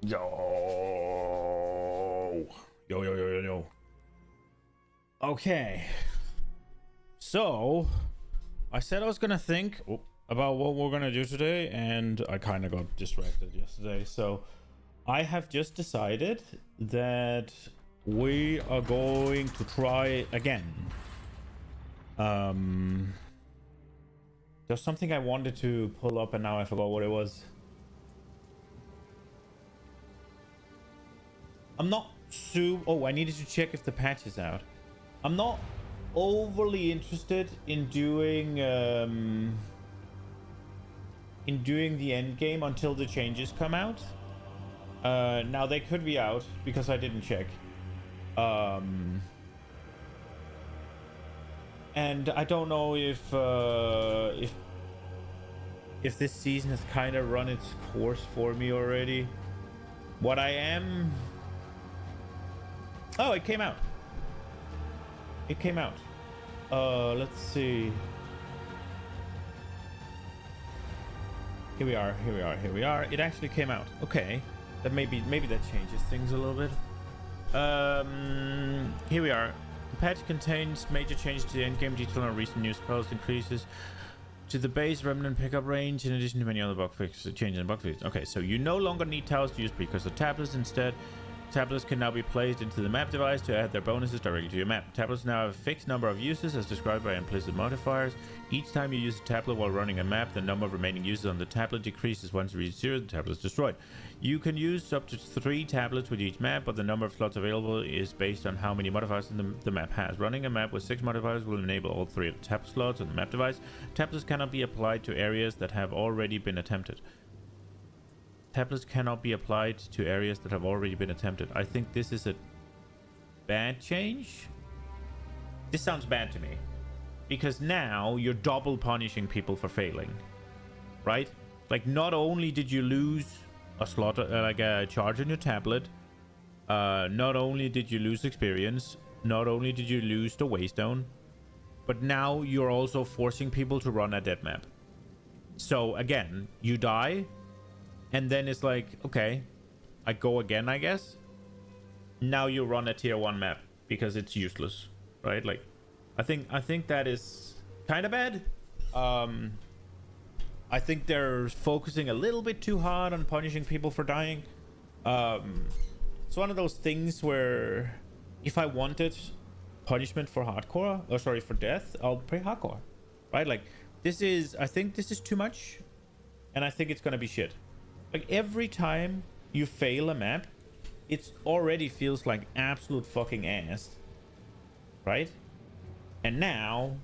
Yo. Yo. Okay. So, I said I was gonna think about what we're gonna do today, and I kind of got distracted yesterday. So, I have just decided that we are going to try again. There's something I wanted to pull up, and now I forgot what it was. I'm not I needed to check if the patch is out. I'm not overly interested in doing the end game until the changes come out. Now they could be out because I didn't check. And I don't know if this season has kind of run its course for me already. What I am... Oh, it came out. It came out. Let's see. Here we are. It actually came out. Okay. That maybe that changes things a little bit. Here we are. The patch contains major changes to the endgame detail and recent news post increases to the base remnant pickup range in addition to many other bug fixes, changes in bug fixes. Okay, so you no longer need towers to use precursor tablets. Instead, tablets can now be placed into the map device to add their bonuses directly to your map. Tablets now have a fixed number of uses as described by implicit modifiers. Each time you use a tablet while running a map, the number of remaining users on the tablet decreases. Once it reaches 0, the tablet is destroyed. You can use up to 3 tablets with each map, but the number of slots available is based on how many modifiers the map has. Running a map with 6 modifiers will enable all 3 of the tablet slots on the map device. Tablets cannot be applied to areas that have already been attempted. Tablets cannot be applied to areas that have already been attempted. I think this is a bad change. This sounds bad to me. Because now you're double punishing people for failing. Right? Like, not only did you lose a slot, like a charge on your tablet, not only did you lose experience, not only did you lose the waystone, but now you're also forcing people to run a dead map. So again, you die, and then it's like, okay, I go again, I guess. Now you run a tier 1 map because it's useless, right? Like, I think that is kind of bad. I think they're focusing a little bit too hard on punishing people for dying. It's one of those things where if I wanted punishment for hardcore, or sorry, for death, I'll play hardcore, right? Like, I think this is too much, and I think it's gonna be shit. Like, every time you fail a map, it already feels like absolute fucking ass, right? And now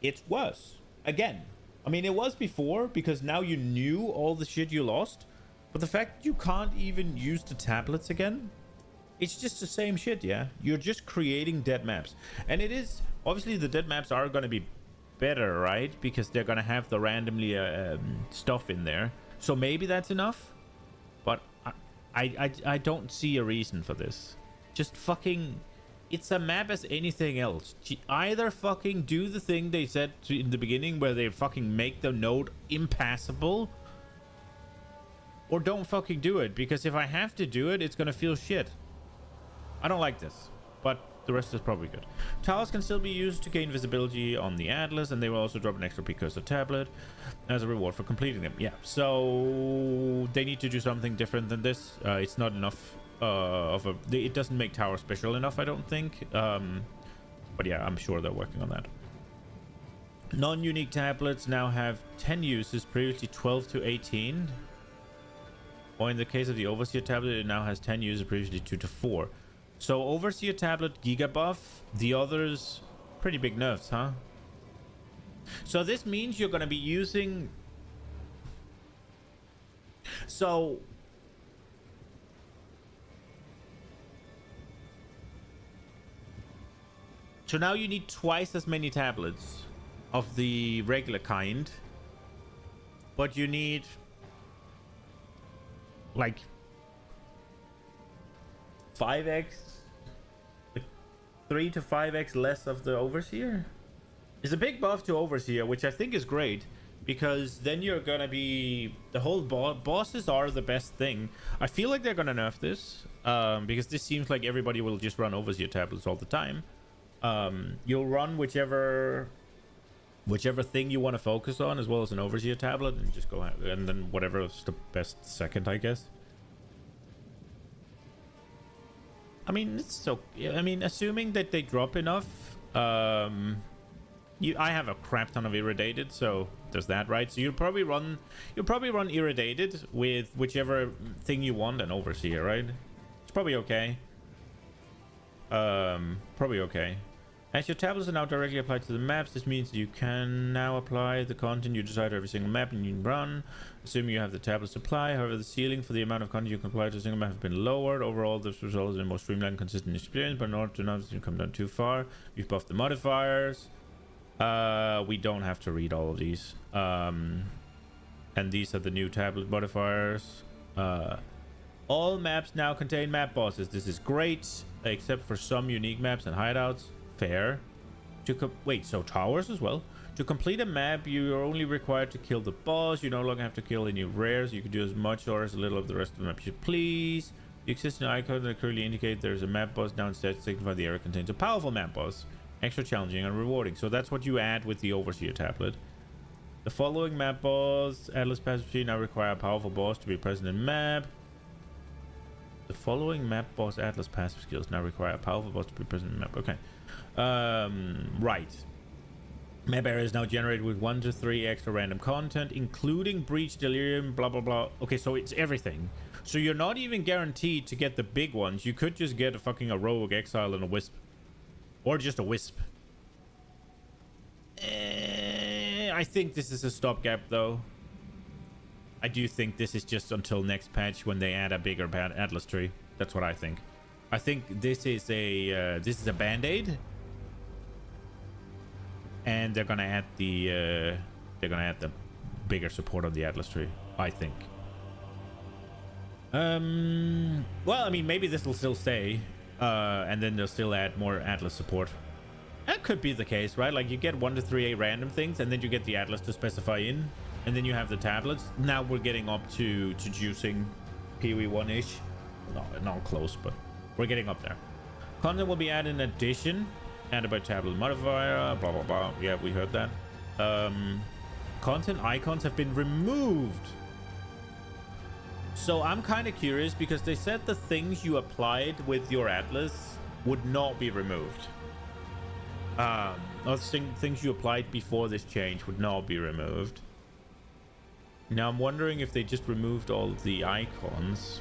it's worse again. I mean, it was before because now you knew all the shit you lost, but the fact you can't even use the tablets again, it's just the same shit. Yeah, you're just creating dead maps, and it is obviously the dead maps are going to be better, right? Because they're going to have the randomly stuff in there. So maybe that's enough, but I don't see a reason for this. Just fucking, it's a map as anything else. Either fucking do the thing they said in the beginning where they fucking make the node impassable, or don't fucking do it, because if I have to do it, it's gonna feel shit. I don't like this, but the rest is probably good. Towers can still be used to gain visibility on the Atlas, and they will also drop an extra precursor tablet as a reward for completing them. Yeah, so they need to do something different than this. It's not enough it doesn't make tower special enough, I don't think. But yeah, I'm sure they're working on that. Non-unique tablets now have 10 uses, previously 12 to 18. Or in the case of the Overseer tablet, it now has 10 uses, previously 2 to 4. So Overseer tablet, Giga buff. The others, pretty big nerfs, huh? So this means you're going to be using... So now you need twice as many tablets of the regular kind, but you need like 5x, 3 to 5x less of the Overseer. It's a big buff to Overseer, which I think is great, because then you're gonna be the whole bosses are the best thing. I feel like they're gonna nerf this because this seems like everybody will just run overseer tablets all the time. You'll run whichever thing you want to focus on, as well as an overseer tablet, and just go ahead, and then whatever is the best second, I guess. I mean, it's so. I mean, assuming that they drop enough. I have a crap ton of irradiated, so there's that, right? So you'll probably run irradiated with whichever thing you want and overseer, right? It's probably okay. Probably okay. As your tablets are now directly applied to the maps, this means you can now apply the content you desire to every single map and you can run. Assuming you have the tablet supply, however, the ceiling for the amount of content you can apply to a single map has been lowered. Overall, this results in a more streamlined, consistent experience, but in order to not come down too far, we've buffed the modifiers. We don't have to read all of these. And these are the new tablet modifiers. All maps now contain map bosses. This is great, except for some unique maps and hideouts. Fair. Wait, so towers as well. To complete a map, you are only required to kill the boss. You no longer have to kill any rares. You can do as much or as little of the rest of the map as you please. The existing icons that clearly indicate there's a map boss now instead signify the area contains a powerful map boss. Extra challenging and rewarding. So that's what you add with the overseer tablet. The following map boss, Atlas Passive Tree, now require a powerful boss to be present in map. The following map boss Atlas passive skills now require a powerful boss to be present in map. Okay. Right. Map areas now generated with 1 to 3 extra random content, including Breach, Delirium, blah, blah, blah. Okay, so it's everything. So you're not even guaranteed to get the big ones. You could just get a Rogue, Exile, and a Wisp. Or just a Wisp. I think this is a stopgap, though. I do think this is just until next patch when they add a bigger Atlas tree. That's what I think. I think this is a band-aid, and they're gonna add the bigger support on the Atlas tree. I think. Well, I mean, maybe this will still stay, and then they'll still add more Atlas support. That could be the case, right? Like you get 1 to 3 random things, and then you get the Atlas to specify in, and then you have the tablets. Now we're getting up to juicing PoE 1-ish. No, not close, but we're getting up there. Content will be added in addition, added by tablet modifier, blah, blah, blah. Yeah, we heard that. Content icons have been removed. So I'm kind of curious because they said the things you applied with your Atlas would not be removed. Things you applied before this change would not be removed. Now I'm wondering if they just removed all of the icons.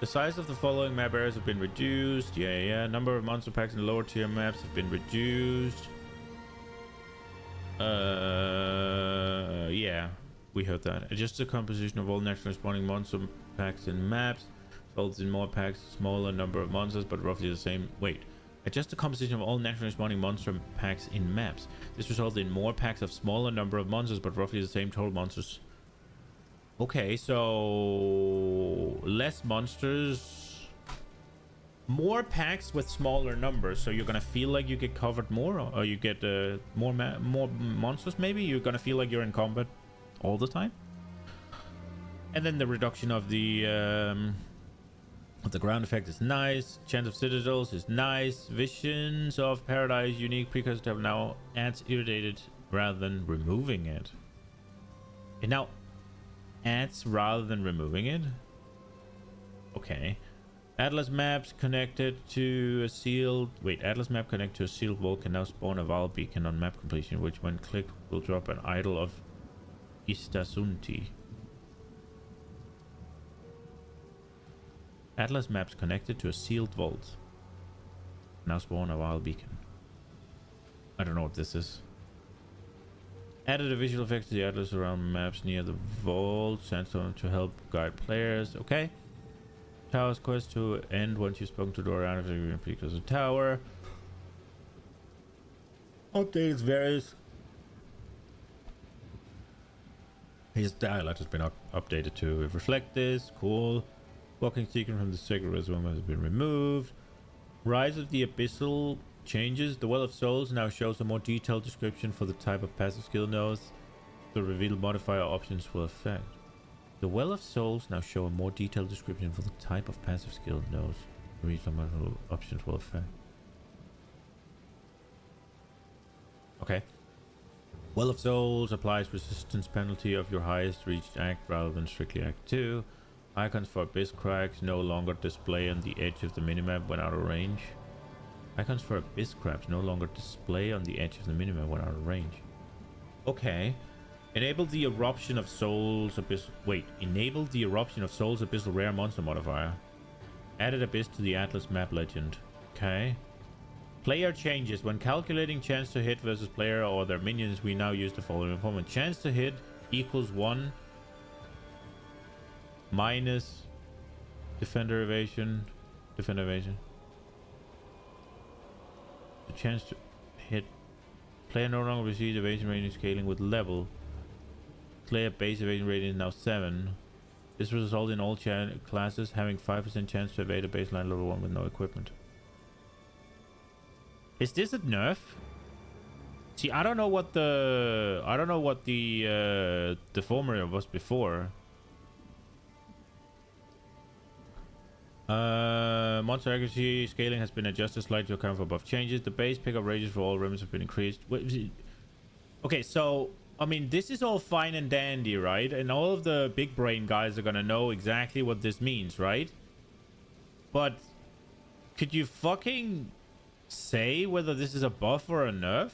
The size of the following map areas have been reduced. Yeah. Number of monster packs in the lower tier maps have been reduced. Yeah, we heard that. Adjust the composition of all naturally spawning monster packs in maps. Results in more packs, smaller number of monsters, but roughly the same. Wait. Adjust the composition of all naturally spawning monster packs in maps. This results in more packs of smaller number of monsters, but roughly the same total monsters. Okay, so less monsters, more packs with smaller numbers. So you're gonna feel like you get covered more, or you get more monsters. Maybe you're gonna feel like you're in combat all the time. And then the reduction of the ground effect is nice. Chance of citadels is nice. Visions of Paradise unique precursor tab now adds irradiated rather than removing it. It now adds rather than removing it. Okay. Atlas maps connected to a sealed... Wait, Atlas map connected to a sealed vault can now spawn a Val beacon on map completion, which when clicked will drop an idol of Istasunti. Atlas maps connected to a sealed vault now spawn a Val beacon. I don't know what this is. Added a visual effect to the Atlas around maps near the vault. Sandstone to help guide players. Okay. Tower's quest to end once you've spoken to the door around the because of the tower. Updates various. His dialect has been updated to reflect this. Cool. Walking secret from the sacred reservoir has been removed. Rise of the Abyssal changes. The Well of Souls now shows a more detailed description for the type of passive skill nodes. The reveal modifier options will affect. The Well of Souls now show a more detailed description for the type of passive skill those reveal options will affect. Okay. Well of Souls applies resistance penalty of your highest reached act rather than strictly act 2. Icons for Abyss Cracks no longer display on the edge of the minimap when out of range. Icons for Abyss Cracks no longer display on the edge of the minimap when out of range. Okay. Enable the Eruption of Souls Abyss... Wait. Enable the Eruption of Souls Abyssal Rare Monster modifier. Added Abyss to the Atlas map legend. Okay. Player changes. When calculating chance to hit versus player or their minions, we now use the following formula. Chance to hit equals 1 minus defender evasion. Defender evasion. The chance to hit. Player no longer receives evasion rating scaling with level. Player base evasion rating is now 7. This results in all classes having 5% chance to evade a baseline level 1 with no equipment. Is this a nerf? See, I don't know what the formula was before. Monster accuracy scaling has been adjusted slightly to account for buff changes. The base pickup ranges for all remnants have been increased. Okay, so I mean, this is all fine and dandy, right? And all of the big brain guys are gonna know exactly what this means, right? But could you fucking say whether this is a buff or a nerf?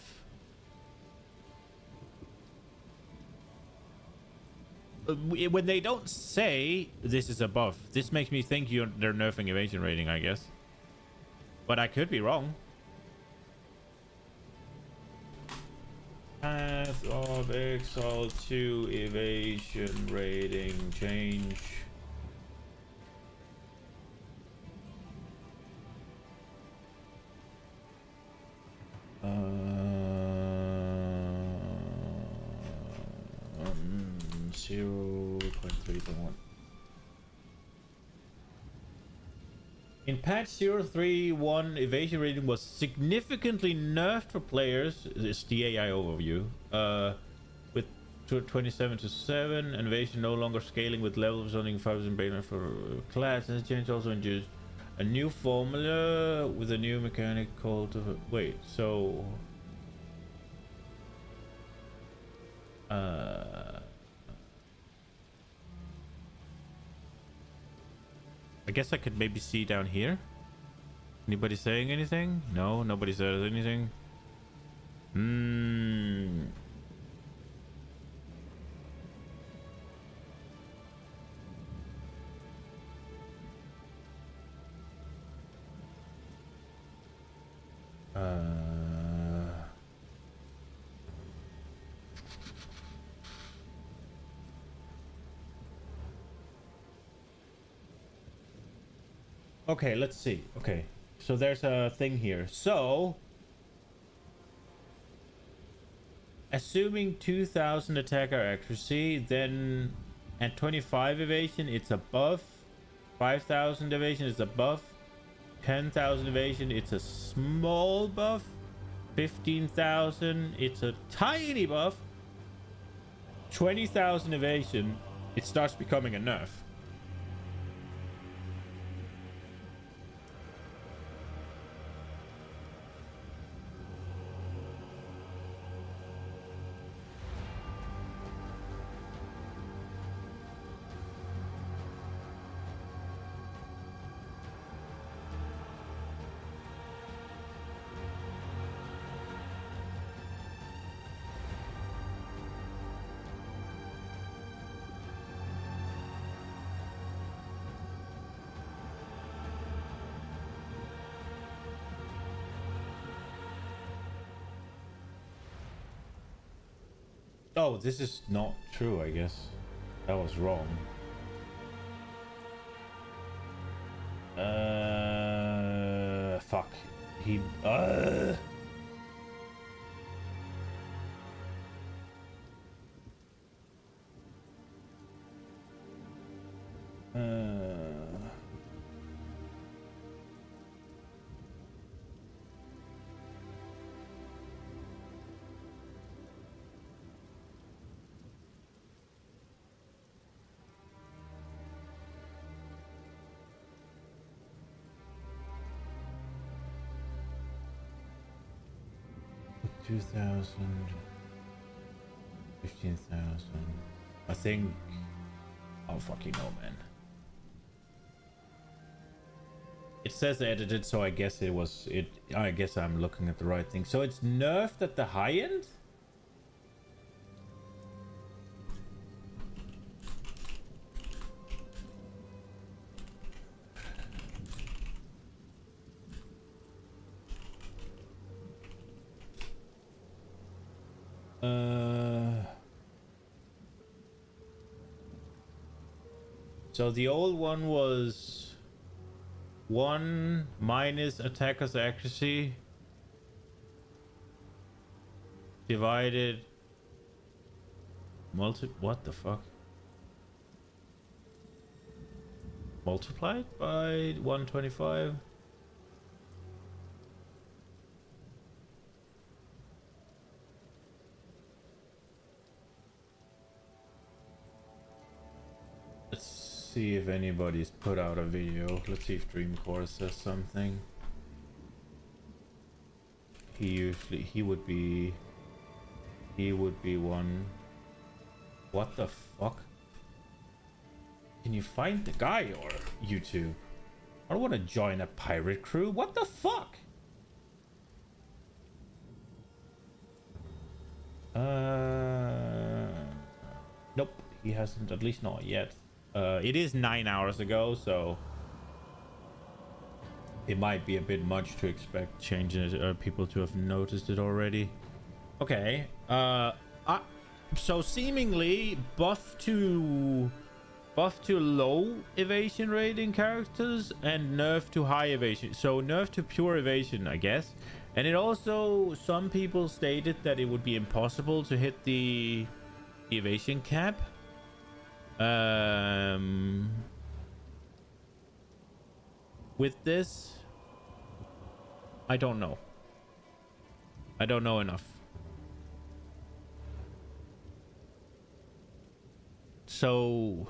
When they don't say this is a buff, this makes me think they're nerfing evasion rating, I guess. But I could be wrong. Path of Exile to evasion rating change. Um, 0.3.1. In patch 0.3.1, evasion rating was significantly nerfed for players. It's the AI overview. With 27 to 7, and evasion no longer scaling with levels only 5% banner for class. And this change also introduced a new formula with a new mechanic called... wait, so... I guess I could maybe see down here. Anybody saying anything? No, nobody says anything. Okay, let's see. Okay, so there's a thing here. So, assuming 2000 attacker accuracy, then at 25 evasion, it's a buff. 5000 evasion is a buff. 10,000 evasion, it's a small buff. 15,000, it's a tiny buff. 20,000 evasion, it starts becoming a nerf. Oh, this is not true, I guess. That was wrong. Fuck. He... 2,000. 15,000. I think. Oh, fucking no, man. It says edited, so I guess it was it. I guess I'm looking at the right thing. So it's nerfed at the high end. So the old one was 1 minus attacker's accuracy divided what the fuck? Multiplied by 125. See if anybody's put out a video. Let's see if Dreamcore says something. He would be one. What the fuck? Can you find the guy or YouTube? I don't want to join a pirate crew. What the fuck? Nope, he hasn't, at least not yet. It is 9 hours ago, so it might be a bit much to expect changes people to have noticed it already. Okay. So seemingly buff to low evasion rating characters and nerf to high evasion. So nerf to pure evasion, I guess. And it also, some people stated that it would be impossible to hit the evasion cap. With this, I don't know. I don't know enough. So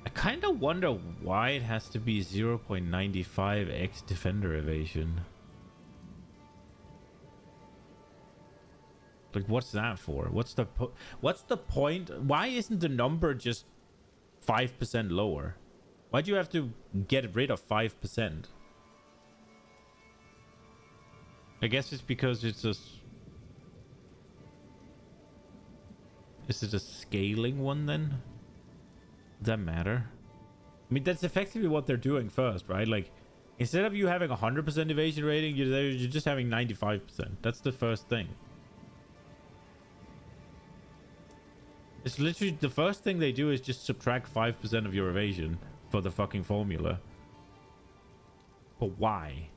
I kind of wonder why it has to be 0.95x defender evasion. Like, what's that for? What's the point? Why isn't the number just 5% lower? Why'd you have to get rid of 5%? I guess it's because it's a... Is it a scaling one then? Does that matter? I mean, that's effectively what they're doing first, right? Like, instead of you having 100% evasion rating, you're just having 95%. That's the first thing. It's literally the first thing they do is just subtract 5% of your evasion for the fucking formula. But why?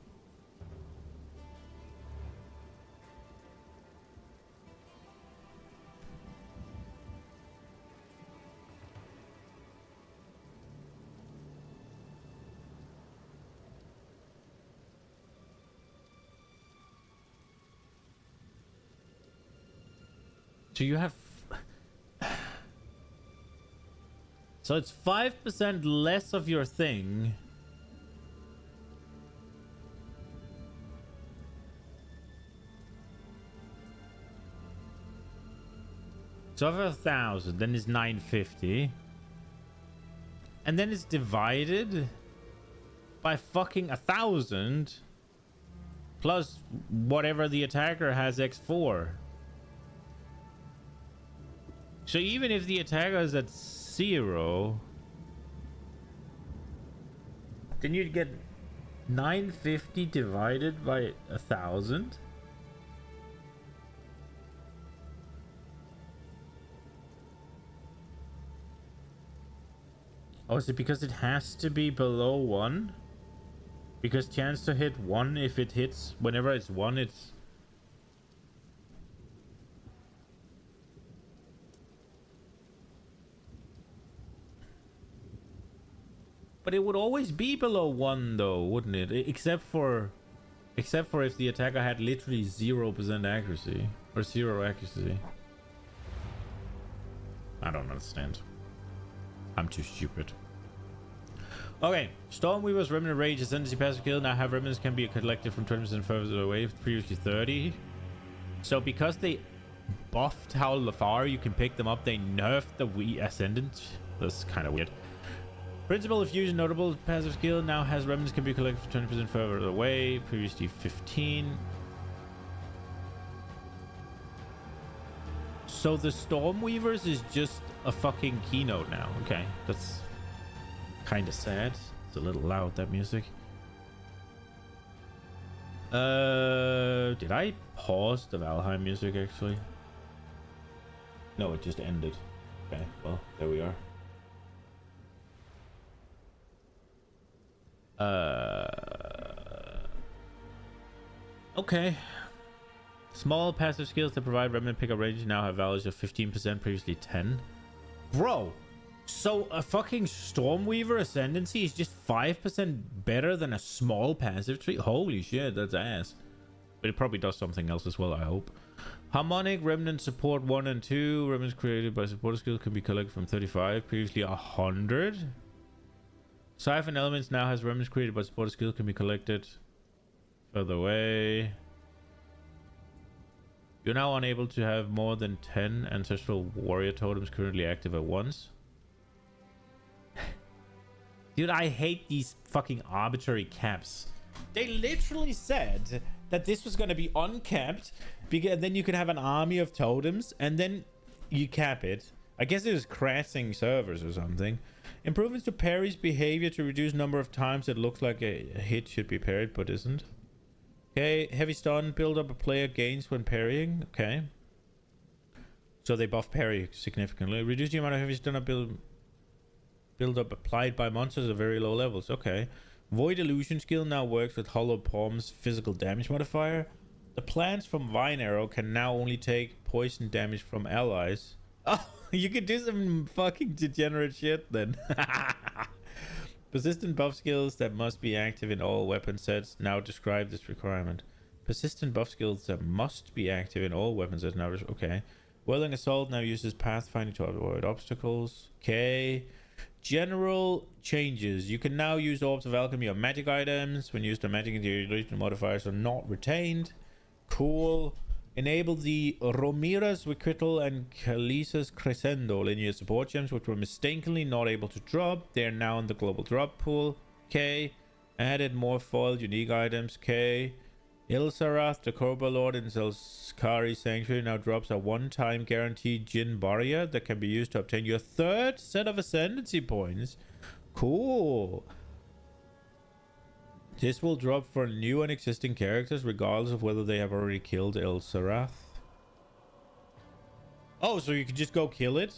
So you have... So it's 5% less of your thing. So over 1,000, then it's 950. And then it's divided by fucking 1,000 plus whatever the attacker has x4. So even if the attacker is at 0, then you'd get 950 divided by 1,000. Oh, is it because it has to be below 1? Because chance to hit 1, if it hits, whenever it's 1, it's... But it would always be below 1 though, wouldn't it? Except for if the attacker had literally 0% accuracy. Or 0 accuracy. I don't understand. I'm too stupid. Okay, Stormweaver's Remnant Rage Ascendancy passive skill. Now have remnants can be collected from 20% further away, previously 30. So because they buffed how far you can pick them up, they nerfed the Ascendant. That's kind of weird. Principle of Fusion notable passive skill. Now has remnants can be collected from 20% further away, previously 15. So the Stormweavers is just a fucking keynote now. Okay, that's kind of sad. It's a little loud, that music. Did I pause the Valheim music actually? No, it just ended. Okay, well, there we are. Okay. Small passive skills that provide remnant pickup range now have values of 15%, previously 10. Bro, so a fucking Stormweaver Ascendancy is just 5% better than a small passive tree? Holy shit, that's ass. But it probably does something else as well, I hope. Harmonic Remnant Support 1 and 2. Remnants created by supporter skills can be collected from 35, previously 100. Siphon Elements now has remnants created by supporter skills can be collected further away. You're now unable to have more than 10 ancestral warrior totems currently active at once. Dude, I hate these fucking arbitrary caps. They literally said that this was going to be uncapped, because then you can have an army of totems and then you cap it. I guess it was crashing servers or something. Improvements to parry's behavior to reduce number of times it looks like a hit should be parried but isn't. Okay, heavy stun, build up a player gains when parrying. Okay. So they buff parry significantly. Reduce the amount of heavy stun build up applied by monsters at very low levels. Okay. Void Illusion skill now works with Hollow Palm's physical damage modifier. The plants from Vine Arrow can now only take poison damage from allies. Oh, you could do some fucking degenerate shit then. Persistent buff skills that must be active in all weapon sets now describe this requirement. Persistent buff skills that must be active in all weapon sets now. Okay. Whirling Assault now uses Pathfinding to avoid obstacles. Okay. General changes. You can now use Orbs of Alchemy on magic items. When used on magic, the illusion modifiers are not retained. Cool. Enable the Romira's Requital and Khaleesi's Crescendo linear support gems, which were mistakenly not able to drop. They are now in the global drop pool. Okay. Added more foiled unique items. Okay. Ilsarath, the Cobra Lord in Zelskari Sanctuary, now drops a one-time guaranteed Jin Barrier that can be used to obtain your third set of Ascendancy points. Cool. This will drop for new and existing characters regardless of whether they have already killed Ilsarath. Oh, so you can just go kill it?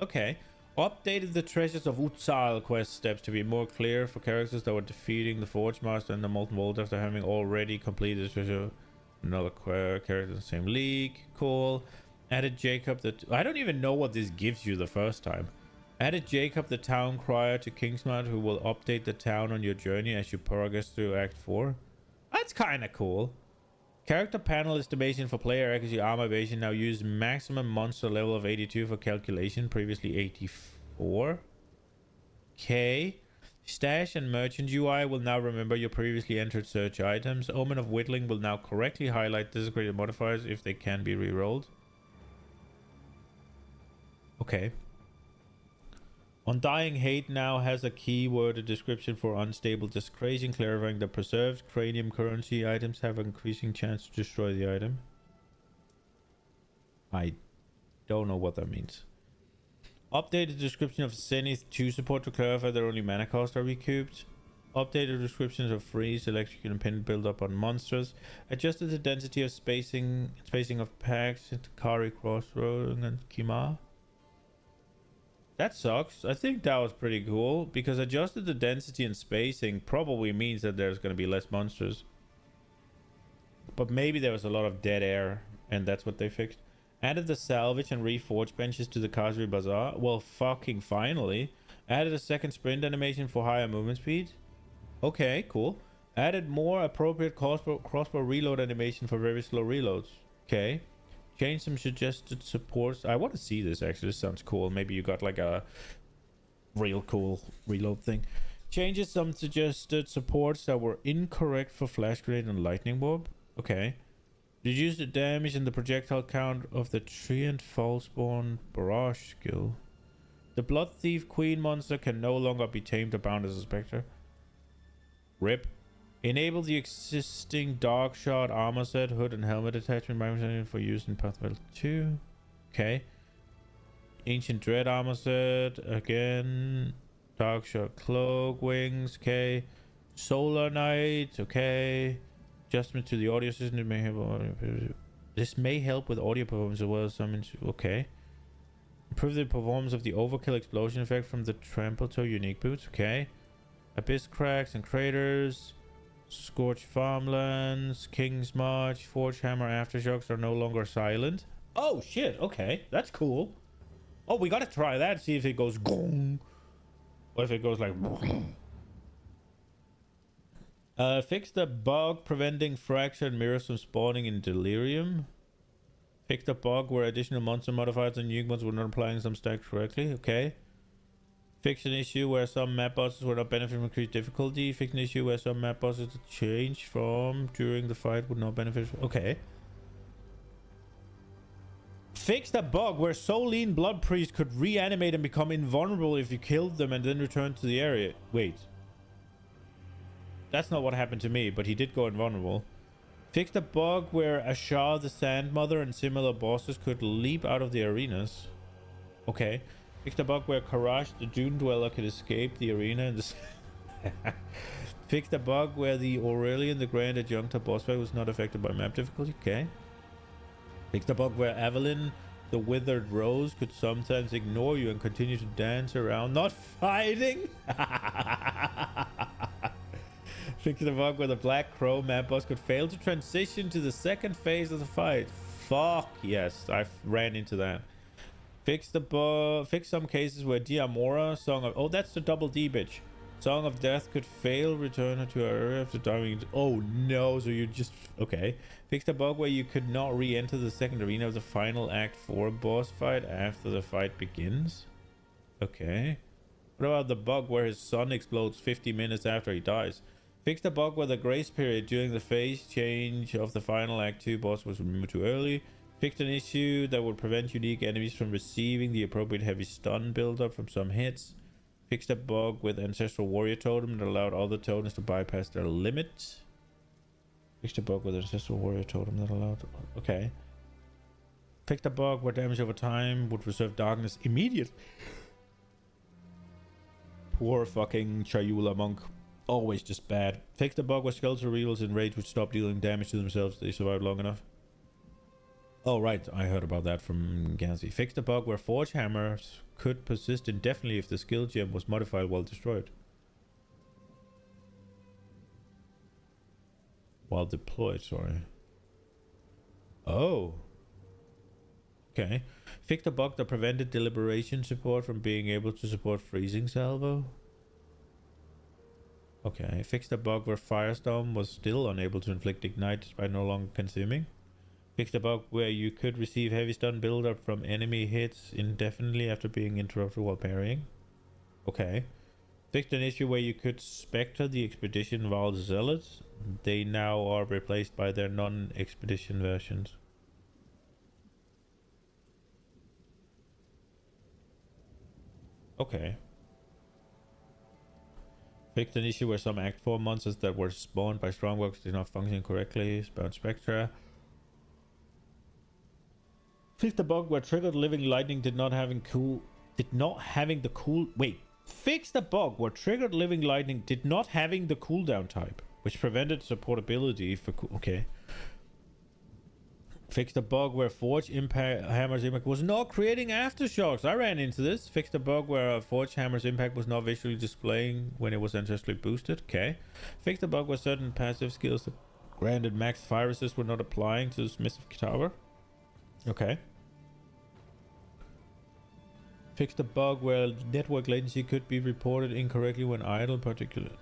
Okay. Updated the Treasures of Exile quest steps to be more clear for characters that were defeating the Forge Master and the Molten Vault after having already completed the treasure. Another character in the same league. Cool. Added Jacob that I don't even know what this gives you the first time. Added Jacob the Town Crier to Kingsmount, who will update the town on your journey as you progress through Act 4. That's kind of cool. Character panel estimation for player accuracy armor evasion now use maximum monster level of 82 for calculation, previously 84. Okay. Stash and merchant UI will now remember your previously entered search items. Omen of Whittling will now correctly highlight desecrated modifiers if they can be rerolled. Okay. Undying Hate now has a keyword description for unstable desecration, clarifying that preserved cranium currency items have an increasing chance to destroy the item. I don't know what that means. Updated description of Zenith 2 support to clarify that only mana costs are recouped. Updated descriptions of freeze, electrocute, and pin build up on monsters. Adjusted the density of spacing of packs into Kari, Crossroad, and Kima. That sucks. I think that was pretty cool, because adjusted the density and spacing probably means that there's going to be less monsters. But maybe there was a lot of dead air, and that's what they fixed. Added the salvage and reforge benches to the Kazri Bazaar. Well, fucking finally. Added a second sprint animation for higher movement speed. Okay, cool. Added more appropriate crossbow reload animation for very slow reloads. Okay. Change some suggested supports. I want to see this actually. This sounds cool. Maybe you got like a real cool reload thing. Changes some suggested supports that were incorrect for flash grenade and lightning warp. Okay. Reduce the damage and the projectile count of the Treant Fallspawn barrage skill. The Blood Thief Queen monster can no longer be tamed or bound as a spectre. RIP. Enable the existing Dark Shot armor set, hood, and helmet attachment by for use in Pathfinder 2. Okay. Ancient Dread armor set. Again. Dark Shot cloak, wings. Okay. Solar Knight. Okay. Adjustment to the audio system. It may have this may help with audio performance as well as some. Okay. Improve the performance of the overkill explosion effect from the Trample Toe unique boots. Okay. Abyss cracks and craters. Scorched farmlands. King's March. Forge Hammer aftershocks are no longer silent. Oh shit. Okay. That's cool. Oh, we gotta try that. See if it goes gong. Or if it goes like. Fix the bug preventing fractured mirrors from spawning in Delirium. Fix the bug where additional monster modifiers and unique ones were not applying some stacks correctly. Okay. Fix an issue where some map bosses were not benefiting from increased difficulty. Fix an issue where some map bosses that changed from during the fight would not benefit from... Okay. Fix the bug where Soline Blood Priest could reanimate and become invulnerable if you killed them and then return to the area. Wait. That's not what happened to me, but he did go invulnerable. Fix the bug where Ashar the Sand Mother and similar bosses could leap out of the arenas. Okay. Fix the bug where Karash the Dune Dweller could escape the arena and the... Fix the bug where the Aurelian the Grand Adjunctor boss fight was not affected by map difficulty. Okay. Fix the bug where Evelyn the Withered Rose could sometimes ignore you and continue to dance around, not fighting. Fix the bug where the Black Crow map boss could fail to transition to the second phase of the fight. Fuck yes, I ran into that. Fix the bug. Fix some cases where Diamora, Song of... Oh, that's the double D bitch. Song of Death could fail, return her to her area after diving. Oh no, so you just... Okay. Fix the bug where you could not re-enter the second arena of the final Act 4 boss fight after the fight begins. Okay. What about the bug where his sun explodes 50 minutes after he dies? Fix the bug where the grace period during the phase change of the final Act 2 boss was removed too early. Fix an issue that would prevent unique enemies from receiving the appropriate heavy stun buildup from some hits. Fix the bug with Ancestral Warrior Totem that allowed other totems to bypass their limit. Fix the bug with Ancestral Warrior Totem that allowed... Okay. Fix the bug where damage over time would reserve darkness immediately. Poor fucking Chayula monk. Always just bad. Fix the bug where skeletal reels in rage would stop dealing damage to themselves if they survived long enough. Oh right, I heard about that from Gansy. Fix the bug where Forge Hammers could persist indefinitely if the skill gem was modified while destroyed. While deployed, sorry. Oh. Okay. Fix the bug that prevented Deliberation support from being able to support Freezing Salvo. Okay. Fix the bug where Firestorm was still unable to inflict Ignite despite no longer consuming. Fix the bug where you could receive heavy stun buildup from enemy hits indefinitely after being interrupted while parrying. Okay. Fixed an issue where you could Spectre the Expedition Val Zealots. They now are replaced by their non-expedition versions. Okay. Fixed an issue where some Act 4 monsters that were spawned by Strongbox did not function correctly. Spawned Spectra. Fix the bug where triggered living lightning did not having the cool wait. Fix the bug where triggered living lightning did not having the cooldown type, which prevented supportability for okay. Fix the bug where Forge Hammer's impact was not creating aftershocks. I ran into this. Fix the bug where Forge Hammer's impact was not visually displaying when it was ancestrally boosted. Okay. Fix the bug where certain passive skills that granted max fire resist were not applying to the Smith Tower. Okay. Fix the bug where network latency could be reported incorrectly when idle, particularly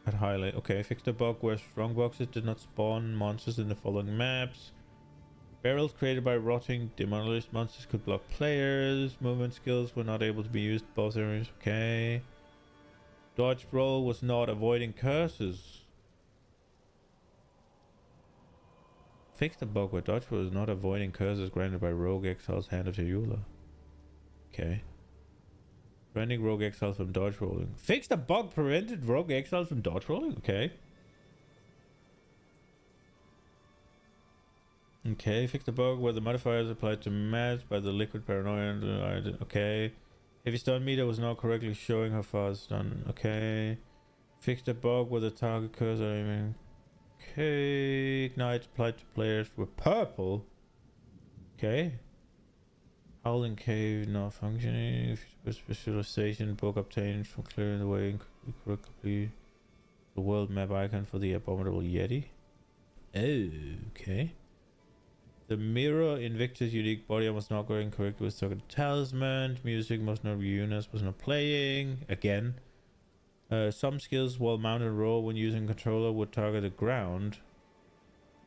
at highlight. Okay. Fix the bug where strong boxes did not spawn monsters in the following maps. Barrels created by rotting demolished monsters could block players. Movement skills were not able to be used both areas. Okay. Dodge roll was not avoiding curses. Fix the bug where dodge roll was not avoiding curses granted by Rogue Exile's Hand of Eula. Okay. Preventing Rogue Exile from dodge rolling. Fix the bug prevented Rogue Exile from dodge rolling? Okay. Okay, fix the bug where the modifiers applied to match by the liquid paranoia. Okay. Heavy stun meter was not correctly showing how far it's done. Okay. Fix the bug where the target cursor aiming. Okay. Ignite applied to players with purple. Okay. Howling Cave not functioning. Visualization book obtained from clearing the way incorrectly. The world map icon for the abominable Yeti. Okay. The mirror in Victor's unique body was not going correctly with target talisman. Music must not be Eunice was not playing. Again. Some skills while mounted roll when using controller would target the ground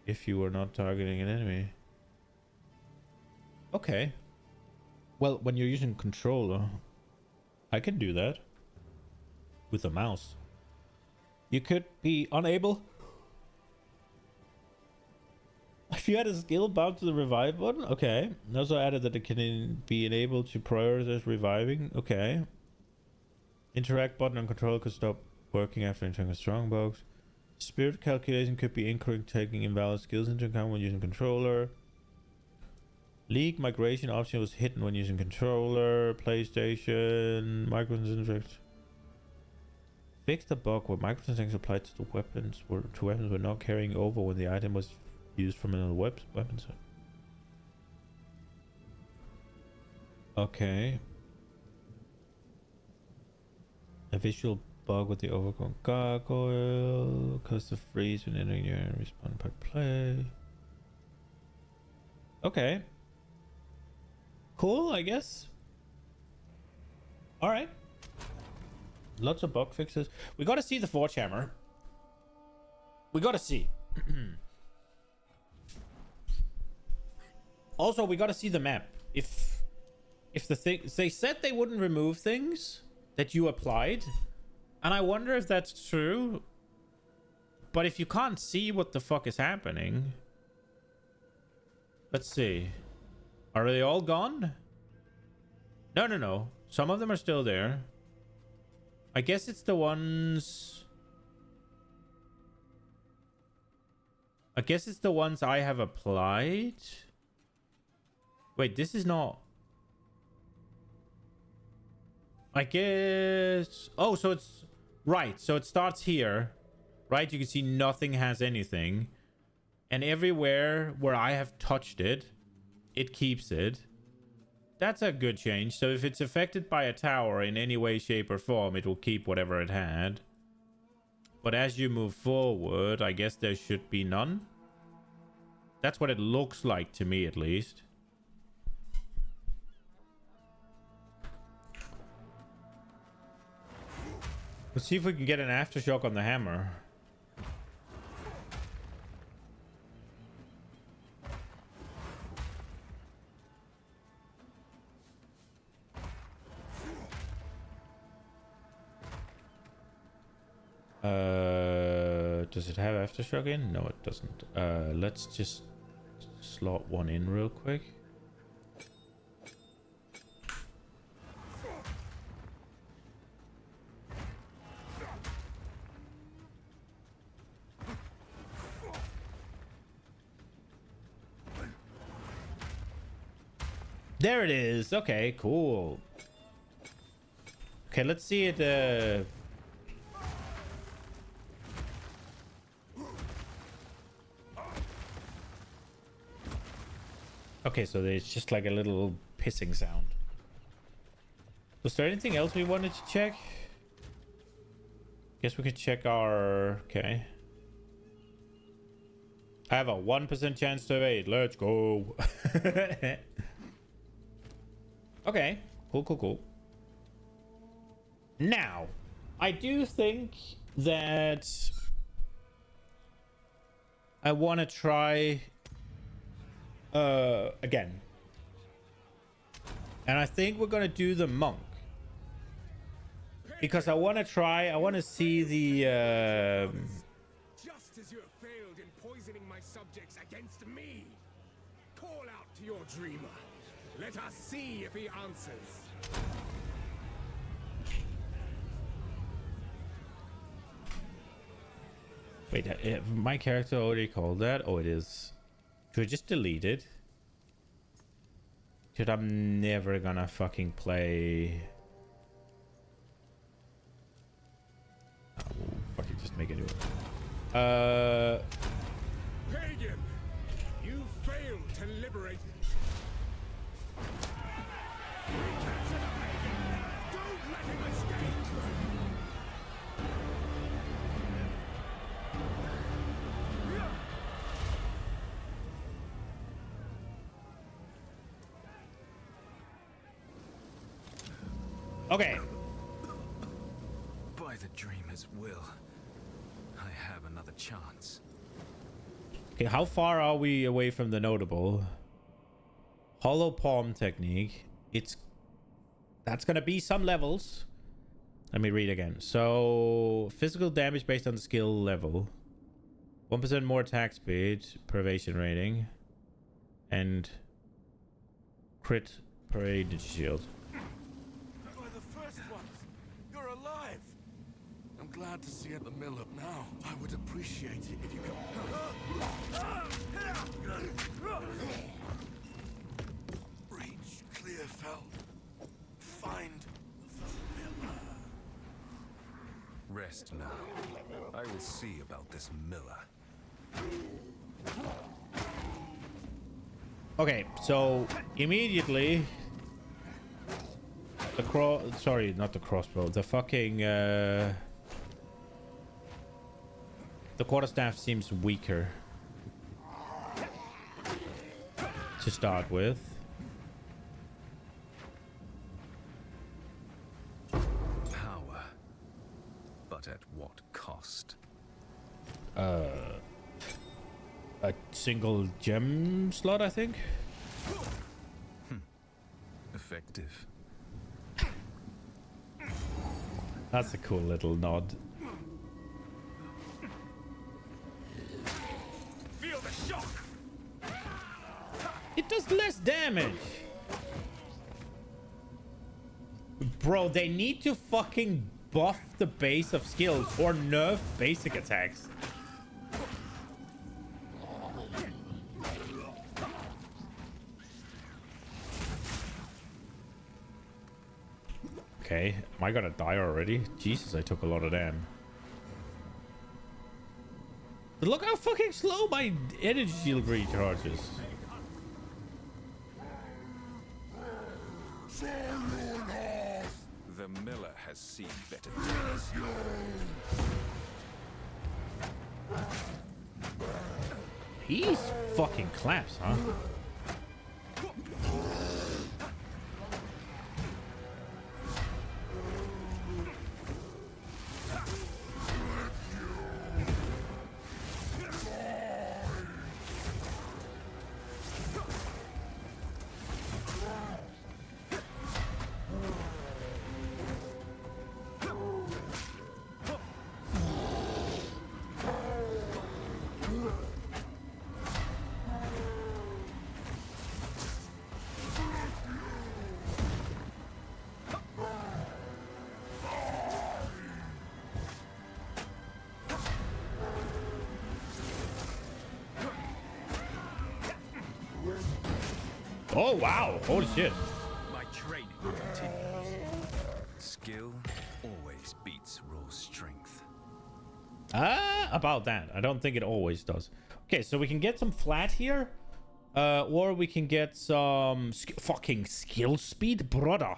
if you were not targeting an enemy. Okay. Well, when you're using controller, I can do that with the mouse. You could be unable. If you had a skill bound to the revive button, okay. Also added that it can be enabled to prioritize reviving, okay. Interact button on controller could stop working after entering a strongbox. Spirit calculation could be incorrect, taking invalid skills into account when using controller. League migration option was hidden when using controller. PlayStation. Microtransactions. Fix the bug where microtransactions applied to the weapons were not carrying over when the item was used from another weapon set. Okay. A visual bug with the overgrown gargoyle. Cause the freeze when entering your respawn by play. Okay. Cool, I guess. Alright. Lots of bug fixes. We gotta see the Forge Hammer. We gotta see. Also, we gotta see the map. If the thing... They said they wouldn't remove things that you applied. And I wonder if that's true. But if you can't see what the fuck is happening... Let's see. Are they all gone? No. Some of them are still there. I guess it's the ones... I guess it's the ones I have applied. Wait, this is not... I guess... Oh, so it's... Right, so it starts here. Right, you can see nothing has anything. And everywhere where I have touched it, it keeps it. That's a good change. So if it's affected by a tower in any way, shape, or form, it will keep whatever it had. But as you move forward, I guess there should be none. That's what it looks like to me, at least. Let's see if we can get an aftershock on the hammer. Does it have aftershock in? No, it doesn't. Let's just slot one in real quick. There it is. Okay, cool. Okay, let's see it. Okay, so there's just like a little pissing sound. Was there anything else we wanted to check? Guess we could check our... Okay. I have a 1% chance to evade. Let's go. Okay. Cool. Now, I do think that I want to try again. And I think we're gonna do the monk. Because I want to see the... Just as you have failed in poisoning my subjects against me, call out to your dreamer. Let us see if he answers. Wait, my character already called that? Oh, it is. Should I just delete it? Dude, I'm never gonna fucking play... Oh, fucking just make it do it. Pagan, you failed to liberate. Recapture the pagan. Don't let him escape. Okay. By the dreamer's will, I have another chance. Okay, how far are we away from the notable? Hollow palm technique. That's gonna be some levels. Let me read again. So physical damage based on the skill level. 1% more attack speed per evasion rating. And crit per aided shield. We're the first ones. You're alive. I'm glad to see at the mill up now. I would appreciate it if you could. Reach Clearfell. Find the miller. Rest now. I will see about this miller. Okay, so immediately sorry, not the crossbow, the fucking the quarterstaff seems weaker to start with. Power. But at what cost? A single gem slot, I think. Effective. That's a cool little nod. Feel the shock. It does less damage. Bro, they need to fucking buff the base of skills or nerf basic attacks. Okay, am I gonna die already? Jesus, I took a lot of damn. But look how fucking slow my energy shield recharges. The miller has seen better days. He's fucking claps, huh? Oh, wow. Holy shit. My training continues. Skill always beats raw strength. About that. I don't think it always does. Okay, so we can get some flat here. Or we can get some fucking skill speed, brother.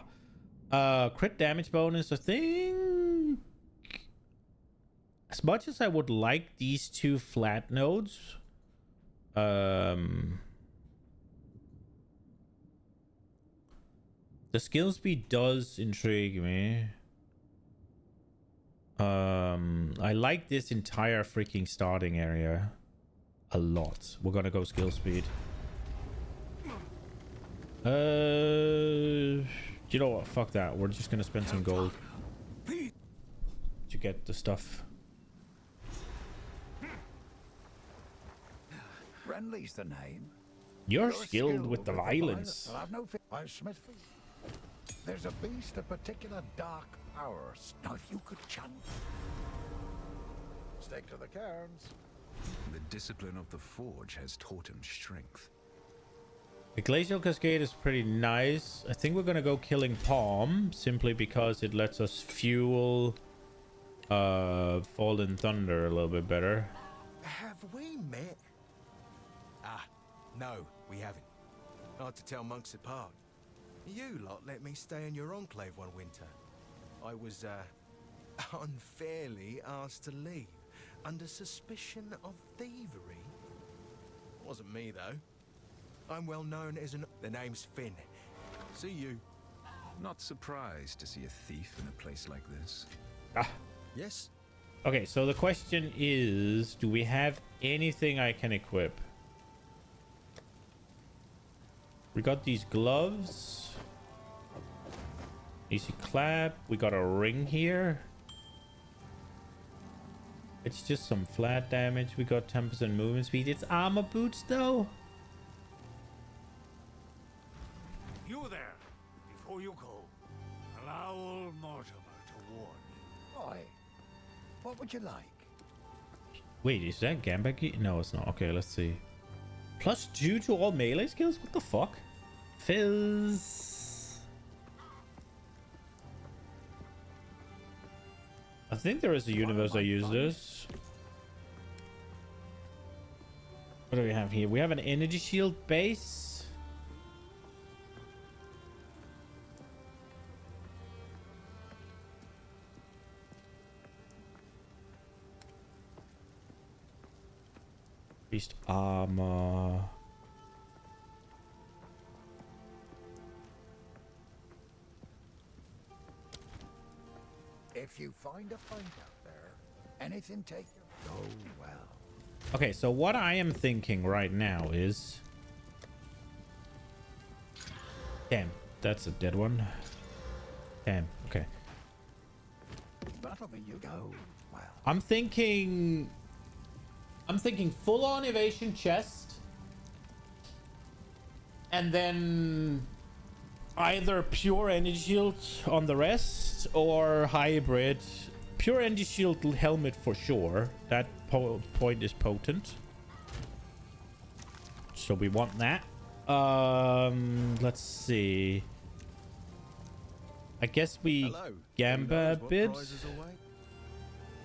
Crit damage bonus, I think. As much as I would like these two flat nodes, the skill speed does intrigue me. I like this entire freaking starting area a lot. We're gonna go skill speed. You know what? Fuck that. We're just gonna spend some gold to get the stuff. Renly's the name. You're skilled with the violence. I'll have no fear. I'm Smithfield. There's a beast of particular dark powers. Now, if you could chant. Stick to the cairns. The discipline of the forge has taught him strength. The glacial cascade is pretty nice. I think we're gonna go killing Palm simply because it lets us fuel Fallen Thunder a little bit better. Have we met? Ah, no, we haven't. Hard to tell monks apart. You lot let me stay in your enclave one winter. I was, unfairly asked to leave, under suspicion of thievery. Wasn't me, though. I'm well known as an... The name's Finn. See you. Not surprised to see a thief in a place like this. Ah. Yes? Okay, so the question is, do we have anything I can equip? We got these gloves. Easy clap. We got a ring here. It's just some flat damage. We got 10% movement speed. It's armor boots though. You there, before you go, allow old Mortimer to warn you. Why? What would you like? Wait, is that Gamba key? No, it's not. Okay, let's see. +2 to all melee skills? What the fuck? Fizz. I think there is a universe that uses this. What do we have here? We have an energy shield base. Beast armor. If you find a fight out there, anything take your go well. Okay, so what I am thinking right now is... Damn, that's a dead one. Damn, okay. That'll be you go well. I'm thinking full-on evasion chest. And then either pure energy shield on the rest or hybrid. Pure energy shield helmet for sure. That point is potent. So we want that. Let's see. I guess we gamba a bit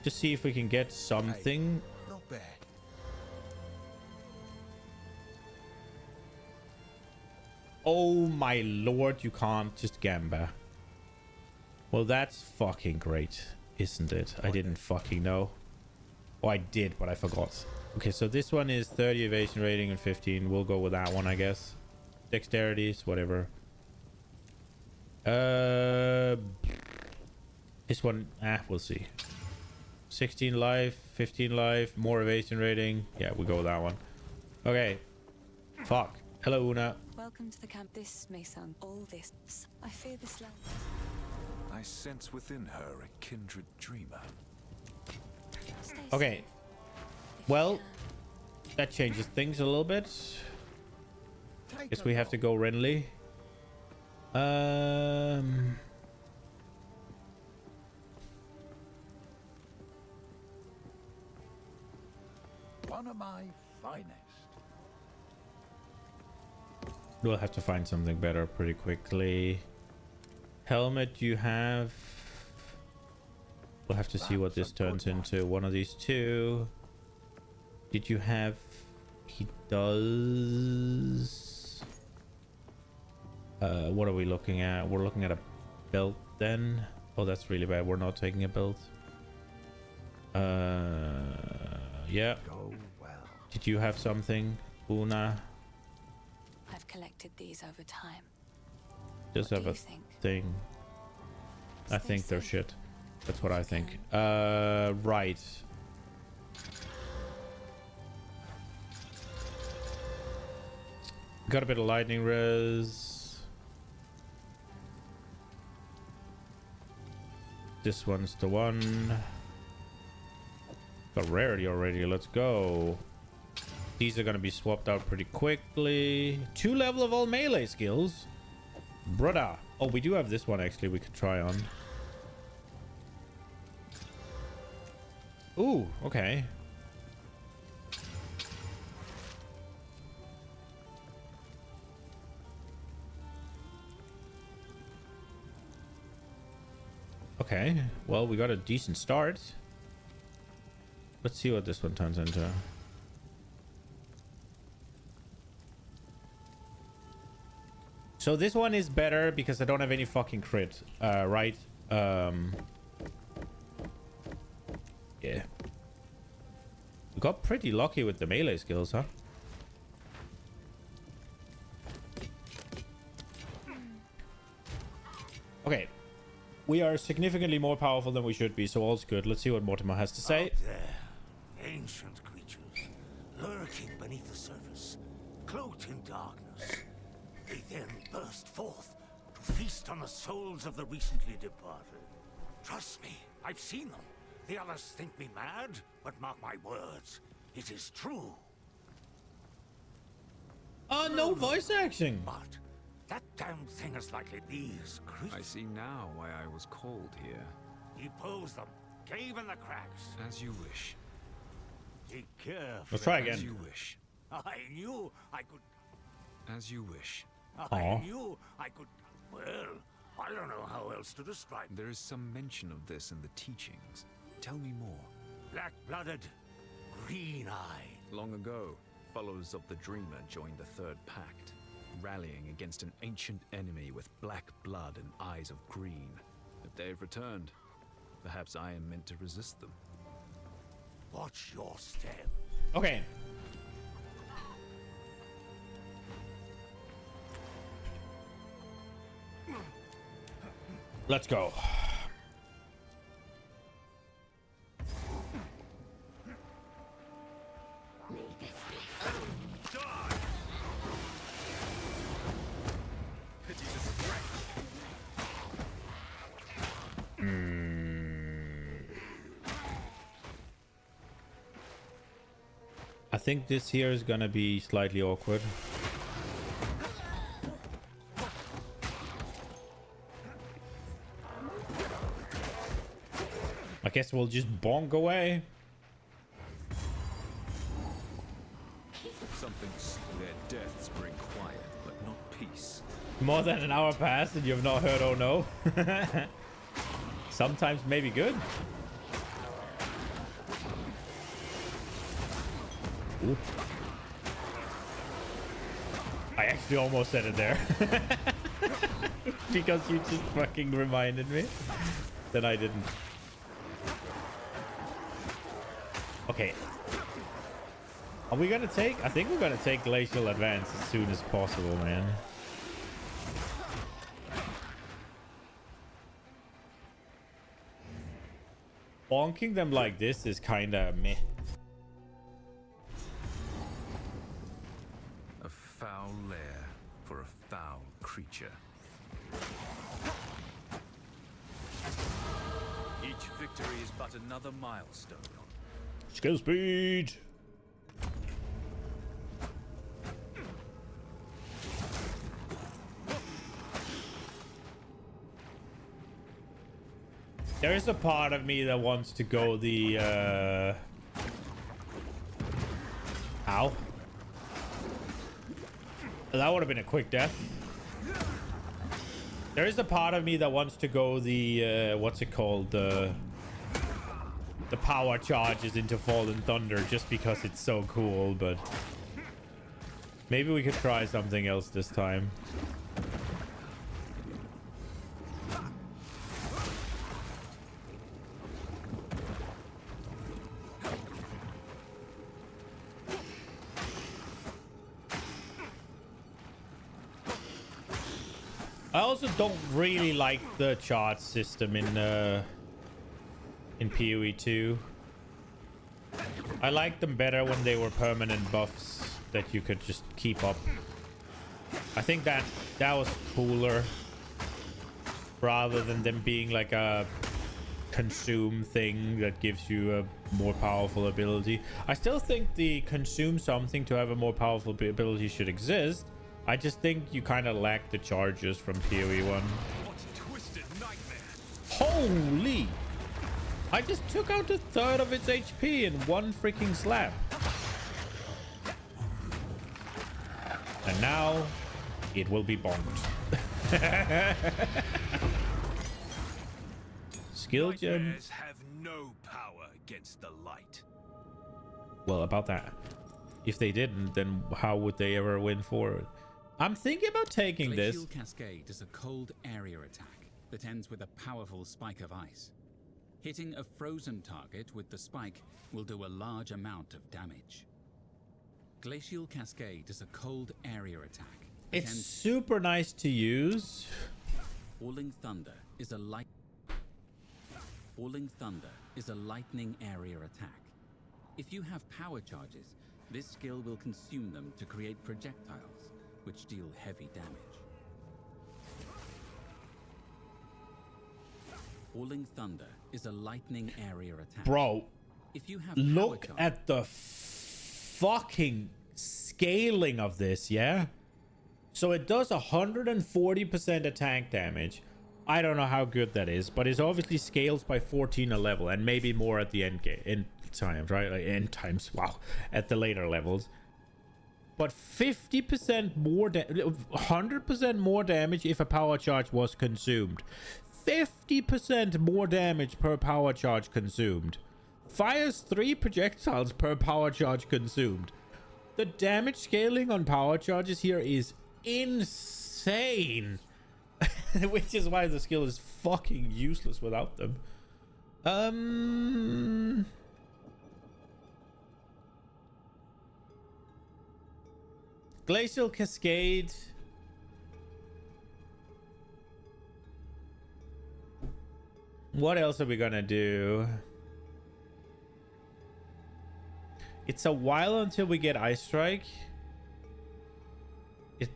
to see if we can get something. Hey, not bad. Oh my lord, you can't just gamba. Well, that's fucking great, isn't it? I didn't fucking know. Oh, I did, but I forgot. Okay, so this one is 30 evasion rating and 15. We'll go with that one, I guess. Dexterities, whatever. This one, we'll see. 16 life, 15 life, more evasion rating. Yeah, we go with that one. Okay. Fuck. Hello, Una. Welcome to the camp. This may sound all this. I fear this land. I sense within her a kindred dreamer. Stay Okay. safe. Well, that changes things a little bit. Guess we have to go Renly. One of my finest. We'll have to find something better pretty quickly. Helmet you have. We'll have to see what this turns into. One of these two. Did you have... He does... what are we looking at? We're looking at a belt then. Oh, that's really bad. We're not taking a belt. Yeah. Go well. Did you have something, Una? I've collected these over time. Just What have do a you think? thing. I Stay think they're safe. shit. That's what I think. Right. Got a bit of lightning res. This one's the one. Got rarity already. Let's go. These are gonna be swapped out pretty quickly. 2 level of all melee skills. Brother. Oh, we do have this one actually we could try on. Ooh, okay. Okay, well, we got a decent start. Let's see what this one turns into. So this one is better because I don't have any fucking crit, right? Yeah. We got pretty lucky with the melee skills, huh? Okay. We are significantly more powerful than we should be, so all's good. Let's see what Mortimer has to say. Out there, ancient creatures, lurking beneath the surface, cloaked in darkness. They then burst forth to feast on the souls of the recently departed. Trust me, I've seen them. The others think me mad, but mark my words, it is true. No voice acting. But that damn thing is likely these I creatures. see now why I was called here. Depose them, cave in the cracks. As you wish. Take care. Let's try As again. you wish. I knew I could. As you wish. I knew I could. Well, I don't know how else to describe it. There is some mention of this in the teachings. Tell me more. Black-blooded, green-eyed. Long ago, followers of the Dreamer joined the Third Pact, rallying against an ancient enemy with black blood and eyes of green. If they have returned, perhaps I am meant to resist them. Watch your step. Okay. Let's go. I think this here is gonna be slightly awkward. I guess we'll just bonk away. Something's their deaths bring quiet, but not peace. More than an hour passed and you've not heard oh no. Sometimes maybe good. Ooh. I actually almost said it there. Because you just fucking reminded me. Then I didn't. Okay. Are we gonna take? I think we're gonna take Glacial Advance as soon as possible, man. Bonking them like this is kinda meh. A foul lair for a foul creature. Each victory is but another milestone. Skill speed. There is a part of me that wants to go the ow. That would have been a quick death. There is a part of me that wants to go the what's it called, the power charges into Fallen Thunder just because it's so cool, but maybe we could try something else this time. I also don't really like the charge system in PoE 2. I liked them better when they were permanent buffs that you could just keep up. I think that was cooler rather than them being like a consume thing that gives you a more powerful ability. I still think the consume something to have a more powerful ability should exist. I just think you kind of lack the charges from PoE 1. What twisted nightmare! Holy! I just took out a third of its HP in one freaking slap. And now it will be bonked. Skill gem. Nightmares have no power against the light. Well, about that. If they didn't, then how would they ever win forward? I'm thinking about taking this. Glacial Cascade is a cold area attack that ends with a powerful spike of ice. Hitting a frozen target with the spike will do a large amount of damage. Glacial Cascade is a cold area attack. It's super nice to use. Falling Thunder is a lightning area attack. If you have power charges, this skill will consume them to create projectiles, which deal heavy damage. Falling Thunder is a lightning area attack. Bro, if you have look power at the fucking scaling of this, yeah? So it does 140% attack damage. I don't know how good that is, but it obviously scales by 14 a level and maybe more at the end game, end times, right? Like end times, wow, at the later levels. But 50% more, 100% more damage if a power charge was consumed. 50% more damage per power charge consumed. Fires 3 projectiles per power charge consumed. The damage scaling on power charges here is insane. Which is why the skill is fucking useless without them. Glacial Cascade. What else are we gonna do? It's a while until we get Ice Strike.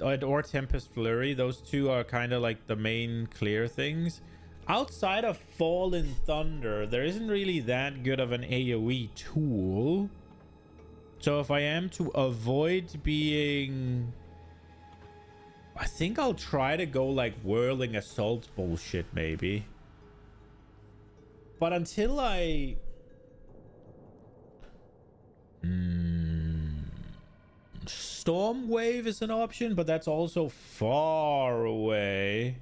Or Tempest Flurry. Those two are kind of like the main clear things. Outside of Fallen Thunder, there isn't really that good of an AoE tool. So if I am to avoid being... I think I'll try to go like Whirling Assault bullshit maybe. But until I... Storm Wave is an option, but that's also far away.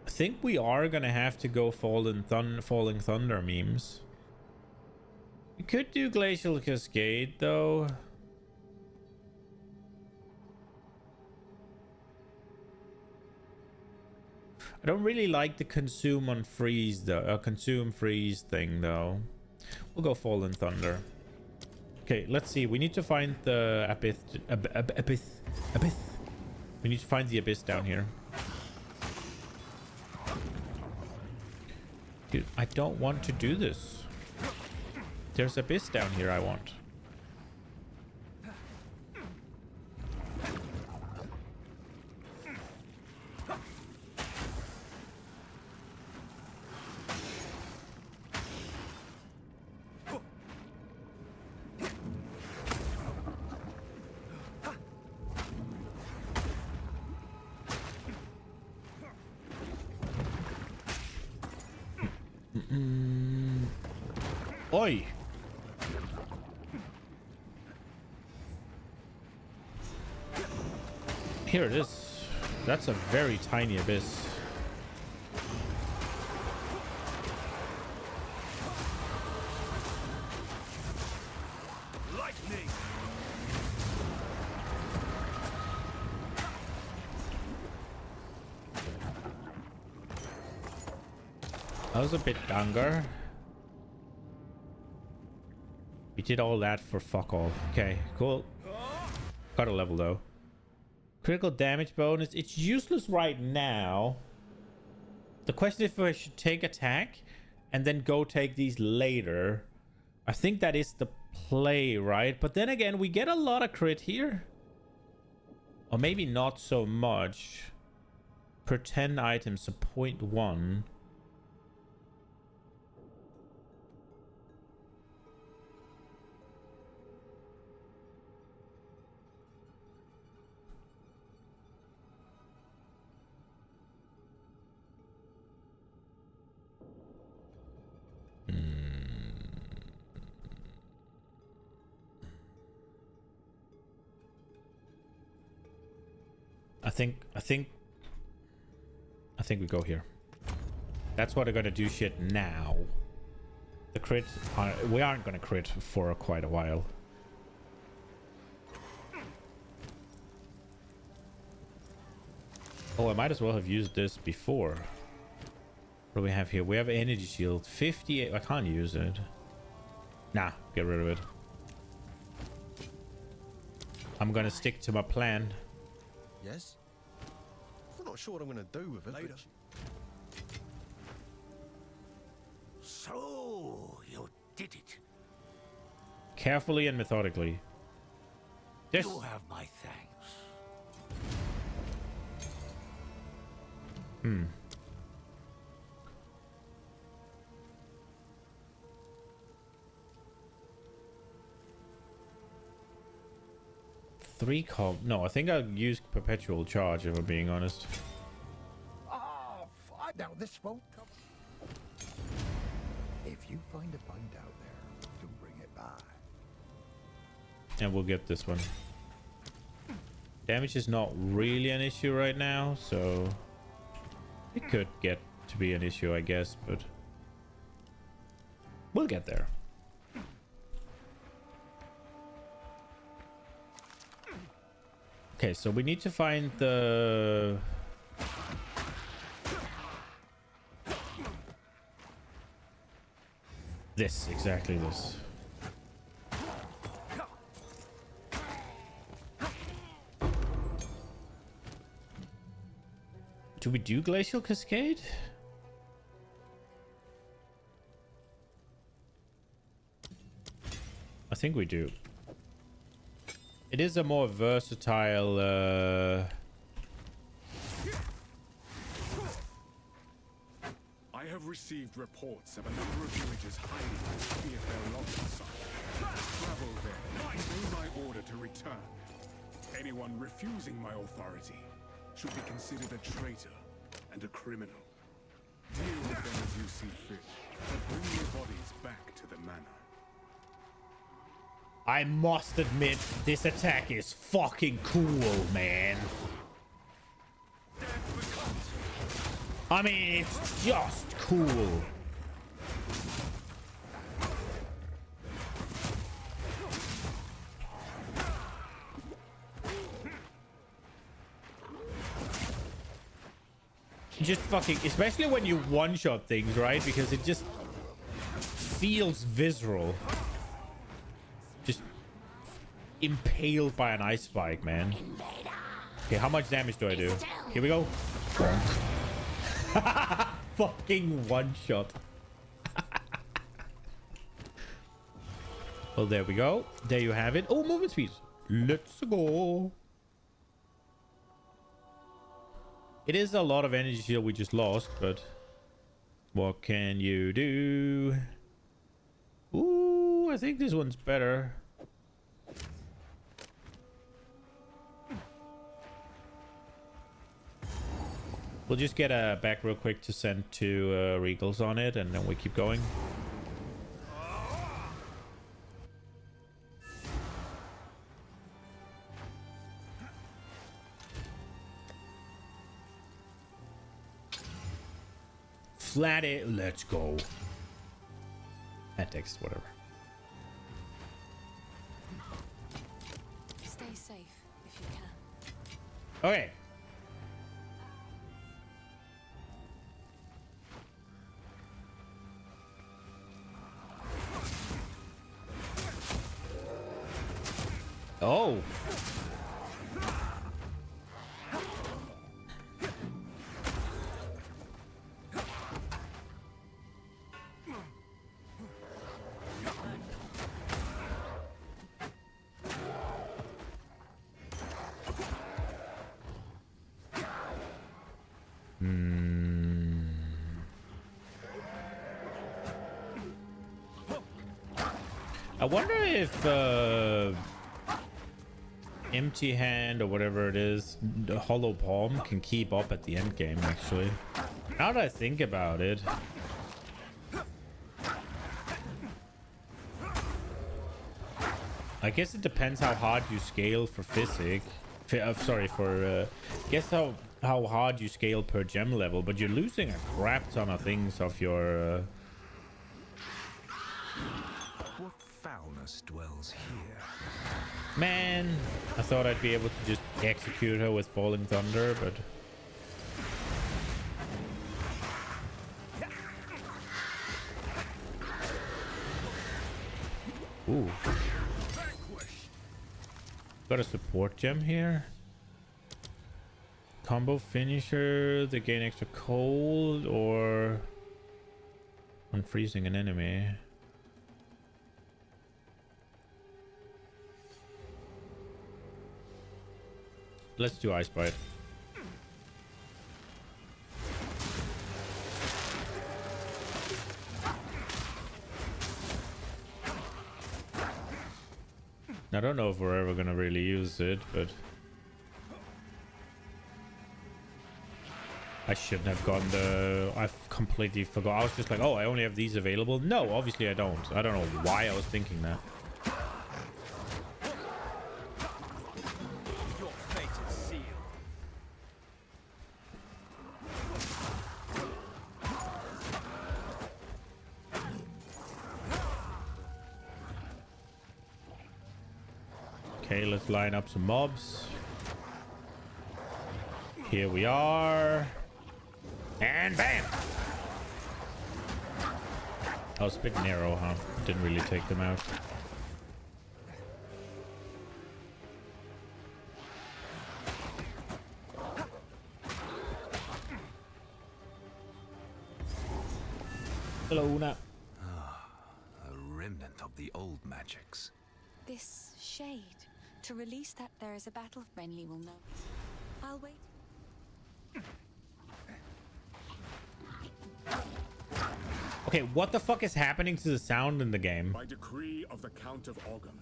I think we are gonna have to go Falling Thunder memes. We could do Glacial Cascade though. I don't really like the consume on freeze though. Consume freeze thing though. We'll go Fallen Thunder. Okay, let's see. We need to find the Abyss. We need to find the Abyss down here. Dude, I don't want to do this. There's Abyss down here I want. Oi! Here it is. That's a very tiny abyss. Lightning! That was a bit younger. We did all that for fuck all. Okay, cool. Got a level though. Critical damage bonus. It's useless right now. The question is if I should take attack and then go take these later. I think that is the play, right? But then again, we get a lot of crit here. Or maybe not so much. per 10 items, so 0.1. I think we go here. That's what I'm gonna do shit now. The crit, we aren't gonna crit for quite a while. Oh, I might as well have used this before. What do we have here? We have energy shield 58. I can't use it. Nah, get rid of it. I'm gonna stick to my plan. Yes? I'm not sure what I'm going to do with it. Later. So, you did it. Carefully and methodically. This. You have my thanks. Hmm. Three comp. No, I think I'll use perpetual charge if I'm being honest. I doubt this won't come. If you find a bind out there, do bring it by. And we'll get this one. Damage is not really an issue right now, so it could get to be an issue, I guess, but we'll get there. Okay, so we need to find the... This, exactly this. Do we do Glacial Cascade? I think we do. It is a more versatile I have received reports of a number of villages hiding in Spearfell Longside. Travel there and obey my order to return. Anyone refusing my authority should be considered a traitor and a criminal. Deal with them as you see fit, but bring their bodies back to the manor. I must admit, this attack is fucking cool, man. I mean, it's just cool. Just fucking, especially when you one-shot things, right? Because it just feels visceral. Just impaled by an ice spike, man. Okay, how much damage do I do? Here we go. Fucking one shot. Well, there we go. There you have it. Oh, movement speed. Let's go. It is a lot of energy shield we just lost, but what can you do? Ooh, I think this one's better. We'll just get back real quick to send two Regals on it, and then we keep going. Flat it. Let's go. That text, whatever. Stay safe if you can. Okay. Oh. I wonder if Empty Hand or whatever it is, the Hollow Palm can keep up at the end game. Actually, now that I think about it, I guess it depends how hard you scale for physic. Guess how hard you scale per gem level, but you're losing a crap ton of things of your. What foulness dwells here? Man, I thought I'd be able to just execute her with Falling Thunder, but. Ooh. Got a support gem here. Combo finisher, they gain extra cold or unfreezing an enemy. Let's do Ice Bite. I don't know if we're ever gonna really use it, but I shouldn't have gotten the... I completely forgot. I was just like, oh, I only have these available. No, obviously I don't. I don't know why I was thinking that. Your fate is sealed. Okay, let's line up some mobs. Here we are. And bam! I was a bit narrow, huh? Didn't really take them out. Hello, Una. A remnant of the old magics. This shade. To release that, there is a battle. Renly will know. I'll wait. Okay, what the fuck is happening to the sound in the game? By decree of the Count of Ogham,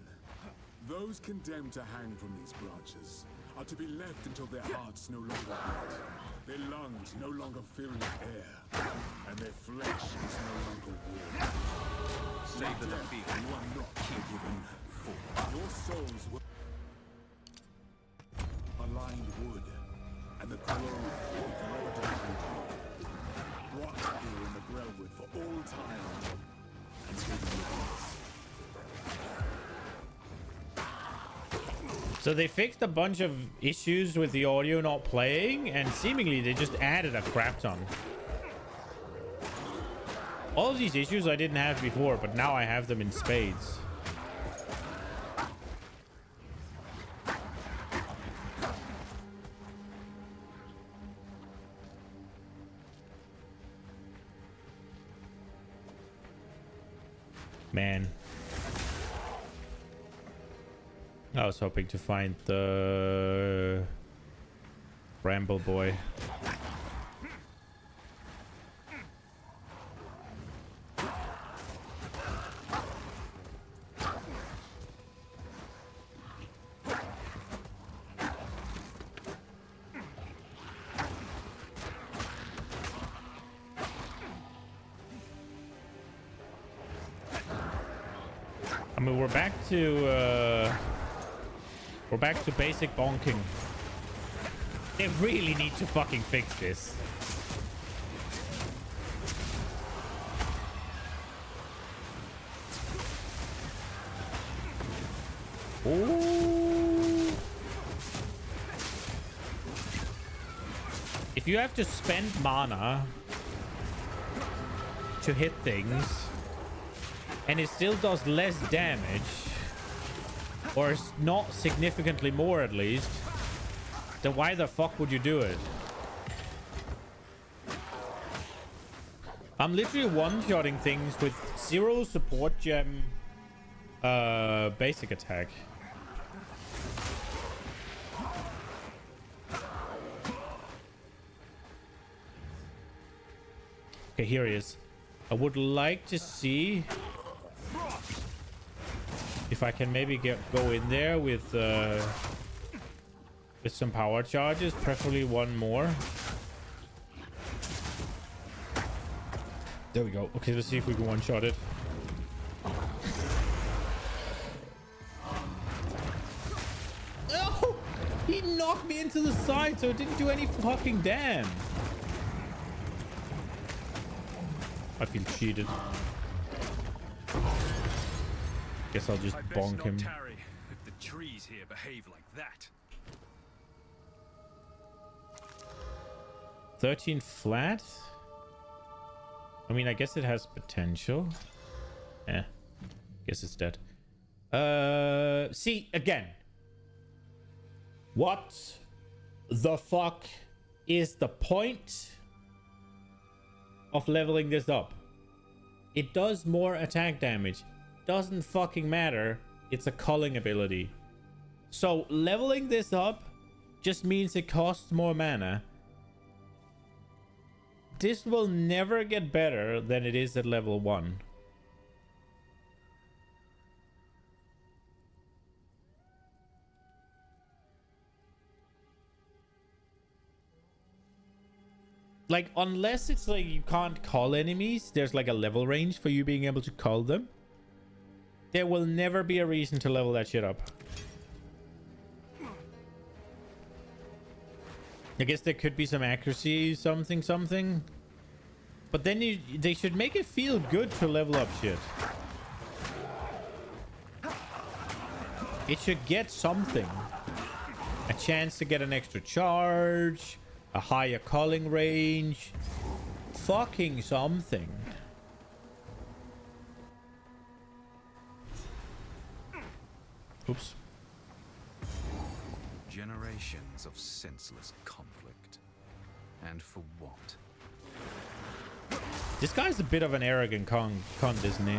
those condemned to hang from these branches are to be left until their hearts no longer beat, their lungs no longer fill with air, and their flesh is no longer warm. Save the defeat, you are not given for. Your souls were aligned wood, and the glow will forever define you. Rot here in the Grellwood for all time, and give you So they fixed a bunch of issues with the audio not playing, and seemingly they just added a crap ton. All of these issues I didn't have before, but now I have them in spades. Man. I was hoping to find the Bramble Boy. I mean, we're back to basic bonking. They really need to fucking fix this. Ooh. If you have to spend mana to hit things, and it still does less damage, or not significantly more at least, then why the fuck would you do it? I'm literally one-shotting things with 0 support gem basic attack. Okay, here he is. I would like to see If I can maybe go in there with some power charges, preferably one more. There we go. Okay, let's see if we can one-shot it. Oh! He knocked me into the side, so it didn't do any fucking damn. I feel cheated. Guess I'll just bonk him. Tarry if the trees here behave like that. 13 flat? I mean, I guess it has potential. Eh. Guess it's dead. See, again. What the fuck is the point of leveling this up? It does more attack damage. Doesn't fucking matter. It's a culling ability. So leveling this up just means it costs more mana. This will never get better than it is at level 1. Like, unless it's like you can't call enemies, there's like a level range for you being able to call them. There will never be a reason to level that shit up. I guess there could be some accuracy, something. But then they should make it feel good to level up shit. It should get something. A chance to get an extra charge, a higher calling range, fucking something. Oops. Generations of senseless conflict. And for what? This guy's a bit of an arrogant cunt, isn't he?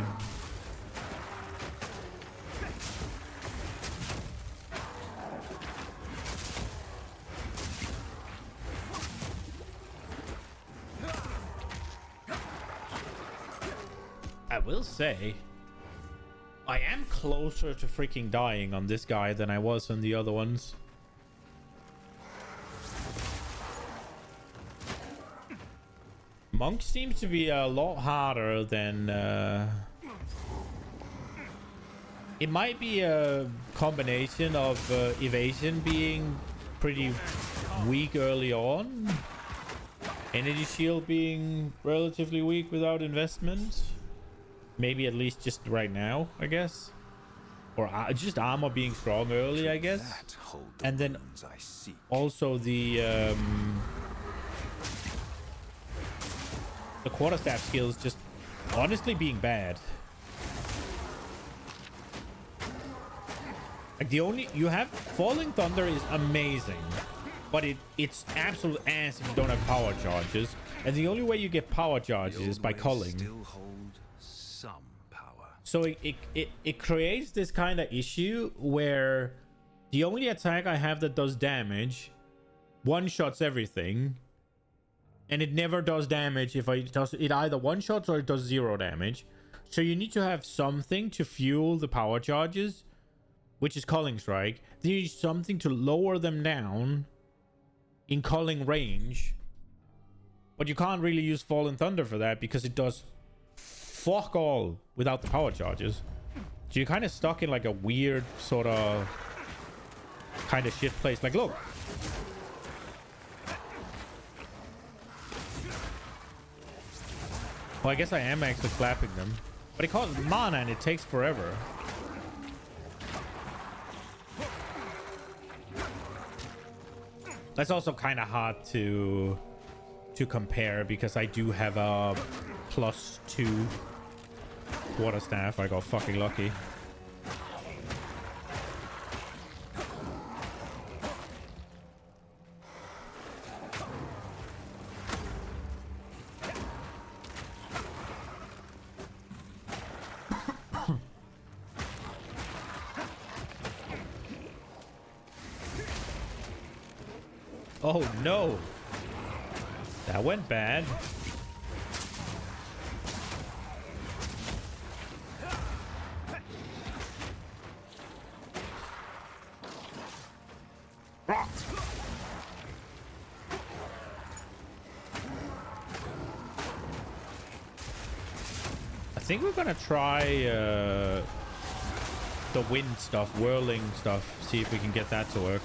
I will say, I am closer to freaking dying on this guy than I was on the other ones. Monk seems to be a lot harder than... It might be a combination of evasion being pretty weak early on. Energy shield being relatively weak without investment. Maybe at least just right now, I guess. Or just armor being strong early, I guess. And then also the quarterstaff skills just honestly being bad. Like the only you have Falling Thunder is amazing, but it's absolute ass if you don't have power charges. And the only way you get power charges is by culling. Still hold some power. So it creates this kind of issue where the only attack I have that does damage one-shots everything. And it never does damage if it either one-shots or it does 0 damage. So you need to have something to fuel the power charges, which is Culling Strike. Then you need something to lower them down in culling range. But you can't really use Fallen Thunder for that because it does fuck all without the power charges. So you're kind of stuck in like a weird sort of kind of shit place. Like, look. Well, I guess I am actually clapping them. But it costs mana and it takes forever. That's also kind of hard to compare because I do have a +2 quarterstaff. I got fucking lucky. Oh no, that went bad. think we're gonna try the wind stuff, whirling stuff, see if we can get that to work.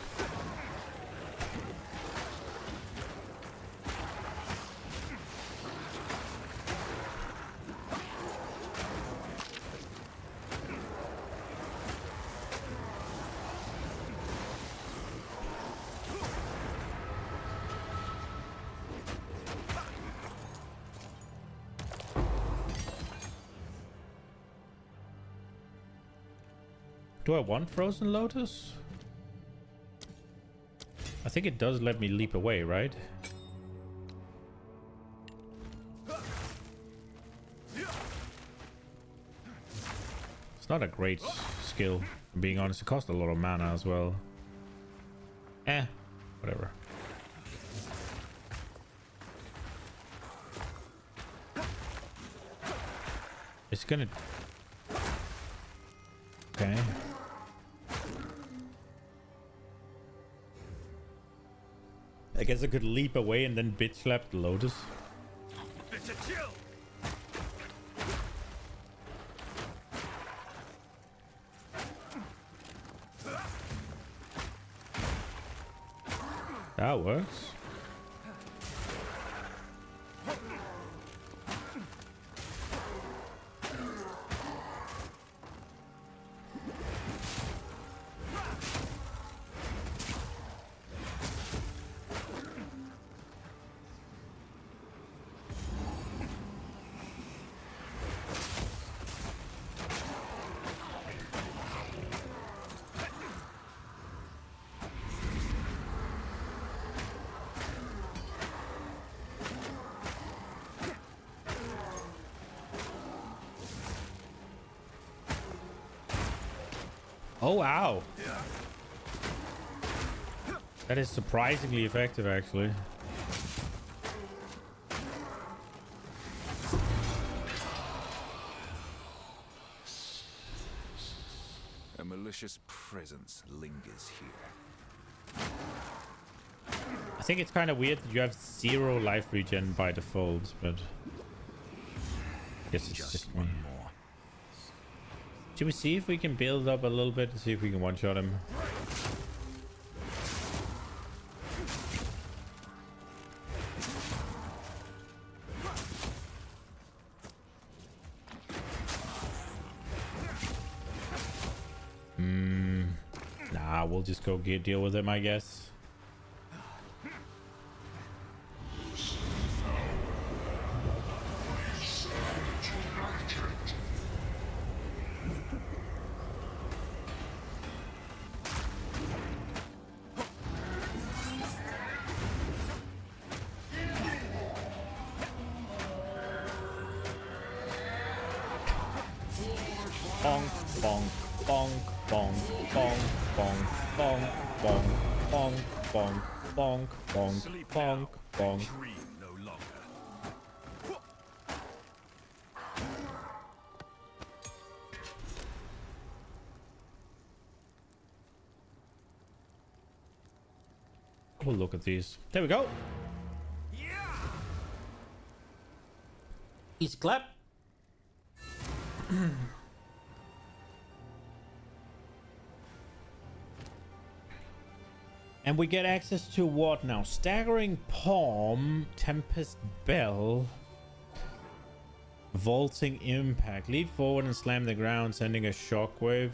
Do I want Frozen Lotus? I think it does let me leap away, right? It's not a great skill, if I'm being honest. It costs a lot of mana as well. Whatever. It's gonna... Okay. I guess I could leap away and then bitch slap the Lotus. It's a chill. That works. Oh, wow. That is surprisingly effective, actually. A malicious presence lingers here. I think it's kind of weird that you have 0 life regen by default, but I guess it's just me. One more. Should we see if we can build up a little bit and see if we can one-shot him? Nah, we'll just go deal with him, I guess. Bonk, bonk, bonk, bonk, bonk, bonk, bonk, bonk, bonk, bonk, bonk, bonk, bonk, bonk. Dream no longer. We'll look at these. There we go. Easy clap. And we get access to what now? Staggering Palm, Tempest Bell, Vaulting Impact. Leap forward and slam the ground, sending a shockwave.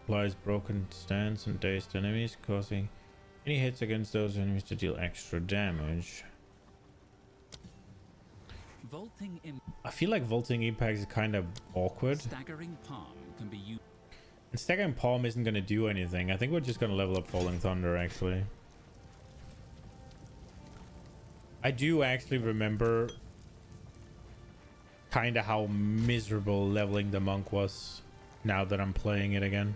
Applies broken stance and dazed enemies, causing any hits against those enemies to deal extra damage. Vaulting I feel like Vaulting Impact is kind of awkward. Staggering Palm can be used. And Staggering Palm isn't going to do anything. I think we're just going to level up Falling Thunder, actually. I do actually remember kind of how miserable leveling the monk was now that I'm playing it again.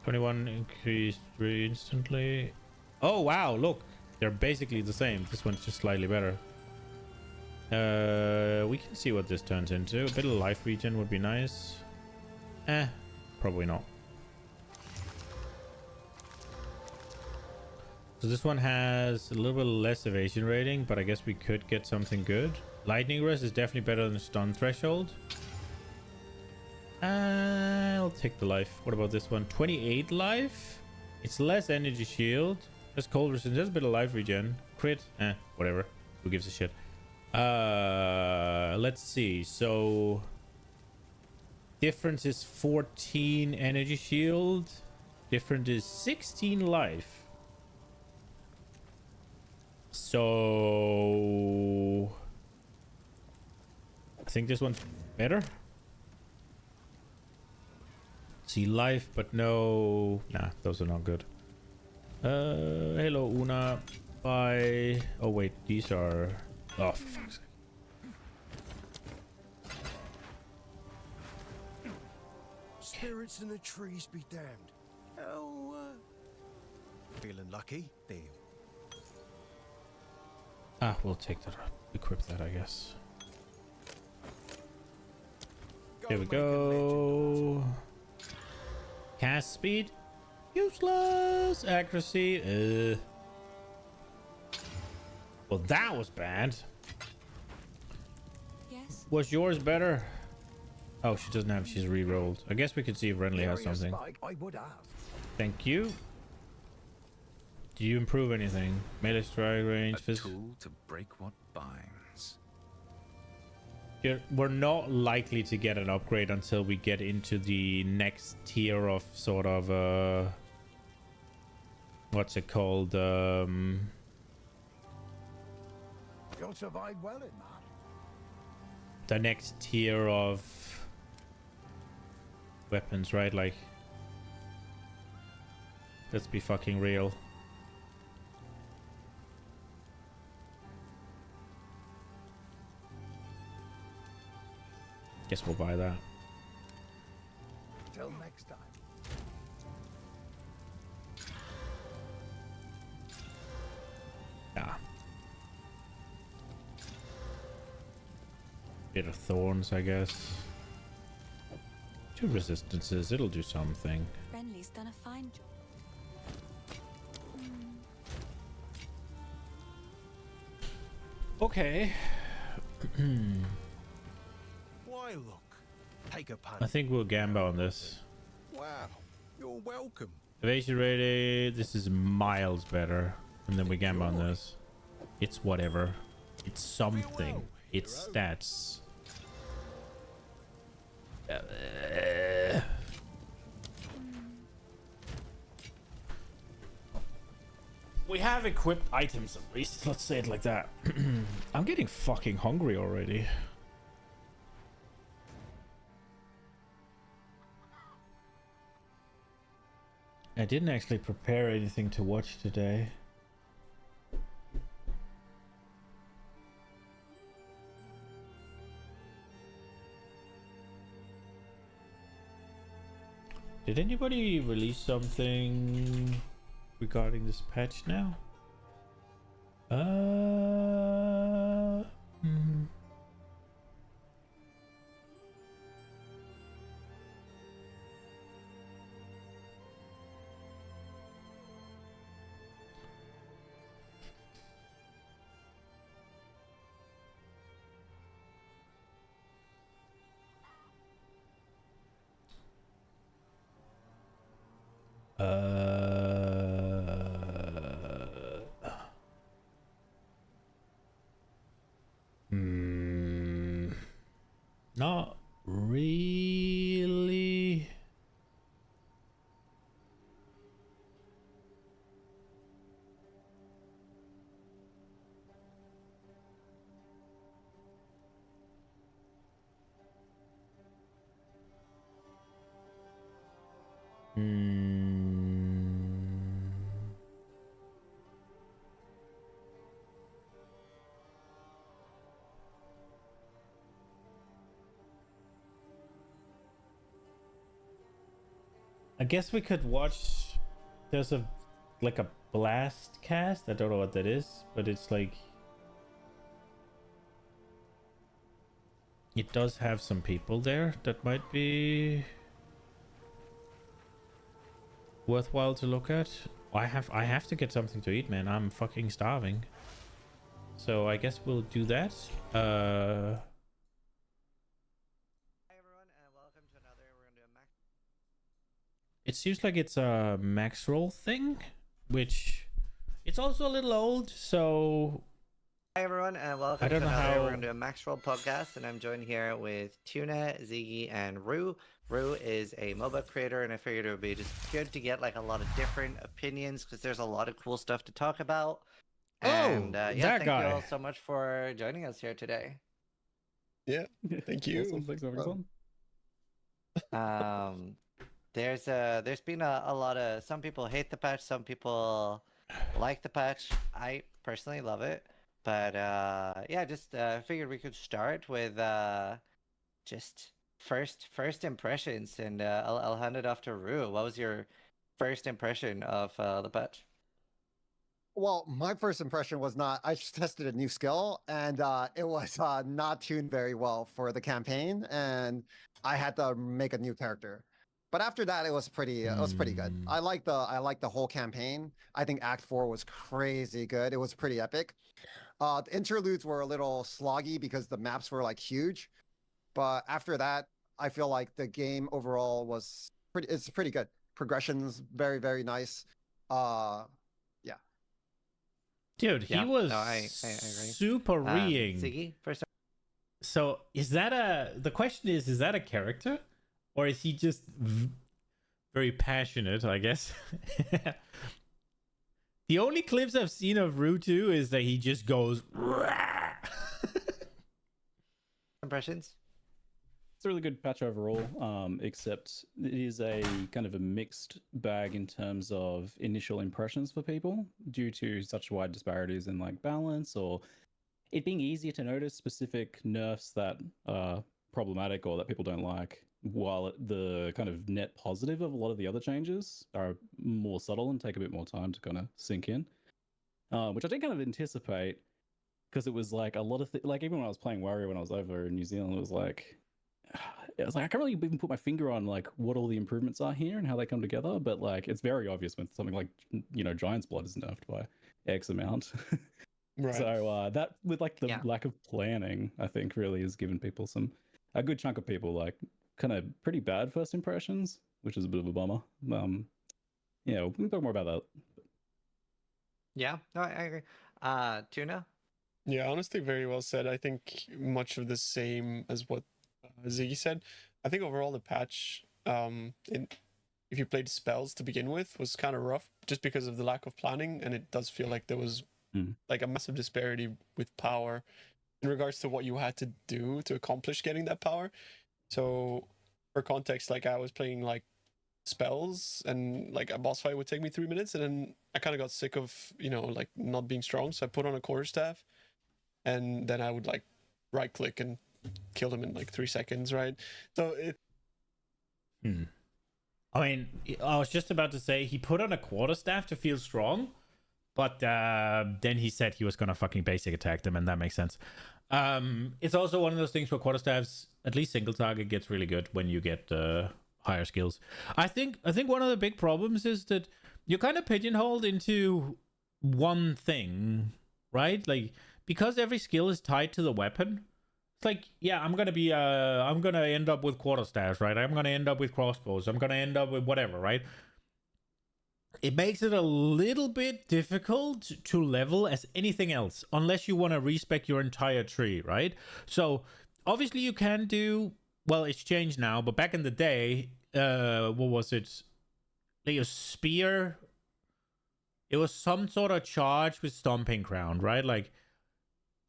$21 increased instantly. Oh, wow, look. They're basically the same. This one's just slightly better. We can see what this turns into. A bit of life regen would be nice. Probably not. So this one has a little bit less evasion rating, but I guess we could get something good. Lightning Rest is definitely better than Stun Threshold. I'll take the life. What about this one? 28 life. It's less energy shield. Less cold resistance. There's a bit of life regen. Crit. Whatever. Who gives a shit? Let's see. So difference is 14 energy shield. Different is 16 life. So I think this one's better. See life, but no. Nah, those are not good. Hello, Una. Bye. Oh wait, these are. Oh, for fuck's sake. Spirits in the trees be damned. Oh, feeling lucky? Deal. Ah, we'll take that. Equip that, I guess. Here we go. Cast speed. Useless. Accuracy. Well, that was bad. Yes. Was yours better? Oh, she doesn't have. She's re-rolled. I guess we could see if Renly has Area something. spike, I would have. Thank you. Do you improve anything? Melee strike range, A tool to break what binds. We're not likely to get an upgrade until we get into the next tier of sort of what's it called? You'll survive well in that. The next tier of weapons, right? Like, let's be fucking real. Guess we'll buy that. Till next time. Yeah. Bit of thorns, I guess. 2 resistances, it'll do something. Renly's done a fine job. Okay. Why look? Take a punt. I think we'll gamble on this. Wow, you're welcome. Evasion rating, this is miles better. And then we gamble on this. It's whatever. It's something. It's stats. We have equipped items at least. Let's say it like that. I'm getting fucking hungry already. I didn't actually prepare anything to watch today. Did anybody release something regarding this patch now? Not really. I guess we could watch. There's a like a blast cast. I don't know what that is, but it's like it does have some people there that might be worthwhile to look at. I have to get something to eat, man. I'm fucking starving. So I guess we'll do that. Hi everyone, and welcome to another. We're gonna do a max. It seems like it's a max roll thing, which it's also a little old, so Hi everyone, and welcome I to don't know another. how- We're gonna do a max roll podcast, and I'm joined here with Tuna, Ziggy, and Rue. Rue is a MOBA creator, and I figured it would be just good to get like a lot of different opinions because there's a lot of cool stuff to talk about. And yeah, that thank guy. you all so much for joining us here today. Yeah, thank you. Awesome. Thanks for having us on. There's been a lot of, some people hate the patch, some people like the patch. I personally love it, but yeah, just figured we could start with just first impressions, and I'll hand it off to Rue. What was your first impression of the patch? Well, my first impression was not. I just tested a new skill, and it was not tuned very well for the campaign, and I had to make a new character. But after that, it was pretty. It was pretty good. I like the whole campaign. I think Act 4 was crazy good. It was pretty epic. The interludes were a little sloggy because the maps were like huge, but after that, I feel like the game overall was pretty. It's pretty good. Progression's very nice. Yeah. Dude, he Yeah, was no, I agree. super reeing. Ziggy, first. So is that the question is that a character? Or is he just very passionate, I guess? The only clips I've seen of Rutu is that he just goes... Impressions? It's a really good patch overall, except it is a kind of a mixed bag in terms of initial impressions for people due to such wide disparities in like balance or it being easier to notice specific nerfs that are problematic or that people don't like, while the kind of net positive of a lot of the other changes are more subtle and take a bit more time to kind of sink in, which I did kind of anticipate because it was like a lot of like even when I was playing Warrior when I was over in New Zealand, it was like I can't really even put my finger on like what all the improvements are here and how they come together, but like it's very obvious when something like Giant's Blood is nerfed by X amount. Right. So that with like the lack of planning, I think really has given people a good chunk of people like kind of pretty bad first impressions, which is a bit of a bummer. Yeah, we can talk more about that. Yeah, no, I agree. Tuna? Yeah, honestly, very well said. I think much of the same as what Ziggy said. I think overall the patch, if you played spells to begin with, was kind of rough just because of the lack of planning, and it does feel like there was like a massive disparity with power in regards to what you had to do to accomplish getting that power. So for context, like I was playing like spells and like a boss fight would take me 3 minutes, and then I kind of got sick of like not being strong, so I put on a quarterstaff, and then I would like right click and kill them in like 3 seconds, right? So it I mean, I was just about to say he put on a quarterstaff to feel strong, but then he said he was gonna fucking basic attack them, and that makes sense. It's also one of those things where quarterstaffs, at least single target, gets really good when you get higher skills. I think one of the big problems is that you're kind of pigeonholed into one thing, right? Like because every skill is tied to the weapon. It's like, yeah, I'm gonna end up with quarterstaffs, right? I'm gonna end up with crossbows. I'm gonna end up with whatever, right? It makes it a little bit difficult to level as anything else, unless you want to respec your entire tree, right? So obviously you can do, well, it's changed now, but back in the day, what was it? Like a spear. It was some sort of charge with stomping ground, right? Like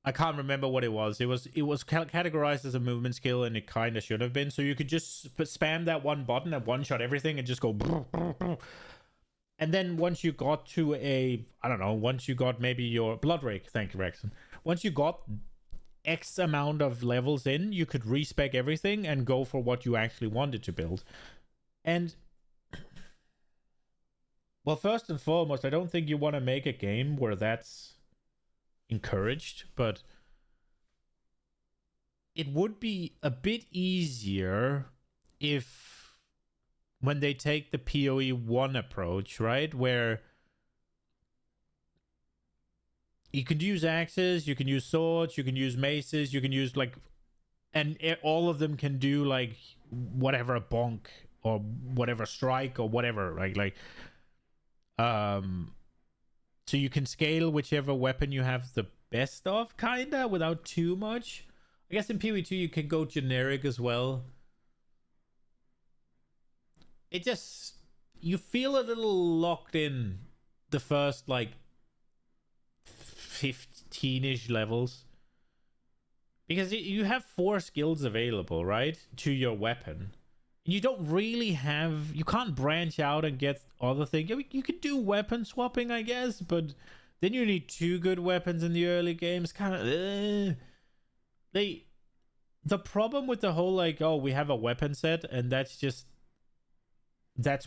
I can't remember what it was. It was categorized as a movement skill, and it kind of should have been. So you could just spam that one button and one shot everything and just go. And then once you got to once you got maybe your blood rake, thank you, Rexon. Once you got X amount of levels in, you could respec everything and go for what you actually wanted to build. And well, first and foremost, I don't think you want to make a game where that's encouraged, but it would be a bit easier if when they take the PoE 1 approach, right, where you can use axes, you can use swords, you can use maces, you can use like, and all of them can do like whatever bonk or whatever strike or whatever, right? Like, so you can scale whichever weapon you have the best of, kinda, without too much. I guess in PoE2 you can go generic as well. It just, you feel a little locked in the first like 15-ish levels, because you have 4 skills available, right, to your weapon. You don't really have, you can't branch out and get other things. You could do weapon swapping, I guess, but then you need 2 good weapons in the early games. Kind of the problem with the whole like, oh, we have a weapon set and that's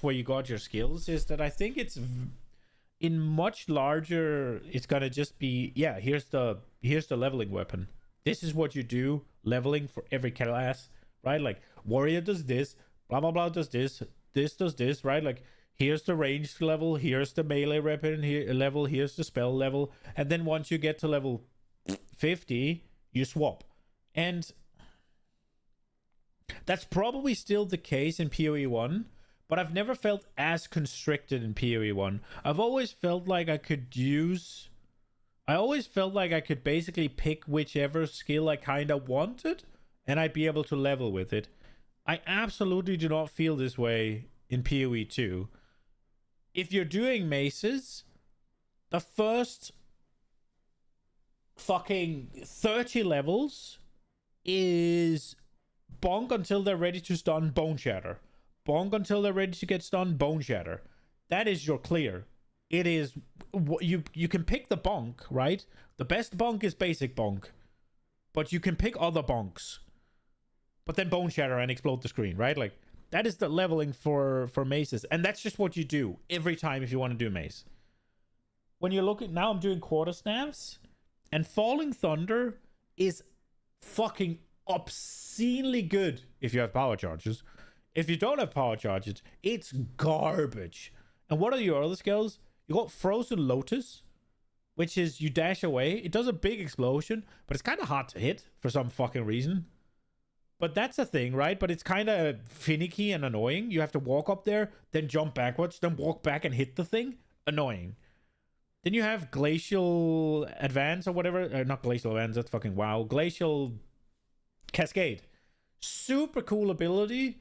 where you got your skills, is that I think it's in much larger, it's gonna just be, yeah, here's the leveling weapon. This is what you do, leveling for every class, right? Like warrior does this, blah blah blah does this does this, right? Like here's the ranged level, here's the melee weapon level, here's the spell level, and then once you get to level 50, you swap. And that's probably still the case in PoE 1, but I've never felt as constricted in PoE 1. I've always felt like I could basically pick whichever skill I kind of wanted, and I'd be able to level with it. I absolutely do not feel this way in PoE 2. If you're doing maces, the first fucking 30 levels is bonk until they're ready to stun, bone shatter. Bonk until they're ready to get stunned, bone shatter. That is your clear. It is, you can pick the bonk, right? The best bonk is basic bonk, but you can pick other bonks, but then bone shatter and explode the screen, right? Like that is the leveling for maces, and that's just what you do every time if you want to do mace. When you look at, now I'm doing quarterstaffs, and falling thunder is fucking obscenely good if you have power charges. If you don't have power charges, it's garbage. And what are your other skills? You got Frozen Lotus, which is you dash away. It does a big explosion, but it's kind of hard to hit for some fucking reason. But that's a thing, right? But it's kind of finicky and annoying. You have to walk up there, then jump backwards, then walk back and hit the thing. Annoying. Then you have Glacial Advance or whatever. Not Glacial Advance, that's fucking wow. Glacial Cascade. Super cool ability.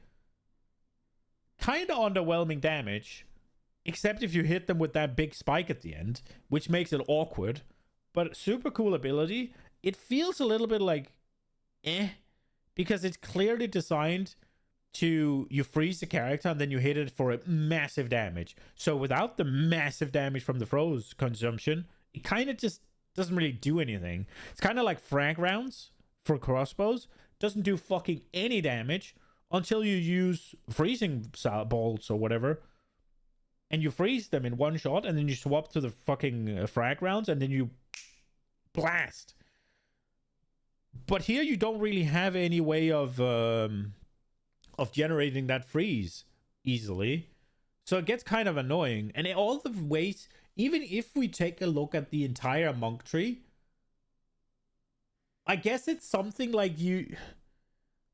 Kind of underwhelming damage, except if you hit them with that big spike at the end, which makes it awkward. But super cool ability. It feels a little bit like because it's clearly designed to, you freeze the character and then you hit it for a massive damage. So without the massive damage from the froze consumption, it kind of just doesn't really do anything. It's kind of like frag rounds for crossbows. Doesn't do fucking any damage until you use freezing bolts or whatever, and you freeze them in one shot, and then you swap to the fucking frag rounds, and then you blast. But here you don't really have any way of generating that freeze easily, so it gets kind of annoying. And in all the ways, even if we take a look at the entire monk tree, I guess it's something like you.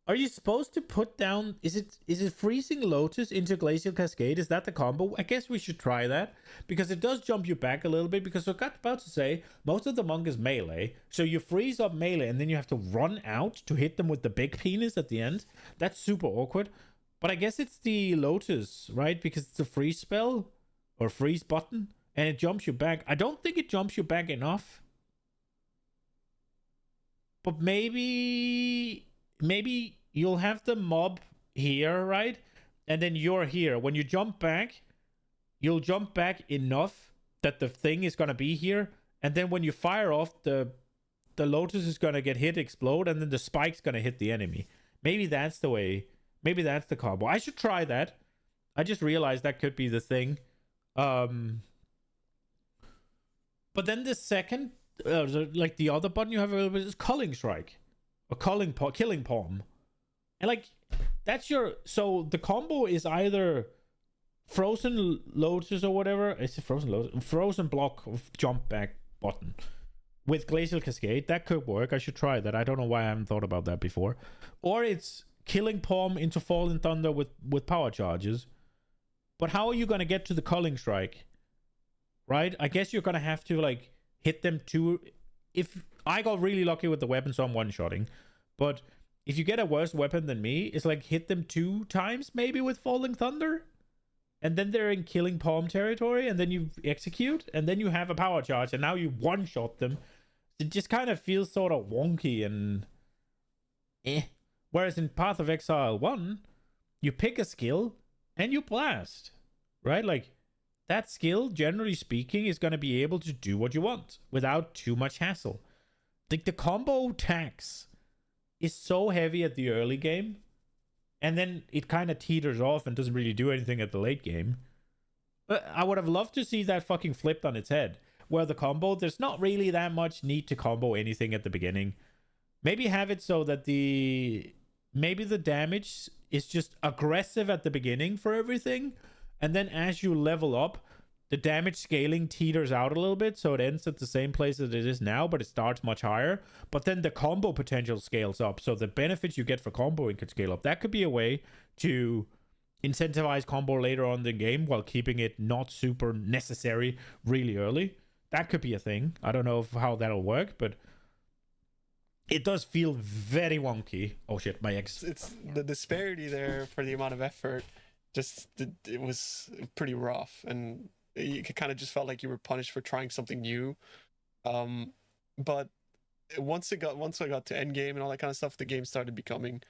Are you supposed to put down, is it Freezing Lotus into Glacial Cascade? Is that the combo? I guess we should try that, because it does jump you back a little bit, because I was about to say, most of the monk is melee, so you freeze up melee and then you have to run out to hit them with the big penis at the end. That's super awkward. But I guess it's the Lotus, right? Because it's a freeze spell, or freeze button, and it jumps you back. I don't think it jumps you back enough. But maybe you'll have the mob here, right? And then you're here. When you jump back, you'll jump back enough that the thing is going to be here. And then when you fire off, the Lotus is going to get hit, explode, and then the spike's going to hit the enemy. Maybe that's the way. Maybe that's the combo. I should try that. I just realized that could be the thing. But then the second, like the other button you have available is Culling Strike. Or Killing Palm. And like, that's your, so the combo is either Frozen Lotus or whatever. Is it Frozen Lotus? Frozen block of jump back button. with Glacial Cascade. That could work. I should try that. I don't know why I haven't thought about that before. Or it's killing Palm into Falling Thunder with power charges. But how are you going to get to the Culling Strike? Right? I guess you're going to have to like hit them two. If I got really lucky with the weapon, so I'm one-shotting. But if you get a worse weapon than me, it's like hit them 2 times maybe with Falling Thunder. And then they're in killing Palm territory, and then you execute, and then you have a power charge, and now you one-shot them. It just kind of feels sort of wonky and Whereas in Path of Exile 1, you pick a skill and you blast, right? Like, that skill, generally speaking, is going to be able to do what you want without too much hassle. Like, the combo tax is so heavy at the early game, and then it kind of teeters off and doesn't really do anything at the late game. But I would have loved to see that fucking flipped on its head, where the combo, there's not really that much need to combo anything at the beginning. Maybe have it so that maybe the damage is just aggressive at the beginning for everything, and then as you level up, the damage scaling teeters out a little bit, so it ends at the same place that it is now, but it starts much higher. But then the combo potential scales up, so the benefits you get for comboing could scale up. That could be a way to incentivize combo later on in the game while keeping it not super necessary really early. That could be a thing. I don't know how that'll work, but it does feel very wonky. Oh shit, my ex. It's the disparity there for the amount of effort. It was pretty rough, and you kind of just felt like you were punished for trying something new. But once I got to end game and all that kind of stuff, the game started becoming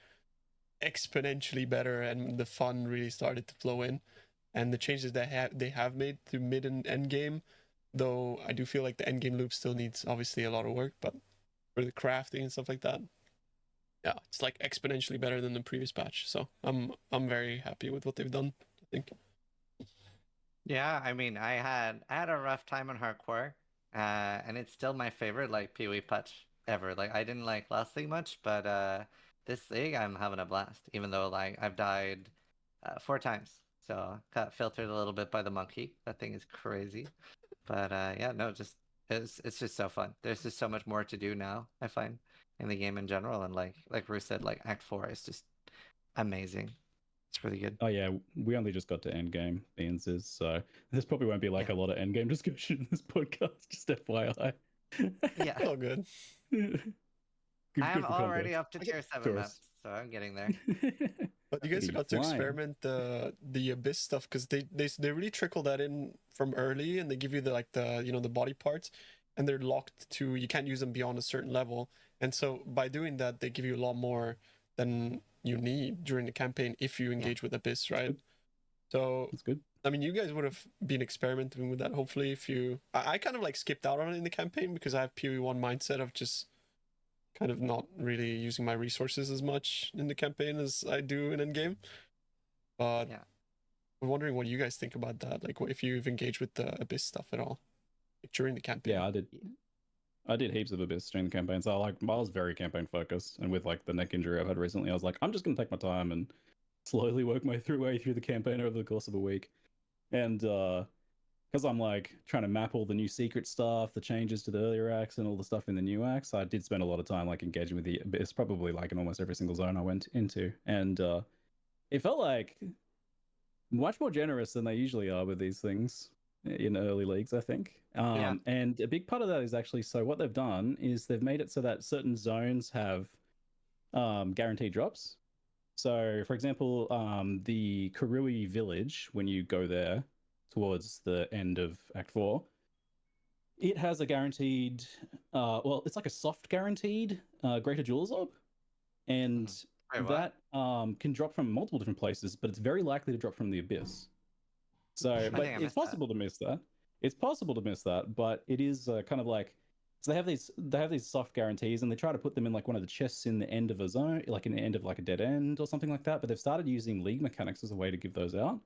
exponentially better, and the fun really started to flow in. And the changes that they have made to mid and end game, though I do feel like the end game loop still needs obviously a lot of work, but for the crafting and stuff like that, yeah, it's like exponentially better than the previous patch. So I'm very happy with what they've done, I think. Yeah, I mean, I had a rough time on hardcore, and it's still my favorite like PoE patch ever. Like, I didn't like last league much, but this league I'm having a blast. Even though like I've died 4 times, so got filtered a little bit by the monkey. That thing is crazy, but yeah, no, just it's just so fun. There's just so much more to do now, I find, in the game in general, and like Ruth said, like Act 4 is just amazing. It's really good. Oh yeah, we only just got to endgame, Ian says, so this probably won't be like a lot of endgame discussion in this podcast, just FYI. Yeah. All good. I'm already up to tier 7 maps, so I'm getting there. But you guys got to experiment the Abyss stuff, because they really trickle that in from early, and they give you the body parts, and they're locked to, you can't use them beyond a certain level. And so by doing that, they give you a lot more than you need during the campaign if you engage with Abyss, right? So that's good. I mean, you guys would have been experimenting with that, hopefully. If you, I kind of like skipped out on it in the campaign because I have PoE1 mindset of just kind of not really using my resources as much in the campaign as I do in endgame. But yeah, I'm wondering what you guys think about that. Like, what if you've engaged with the Abyss stuff at all, like, during the campaign? Yeah, I did heaps of Abyss during the campaign, so I was very campaign focused, and with like the neck injury I've had recently, I was like, I'm just gonna take my time and slowly work my way through the campaign over the course of a week. And because I'm like trying to map all the new secret stuff, the changes to the earlier acts, and all the stuff in the new acts, I did spend a lot of time like engaging with the Abyss, probably like in almost every single zone I went into, and it felt like much more generous than they usually are with these things in early leagues, I think. And a big part of that is actually, so what they've done is they've made it so that certain zones have guaranteed drops. So, for example, the Karui village, when you go there towards the end of Act 4, it has a guaranteed, well, it's like a soft guaranteed Greater Jewel's Orb. And that can drop from multiple different places, but it's very likely to drop from the Abyss. So, but it's possible to miss that. It's possible to miss that, but it is kind of like, so they have these soft guarantees, and they try to put them in like one of the chests in the end of a zone, like in the end of like a dead end or something like that. But they've started using league mechanics as a way to give those out.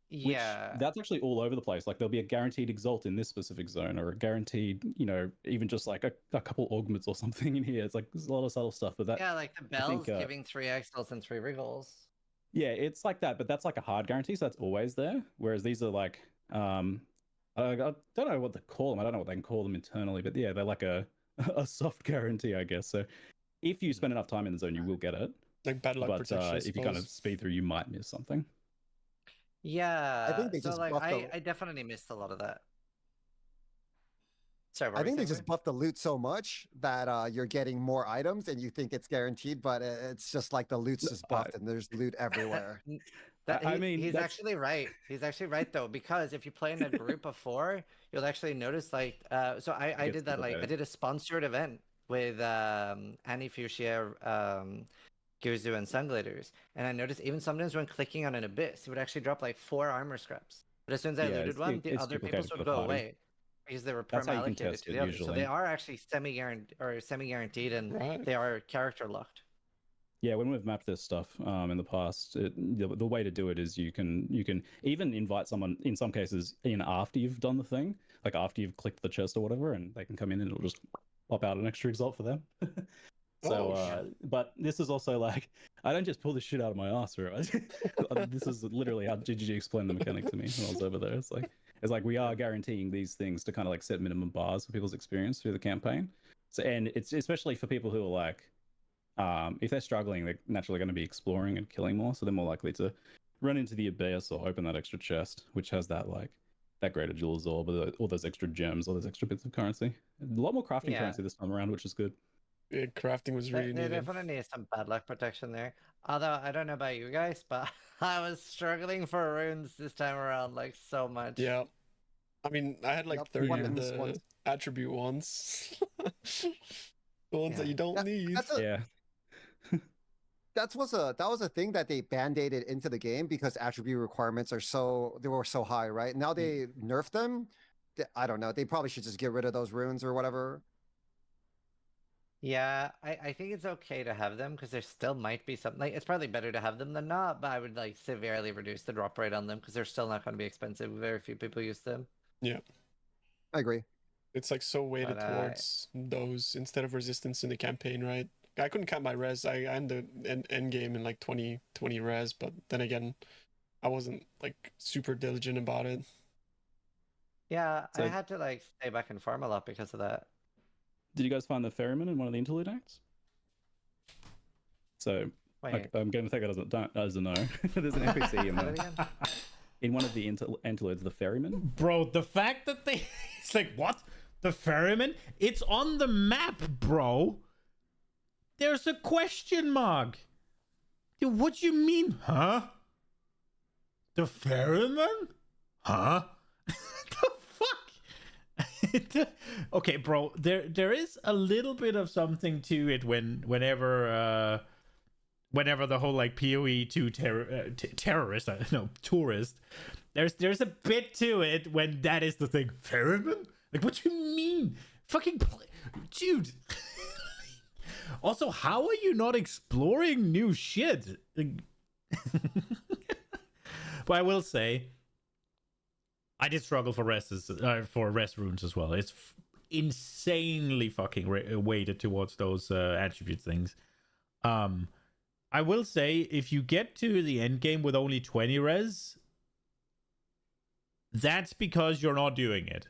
Yeah, that's actually all over the place. Like there'll be a guaranteed exalt in this specific zone, or a guaranteed, even just like a couple augments or something in here. It's like there's a lot of subtle stuff, but that like the bells giving 3 exals and 3 wriggles. Yeah, it's like that, but that's like a hard guarantee, so that's always there. Whereas these are like, I don't know what to call them. I don't know what they can call them internally, but yeah, they're like a a soft guarantee, I guess. So if you spend enough time in the zone, you will get it. Like bad luck But protection. I if you kind of suppose. speed through, you might miss something. Yeah. I think they so just like buffed I definitely missed a lot of that. Sorry, what I were you think they saying, just Ray? buffed the loot so much that you're getting more items and you think it's guaranteed, but it's just like the loot's just buffed and there's loot everywhere. I mean, he's that's- actually right. He's actually right though, because if you play in a group of 4, you'll actually notice like so I gets did that, like I complicated. did a sponsored event with Annie Fuchsia, Gizu and Sungliders, and I noticed even sometimes when clicking on an abyss, it would actually drop like 4 armor scraps. But as soon as I Yeah, looted one, the it's other duplicated people's for would the go party. away because they were That's how you can perma-allocated test to it the others. So they usually. are actually semi-guaranteed, and Right. they are character locked. Yeah, when we've mapped this stuff in the past, the way to do it is you can even invite someone in some cases in after you've done the thing, like after you've clicked the chest or whatever, and they can come in and it'll just pop out an extra result for them. So, but this is also like, I don't just pull this shit out of my ass, right? This is literally how GGG explained the mechanic to me when I was over there. It's like we are guaranteeing these things to kind of like set minimum bars for people's experience through the campaign. So, and it's especially for people who are like, if they're struggling, they're naturally going to be exploring and killing more, so they're more likely to run into the abyss or open that extra chest, which has that like that greater jewel absorb, all those extra gems, all those extra bits of currency. A lot more crafting currency this time around, which is good. Yeah, crafting was really There needed. definitely is some bad luck protection there. Although I don't know about you guys, but I was struggling for runes this time around like so much. Yeah. I mean, I had like Yep, 30 of weapons the ones. attribute ones. The ones that Yeah. you don't need. Yeah. That was a thing that they band-aided into the game because attribute requirements were so high, right? Now they nerfed them. I don't know. They probably should just get rid of those runes or whatever. Yeah, I think it's okay to have them because there still might be something. Like, it's probably better to have them than not, but I would like severely reduce the drop rate on them because they're still not going to be expensive. Very few people use them. Yeah. I agree. It's like so weighted But, towards those instead of resistance in the campaign, right? I couldn't count my res. I ended end game in like 20 res, but then again, I wasn't like super diligent about it. Yeah, So- I had to like stay back and farm a lot because of that. Did you guys find the ferryman in one of the interlude acts? So Wait. I'm going to take it as a no. There's an NPC in Say that again? in one of the interludes, the ferryman. Bro, the fact that they... It's like, what? The ferryman? It's on the map, bro. There's a question mark. Dude, what you mean, huh? The ferryman? Huh? The fuck? Okay, bro, there is a little bit of something to it whenever the whole like PoE 2 terrorist, no, tourist, there's a bit to it when that is the thing. Ferryman? Like, what you mean? Fucking dude. Also, how are you not exploring new shit? But I will say, I did struggle for rest runes as well. It's insanely fucking weighted towards those attribute things. I will say, if you get to the end game with only 20 res, that's because you're not doing it.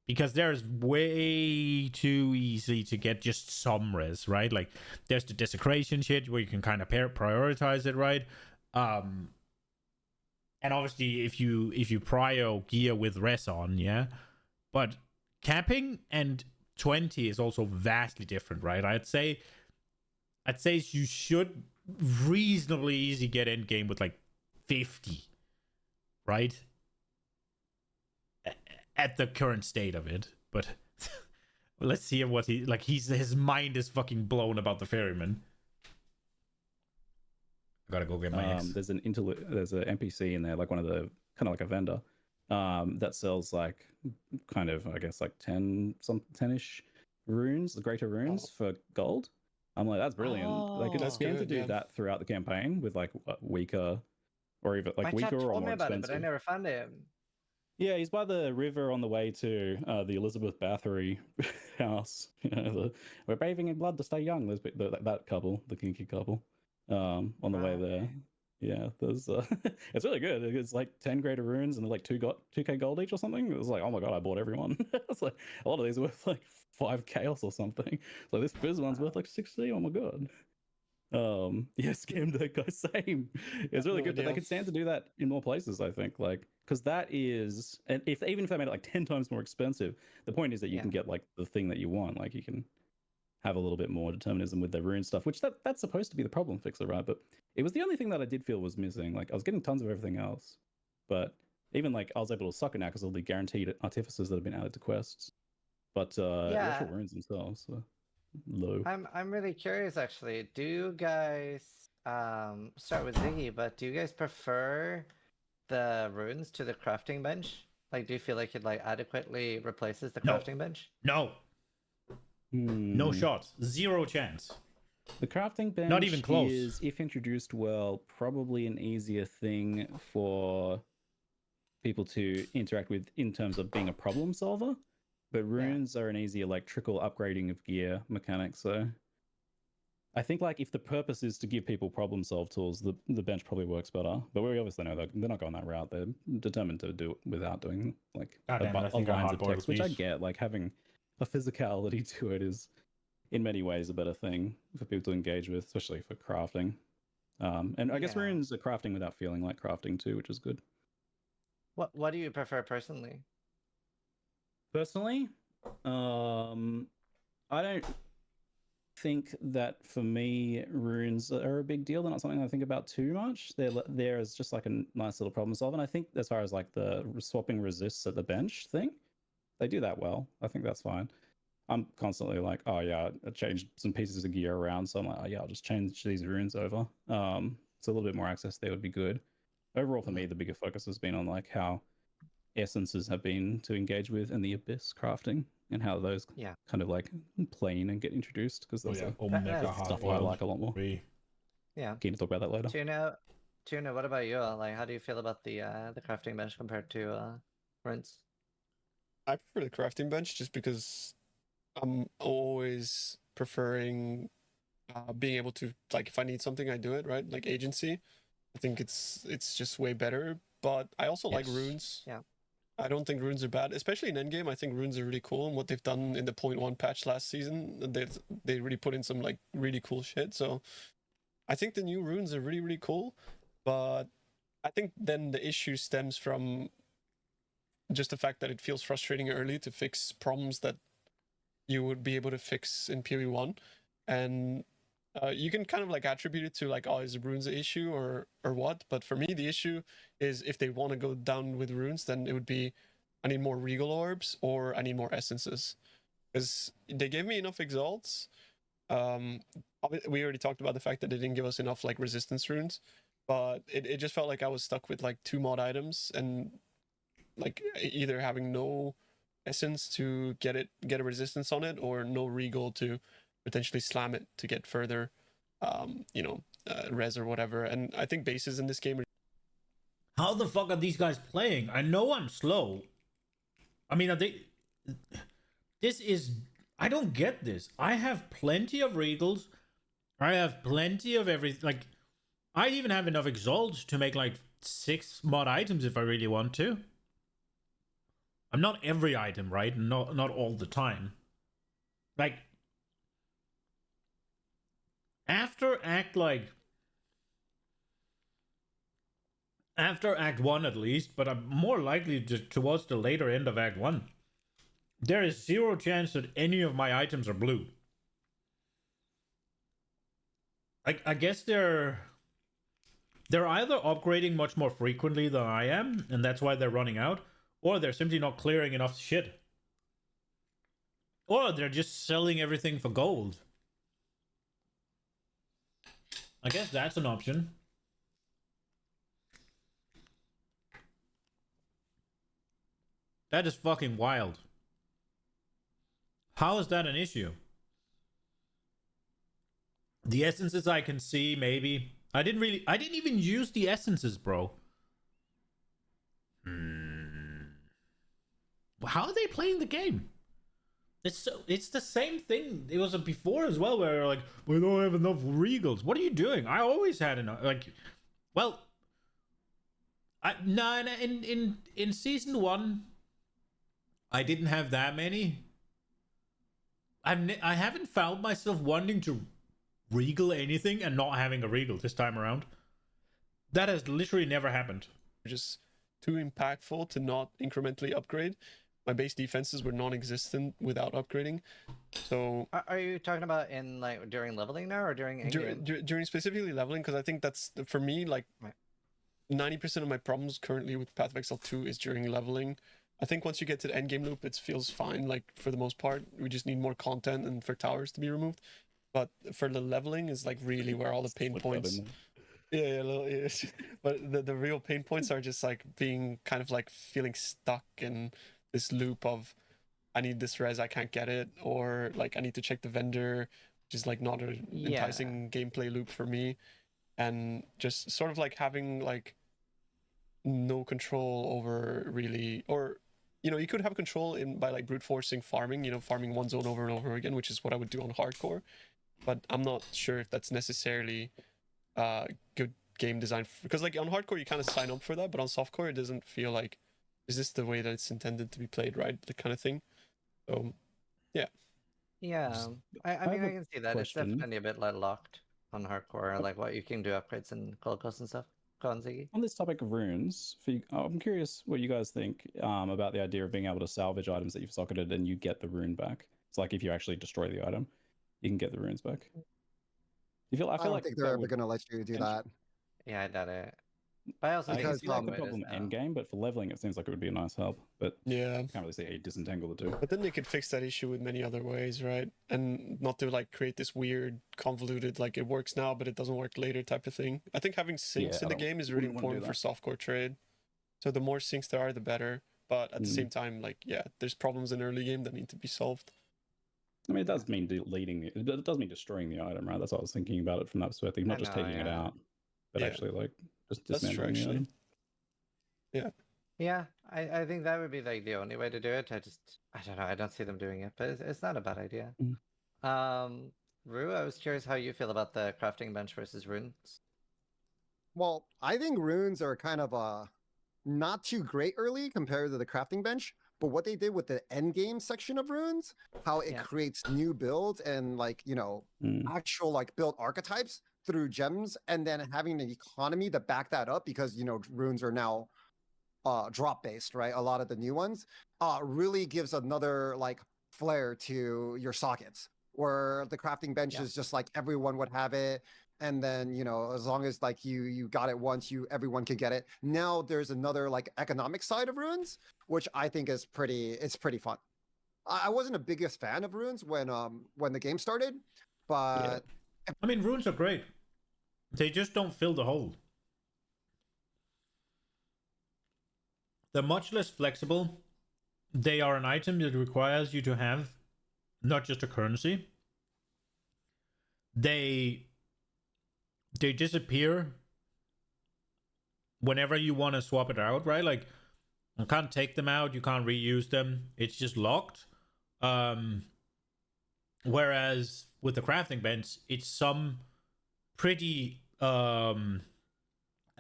Because there's way too easy to get just some res, right? Like, there's the desecration shit where you can kind of prioritize it, right? And obviously, if you prio gear with res on, yeah. But capping and 20 is also vastly different, right? I'd say you should reasonably easy get end game with like 50, right? At the current state of it, but let's see what he like. His mind is fucking blown about the ferryman. I gotta go get my X. There's an NPC in there, like one of the kind of like a vendor, that sells like kind of, I guess, like 10-ish runes, the greater runes for gold. I'm like, that's brilliant. Like, it's game to do that throughout the campaign with like weaker, or even like My weaker chat or told me more about expensive. it, but I never found it. Yeah, he's by the river on the way to the Elizabeth Bathory house. You know, we're bathing in blood to stay young. There's that couple, the kinky couple, on the way there. Yeah, there's it's really good. It's like 10 greater runes and like 2k gold each or something. It was like, oh my god, I bought everyone. It's like a lot of these are worth like 5 chaos or something. So this fizz one's worth like 60. Oh my god. Yeah, scam that guy, same. It's really No good, but they idea. could stand to do that in more places, I think. Like, because that is, and even if they made it like 10 times more expensive, the point is that you can get like the thing that you want. Like, you can have a little bit more determinism with the rune stuff, which that's supposed to be the problem fixer, right? But it was the only thing that I did feel was missing. Like, I was getting tons of everything else, but even like I was able to suck it now because of the guaranteed artificers that have been added to quests. But the actual runes themselves are low. I'm really curious actually. Do you guys start with Ziggy, but do you guys prefer the runes to the crafting bench? Like, do you feel like it like adequately replaces the crafting bench? No. No shot. Zero chance. The crafting bench Not even close. is, if introduced well, probably an easier thing for people to interact with in terms of being a problem solver. But runes are an easier like trickle upgrading of gear mechanic. So I think like if the purpose is to give people problem solve tools, the bench probably works better. But we obviously know that they're not going that route. They're determined to do it without doing like lines of text, which I get. Like having a physicality to it is in many ways a better thing for people to engage with, especially for crafting. And I guess runes are crafting without feeling like crafting too, which is good. What do you prefer personally? Personally, I don't think that for me runes are a big deal. They're not something I think about too much. They're there as just like a nice little problem solver. And I think as far as like the swapping resists at the bench thing, they do that well. I think that's fine. I'm constantly like, oh yeah, I changed some pieces of gear around, so I'm like, oh yeah, I'll just change these runes over. So a little bit more access there would be good. Overall, for me, the bigger focus has been on like how essences have been to engage with and the abyss crafting and how those kind of like plane and get introduced, because that's stuff I like a lot more. Yeah, keen to talk about that later. Tuna, what about you? Like, how do you feel about the crafting bench compared to runes? I prefer the crafting bench just because I'm always preferring being able to, like, if I need something, I do it, right? Like agency. I think it's just way better. But I also like runes. Yeah. I don't think runes are bad, especially in endgame. I think runes are really cool, and what they've done in the 0.1 patch last season, they really put in some like really cool shit. So I think the new runes are really, really cool. But I think then the issue stems from just the fact that it feels frustrating early to fix problems that you would be able to fix in PoE1, and you can kind of like attribute it to like, oh, is runes an issue or what? But for me, the issue is if they want to go down with runes, then it would be, I need more regal orbs or I need more essences, because they gave me enough exalts. We already talked about the fact that they didn't give us enough like resistance runes, but it just felt like I was stuck with like 2 mod items and like either having no essence to get a resistance on it, or no regal to potentially slam it to get further res or whatever. And I think bases in this game are... How the fuck are these guys playing? I know I'm slow. I mean, are they... This is... I don't get this. I have plenty of regals. I have plenty of everything. Like, I even have enough exalts to make like 6 mod items if I really want to. I'm not every item, right? Not all the time. Like, after Act 1 at least, but I'm more likely towards the later end of Act 1, there is 0 chance that any of my items are blue. I guess they're either upgrading much more frequently than I am, and that's why they're running out, or they're simply not clearing enough shit. Or they're just selling everything for gold. I guess that's an option. That is fucking wild. How is that an issue? The essences I can see, maybe. I didn't even use the essences, bro. How are they playing the game? It's the same thing. It was before as well, where like, we don't have enough regals. What are you doing? I always had enough. Like, Well, in season 1, I didn't have that many. I haven't found myself wanting to regal anything and not having a regal this time around. That has literally never happened. Just too impactful to not incrementally upgrade. My base defenses were non-existent without upgrading. So Are you talking about in like during leveling now or during during specifically leveling? Because I think that's for me like 90% of my problems currently with Path of Exile 2 is during leveling. I think once you get to the end game loop, it feels fine. Like for the most part, we just need more content and for towers to be removed. But for the leveling is like really where all the pain points. Yeah, but the real pain points are just like being kind of like feeling stuck in this loop of I need this res, I can't get it, or like I need to check the vendor, which is like not an enticing gameplay loop for me, and just sort of like having like no control over really, or you know, you could have control in by like brute forcing farming, you know, farming one zone over and over again, which is what I would do on hardcore, but I'm not sure if that's necessarily good game design because like on hardcore you kind of sign up for that, but on softcore it doesn't feel like is this the way that it's intended to be played, right? The kind of thing. So yeah, I mean I can see that. It's definitely a bit like locked on hardcore, like what you can do upgrades and Gold Coast and stuff. Go on, Ziggy. On this topic of runes, I'm curious what you guys think about the idea of being able to salvage items that you've socketed and you get the rune back. It's like if you actually destroy the item, you can get the runes back. I feel don't like think they're ever going to let you do that. Yeah, I doubt it. But I also think it's like the problem end game, but for leveling it seems like it would be a nice help. But yeah, can't really see how you disentangle the two. But then they could fix that issue with many other ways, right? And not to like create this weird, convoluted, like it works now but it doesn't work later type of thing. I think having syncs in the game is really important for softcore trade. So the more syncs there are, the better. But at the same time, like there's problems in early game that need to be solved. I mean, it does mean deleting but it does mean destroying the item, right? That's what I was thinking about it from that perspective. Not just taking it out, but actually like just dismantling the item. Yeah, I think that would be like the only way to do it. I don't know. I don't see them doing it, but it's not a bad idea. Rue, I was curious how you feel about the crafting bench versus runes. Well, I think runes are kind of not too great early compared to the crafting bench. But what they did with the end game section of runes, how it creates new builds and like, you know, actual like build archetypes through gems, and then having an economy to back that up because, you know, runes are now drop based, right? A lot of the new ones really gives another like flair to your sockets, where the crafting bench is just like everyone would have it. And then, you know, as long as like you got it once, everyone can get it. Now there's another like economic side of runes, which I think is pretty fun. I wasn't the biggest fan of runes when the game started, but I mean, runes are great. They just don't fill the hole. They're much less flexible. They are an item that requires you to have not just a currency. They disappear whenever you want to swap it out, right? Like, you can't take them out, you can't reuse them. It's just locked. Whereas with the crafting bench, it's some pretty, at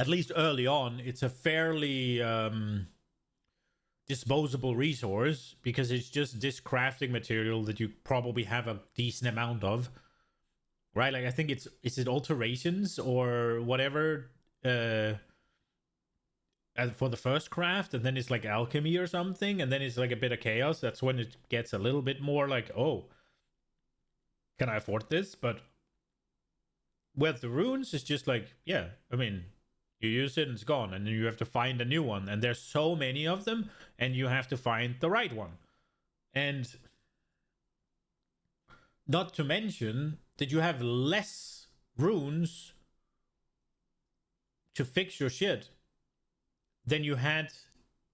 least early on, it's a fairly disposable resource because it's just this crafting material that you probably have a decent amount of. Right, like I think is it alterations or whatever for the first craft, and then it's like alchemy or something, and then it's like a bit of chaos. That's when it gets a little bit more like, oh, can I afford this? But with the runes, it's just like, yeah, I mean, you use it and it's gone, and then you have to find a new one, and there's so many of them, and you have to find the right one, and not to mention that you have less runes to fix your shit than you had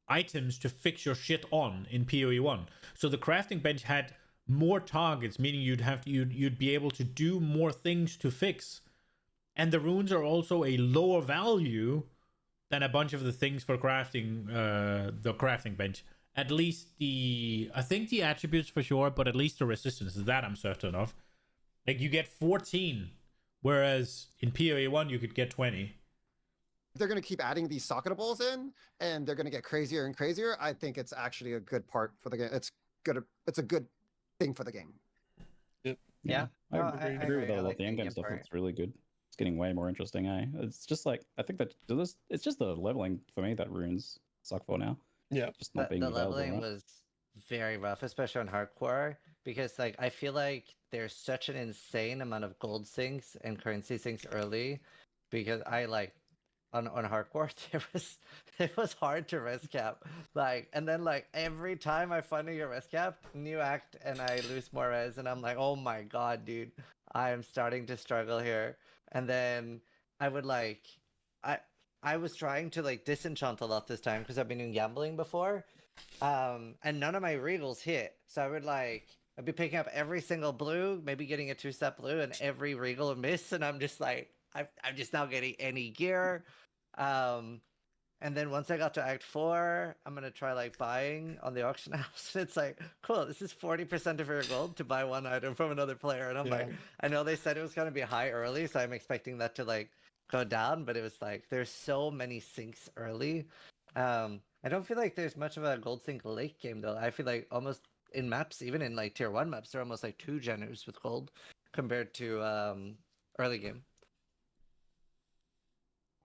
items to fix your shit on in PoE 1. So the crafting bench had more targets, meaning you'd be able to do more things to fix. And the runes are also a lower value than a bunch of the things for crafting the crafting bench. At least I think the attributes for sure, but at least the resistance, that I'm certain of. Like, you get 14, whereas in PoE 1 you could get 20. if they're going to keep adding these socketables in, and they're going to get crazier and crazier, I think it's actually a good part for the game. It's good. It's a good thing for the game. Yeah, I no, agree with that a lot. The endgame stuff looks really good. It's getting way more interesting, eh? It's just like I think that it's just the leveling for me that runes suck for now. Yeah, just not being the available. leveling Right? was very rough, especially on hardcore, because like I feel like there's such an insane amount of gold sinks and currency sinks early, because I like on hardcore it was hard to res cap, like, and then like every time I finally get res cap, new act, and I lose more res, and I'm like, oh my god, dude, I am starting to struggle here. And then I would like I I was trying to like disenchant a lot this time because I've been doing gambling before, and none of my regals hit, so I would like I'd be picking up every single blue, maybe getting a 2-step blue, and every regal would miss, and I'm just like, I'm just not getting any gear. And then once I got to Act 4, I'm gonna try like buying on the auction house. It's like, cool, this is 40% of your gold to buy one item from another player. And I'm like, I know they said it was gonna be high early, so I'm expecting that to like go down, but it was like there's so many sinks early. I don't feel like there's much of a gold sink late game though. I feel like almost in maps, even in like tier 1 maps, they're almost like too generous with gold compared to early game.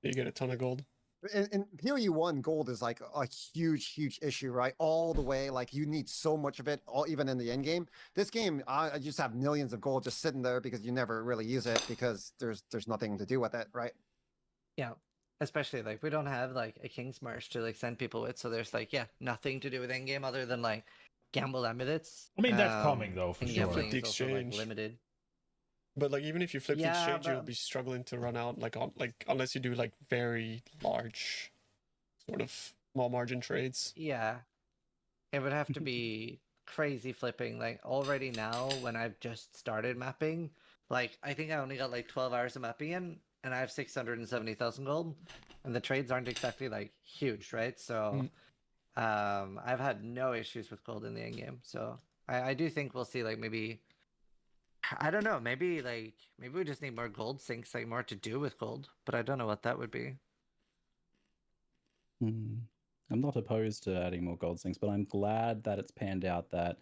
You get a ton of gold. In PoE1, gold is like a huge issue, right? All the way, like you need so much of it, all even in the end game. This game, I just have millions of gold just sitting there because you never really use it because there's nothing to do with it, right? Yeah, especially like we don't have like a King's March to like send people with, so there's like nothing to do with end game other than like gamble amulets. I mean, that's coming though for and sure. gambling The is also, like, exchange. limited. But like even if you flip the Yeah, exchange, you'll but- be struggling to run out like on like unless you do like very large sort of small margin trades. Yeah, it would have to be crazy flipping. Like already now, when I've just started mapping, like I think I only got like 12 hours of mapping in, and I have 670,000 gold, and the trades aren't exactly like huge, right? So, I've had no issues with gold in the end game. So I do think we'll see like maybe. I don't know. Maybe we just need more gold sinks, like more to do with gold. But I don't know what that would be. I'm not opposed to adding more gold sinks, but I'm glad that it's panned out that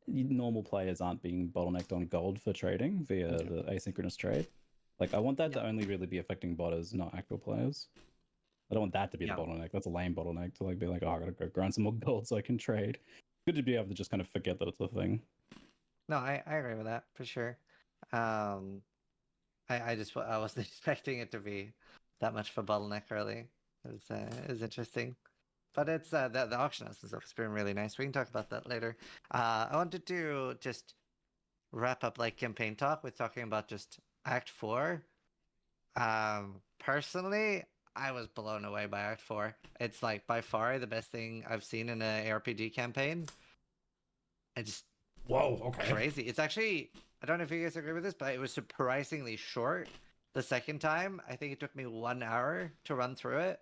normal players aren't being bottlenecked on gold for trading via the asynchronous trade. Like I want that to only really be affecting botters, not actual players. I don't want that to be the bottleneck. That's a lame bottleneck to like be like, oh, I gotta go grind some more gold so I can trade. Good to be able to just kind of forget that it's a thing. No, I agree with that for sure. I wasn't expecting it to be that much of a bottleneck early. It was interesting, but it's the auction house and stuff has been really nice. We can talk about that later. I wanted to just wrap up like campaign talk with talking about just Act 4. Personally, I was blown away by Act 4. It's like by far the best thing I've seen in an ARPG campaign. I just crazy. It's actually, I don't know if you guys agree with this, but it was surprisingly short. The second time, I think it took me 1 hour to run through it.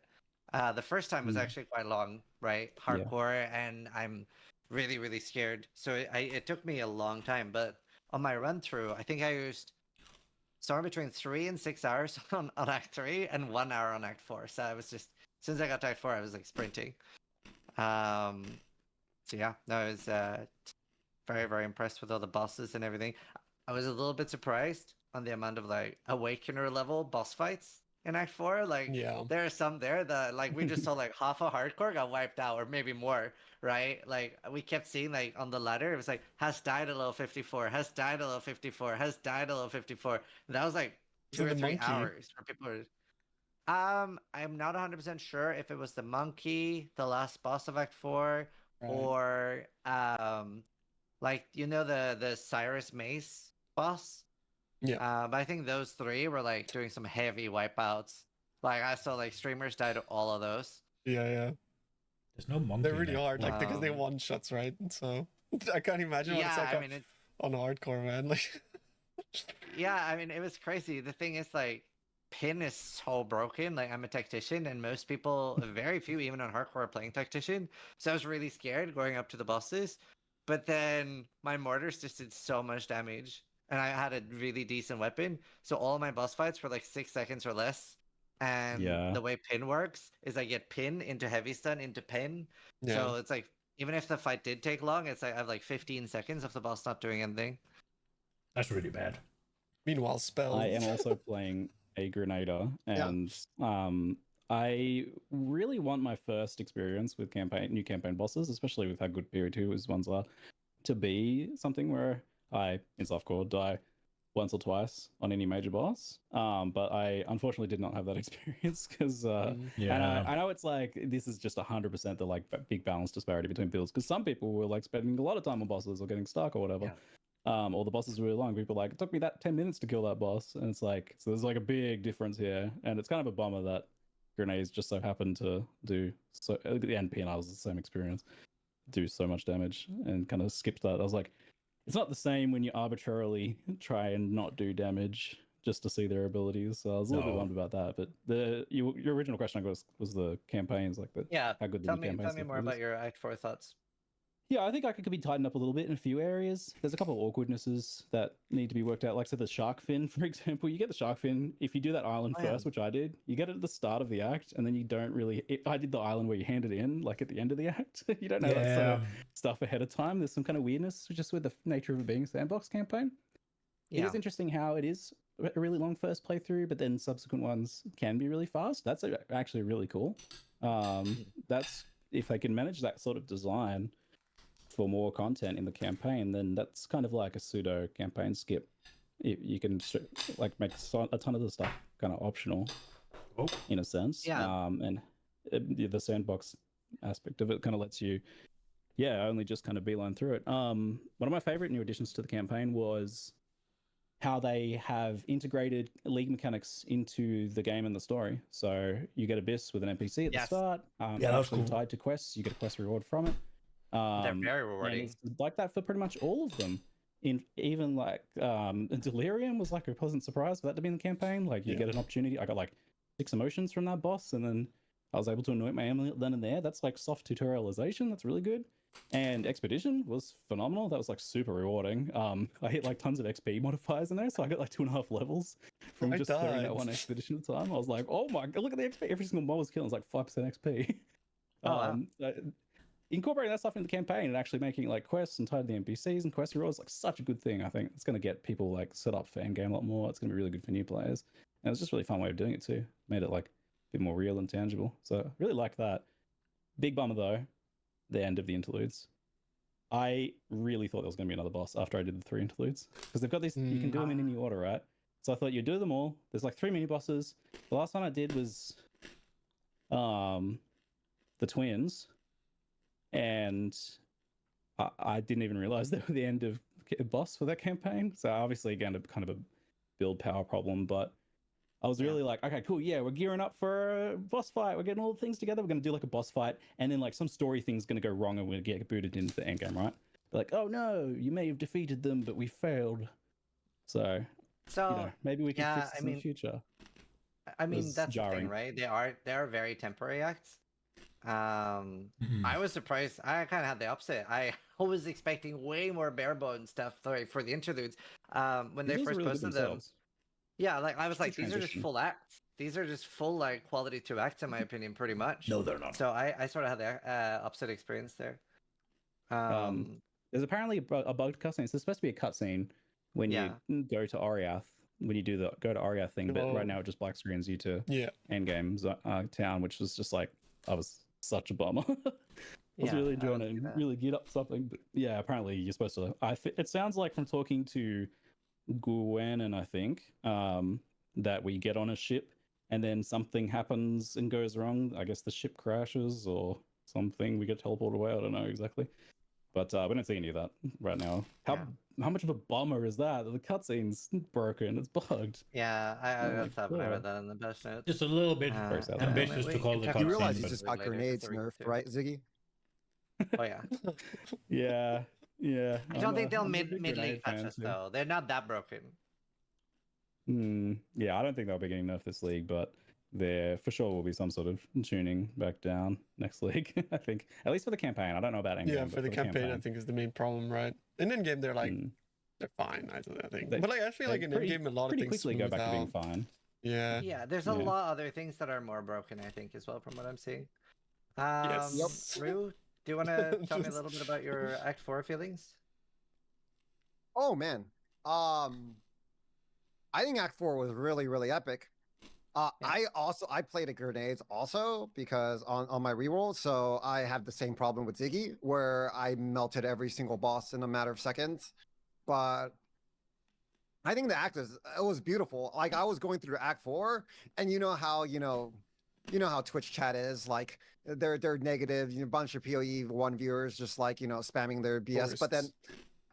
The first time was actually quite long, right? Hardcore, and I'm really, really scared. So it took me a long time. But on my run through, I think I used somewhere between 3 and 6 hours on Act 3 and 1 hour on Act 4. So I was just, as soon as I got to Act 4, I was like sprinting. So yeah, no, I was very, very impressed with all the bosses and everything. I was a little bit surprised on the amount of like Awakener level boss fights in Act 4. Like, there are some there that like we just saw like half a hardcore got wiped out, or maybe more, right? Like we kept seeing like on the ladder, it was like has died at level 54, has died at level 54, has died at level 54. And that was like 2 or 3 hours where people were. I'm not 100% sure if it was the monkey, the last boss of Act 4, or like the Cyrus Mace boss. Yeah. But I think those 3 were like doing some heavy wipeouts. Like I saw like streamers died to all of those. Yeah. There's no monkey. They're really hard, like because they one shots, right? So I can't imagine what it's like on hardcore, man. Like yeah, I mean it was crazy. The thing is like pin is so broken. Like I'm a tactician, and most people, very few even on hardcore, are playing tactician. So I was really scared going up to the bosses. But then my mortars just did so much damage, and I had a really decent weapon. So all of my boss fights were like 6 seconds or less. And Yeah. the way pin works is I get pin into heavy stun into pin. Yeah. So it's like even if the fight did take long, it's like I have like 15 seconds of the boss not doing anything. That's really bad. Meanwhile, spells. I am also playing a Grenader, and I really want my first experience with new campaign bosses, especially with how good Period 2's ones are, to be something where I, in softcore, die once or twice on any major boss. But I unfortunately did not have that experience because, and I know it's like this is just 100% the like big balance disparity between builds because some people were like spending a lot of time on bosses or getting stuck or whatever. Or the bosses were really long. People are like, it took me that 10 minutes to kill that boss. And it's like, so there's like a big difference here. And it's kind of a bummer that grenades just so happened to do so, and PNR was the same experience, do so much damage and kind of skipped that. I was like, it's not the same when you arbitrarily try and not do damage just to see their abilities. So I was a little bit bummed about that. But your original question, I guess, was the campaigns, like how good Tell the me campaigns more about your Act 4 thoughts. Yeah, I think I could be tightened up a little bit in a few areas. There's a couple of awkwardnesses that need to be worked out. Like, so the shark fin, for example, you get the shark fin. If you do that island first, which I did, you get it at the start of the act, and then you don't really. I did the island where you hand it in, like at the end of the act. You don't know that sort of stuff ahead of time. There's some kind of weirdness just with the nature of it being a sandbox campaign. It is interesting how it is a really long first playthrough, but then subsequent ones can be really fast. That's actually really cool. That's if they can manage that sort of design for more content in the campaign, then that's kind of like a pseudo campaign skip. You can like make a ton of the stuff kind of optional, in a sense. And the sandbox aspect of it kind of lets you, only just kind of beeline through it. One of my favorite new additions to the campaign was how they have integrated league mechanics into the game and the story. So you get Abyss with an NPC at the start. That was cool. Tied to quests, you get a quest reward from it. They're very rewarding. It's like that for pretty much all of them. Even like Delirium was like a pleasant surprise for that to be in the campaign. Like you get an opportunity. I got like 6 emotions from that boss, and then I was able to anoint my amulet then and there. That's like soft tutorialization. That's really good. And Expedition was phenomenal. That was like super rewarding. I hit like tons of XP modifiers in there, so I got like 2.5 levels from just clearing that one expedition at a time. I was like, oh my god, look at the XP. Every single mob was killing is like 5% XP. Wow. Incorporating that stuff into the campaign and actually making like quests and tied to the NPCs and quest rewards is like such a good thing. I think it's going to get people like set up for endgame a lot more. It's going to be really good for new players, and it's just a really fun way of doing it too. Made it like a bit more real and tangible. So really like that. Big bummer though, the end of the interludes. I really thought there was going to be another boss after I did the 3 interludes because they've got these. You can do them in any order, right? So I thought you'd do them all. There's like 3 mini bosses. The last one I did was the twins. And I didn't even realize they were the end of boss for that campaign. So obviously, again, kind of a build power problem. But I was really like, okay, cool. Yeah, we're gearing up for a boss fight. We're getting all the things together. We're going to do like a boss fight. And then like some story thing's going to go wrong and we're going to get booted into the endgame, right? They're like, oh no, you may have defeated them, but we failed. So maybe we can fix this in the future. I mean, that's jarring. The thing, right? They are very temporary acts. I was surprised. I kind of had the opposite. I was expecting way more bare bones stuff for the interludes. When they first posted them, like I was like, these are just full acts. These are just full like quality 2 acts, in my opinion, pretty much. No, they're not. So I sort of had the opposite experience there. There's apparently a bugged cutscene. So there's supposed to be a cutscene when you go to Oriath. When you do the go to Oriath thing, but right now it just black screens you to endgame town, which was just like I was such a bummer. I was really enjoying it and really get up something. But yeah, apparently you're supposed to. It sounds like from talking to Gwen and I think that we get on a ship and then something happens and goes wrong. I guess the ship crashes or something. We get teleported away. I don't know exactly. But we don't see any of that right now. How much of a bummer is that? The cutscene's broken. It's bugged. Yeah, I thought when I read that in the best notes. Just a little bit ambitious to call the cutscene. You realize he just got grenades nerfed, right, Ziggy? Oh yeah. Yeah. I don't think they'll mid-lane patches though. They're not that broken. Yeah, I don't think they'll be getting nerfed this league, but there for sure will be some sort of tuning back down next league. I think, at least for the campaign. I don't know about endgame. Yeah, for the campaign, I think is the main problem, right? In endgame, they're like they're fine. I think, but like I feel like in endgame, a lot of things quickly go back to being fine. Yeah. Yeah, there's a lot of other things that are more broken, I think, as well, from what I'm seeing. Yes. Rue, do you want to tell me a little bit about your Act 4 feelings? Oh man. I think Act 4 was really, really epic. I played a grenades also because on my reroll, so I have the same problem with Ziggy where I melted every single boss in a matter of seconds. But I think the act it was beautiful. Like I was going through Act 4, and you know how Twitch chat is like they're negative, a bunch of PoE1 viewers just like spamming their BS. But then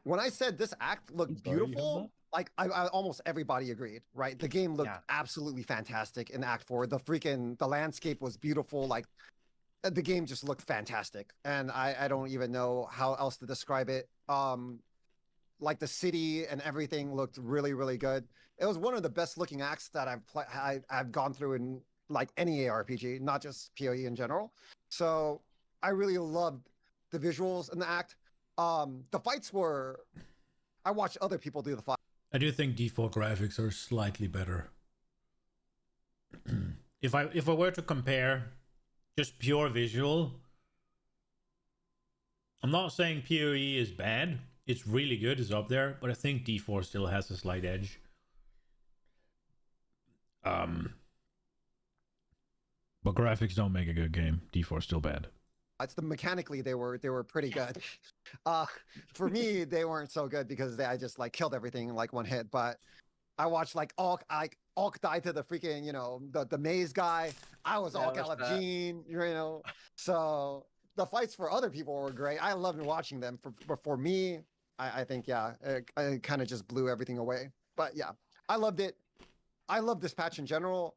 when I said this act looked beautiful, like I almost everybody agreed, right? The game looked absolutely fantastic in Act 4. The landscape was beautiful, like the game just looked fantastic. And I don't even know how else to describe it. Like the city and everything looked really, really good. It was one of the best looking acts that I've gone through in like any ARPG, not just PoE in general. So I really loved the visuals in the act. The fights were, I watched other people do the fight. I do think D4 graphics are slightly better. If I were to compare just pure visual, I'm not saying PoE is bad. It's really good, it's up there, but I think D4 still has a slight edge. But graphics don't make a good game. D4 is still bad. It's mechanically they were pretty good. For me, they weren't so good because I just like killed everything in like one hit. But I watched like Alk die to the freaking the maze guy. I was Alk out of Gene, So the fights for other people were great. I loved watching them. For me, I think it kind of just blew everything away. But yeah, I loved it. I love this patch in general.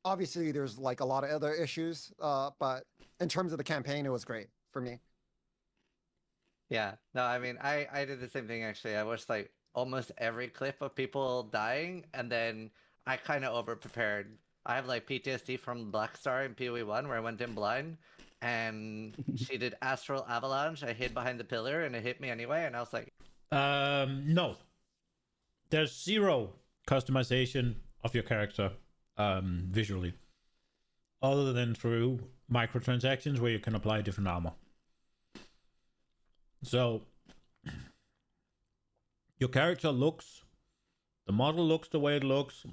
Obviously, there's like a lot of other issues, but in terms of the campaign, it was great for me. Yeah, no, I mean, I did the same thing actually. I watched like almost every clip of people dying, and then I kind of over prepared. I have like PTSD from Black Star in PoE1 where I went in blind, and she did Astral Avalanche. I hid behind the pillar, and it hit me anyway, and I was like, no. There's zero customization of your character visually, other than through microtransactions where you can apply different armor. So your character looks, the model looks the way it looks.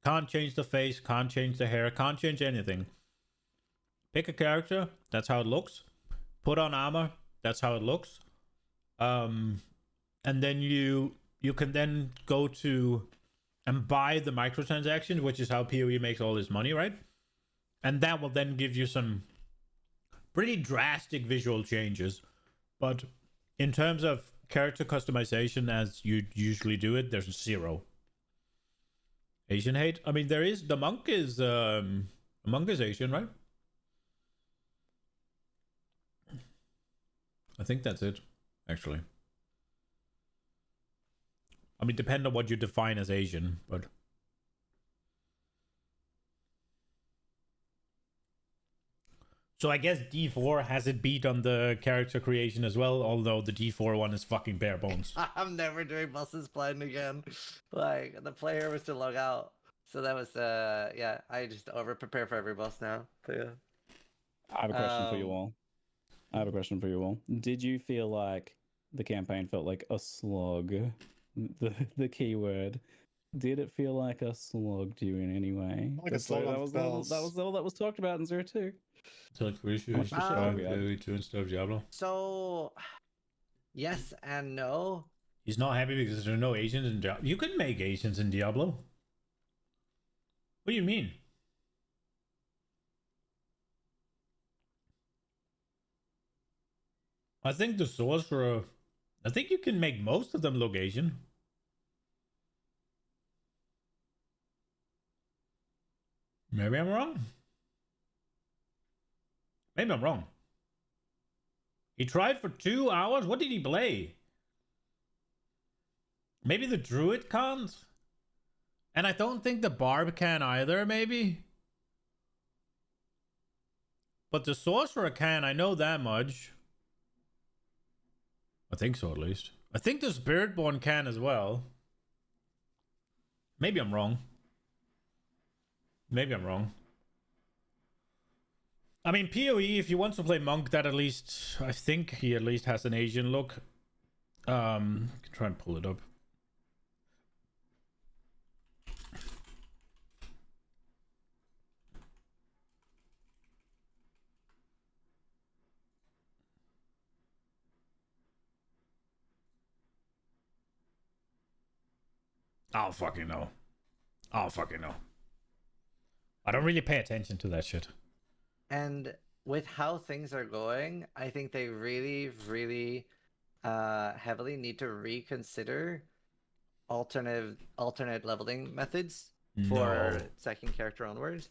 Can't change the face, can't change the hair, can't change anything. Pick a character, that's how it looks. Put on armor, that's how it looks. And then you can then go to and buy the microtransactions, which is how PoE makes all this money, right? And that will then give you some pretty drastic visual changes. But in terms of character customization, as you usually do it, there's zero. Asian hate? I mean, there is, the monk is Asian, right? I think that's it, actually. I mean, depend on what you define as Asian, but... So I guess D4 has it beat on the character creation as well, although the D4 one is fucking bare bones. I'm never doing bosses blind again. Like, the player was to log out. So that was, yeah, I just over prepare for every boss now. But yeah. I have a question for you all. Did you feel like the campaign felt like a slog? The key word. Did it feel like a slog to you in any way? Like a slog that was all that was talked about in 02. So like issues instead of Diablo. So yes and no. He's not happy because there are no Asians in Diablo. You can make Asians in Diablo. What do you mean? I think the sorcerer, I think you can make most of them look Asian. Maybe I'm wrong. Maybe I'm wrong. He tried for 2 hours? What did he play? Maybe the druid can't? And I don't think the barb can either, maybe? But the sorcerer can, I know that much. I think so, at least. I think the spiritborn can as well. Maybe I'm wrong. Maybe I'm wrong. I mean, PoE, if you want to play Monk, that at least, I think he at least has an Asian look. Can try and pull it up. I'll fucking know. I'll fucking know. I don't really pay attention to that shit. And with how things are going, I think they really, really heavily need to reconsider alternate leveling methods for second character onwards.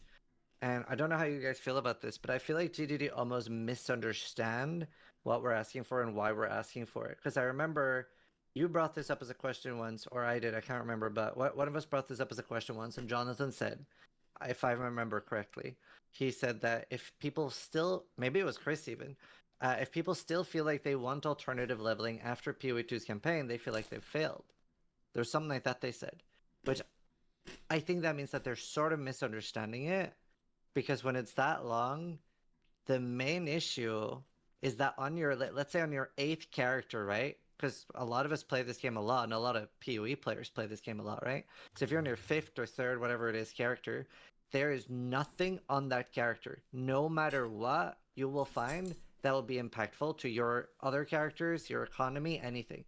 And I don't know how you guys feel about this, but I feel like GDD almost misunderstand what we're asking for and why we're asking for it. Because I remember you brought this up as a question once, or I did, I can't remember, but one of us brought this up as a question once, and Jonathan said, if I remember correctly, he said that if people still, maybe it was Chris even, if people still feel like they want alternative leveling after PoE2's campaign, they feel like they've failed. There's something like that they said, which I think that means that they're sort of misunderstanding it, because when it's that long, the main issue is that on your, let's say on your 8th character, right? Because a lot of us play this game a lot, and a lot of PoE players play this game a lot, right? So if you're on your 5th or 3rd, whatever it is, character, there is nothing on that character, no matter what you will find, that will be impactful to your other characters, your economy, anything.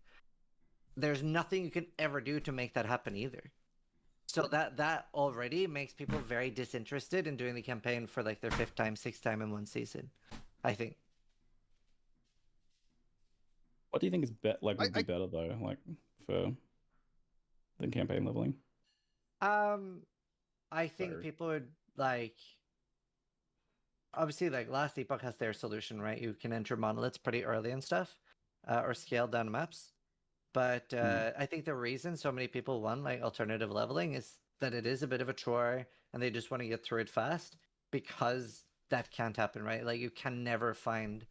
There's nothing you can ever do to make that happen either. So that already makes people very disinterested in doing the campaign for like their 5th time, 6th time in one season, I think. What do you think is would be better though, like for the campaign leveling? I think people would like. Obviously, like Last Epoch has their solution, right? You can enter monoliths pretty early and stuff, or scale down maps. But I think the reason so many people want like alternative leveling is that it is a bit of a chore, and they just want to get through it fast, because that can't happen, right? Like you can never find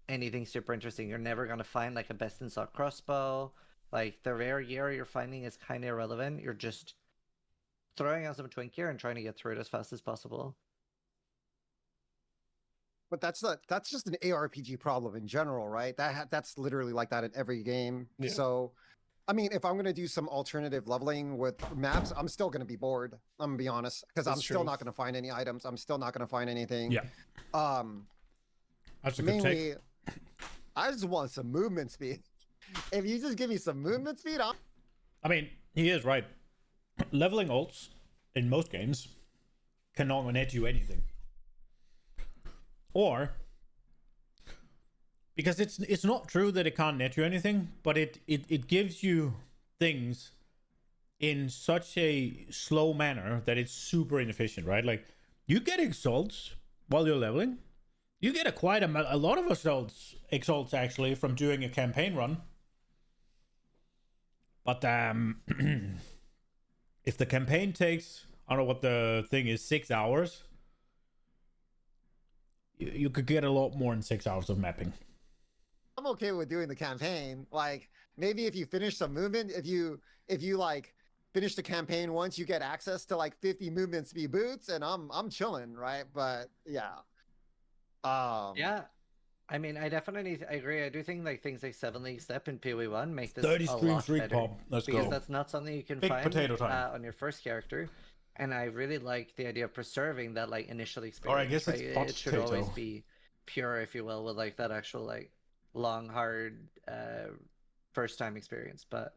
anything super interesting. You're never gonna find like a best in stock crossbow. Like the rare gear you're finding is kind of irrelevant. You're just throwing out some twink gear and trying to get through it as fast as possible. But that's just an ARPG problem in general, right? That's literally like that in every game. Yeah. So, I mean, if I'm gonna do some alternative leveling with maps, I'm still gonna be bored. I'm gonna be honest, because I'm still not gonna find any items. I'm still not gonna find anything. Yeah. That's a good take. I just want some movement speed. If you just give me some movement speed, I mean, he is right. Leveling alts in most games cannot net you anything. Or because it's not true that it can't net you anything, but it gives you things in such a slow manner that it's super inefficient, right? Like you get exalts while you're leveling. You get a lot of exalts actually from doing a campaign run. But if the campaign takes, I don't know what the thing is, 6 hours, you could get a lot more in 6 hours of mapping. I'm okay with doing the campaign. Like maybe if you finish some movement, if you like finish the campaign once, you get access to like 50 movement speed boots, and I'm chilling, right? But yeah. Yeah, I mean, I definitely agree. I do think like things like 7 League Step and PoE 1 make this 30 a stream lot streak better, pop. Let's because go. that's not something you can Big find potato time. On your first character. And I really like the idea of preserving that like initial experience. Or I guess it's right? It should potato. always be pure, if you will, with like that actual like long, hard first time experience. But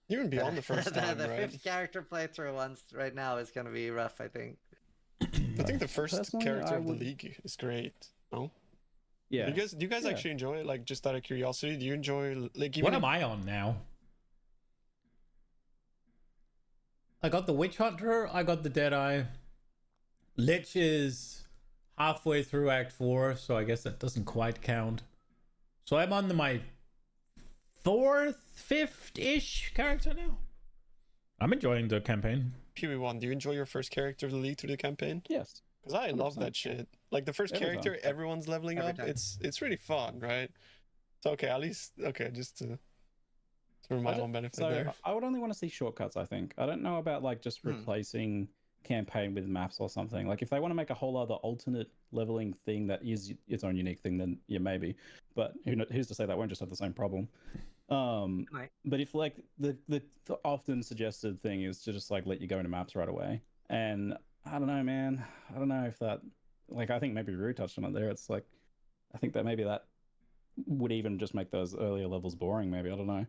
even beyond the first time, the right? 5th character playthrough once right now is going to be rough, I think. I think the first Personally, character I of the would- league is great. No? Yeah. Do you guys Yeah. actually enjoy it? Like, just out of curiosity, do you enjoy like even What am I on now? I got the Witch Hunter, I got the Deadeye. Lich is halfway through Act 4, so I guess that doesn't quite count. So I'm on my 4th, 5th-ish character now. I'm enjoying the campaign. PoE1? Do you enjoy your first character of the league through the campaign? Yes. Because I love 100%. that shit. Like the first Every character, time. everyone's leveling Every up. time. It's really fun, right? So okay, at least just for my own benefit So there. I would only want to see shortcuts, I think. I don't know about like just replacing campaign with maps or something. Like if they want to make a whole other alternate leveling thing that is its own unique thing, then yeah, maybe. But who's to say that won't just have the same problem? But if like the often suggested thing is to just like let you go into maps right away, and I don't know, man. I don't know if that, like, I think maybe Rue touched on it there. It's like, I think that maybe that would even just make those earlier levels boring. Maybe, I don't know.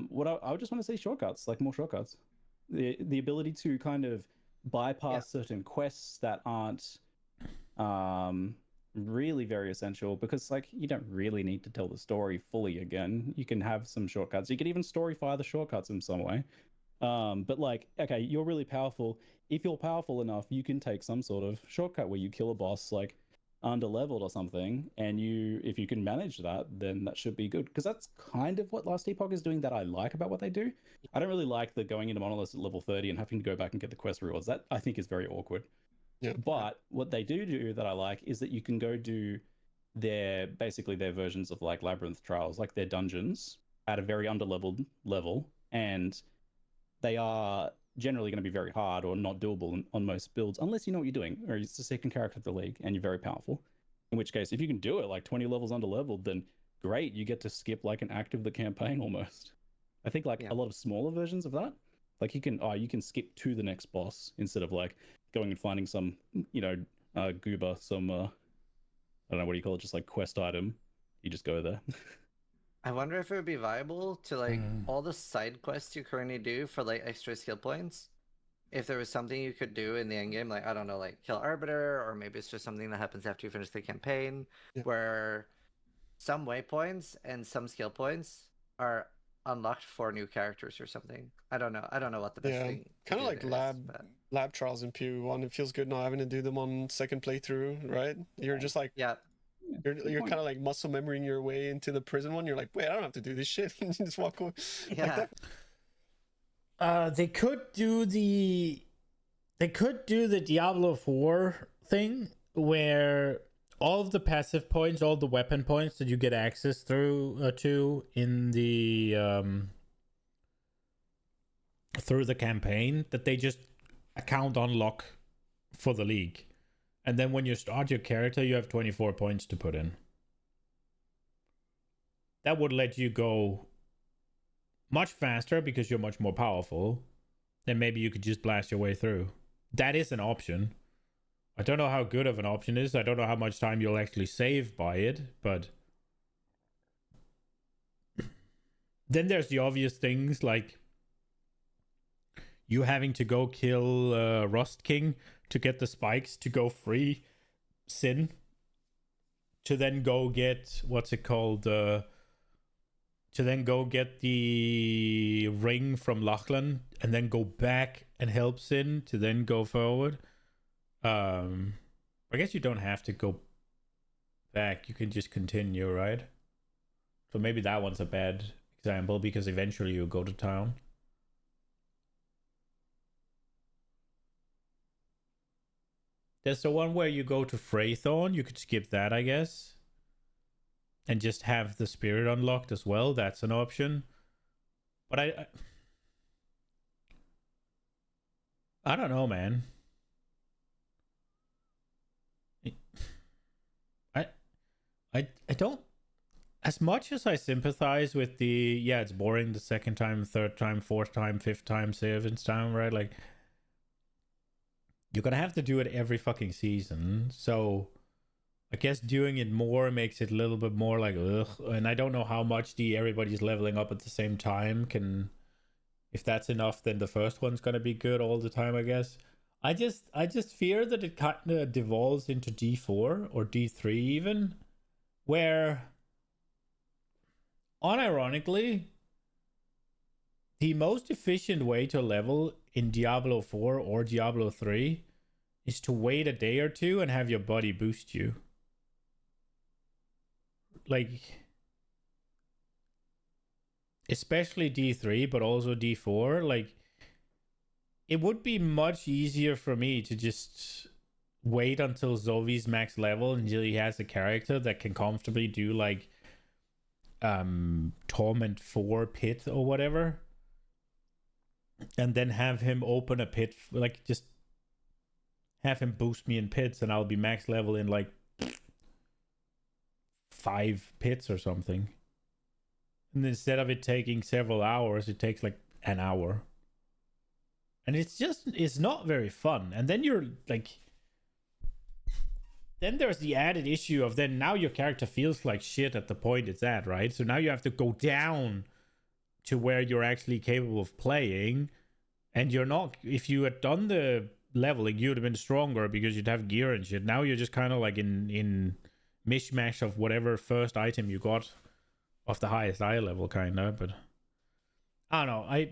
What I would just want to see shortcuts, like more shortcuts. The ability to kind of bypass certain quests that aren't really very essential, because like you don't really need to tell the story fully again. You can have some shortcuts. You can even storyfy the shortcuts in some way. But like, okay, you're really powerful. If you're powerful enough, you can take some sort of shortcut where you kill a boss like under leveled or something, and if you can manage that, then that should be good, because that's kind of what Last Epoch is doing that I like about what they do. I don't really like the going into Monoliths at level 30 and having to go back and get the quest rewards. That I think is very awkward. Yeah. But what they do that I like is that you can go do basically their versions of like Labyrinth Trials, like their dungeons at a very underleveled level, and they are generally going to be very hard or not doable on most builds, unless you know what you're doing, or it's the second character of the league and you're very powerful. In which case, if you can do it like 20 levels under leveled, then great, you get to skip like an act of the campaign almost. I think like a lot of smaller versions of that, like you can skip to the next boss instead of like going and finding some, goober, some I don't know, what do you call it, just like quest item. You just go there. I wonder if it would be viable to like all the side quests you currently do for like extra skill points. If there was something you could do in the end game, like I don't know, like kill Arbiter, or maybe it's just something that happens after you finish the campaign, where some waypoints and some skill points are unlocked for new characters or something. I don't know what the best thing. Kind of like lab trials in PoE1. It feels good not having to do them on second playthrough, right? You're just like You're kind of like muscle memorying your way into the prison one. You're like, wait, I don't have to do this shit. You just walk away. Yeah. They could do the Diablo 4 thing where all of the passive points, all the weapon points that you get access through to in the through the campaign, that they just account unlock for the league. And then when you start your character, you have 24 points to put in. That would let you go much faster because you're much more powerful. Then maybe you could just blast your way through. That is an option. I don't know how good of an option it is. I don't know how much time you'll actually save by it, but then there's the obvious things like you having to go kill Rust King to get the spikes to go free Sin, to then go get to then go get the ring from Lachlan and then go back and help Sin to then go forward. I guess you don't have to go back, you can just continue, right? So maybe that one's a bad example because eventually you go to town. There's the one where you go to Freythorn. You could skip that, I guess. And just have the spirit unlocked as well. That's an option. But I don't know, man. I don't... As much as I sympathize with the... Yeah, it's boring the second time, third time, fourth time, fifth time, seventh time, right? Like... You're gonna have to do it every fucking season, so I guess doing it more makes it a little bit more like ugh. And I don't know how much everybody's leveling up at the same time can. If that's enough, then the first one's gonna be good all the time, I guess. I just fear that it kind of devolves into D4 or D3 even, where unironically the most efficient way to level in Diablo 4 or Diablo 3 is to wait a day or two and have your buddy boost you. Like, especially D3, but also D4, like, it would be much easier for me to just wait until Zovi's max level until he has a character that can comfortably do, like, Torment 4 pit or whatever. And then have him open a pit, like, just have him boost me in pits, and I'll be max level in like 5 pits or something. And instead of it taking several hours, it takes like an hour. And it's not very fun. And then you're like, then there's the added issue of then now your character feels like shit at the point it's at, right? So now you have to go down to where you're actually capable of playing. And you're not, if you had done the leveling, you would have been stronger because you'd have gear and shit. Now you're just kind of like in mishmash of whatever first item you got of the highest eye level, kind of. But I don't know.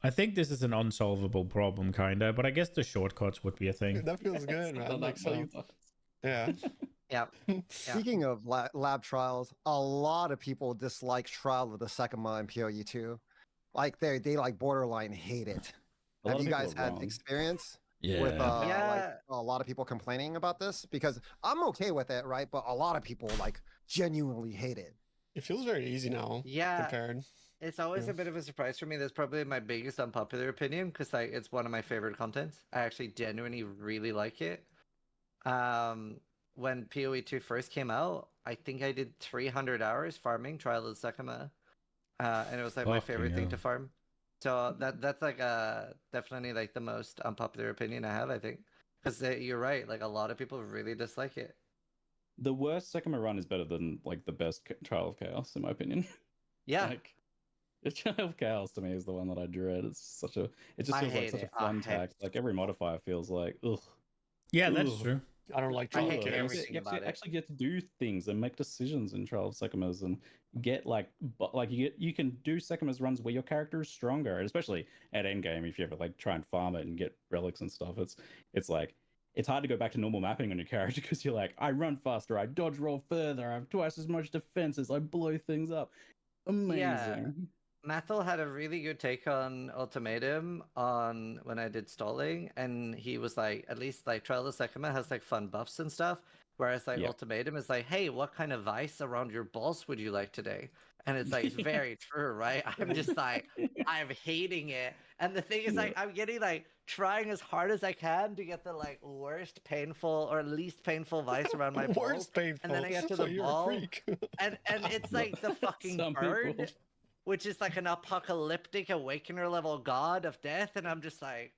I think this is an unsolvable problem, kind of. But I guess the shortcuts would be a thing. That feels good, man. Like so. Yeah. Yeah. Speaking of lab trials, a lot of people dislike Trial of the Second in PoE 2. Like they like borderline hate it. Have you guys had experience with like a lot of people complaining about this? Because I'm okay with it, right? But a lot of people like genuinely hate it. It feels very easy now. Yeah. Compared. It's always a bit of a surprise for me. That's probably my biggest unpopular opinion because like it's one of my favorite contents. I actually genuinely really like it. When PoE 2 first came out, I think I did 300 hours farming Trial of the Second and it was like my favorite thing to farm. So that's like definitely like the most unpopular opinion I have, I think, because you're right. Like a lot of people really dislike it. The worst Sekima run is better than like the best Trial of Chaos, in my opinion. Yeah. Like, the Trial of Chaos to me is the one that I dread. It just feels like such a fun tax. Like every modifier feels like ugh. Yeah, that's true. I don't like You actually get to do things and make decisions in Trial of Sekimas and get you can do Sekimas runs where your character is stronger, and especially at endgame if you ever like try and farm it and get relics and stuff. It's like it's hard to go back to normal mapping on your character because you're like, I run faster, I dodge roll further, I have twice as much defenses, I blow things up. Amazing. Yeah. Mathel had a really good take on Ultimatum on when I did stalling, and he was like, at least like Trial of Sekima has like fun buffs and stuff, whereas like Ultimatum is like, hey, what kind of vice around your balls would you like today? And it's like, it's very true, right? I'm just like, I'm hating it. And the thing is like, I'm getting like, trying as hard as I can to get the like worst painful or least painful vice around my balls. Worst painful. And then I get to the ball, and it's like the fucking bird. People. Which is like an apocalyptic awakener level god of death, and I'm just like,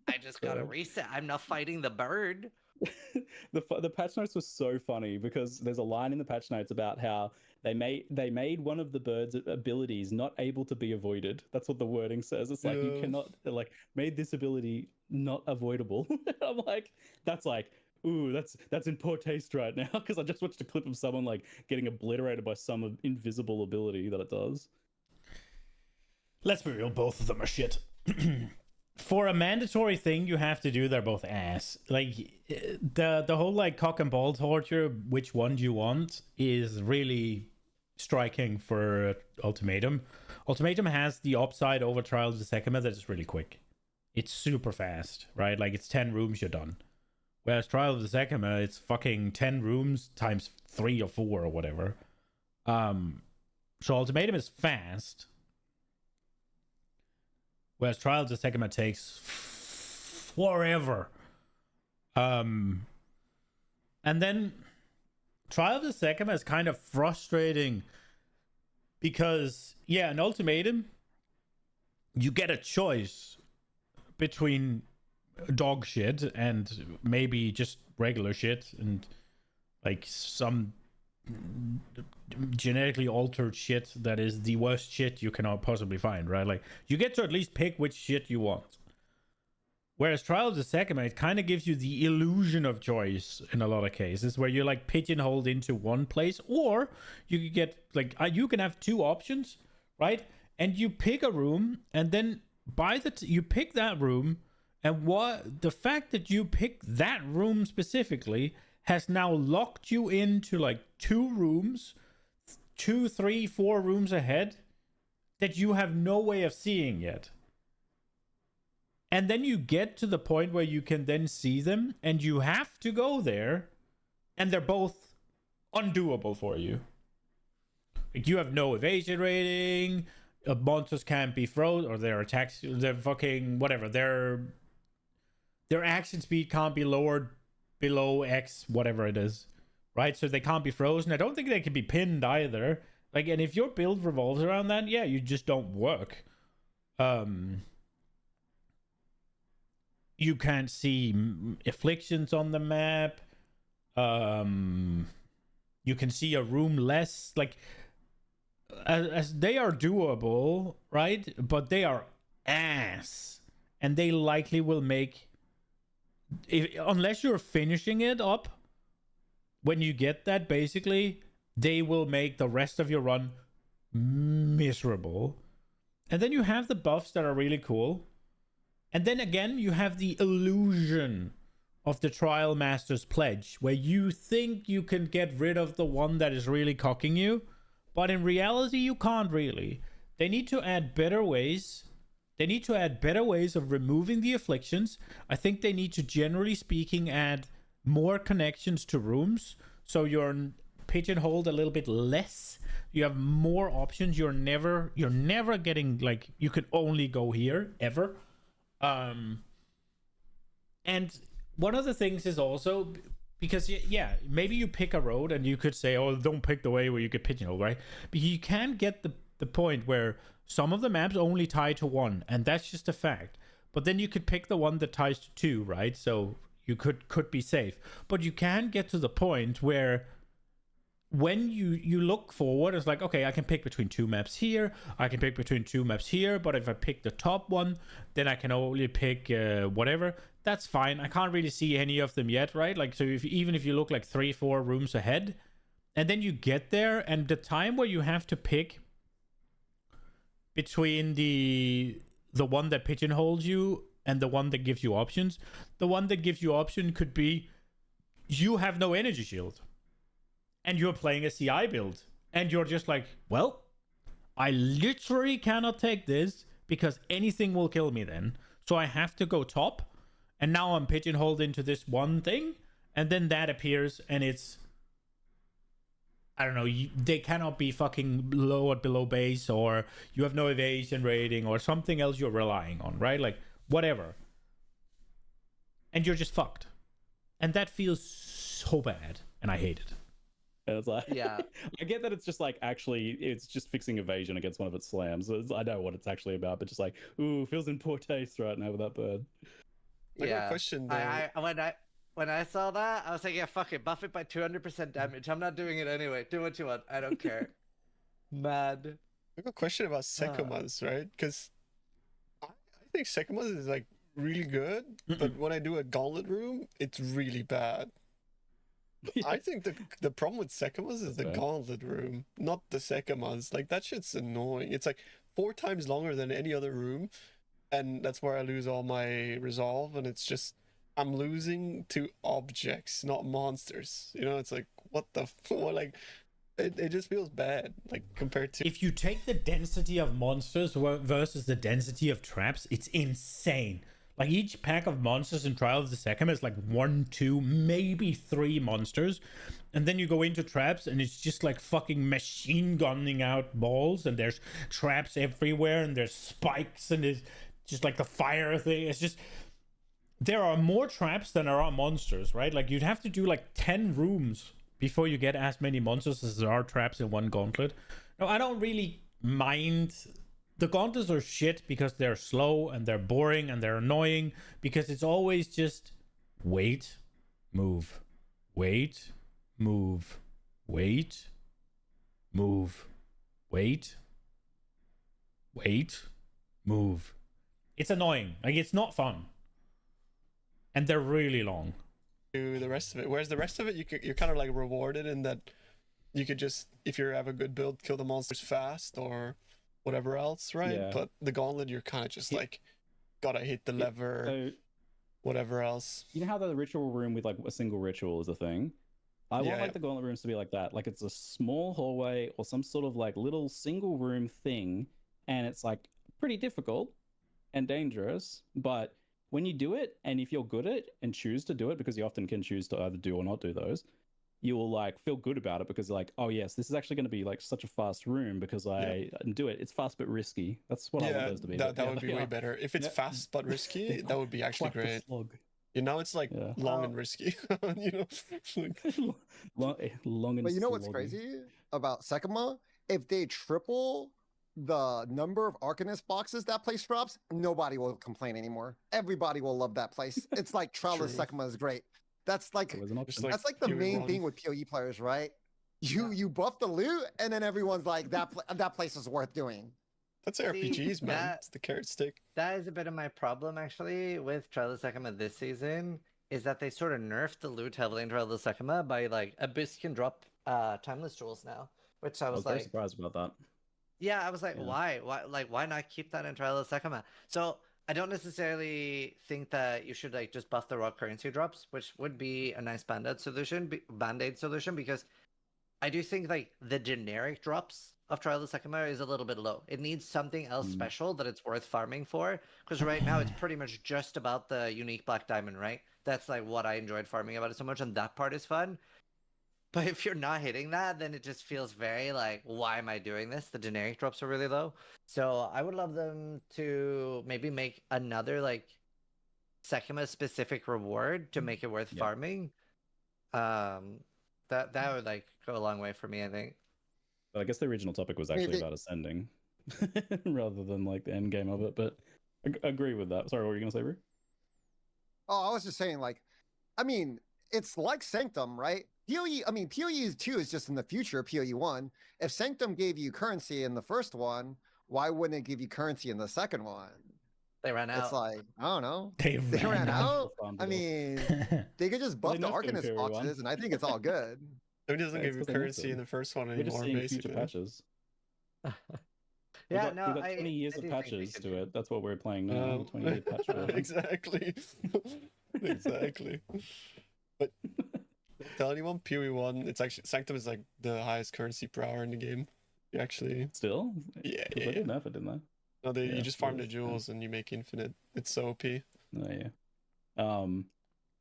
I just gotta reset. I'm not fighting the bird. The patch notes were so funny because there's a line in the patch notes about how they made one of the bird's abilities not able to be avoided. That's what the wording says. It's like you cannot like made this ability not avoidable. I'm like, that's like, ooh, that's in poor taste right now because I just watched a clip of someone like getting obliterated by some invisible ability that it does. Let's be real, both of them are shit. For a mandatory thing you have to do, they're both ass. Like the whole like cock and ball torture, which one do you want, is really striking for Ultimatum. Ultimatum has the upside over Trial of the Second that is really quick. It's super fast, right? Like it's 10 rooms, you're done. Whereas Trial of the Second, it's fucking 10 rooms times 3 or 4 or whatever. So Ultimatum is fast. Whereas Trial of the Second takes forever. And then Trial of the Second is kind of frustrating because, yeah, in Ultimatum, you get a choice between dog shit and maybe just regular shit and like some genetically altered shit that is the worst shit you cannot possibly find, right? Like you get to at least pick which shit you want. Whereas Trial of the Second, it kind of gives you the illusion of choice in a lot of cases where you're like pigeonholed into one place, or you could get like you can have 2 options, right? And you pick a room, and then you pick that room, and the fact that you pick that room specifically has now locked you into like 2 rooms, 2, 3, 4 rooms ahead that you have no way of seeing yet. And then you get to the point where you can then see them and you have to go there and they're both undoable for you. Like you have no evasion rating, monsters can't be frozen, or their attacks, they're fucking whatever, their action speed can't be lowered below X, whatever it is, right? So they can't be frozen. I don't think they can be pinned either. Like, and if your build revolves around that, yeah, you just don't work. You can't see afflictions on the map. You can see a room less. Like, as they are doable, right? But they are ass, and they likely will make, unless you're finishing it up when you get that, basically they will make the rest of your run miserable. And then you have the buffs that are really cool, and then again you have the illusion of the Trial Master's Pledge, where you think you can get rid of the one that is really cocking you, but in reality you can't really. They need to add better ways. They need to add better ways of removing the afflictions. I think they need to, generally speaking, add more connections to rooms, so you're pigeonholed a little bit less. You have more options. You're never getting, like, you can only go here ever. And one of the things is also, because yeah, maybe you pick a road and you could say, oh, don't pick the way where you get pigeonholed, right? But you can get the point where some of the maps only tie to one, and that's just a fact. But then you could pick the one that ties to two, right? So you could be safe. But you can get to the point where when you look forward, it's like, okay, I can pick between two maps here, I can pick between two maps here, but if I pick the top one, then I can only pick whatever. That's fine. I can't really see any of them yet, right? Like, so even if you look like 3-4 rooms ahead, and then you get there, and the time where you have to pick between the one that pigeonholes you and the one that gives you options, the one that gives you option could be you have no energy shield and you're playing a CI build, and you're just like, well, I literally cannot take this because anything will kill me then, so I have to go top, and now I'm pigeonholed into this one thing, and then that appears, and it's, I don't know, they cannot be fucking lowered below base, or you have no evasion rating, or something else you're relying on, right? Like, whatever. And you're just fucked. And that feels so bad, and I hate it. And it's like, Yeah. I get that it's just like, actually, it's just fixing evasion against one of its slams. I know what it's actually about, but just like, ooh, feels in poor taste right now with that bird. I got a question though. When I saw that, I was like, yeah, fuck it, buff it by 200% damage. I'm not doing it anyway. Do what you want. I don't care. Mad. I got a question about Sekomas, right? Because I think Sekomas is like really good, but when I do a gauntlet room, it's really bad. I think the problem with Sekomas is the gauntlet room, not the Sekomas. Like, that shit's annoying. It's like 4 times longer than any other room, and that's where I lose all my resolve, and it's just, I'm losing to objects, not monsters. You know, it's like, what the what, like, it just feels bad, like, compared to... If you take the density of monsters versus the density of traps, it's insane. Like, each pack of monsters in Trial of the Second is like 1, 2, maybe 3 monsters. And then you go into traps and it's just like fucking machine gunning out balls, and there's traps everywhere, and there's spikes, and it's just like the fire thing. It's just, there are more traps than there are monsters, right? Like, you'd have to do like 10 rooms before you get as many monsters as there are traps in one gauntlet. Now, I don't really mind. The gauntlets are shit because they're slow and they're boring and they're annoying, because it's always just wait, move, wait, move, wait, move, wait, wait, move. It's annoying. Like, it's not fun. And they're really long. Do the rest of it. Whereas the rest of it, you're kind of like rewarded in that you could just, if you have a good build, kill the monsters fast or whatever else, right? Yeah. But the gauntlet, you're kind of just like, gotta hit the lever, So, whatever else. you know how the ritual room with like a single ritual is a thing? I want Yeah. like the gauntlet rooms to be like that. Like, it's a small hallway or some sort of like little single room thing, and it's like pretty difficult and dangerous, but when you do it, and if you're good at it and choose to do it, because you often can choose to either do or not do those, you will like feel good about it, because like, oh yes, this is actually going to be like such a fast room because I do it. It's fast but risky. That's what I want those to be. That would be way better. If it's fast but risky, that would be actually Quite the great. slog. Now it's like long and risky. You know, long and But you know what's sloggy. crazy about Sekima? If they triple the number of Arcanist boxes that place drops, nobody will complain anymore. Everybody will love that place. It's like Trial of True. Sekima is great. That's like There was an option. that's like the PoE main one. thing with PoE players, right? You buff the loot, and then everyone's like, that place is worth doing. That's RPGs, man. that- It's the carrot stick. That is a bit of my problem actually with Trial of Sekima this season, is that they sort of nerfed the loot heavily in Trial of Sekima by like Abyss can drop timeless jewels now, which I I was, was very like, surprised about that. yeah, I was like, Yeah. why not keep that in Trial of Sekima? So I don't necessarily think that you should like just buff the raw currency drops, which would be a nice band-aid solution, because I do think like the generic drops of Trial of Sekima is a little bit low. It needs something else special that it's worth farming for, because right now it's pretty much just about the unique black diamond, right? That's like what I enjoyed farming about it so much, and that part is fun. But if you're not hitting that, then it just feels very like, why am I doing this? The generic drops are really low. So I would love them to maybe make another like Sekima specific reward to make it worth farming. That would like go a long way for me, I think. But I guess the original topic was actually about ascending rather than like the end game of it. But I agree with that. Sorry, what were you gonna say, Rue? Oh, I was just saying, like, I mean, it's like Sanctum, right? PoE 2 is just in the future of PoE 1. If Sanctum gave you currency in the first one, why wouldn't it give you currency in the second one? They ran out. It's like, I don't know. They ran out. Farmed I it mean, they could just buff They the nerfed it in Arcanist PoE 1. boxes, and I think it's all good. It doesn't Yeah, give it's you 'cause they nerfed currency it. in the first one We're anymore, just seeing basically. future patches. Yeah, we got 20 years I of do think they patches could to do it. That's what we're playing now. 20-year patch version. Exactly. Exactly. But tell anyone, PoE 1, it's actually Sanctum is like the highest currency per hour in the game. You actually Still? Yeah, They did nerf it, didn't they? No, Yeah, you just farm the it is, jewels and you make infinite. It's so OP. Oh yeah.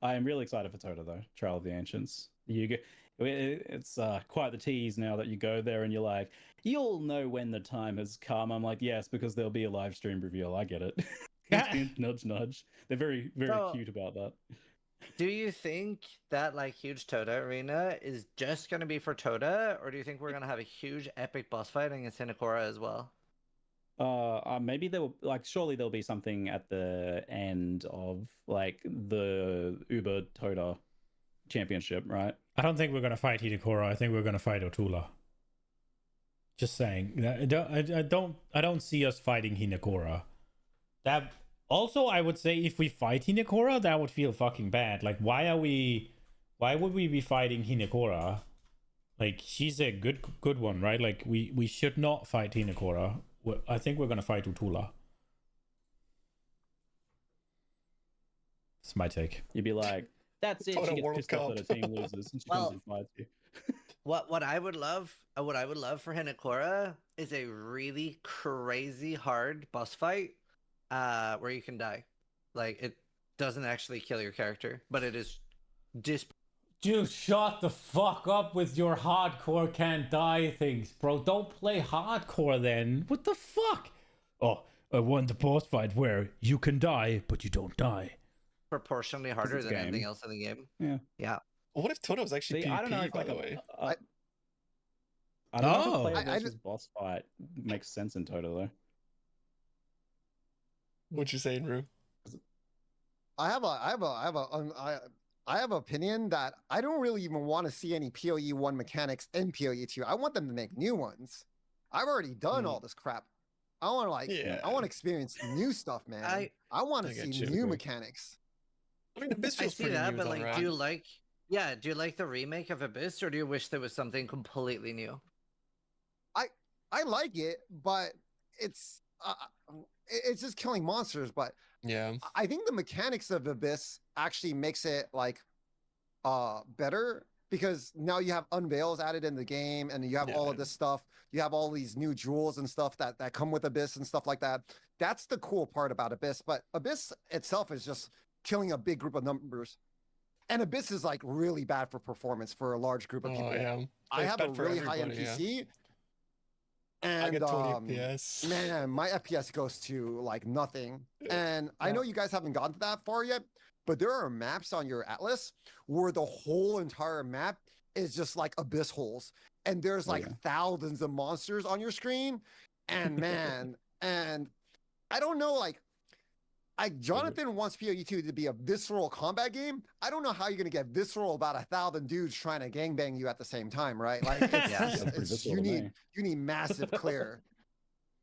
I am really excited for Tota though. Trial of the Ancients. It's quite the tease now that you go there and you're like, you'll know when the time has come. I'm like, yes, because there'll be a live stream reveal. I get it. Nudge, nudge. They're very, very cute about that. Do you think that like huge Tota arena is just going to be for Tota, or do you think we're going to have a huge epic boss fight against Hinekora as well? Maybe there will surely there'll be something at the end of like the Uber Tota championship, right? I don't think we're gonna fight Hidekora. I think we're gonna fight Otula. Just saying. I don't see us fighting Hinekora. That also, I would say if we fight Hinekora, that would feel fucking bad. Like, why would we be fighting Hinekora? Like, she's a good one, right? Like, we should not fight Hinekora. I think we're gonna fight Utula. It's my take. You'd be like, that's it. She gets World pissed off Cup. that her team loses and she comes and fights you. What I would love for Hinekora is a really crazy hard boss fight, where you can die. Like, it doesn't actually kill your character, but it is Dude, shut the fuck up with your hardcore can't die things, bro. Don't play hardcore then. What the fuck? Oh, I won the boss fight where you can die, but you don't die. proportionally harder it's than game. anything else in the game. Yeah. Yeah. What if Toto was actually See, PvP, I don't know if by like the way? I don't know if a Oh. player versus boss fight makes sense in Toto though. What you saying, Rue? I have an opinion that I don't really even want to see any PoE 1 mechanics in PoE 2. I want them to make new ones. I've already done all this crap. I want to I want to experience new stuff, man. I want to see new mechanics. I mean, Abyss I feels see pretty that, new, but though, like, right? do you like the remake of Abyss, or do you wish there was something completely new? I like it, but it's just killing monsters. But yeah, I think the mechanics of Abyss actually makes it like better, because now you have unveils added in the game, and you have all of this stuff. You have all these new jewels and stuff that come with Abyss and stuff like that. That's the cool part about Abyss. But Abyss itself is just killing a big group of numbers. And Abyss is like really bad for performance for a large group of people. Yeah. I It's have a bad for really high everybody, NPC. And I get 20 FPS. man, my FPS goes to like nothing. And I know you guys haven't gotten to that far yet, But there are maps on your atlas where the whole entire map is just like abyss holes, and there's like thousands of monsters on your screen, and man, and I don't know, like Jonathan wants PoE2 to be a visceral combat game. I don't know how you're gonna get visceral about 1,000 dudes trying to gangbang you at the same time, right? Like, you need massive clear.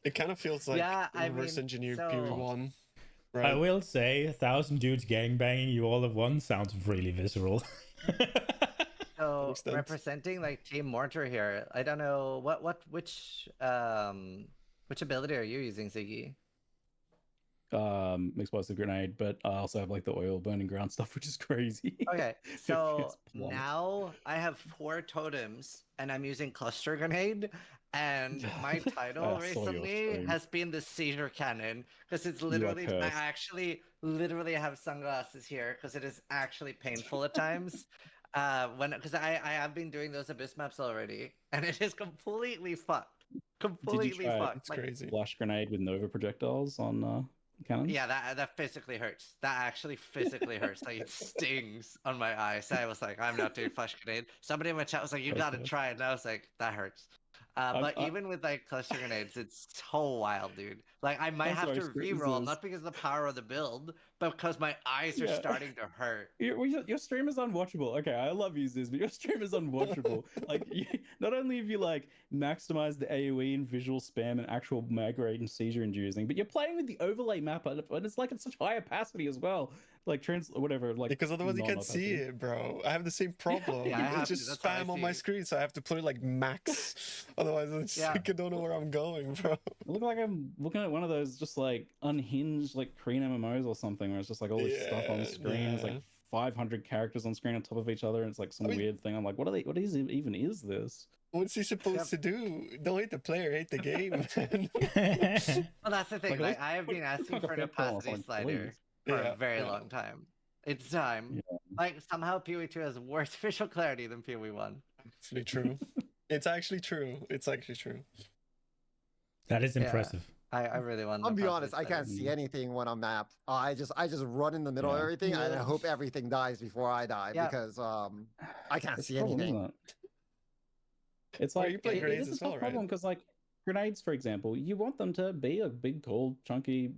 It kind of feels like reverse engineered PoE1. Right. I will say 1,000 dudes gangbanging you all at once sounds really visceral. So representing like Team Mortar here, I don't know which ability are you using, Ziggy? Explosive grenade, but I also have like the oil burning ground stuff, which is crazy. Okay, so now I have 4 totems and I'm using cluster grenade, and my title recently has been the seizure cannon, because it's literally, I actually literally have sunglasses here because it is actually painful at times. Because I have been doing those abyss maps already, and it is completely fucked. Completely fucked. It's crazy. Flash grenade with Nova projectiles on cannons? Yeah, that physically hurts. That actually physically hurts. Like, it stings on my eyes. So I was like, I'm not doing flash grenade. Somebody in my chat was like, you gotta try it. And I was like, that hurts. But even with like cluster grenades, it's so wild, dude. Like, I might have to reroll, not because of the power of the build, but because my eyes are starting to hurt. Your stream is unwatchable. Okay, I love you, Ziz, but your stream is unwatchable. Like, not only have you like maximized the AoE and visual spam and actual mag rate and seizure inducing, but you're playing with the overlay map, and it's like at such high opacity as well. Like whatever. Like, because otherwise you can't see it, bro. I have the same problem. It's just spam on my screen, so I have to put it like max. Otherwise, I don't know where I'm going, bro. I look like I'm looking at one of those just like unhinged like Korean MMOs or something, where it's just like all this stuff on screen. It's like 500 characters on screen on top of each other, and it's like some weird thing. I'm like, what even is this? What's he supposed to do? Don't hate the player, hate the game. Well, that's the thing. Like, I have been asking for an opacity slider for a very long time. It's time. Like, somehow PoE2 has worse visual clarity than PoE1. Actually true. It's actually true. It's actually true. That is impressive. I really want. I'll be honest. I can't see anything when I'm mapped. I just run in the middle of everything, and I hope everything dies before I die because I can't see anything. It's like you play grenades as well, right? Because like grenades, for example, you want them to be a big, cold, chunky,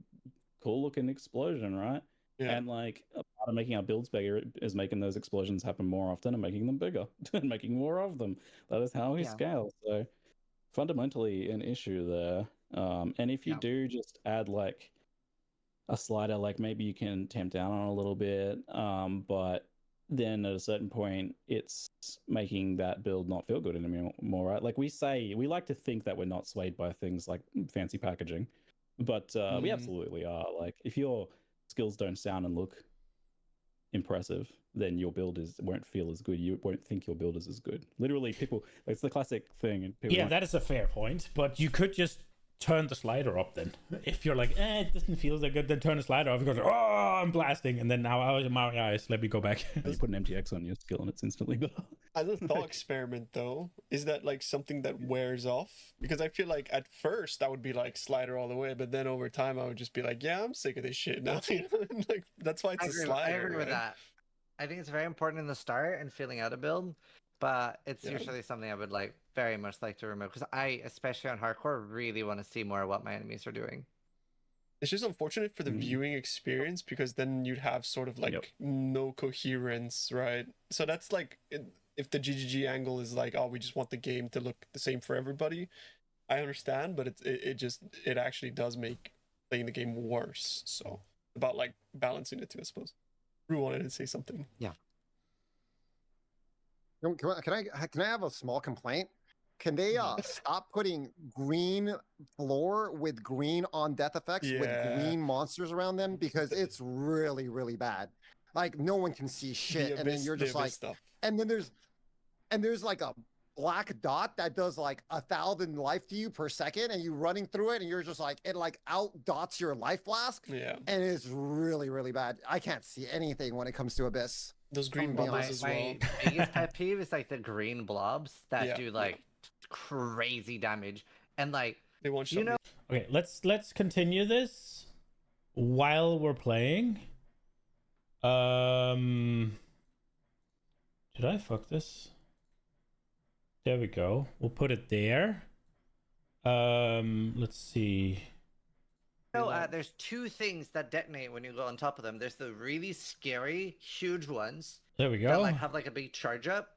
cool-looking explosion, right? Yeah. And like a part of making our builds bigger is making those explosions happen more often and making them bigger and making more of them. That is how we scale. So fundamentally an issue there. And if you do just add like a slider, like maybe you can tamp down on a little bit, but then at a certain point it's making that build not feel good anymore, right? Like we like to think that we're not swayed by things like fancy packaging, but we absolutely are. Like, if your skills don't sound and look impressive, then your build won't feel as good. You won't think your build is as good. Literally, people, it's the classic thing. And people that is a fair point, but you could just turn the slider up then. If you're like, it doesn't feel that good, then turn the slider off. It goes, I'm blasting, and then now my eyes, let me go back. You put an MTX on your skill and it's instantly better. As a thought experiment though, is that like something that wears off? Because I feel like at first I would be like slider all the way, but then over time I would just be like, I'm sick of this shit now. Like, that's why it's a slider. I agree with that. I think it's very important in the start and feeling out a build, but it's usually something I would like very much like to remove, because I, especially on hardcore, really want to see more of what my enemies are doing. It's just unfortunate for the viewing experience, because then you'd have sort of like no coherence, right? So that's like, if the GGG angle is like, we just want the game to look the same for everybody, I understand, but it actually does make playing the game worse. So about like balancing it too, I suppose. Rue wanted to say something. Yeah. Can I have a small complaint? Can they stop putting green floor with green on death effects with green monsters around them? Because it's really, really bad. Like, no one can see shit, and then you're just like, and then there's like a black dot that does like 1,000 life to you per second, and you running through it, and you're just like, it like out dots your life flask. Yeah. And it's really, really bad. I can't see anything when it comes to Abyss. Those green bubbles as well. My biggest pet peeve is like the green blobs that do like crazy damage, and like they want Okay, let's continue this while we're playing. Did I fuck this? There we go. We'll put it there. Let's see. No, there's two things that detonate when you go on top of them. There's the really scary, huge ones. There we That go. like have like a big charge up.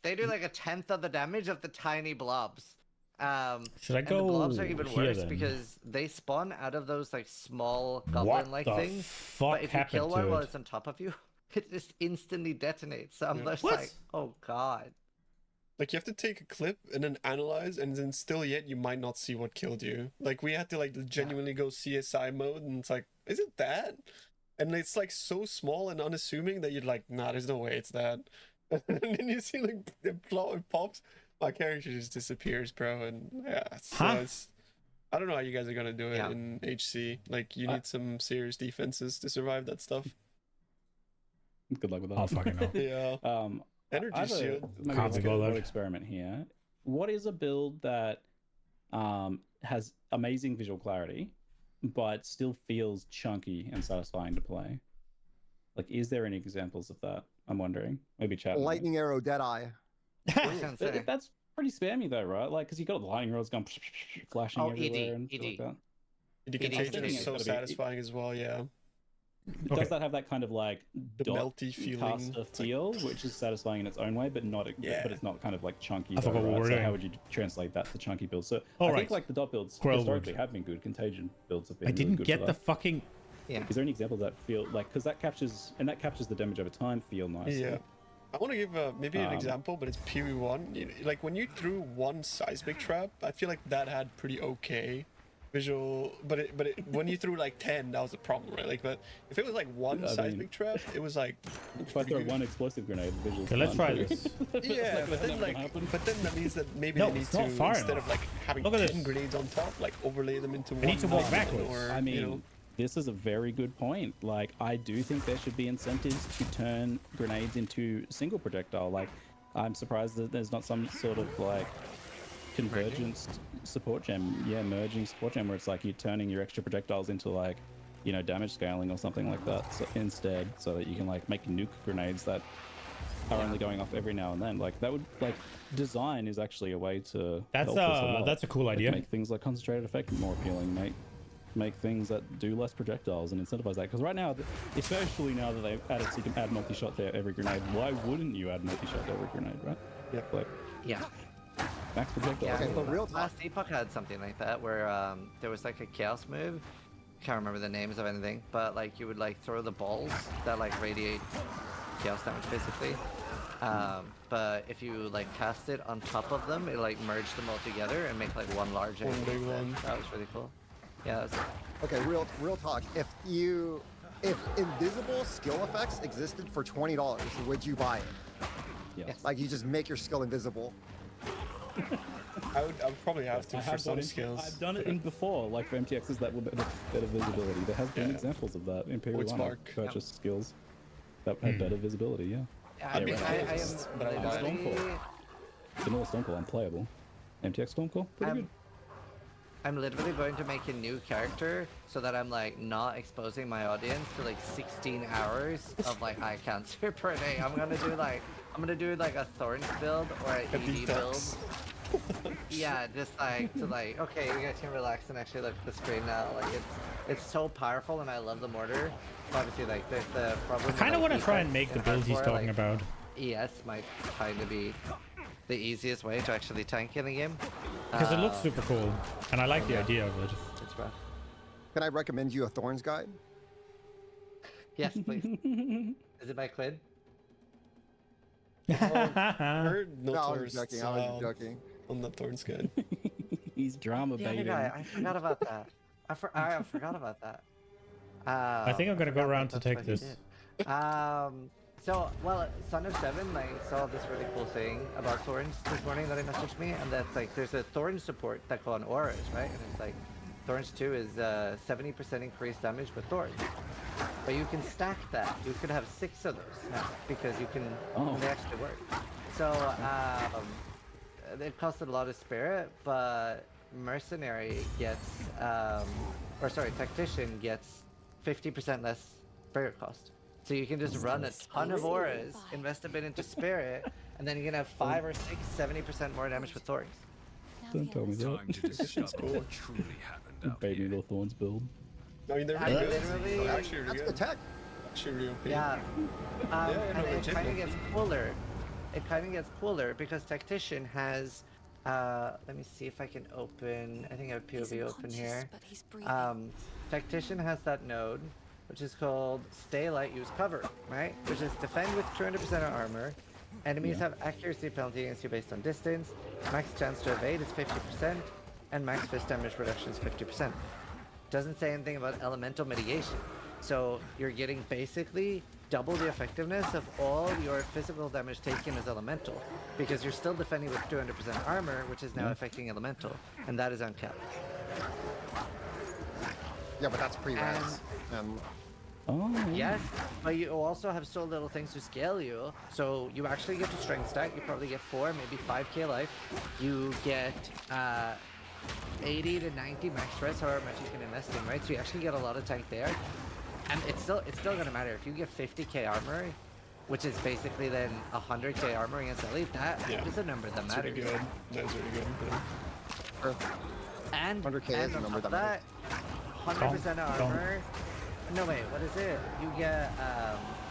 They do like 1/10 of the damage of the tiny blobs. Should I and go the blobs are even here, worse then? because they spawn out of those like small What goblin-like the things. fuck But if you happened kill one to while it? it's on top of you, it just instantly detonates. So I'm Yeah. just What? like, oh god. Like you have to take a clip and then analyze, and then still yet you might not see what killed you. Like we had to like genuinely go CSI mode, and it's like, is it that? And it's like so small and unassuming that you're like, nah, there's no way it's that. And then you see like the plot it pops, my character just disappears, bro. And yeah, it's I don't know how you guys are gonna do it in HC. Like you need some serious defenses to survive that stuff. Good luck with that. I'll fucking know. Yeah. Energy I have shield. maybe Can't let's be get a bothered. thought experiment here. What is a build that has amazing visual clarity, but still feels chunky and satisfying to play? Like, is there any examples of that? I'm wondering. Maybe chat. Lightning arrow, Deadeye. That's pretty spammy though, right? Like, because you got the lightning rods going flashing Oh, everywhere and stuff like that. The contagion is it's so gotta be- satisfying as well, yeah. Okay. Does that have that kind of like The dot melty feeling. caster feel, which is satisfying in its own way, but not Yeah. but it's not kind of like chunky. I though, forgot what right? we're So doing. how would you translate that to chunky builds? So All I right. think like the dot builds Growlwood. historically have been good. Contagion builds have been. I really didn't good get for the that. fucking. Yeah. Is there any examples that feel like, because that captures the damage over time feel nicely? Yeah. I want to give maybe an example, but it's PV1. Like when you threw one seismic trap, I feel like that had pretty okay visual, but when you threw like 10, that was a problem, right? Like, but if it was like one seismic trap, it was like. If I throw one explosive grenade, the visuals. Okay, let's try this. Yeah, but then that means that maybe No, they need it's to, not far instead enough. of like having Look at 10 this. grenades on top, like overlay them into one. need to walk gun, backwards. Or, I mean, you know, this is a very good point. Like, I do think there should be incentives to turn grenades into single projectile. Like, I'm surprised that there's not some sort of like convergence support gem. Yeah, merging support gem where it's like you're turning your extra projectiles into like, you know, damage scaling or something like that. So instead, so that you can like make nuke grenades that are only going off every now and then. Like that would like design is actually a way to. That's help this a lot. that's a cool Like, idea. make things like concentrated effect more appealing. Make things that do less projectiles and incentivize that. Because right now, especially now that they've added, so you can add multi-shot to every grenade. Why wouldn't you add multi-shot to every grenade, right? Yeah. Like Yeah. max projectiles. Yeah, Okay, but real talk. last epoch had something like that where there was like a chaos move. Can't remember the names of anything, but like you would like throw the balls that like radiate chaos damage basically. But if you like cast it on top of them, it like merge them all together and make like one large One enemy big instead. one. That was really cool. Yeah, that's Okay, real talk. If invisible skill effects existed for $20, would you buy it? Yes. Like you just make your skill invisible. I would probably have to I for have some done it. skills. I've done it in before, like for MTXs that were better visibility. There has been Yeah. examples of that in Void PV1. Spark. I've purchased skills that had better visibility. Yeah. I'd be I am biased, but I'd buy it. literally, Vanilla Stormcall unplayable. MTX Stormcall pretty good. I'm literally going to make a new character so that I'm like not exposing my audience to like 16 hours of like eye cancer per day. I'm gonna do like a Thorns build or an ED build. Yeah, just like to like, okay, you guys can relax and actually look at the screen now. Like it's so powerful and I love the mortar. Obviously, like there's the problem. I kind of want to try and make the build he's talking about. ES might kind of be the easiest way to actually tank in the game. Because it looks super cool, and I like the idea of it. It's rough. Can I recommend you a Thorns guide? Yes, please. Is it my Quid? Heard no No, I was tourists joking. I was allowed joking. on the Thorns guide. He's drama Yeah, baiting. I forgot about that. I forgot about that. I think I'm gonna go forgot around that to that's take what he this. did. So, well, Son of Seven, I saw this really cool thing about Thorns this morning that he messaged me, and that's like, there's a Thorns support that go on auras, right? And it's like, Thorns 2 is 70% increased damage with Thorns. But you can stack that. You could have 6 of those now, because you can, they actually work. So, it costed a lot of spirit, but Mercenary gets, Tactician gets 50% less spirit cost. So you can just run a ton of auras, invest a bit into spirit, and then you're gonna have 5 or 6, 70% more damage with thorns. Don't tell me Time to that. discover what truly happened out Baby here. little thorns build. I mean, they're I really good. literally- They're actually really That's good. good tech. Actually really OP. Yeah. And no, it legit, kind of man. gets cooler. It kind of gets cooler because Tactician has. Let me see if I can open. I think I have POV open here. But he's breathing. Tactician has that node, which is called Stay Light, Use Cover, right? Which is defend with 200% of armor. Enemies have accuracy penalty against you based on distance. Max chance to evade is 50%, and max fist damage reduction is 50%. Doesn't say anything about elemental mitigation. So you're getting basically double the effectiveness of all your physical damage taken as elemental, because you're still defending with 200% armor, which is now affecting elemental, and that is uncapped. Yeah, but that's pre-res. Oh. Yes, but you also have so little things to scale you. So you actually get to strength stack. You probably get 4, maybe 5k life. You get 80 to 90 max stress, however much you can invest in, right? So you actually get a lot of tank there. And it's still gonna matter if you get 50k armor, which is basically then 100k armor against elite. That is a number that That's matters. really good. That's really good. Yeah. And 100K and is a on number top of that that, 100% of armor. No wait, what is it? You get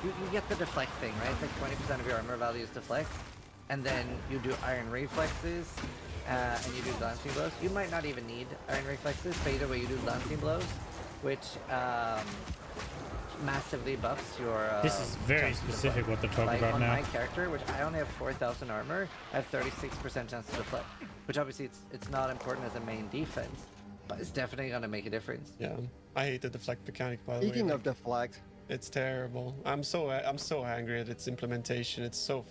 you get the deflect thing, right? It's like 20% of your armor value is deflect, and then you do iron reflexes, and you do glancing blows. You might not even need iron reflexes, but either way you do glancing blows, which massively buffs your. This is very chance to specific deflect. what they're talking Like about on now. my character, which I only have 4,000 armor, I have 36% chance to deflect, which obviously it's not important as a main defense, but it's definitely gonna make a difference. Yeah. I hate the deflect mechanic, by the way. Speaking like, of deflect, it's terrible. I'm so angry at its implementation. It's so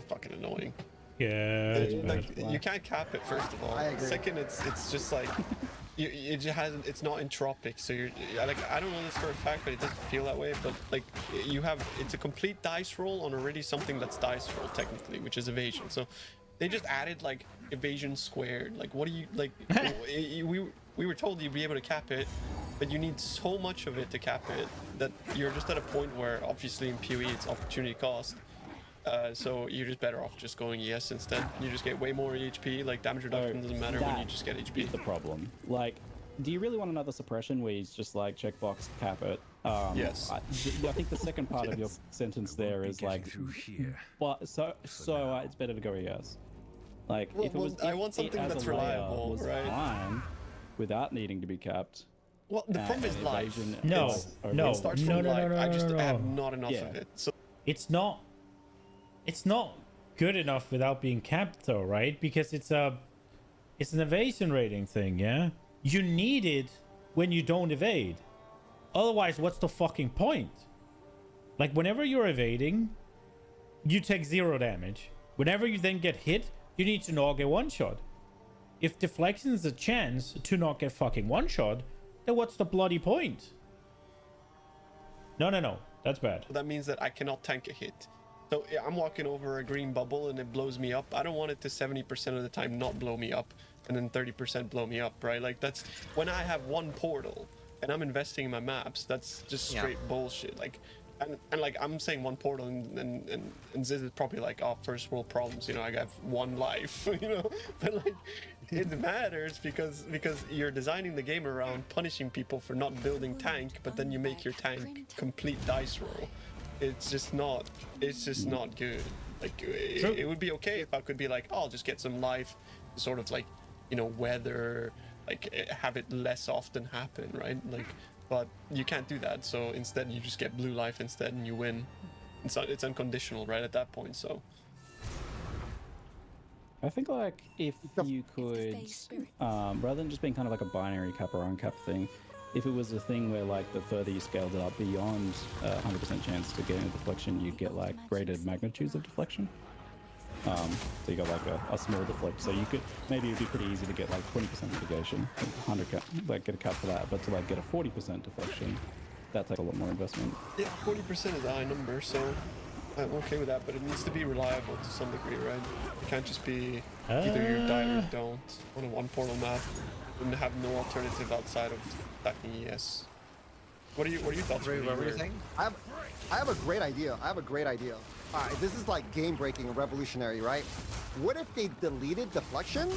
fucking annoying. Yeah. it's Like, bad. you can't cap it, first of all. I agree. Second, it's just like it's not entropic, so you're like, I don't know this for a fact, but it doesn't feel that way. But like, it's a complete dice roll on already something that's dice roll technically, which is evasion. So they just added like evasion squared. Like, what do you like? we were told you'd be able to cap it, but you need so much of it to cap it that you're just at a point where obviously in PoE it's opportunity cost. So you're just better off just going ES instead. You just get way more HP. Like, damage reduction doesn't matter when you just get HP. Is the problem. Like, do you really want another suppression where he's just like checkbox cap it? Yes. I think the second part of your sentence there is like, through here. well, so it's better to go ES. Like, Well, if it was, I want something it as a that's layer reliable, was right? fine without needing to be capped. Well, the problem is and life. evasion No, is over. no. It starts no, from no, life. no, I no, just no, have no. not enough Yeah. of it. So It's not good enough without being capped though, right? Because it's an evasion rating thing, yeah? You need it when you don't evade. Otherwise, what's the fucking point? Like, whenever you're evading, you take 0 damage. Whenever you then get hit, you need to not get one shot. If deflection is a chance to not get fucking one shot, then what's the bloody point? No. That's bad. that means that I cannot tank a hit. So I'm walking over a green bubble and it blows me up. I don't want it to 70% of the time not blow me up and then 30% blow me up, right? Like, that's when I have one portal and I'm investing in my maps. That's just straight bullshit. Like, and like, I'm saying one portal and Ziz is probably like, oh, first world problems, you know, I got one life, you know. But like, it matters because you're designing the game around punishing people for not building tank, but then you make your tank complete dice roll. It's just not good. Like, it would be okay if I could be like, oh, I'll just get some life, sort of like, you know, weather, like, have it less often happen, right? Like, but you can't do that. So instead, you just get blue life instead, and you win. It's unconditional, right, at that point. So I think, like, if you could, rather than just being kind of like a binary cap or uncap thing, if it was a thing where, like, the further you scaled it up beyond 100% chance to get into deflection, you get, like, graded magnitudes of deflection. So you got, like, a small deflect. So you could, maybe it'd be pretty easy to get, like, 20% mitigation, 100 cap, like, get a cap for that. But to, like, get a 40% deflection, that takes a lot more investment. yeah, 40% is a high number, so I'm okay with that. But it needs to be reliable to some degree, right? It can't just be either you die or you don't on a one portal map and have no alternative outside of stacking ES. What are your thoughts? What were you Rudy? saying? I have a great idea. I have a great idea. All right, this is like game breaking and revolutionary, right? What if they deleted deflection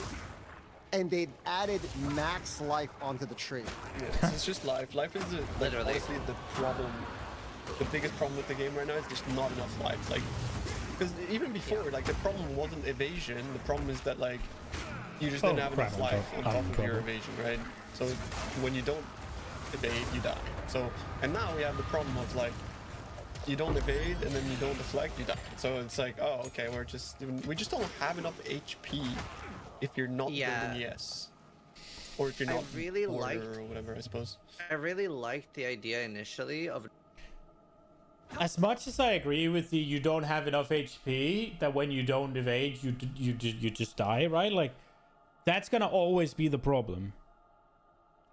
and they added max life onto the tree? Yeah, it's just life. Life is Literally. honestly the problem. The biggest problem with the game right now is just not enough lives. Like, because even before, like the problem wasn't evasion. The problem is that like you just didn't have enough life on top of your evasion, right? So when you don't evade, you die. So and now we have the problem of like you don't evade and then you don't deflect, you die. So it's like, oh, okay, we just don't have enough HP if you're not building ES. Or if you're not really order or whatever, I suppose. I really liked the idea initially of. As much as I agree with you don't have enough HP, that when you don't evade, you just die, right? Like, that's gonna always be the problem,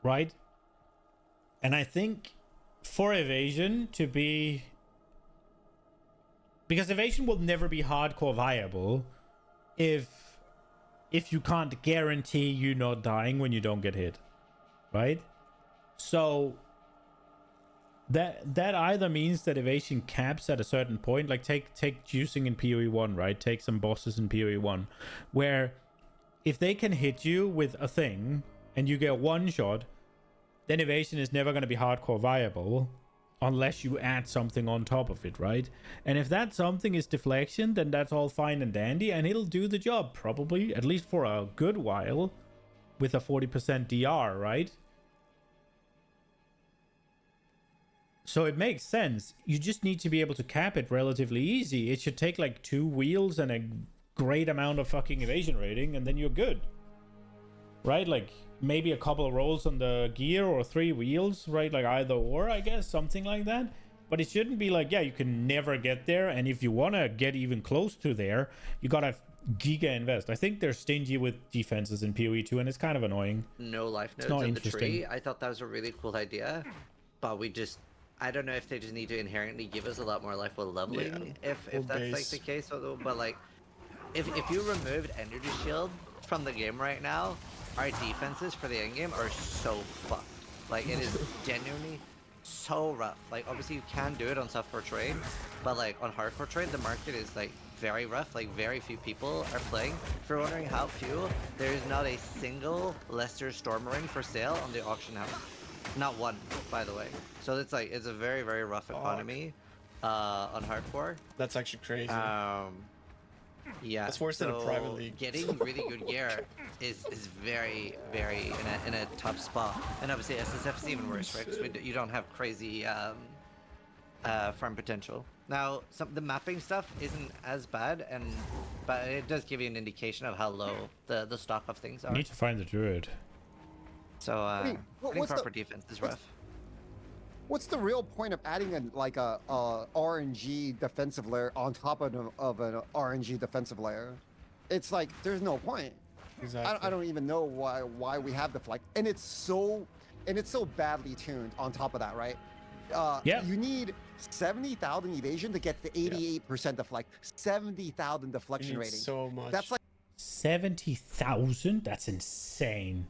right? And I think for evasion to be, because evasion will never be hardcore viable if you can't guarantee you not dying when you don't get hit, right? So that either means that evasion caps at a certain point, like take juicing in PoE 1, right? Take some bosses in PoE 1, where if they can hit you with a thing and you get one shot, then evasion is never going to be hardcore viable unless you add something on top of it, right? And if that something is deflection, then that's all fine and dandy, and it'll do the job probably, at least for a good while, with a 40% DR, right? So it makes sense. You just need to be able to cap it relatively easy. It should take like 2 wheels and a great amount of fucking evasion rating, and then you're good. Right? Like maybe a couple of rolls on the gear or 3 wheels, right? Like either or, I guess, something like that. But it shouldn't be like, yeah, you can never get there. And if you want to get even close to there, you got to giga invest. I think they're stingy with defenses in PoE 2, and it's kind of annoying. No life nodes in the tree. I thought that was a really cool idea. But I don't know if they just need to inherently give us a lot more life while leveling, if that's like the case. But like, if you removed energy shield from the game right now, our defenses for the end game are so fucked. Like, it is genuinely so rough. Like, obviously you can do it on softcore trade, but like on hardcore trade, the market is like very rough. Like, very few people are playing. If you're wondering how few, there is not a single Leicester Stormering for sale on the auction house. Not one, by the way. So it's like, it's a very, very rough economy on hardcore. That's actually crazy. Yeah, that's worse than a private league. Getting really good gear is very, very in a tough spot. And obviously SSF is even worse, right? Because you don't have crazy farm potential. Now, the mapping stuff isn't as bad, but it does give you an indication of how low the stock of things are. I need to find the druid. So getting proper defense is rough. What's the real point of adding a RNG defensive layer on top of an RNG defensive layer? It's like there's no point. Exactly. I don't even know why we have deflect, and it's so badly tuned. On top of that, right? You need 70,000 evasion to get the 88% deflect. 70,000 deflection rating. So much. That's like 70,000. That's insane.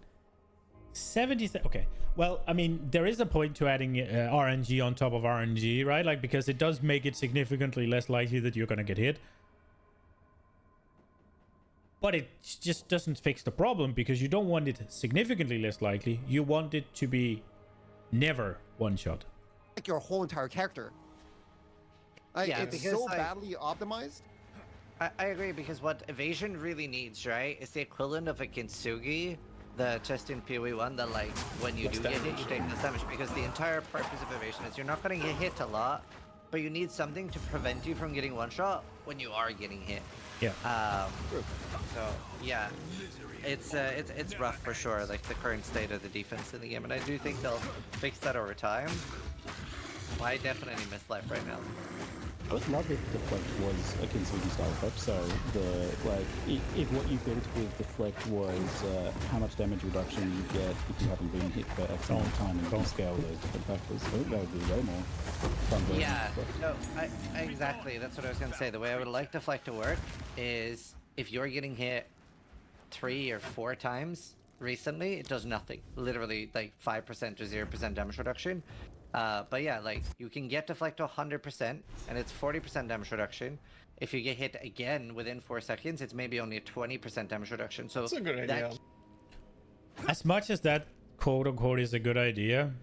70,000. Okay. Well, I mean, there is a point to adding RNG on top of RNG, right? Like, because it does make it significantly less likely that you're gonna get hit. But it just doesn't fix the problem, because you don't want it significantly less likely. You want it to be never one shot. Like your whole entire character. It's so badly optimized. I agree, because what evasion really needs, right, is the equivalent of a Kintsugi, the chest in PoE 1, that like when you do get hit, you take less damage, because the entire purpose of evasion is you're not going to get hit a lot, but you need something to prevent you from getting one shot when you are getting hit. Yeah. So yeah, it's rough for sure, like the current state of the defense in the game, and I do think they'll fix that over time. Well, I definitely miss life right now. I would love if Deflect was a Kintsugi style effect, so if what you built with Deflect was how much damage reduction you get if you haven't been hit for X amount of time, and don't scale those different factors. I think that would be way more fun. Yeah, no, exactly, that's what I was going to say. The way I would like Deflect to work is if you're getting hit 3 or 4 times recently, it does nothing. Literally like 5% to 0% damage reduction. But yeah, like you can get deflect to 100%, and it's 40% damage reduction. If you get hit again within 4 seconds, it's maybe only a 20% damage reduction. So That's a good idea. As much as that quote unquote is a good idea,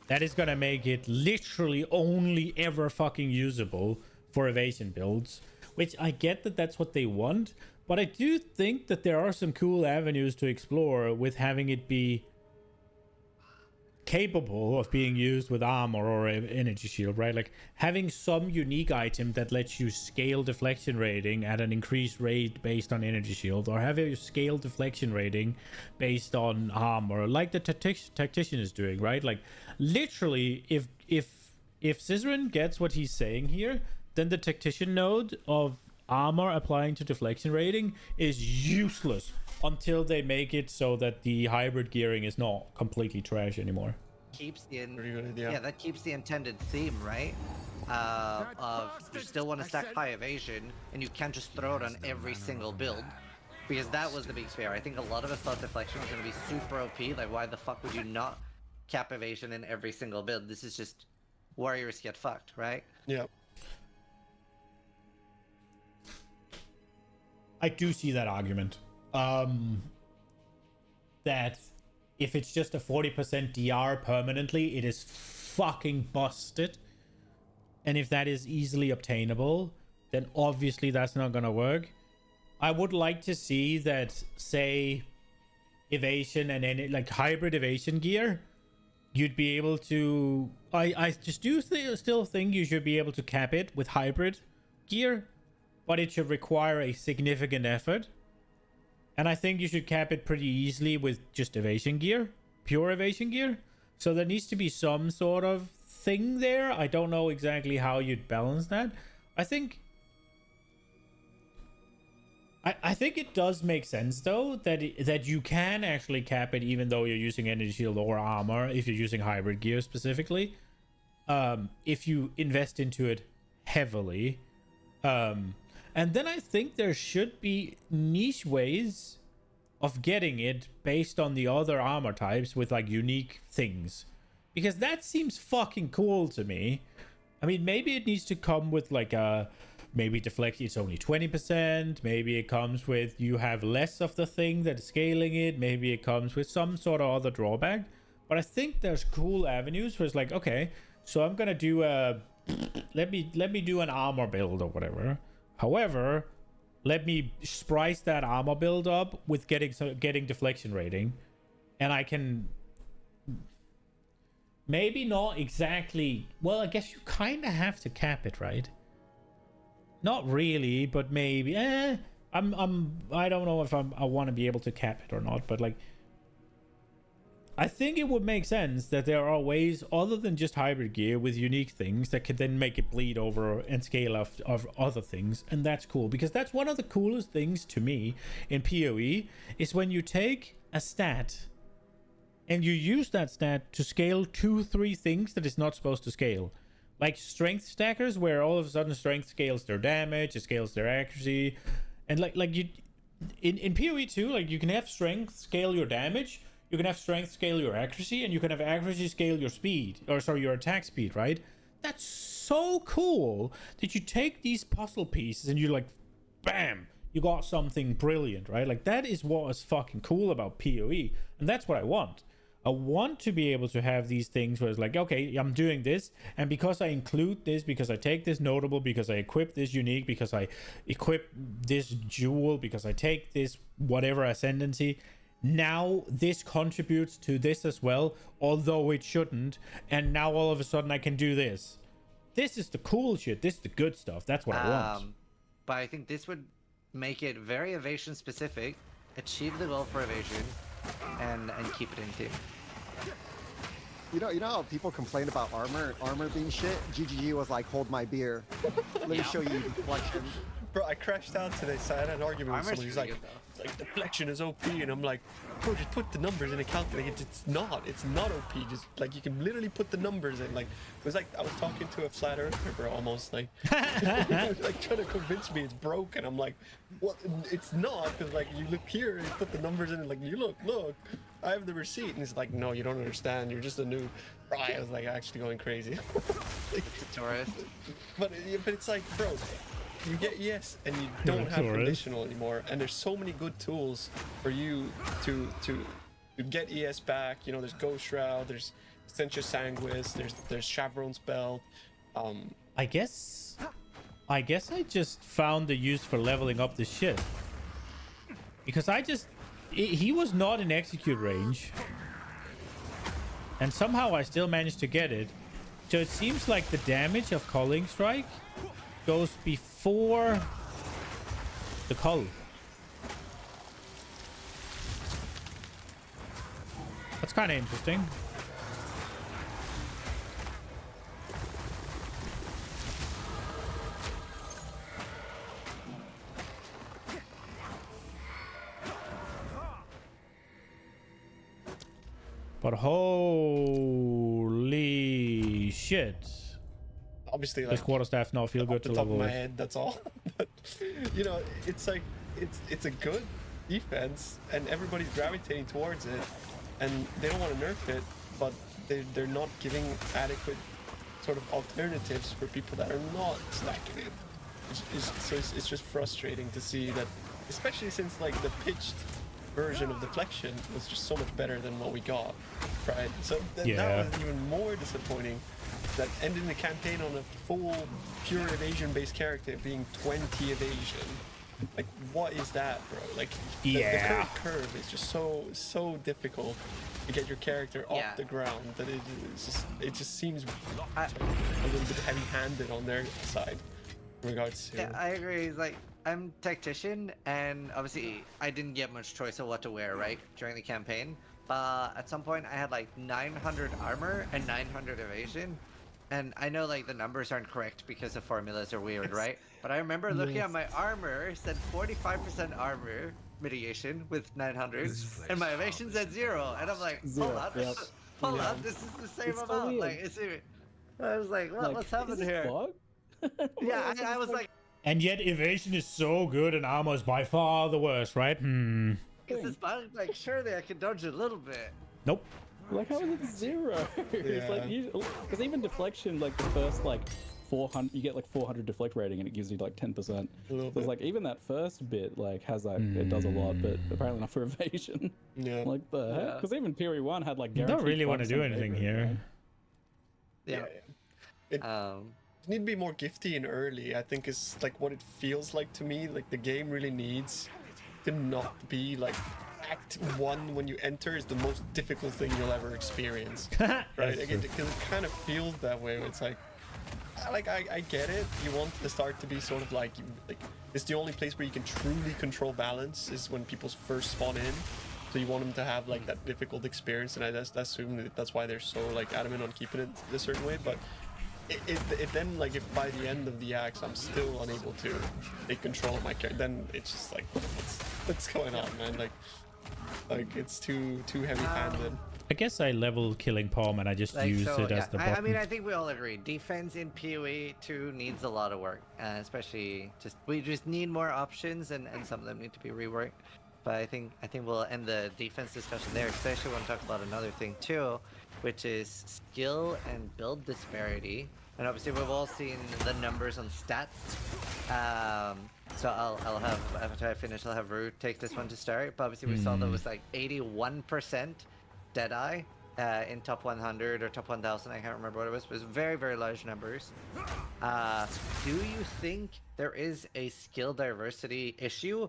that is gonna make it literally only ever fucking usable for evasion builds, which I get that that's what they want, but I do think that there are some cool avenues to explore with having it be capable of being used with armor or energy shield, right? Like having some unique item that lets you scale deflection rating at an increased rate based on energy shield, or have a scale deflection rating based on armor, like the tactician is doing, right? Like literally, if Scissorin gets what he's saying here, then the tactician node of armor applying to deflection rating is useless until they make it so that the hybrid gearing is not completely trash anymore. Keeps the yeah, that keeps the intended theme, right? Of you still want to stack high evasion, and you can't just throw it on every single build, because that was the big fear. I think a lot of us thought deflection was going to be super OP. Like, why the fuck would you not cap evasion in every single build? This is just warriors get fucked, right? Yeah. I do see that argument. That if it's just a 40% DR permanently, it is fucking busted. And if that is easily obtainable, then obviously that's not gonna work. I would like to see that, say, evasion and any like hybrid evasion gear, you'd be able to. I just do still think you should be able to cap it with hybrid gear, but it should require a significant effort. And I think you should cap it pretty easily with just evasion gear, pure evasion gear. So there needs to be some sort of thing there. I don't know exactly how you'd balance that. I think it does make sense though that you can actually cap it even though you're using energy shield or armor if you're using hybrid gear specifically. If you invest into it heavily. And then I think there should be niche ways of getting it based on the other armor types with like unique things. Because that seems fucking cool to me. I mean, maybe it needs to come with like a... Maybe deflect, it's only 20%. Maybe it comes with you have less of the thing that's scaling it. Maybe it comes with some sort of other drawback. But I think there's cool avenues where it's like, okay, so I'm gonna do a... Let me do an armor build or whatever. However, let me splice that armor build up with getting deflection rating, and I can maybe not exactly. Well, I guess you kind of have to cap it, right? Not really, but maybe. I don't know if I want to be able to cap it or not, but like, I think it would make sense that there are ways other than just hybrid gear with unique things that could then make it bleed over and scale off of other things. And that's cool, because that's one of the coolest things to me in PoE is when you take a stat and you use that stat to scale 2-3 things that it's not supposed to scale. Like strength stackers, where all of a sudden strength scales their damage, it scales their accuracy. And like you in PoE 2, like you can have strength scale your damage. You can have strength scale your accuracy, and you can have accuracy scale your speed, or sorry, your attack speed, right? That's so cool that you take these puzzle pieces and you're like, bam, you got something brilliant, right? Like that is what is fucking cool about PoE, and that's what I want. I want to be able to have these things where it's like, okay, I'm doing this, and because I include this, because I take this notable, because I equip this unique, because I equip this jewel, because I take this whatever ascendancy, now this contributes to this as well, although it shouldn't, and now all of a sudden I can do this. This is the cool shit. This is the good stuff. That's what I want. But I think this would make it very evasion specific, achieve the goal for evasion, and keep it in team. You know how people complain about armor being shit? GGG was like, hold my beer. Let me show you deflection. Bro, I crashed out today, so I had an argument with someone who's like, deflection is OP, and I'm like, bro, just put the numbers in a calculator. It's not OP. Just like you can literally put the numbers in. Like it was like I was talking to a flat earther, bro, almost like, like trying to convince me it's broke, and I'm like, well, it's not, because like you look here and you put the numbers in, and like you look, I have the receipt. And he's like, no, you don't understand. You're just a noob. Right, I was like actually going crazy. But it's like, bro, you get ES and you don't have conditional anymore. And there's so many good tools for you to get ES back. You know, there's Ghost Shroud, there's Sentia Sanguis, there's Chevron's Belt. I guess I just found the use for leveling up the shit. Because he was not in execute range. And somehow I still managed to get it. So it seems like the damage of Culling Strike goes before the cull. That's kind of interesting. But holy shit. Obviously, this quarterstaff now feel good to level. Off the top of my head, that's all. But, you know, it's like, it's a good defense, and everybody's gravitating towards it, and they don't want to nerf it, but they're not giving adequate sort of alternatives for people that are not stacking it. It's just frustrating to see that, especially since like the pitched version of deflection was just so much better than what we got, right? So that was even more disappointing, that ending the campaign on a full pure evasion based character being 20 evasion. Like, what is that, bro? Like, the current curve is just so difficult to get your character off the ground that it just seems a little bit heavy-handed on their side in regards to. Yeah, I agree. Like, I'm tactician, and obviously I didn't get much choice of what to wear, right, during the campaign. At some point I had like 900 armor and 900 evasion. And I know like the numbers aren't correct because the formulas are weird, right? But I remember looking at my armor, it said 45% armor mitigation with 900, and my evasion said 0. And I'm like, hold on, hold on, this is the same amount. Like, is it? I was like, what's happening here? Yeah, I was like. And yet evasion is so good and armor is by far the worst, right? Is this bug? Like, surely I can dodge it a little bit. Nope. Like, how is it 0? It's like, because even deflection, like the first like 400, you get like 400 deflect rating and it gives you like 10%. So it's like even that first bit like has like it does a lot, but apparently not for evasion. Yeah. Like the heck? Because even Piri 1 had like you guaranteed. Don't really want to do anything here. Right? Yeah. It need to be more gifty and early, I think, is like what it feels like to me. Like the game really needs to not be like Act 1 when you enter is the most difficult thing you'll ever experience. Right? Again, because it kind of feels that way. It's like I get it. You want the start to be sort of like it's the only place where you can truly control balance is when people first spawn in. So you want them to have like that difficult experience, and I just assume that's why they're so like adamant on keeping it a certain way. But it then, like, if by the end of the acts I'm still unable to take control of my character, then it's just like, what's going on, man? Like it's too heavy-handed. I guess I level killing palm and I just use it as the button. I mean, I think we all agree. Defense in PoE 2 needs a lot of work, especially we just need more options, and some of them need to be reworked. But I think we'll end the defense discussion there, because I actually want to talk about another thing too, which is skill and build disparity. And obviously we've all seen the numbers on stats. So I'll have, after I finish, I'll have Rue take this one to start. But obviously we saw that was like 81% Deadeye in top 100 or top 1000. I can't remember what it was. It was very, very large numbers. Do you think there is a skill diversity issue?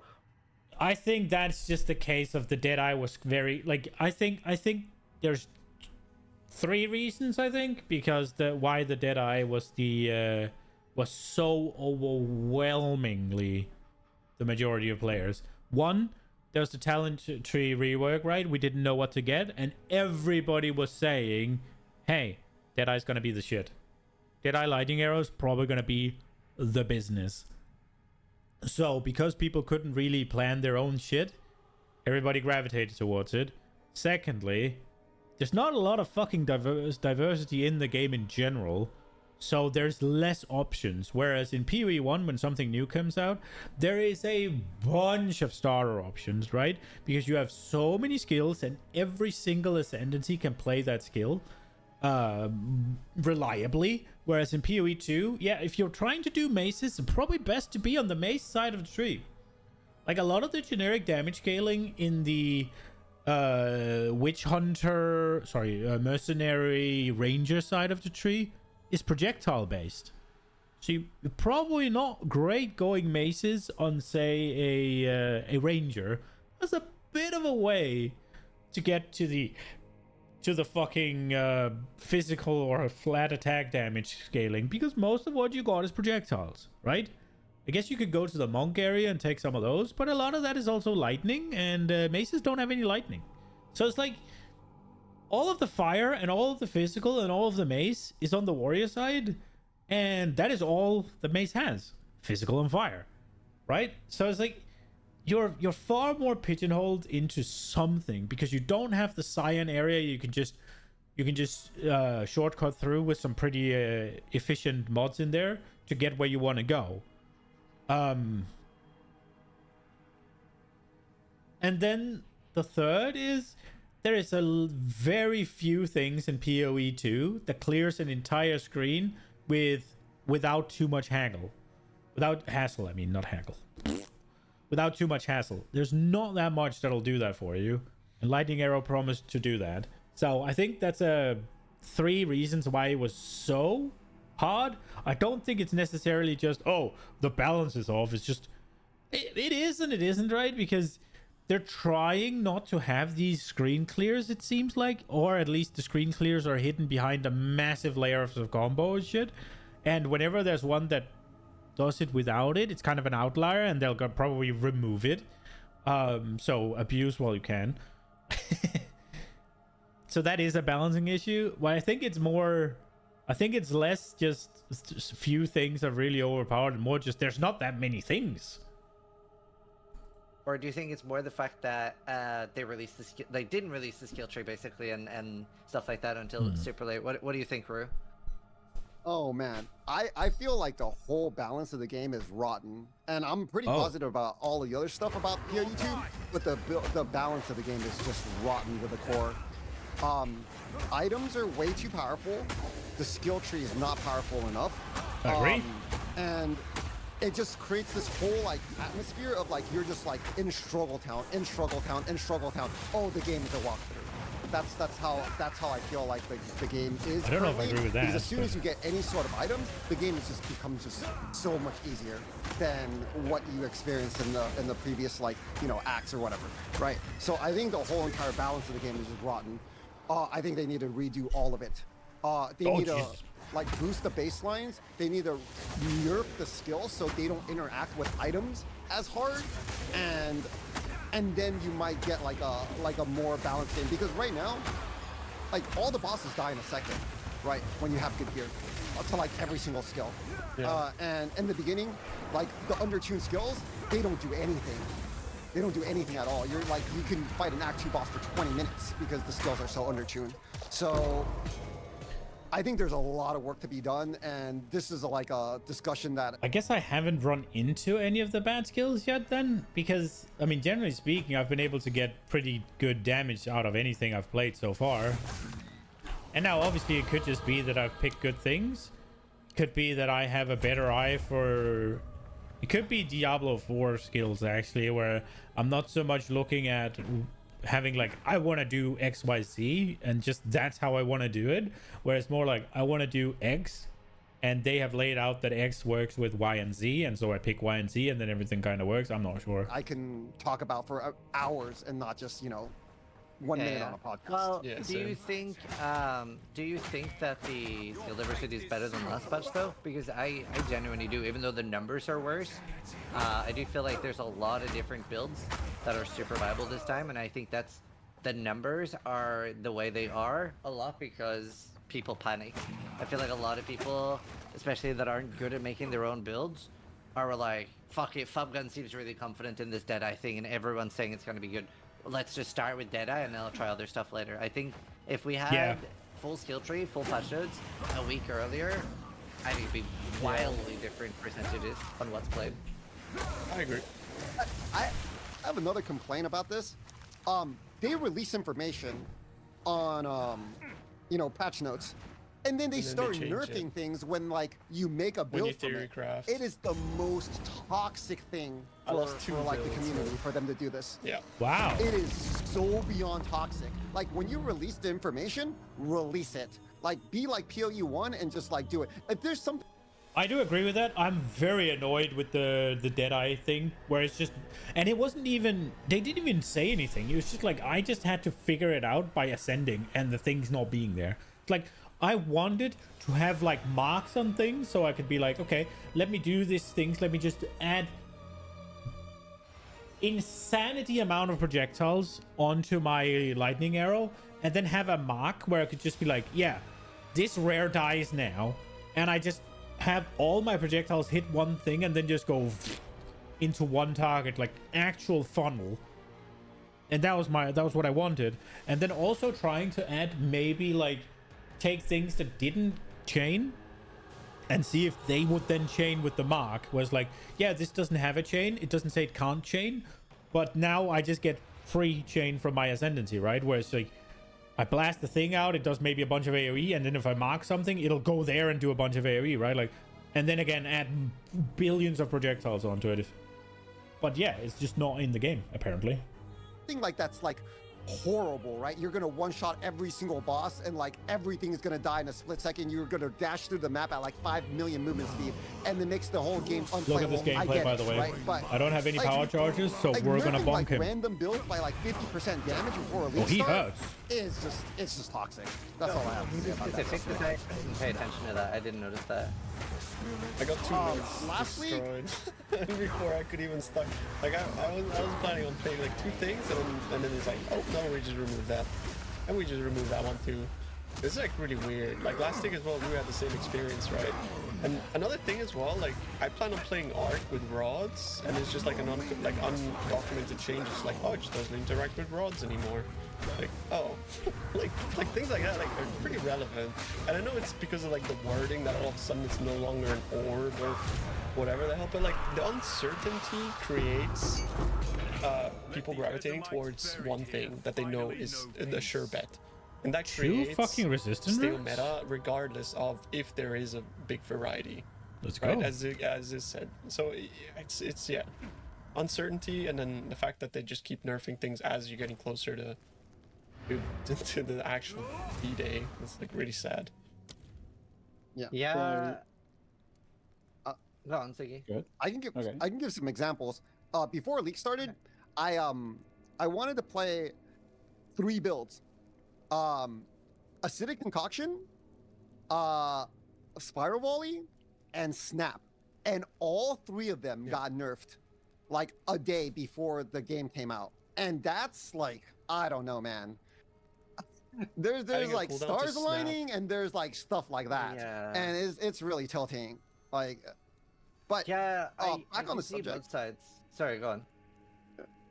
I think that's just the case of the Deadeye was very, like, I think there's 3 reasons, I think, because why the Deadeye was was so overwhelmingly the majority of players. 1, there's the talent tree rework, right? We didn't know what to get, and everybody was saying, hey, Deadeye's gonna be the shit. Deadeye lightning arrows probably gonna be the business. So because people couldn't really plan their own shit, everybody gravitated towards it. Secondly, there's not a lot of fucking diversity in the game in general. So there's less options. Whereas in PoE 1, when something new comes out, there is a bunch of starter options, right? Because you have so many skills and every single ascendancy can play that skill reliably. Whereas in PoE 2, yeah, if you're trying to do maces, it's probably best to be on the mace side of the tree. Like a lot of the generic damage scaling in the witch hunter, mercenary ranger side of the tree is projectile based. So you're probably not great going maces on, say, a ranger. That's a bit of a way to get to the fucking physical or flat attack damage scaling, because most of what you got is projectiles, right? I guess you could go to the monk area and take some of those, but a lot of that is also lightning, and maces don't have any lightning. So it's like all of the fire and all of the physical and all of the mace is on the warrior side, and that is all the mace has: physical and fire, right? So it's like you're far more pigeonholed into something because you don't have the cyan area. You can just shortcut through with some pretty efficient mods in there to get where you want to go. And then the third is there is very few things in PoE 2 that clears an entire screen without too much haggle. Without hassle, I mean, not haggle. Without too much hassle. There's not that much that'll do that for you. And Lightning Arrow promised to do that. So I think that's 3 reasons why it was so hard. I don't think it's necessarily just, oh, the balance is off. It's just, it is and it isn't, right? Because they're trying not to have these screen clears, it seems like, or at least the screen clears are hidden behind a massive layer of combo and shit. And whenever there's one that does it without it, it's kind of an outlier, and they'll probably remove it. So abuse while you can. So that is a balancing issue. Well, I think it's less just a few things are really overpowered, and more just there's not that many things. Or do you think it's more the fact that they didn't release the skill tree basically and stuff like that until super late? What do you think, Rue? Oh man, I feel like the whole balance of the game is rotten, and I'm pretty positive about all the other stuff about PoE 2, but the balance of the game is just rotten to the core. Items are way too powerful. The skill tree is not powerful enough. I agree. And it just creates this whole like atmosphere of like you're just like in struggle town. Oh, the game is a walkthrough. That's how I feel like the game is. I don't know if I agree with that. Because as soon as you get any sort of items, the game becomes so much easier than what you experienced in the previous acts or whatever, right? So I think the whole entire balance of the game is just rotten. I think they need to redo all of it. They need to boost the baselines. They need to nerf the skills so they don't interact with items as hard, and then you might get like a more balanced game, because right now, like all the bosses die in a second, right? When you have good gear, to like every single skill. Yeah. And in the beginning, like the undertuned skills, they don't do anything. They don't do anything at all. You're like, you can fight an Act 2 boss for 20 minutes because the skills are so undertuned. So I think there's a lot of work to be done, and this is like a discussion that I guess I haven't run into any of the bad skills yet then, because I mean, generally speaking, I've been able to get pretty good damage out of anything I've played so far. And now obviously it could just be that I've picked good things. Could be that I have a better eye for, it could be Diablo 4 skills actually, where I'm not so much looking at having like, I want to do XYZ and just that's how I want to do it, whereas more like I want to do X and they have laid out that X works with Y and Z, and so I pick Y and Z and then everything kind of works. I'm not sure. I can talk about for hours and not just 1 minute on a podcast. Well, do you think that the skill diversity is better than last patch though? Because I genuinely do. Even though the numbers are worse, I do feel like there's a lot of different builds that are super viable this time, and I think that's the numbers are the way they are a lot because people panic. I feel like a lot of people, especially that aren't good at making their own builds, are like, fuck it, Fubgun seems really confident in this Deadeye thing and everyone's saying it's going to be good. Let's just start with Deadeye and then I'll try other stuff later. I think if we had full skill tree, full patch notes a week earlier, I think it'd be wildly different percentages on what's played. I agree. I have another complaint about this. They release information on patch notes, and then they start change nerfing it. things when like you make a When you build from theory it. craft. It is the most toxic thing I for lost 2 like the builds, community man. for them to do this. Yeah. Wow. It is so beyond toxic. Like when you release the information, release it. Like be like POE1 and just like do it. If there's something I do agree with that. I'm very annoyed with the Deadeye thing, where it's just, and it wasn't even, they didn't even say anything. It was just like, I just had to figure it out by ascending and the things not being there. Like, I wanted to have like marks on things so I could be like, okay, let me do these things. Let me just add insanity amount of projectiles onto my lightning arrow and then have a mark where I could just be like, yeah, this rare dies now. And I just have all my projectiles hit one thing and then just go into one target, like actual funnel. And that was what I wanted. And then also trying to add maybe like take things that didn't chain and see if they would then chain with the mark. Was like, yeah, this doesn't have a chain, it doesn't say it can't chain, but now I just get free chain from my ascendancy, right? Where it's like I blast the thing out, it does maybe a bunch of AoE, and then if I mark something, it'll go there and do a bunch of AoE, right? Like, and then again add billions of projectiles onto it. But yeah, it's just not in the game apparently. thing like that's like horrible, right? You're gonna one-shot every single boss and like everything is gonna die in a split second. You're gonna dash through the map at like 5 million movement speed, and it makes the whole game unplayable. Look at this I gameplay, get by it, the way. right? But I don't have any like, power charges, so like, we're gonna nerfing, bonk like, him. random builds by like 50% damage before a league Oh, he start hurts. it's just toxic. That's all I have to say about that. Specific that I didn't pay attention to that. I didn't notice that. I got 2 minutes last week- destroyed before I could even start. Like I was planning on playing like 2 things, and then it's like, oh no, we just removed that, and we just removed that one too. It's like really weird. Like last week as well, we had the same experience, right? And another thing as well, like I plan on playing Arc with rods, and it's just like an undocumented changes. Like, oh, it just doesn't interact with rods anymore. Like, oh, like things like that, like are pretty relevant. And I know it's because of like the wording that all of a sudden it's no longer an orb or whatever the hell, but like the uncertainty creates people gravitating towards one thing that they know is a sure bet. And that creates fucking resistance stale runes? meta regardless of if there is a big variety. Let's right? go. As is said. So it's yeah. Uncertainty, and then the fact that they just keep nerfing things as you're getting closer to the actual D-Day. It's like really sad. Yeah. Yeah. Go on, Siggy. Good. I can give Okay. I can give some examples. Before League started, I wanted to play 3 builds. Acidic Concoction, Spiral Volley, and Snap. And all 3 of them got nerfed like a day before the game came out. And that's like, I don't know, man. There's like cooldown to stars Snap. aligning and there's like stuff like that. Yeah. And it's really tilting. Like, but Yeah, back I on can the see subject. both sides. Sorry, go on.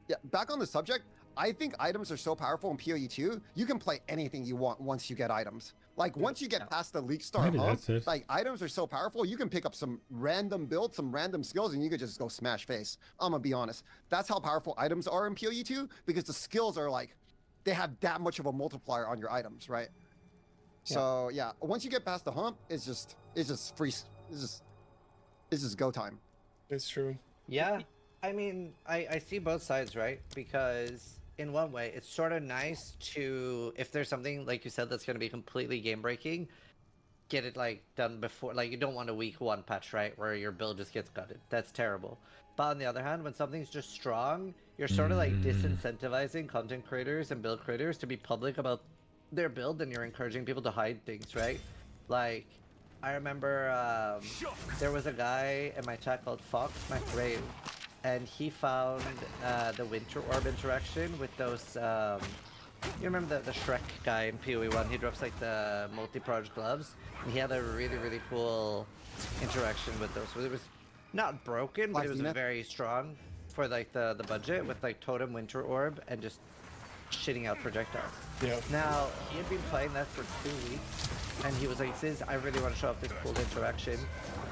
Yeah, back on the subject, I think items are so powerful in PoE2, you can play anything you want once you get items. Like, once you get past the League Star Maybe hump, that's it. like, items are so powerful, you can pick up some random builds, some random skills, and you could just go smash face. I'm gonna be honest. That's how powerful items are in PoE2, because the skills are like, they have that much of a multiplier on your items, right? So, yeah, once you get past the hump, it's just free, it's just go time. It's true. Yeah, I mean, I see both sides, right? Because in one way, it's sort of nice to, if there's something, like you said, that's going to be completely game-breaking, get it, like, done before. Like, you don't want a week 1 patch, right? Where your build just gets gutted. That's terrible. But on the other hand, when something's just strong, you're sort of, like, disincentivizing content creators and build creators to be public about their build, and you're encouraging people to hide things, right? Like, I remember there was a guy in my chat called Fox McRave, and he found the Winter Orb interaction with those. You remember the Shrek guy in PoE1? He drops like the multi-proj gloves, and he had a really, really cool interaction with those. So it was not broken, but it was very strong for like the budget with like Totem Winter Orb and just shitting out projectiles. Yeah. Now, he had been playing that for 2 weeks, and he was like, "Sis, I really want to show off this cool interaction."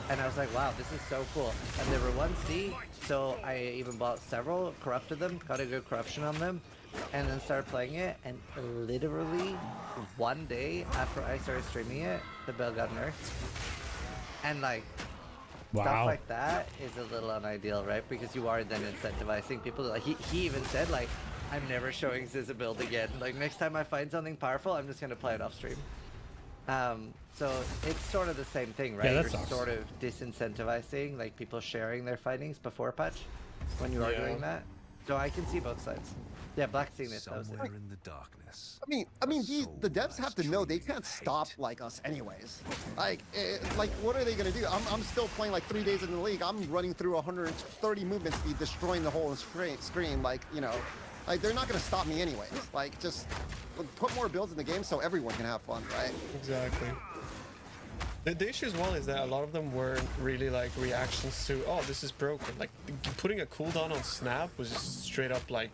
And I was like, wow, this is so cool. And they were 1C, so I even bought several, corrupted them, got a good corruption on them, and then started playing it. And literally one day after I started streaming it, the build got nerfed. And like, stuff like that is a little unideal, right? Because you are then incentivizing people. Like he even said, like, I'm never showing Sis a build again. Like, next time I find something powerful, I'm just gonna play it off stream. So it's sort of the same thing, right? Yeah, You're sort of disincentivizing like people sharing their findings before patch when you are doing that. So I can see both sides. Yeah, Black's seen it. Somewhere in the darkness. I mean, the devs have to know they can't stop like us anyways. Like, what are they gonna do? I'm still playing like 3 days in the league. I'm running through 130 movement speed, destroying the whole screen. Like, you know, like they're not gonna stop me anyways. Like, just put more builds in the game so everyone can have fun, right? Exactly. The issue as well is that a lot of them weren't really like reactions to, oh, this is broken. Like putting a cooldown on snap was just straight up like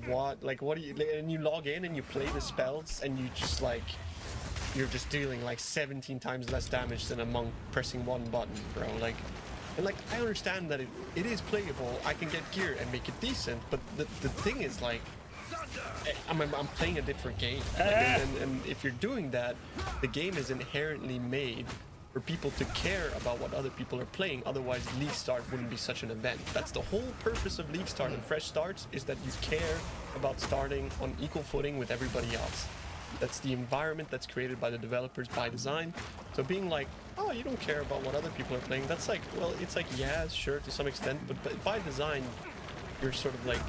what? Like what do you? And you log in and you play the spells and you just like you're just dealing like 17 times less damage than a monk pressing one button, bro. Like, and like I understand that it is playable. I can get gear and make it decent, but the thing is like. I'm playing a different game, like, and if you're doing that, the game is inherently made for people to care about what other people are playing. Otherwise, League Start wouldn't be such an event. That's the whole purpose of League Start and fresh starts, is that you care about starting on equal footing with everybody else. That's the environment that's created by the developers by design. So being like, oh, you don't care about what other people are playing, that's like, well, it's like, yeah, sure, to some extent, but by design, you're sort of like,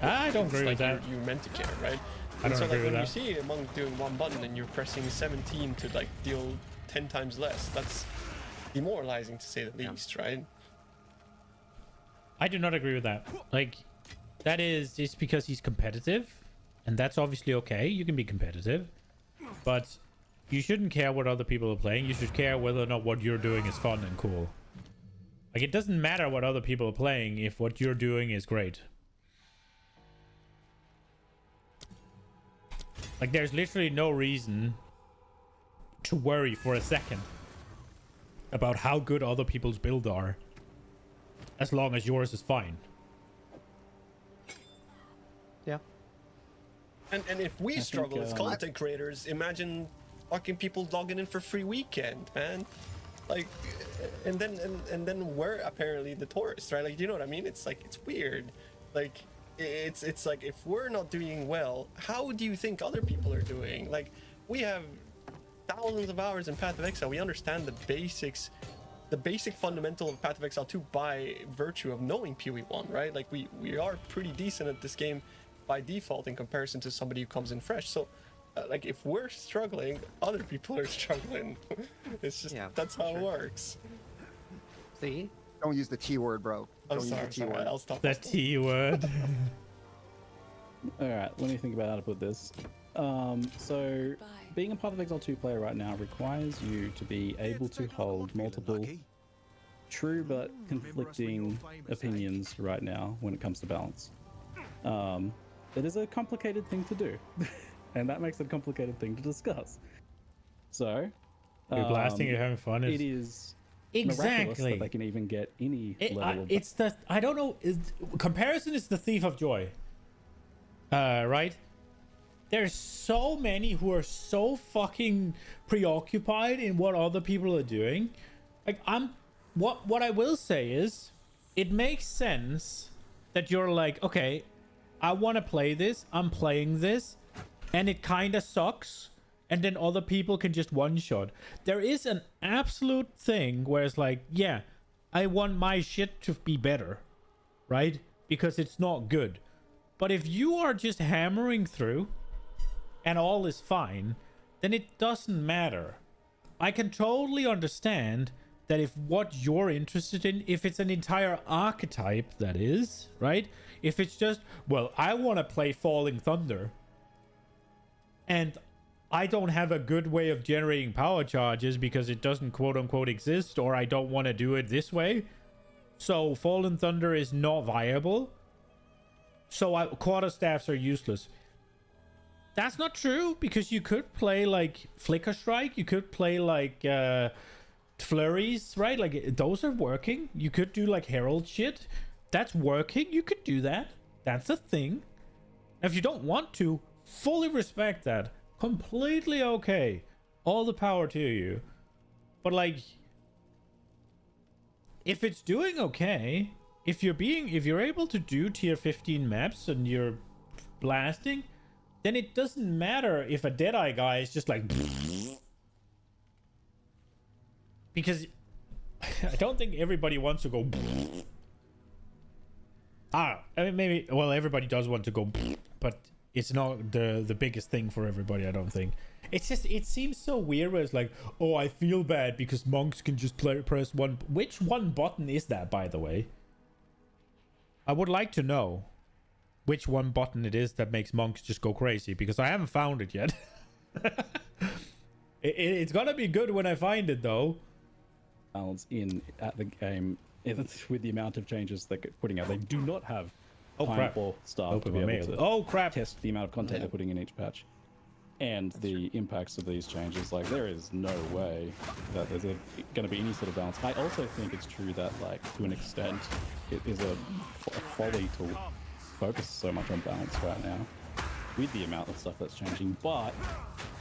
I don't agree with that. You're meant to care, right? I don't so agree like with when that. you see a monk doing one button and you're pressing 17 to like deal 10 times less, that's demoralizing to say the least, right? I do not agree with that. Like, that is just because he's competitive, and that's obviously okay. You can be competitive, but you shouldn't care what other people are playing. You should care whether or not what you're doing is fun and cool. Like, it doesn't matter what other people are playing if what you're doing is great. Like, there's literally no reason to worry for a second about how good other people's builds are, as long as yours is fine. Yeah. And if we struggle as content creators, imagine fucking people logging in for free weekend, man. Like, and then we're apparently the tourists, right? Like, you know what I mean? It's like, it's weird. Like, it's like, if we're not doing well, how do you think other people are doing? Like, we have thousands of hours in Path of Exile. We understand the basics, the basic fundamental of Path of Exile 2 by virtue of knowing PoE1, right? Like, we are pretty decent at this game by default in comparison to somebody who comes in fresh. So like, if we're struggling, other people are struggling. It's just, that's how it works. See? Don't use the T word, bro. I'm Don't sorry, use the T word. I'll stop. The T word. Alright, let me think about how to put this. So, being a Path of Exile 2 player right now requires you to be able to hold multiple true but conflicting opinions right now when it comes to balance. It is a complicated thing to do, and that makes it a complicated thing to discuss. So, you're blasting, you're having fun. It is exactly miraculous that they can even get any level of. It's the, I don't know. Comparison is the thief of joy. Right? There's so many who are so fucking preoccupied in what other people are doing. Like, what I will say is, it makes sense that you're like, okay, I want to play this, I'm playing this, and it kind of sucks, and then other people can just one-shot. There is an absolute thing where it's like, yeah, I want my shit to be better, right? Because it's not good. But if you are just hammering through and all is fine, then it doesn't matter. I can totally understand that if what you're interested in, if it's an entire archetype, that is, right? If it's just, well, I want to play Falling Thunder, and I don't have a good way of generating power charges because it doesn't quote-unquote exist, or I don't want to do it this way, so Fallen Thunder is not viable, so quarterstaffs are useless. That's not true, because you could play like Flicker Strike, you could play like flurries, right? Like those are working. You could do like Herald shit. That's working. You could do that. That's a thing. If you don't want to, fully respect that. Completely okay. All the power to you. But like, if it's doing okay, if you're able to do tier 15 maps and you're blasting, then it doesn't matter if a Deadeye guy is just like, because I don't think everybody wants to go. I mean, maybe, well, everybody does want to go, but it's not the biggest thing for everybody, I don't think. It's just, it seems so weird where it's like, oh, I feel bad because monks can just press one. Which one button is that, by the way? I would like to know which one button it is that makes monks just go crazy, because I haven't found it yet. It's gonna be good when I find it, though. Balance in at the game with the amount of changes they're putting out. They do not have time for staff to be able to test the amount of content they're putting in each patch and the impacts of these changes. Like, there is no way that there's going to be any sort of balance. I also think it's true that, like, to an extent, it is a folly to focus so much on balance right now with the amount of stuff that's changing. But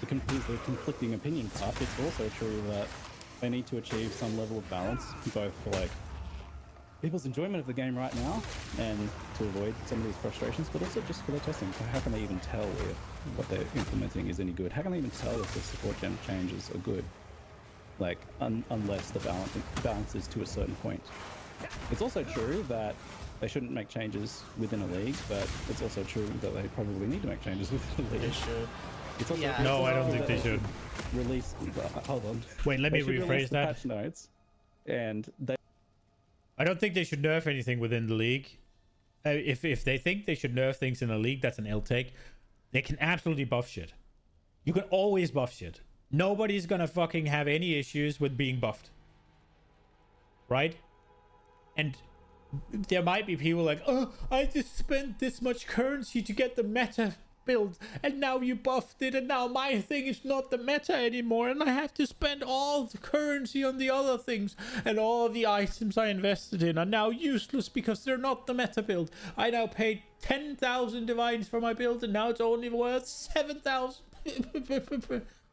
the conflicting opinion part, it's also true that they need to achieve some level of balance, both for like people's enjoyment of the game right now and to avoid some of these frustrations, but also just for their testing. How can they even tell if what they're implementing is any good? How can they even tell if the support gen changes are good? Like, unless the balance is to a certain point. It's also true that they shouldn't make changes within a league, but it's also true that they probably need to make changes within a league. They should. It's also No, I don't think they should. Release. Hold on. Wait, let me rephrase that. Patch notes, and they. I don't think they should nerf anything within the league. If they think they should nerf things in a league, that's an L take. They can absolutely buff shit. You can always buff shit. Nobody's gonna fucking have any issues with being buffed. Right? And there might be people like, oh, I just spent this much currency to get the meta build, and now you buffed it, and now my thing is not the meta anymore, and I have to spend all the currency on the other things, and all the items I invested in are now useless because they're not the meta build. I now paid 10,000 divines for my build, and now it's only worth 7,000.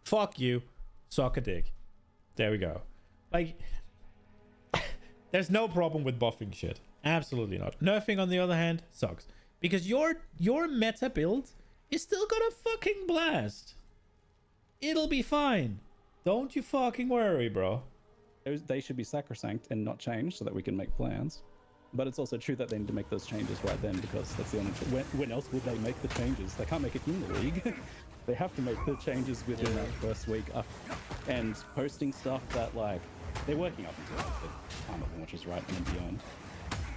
Fuck you. Suck a dick. There we go. Like, there's no problem with buffing shit. Absolutely not. Nerfing, on the other hand, sucks. Because your meta build is still gonna fucking blast. It'll be fine. Don't you fucking worry, bro. They should be sacrosanct and not changed so that we can make plans. But it's also true that they need to make those changes right then, because that's the only... When else would they make the changes? They can't make it in the league. They have to make the changes within that first week. And posting stuff that, like... They're working up until the time of launch is right and beyond,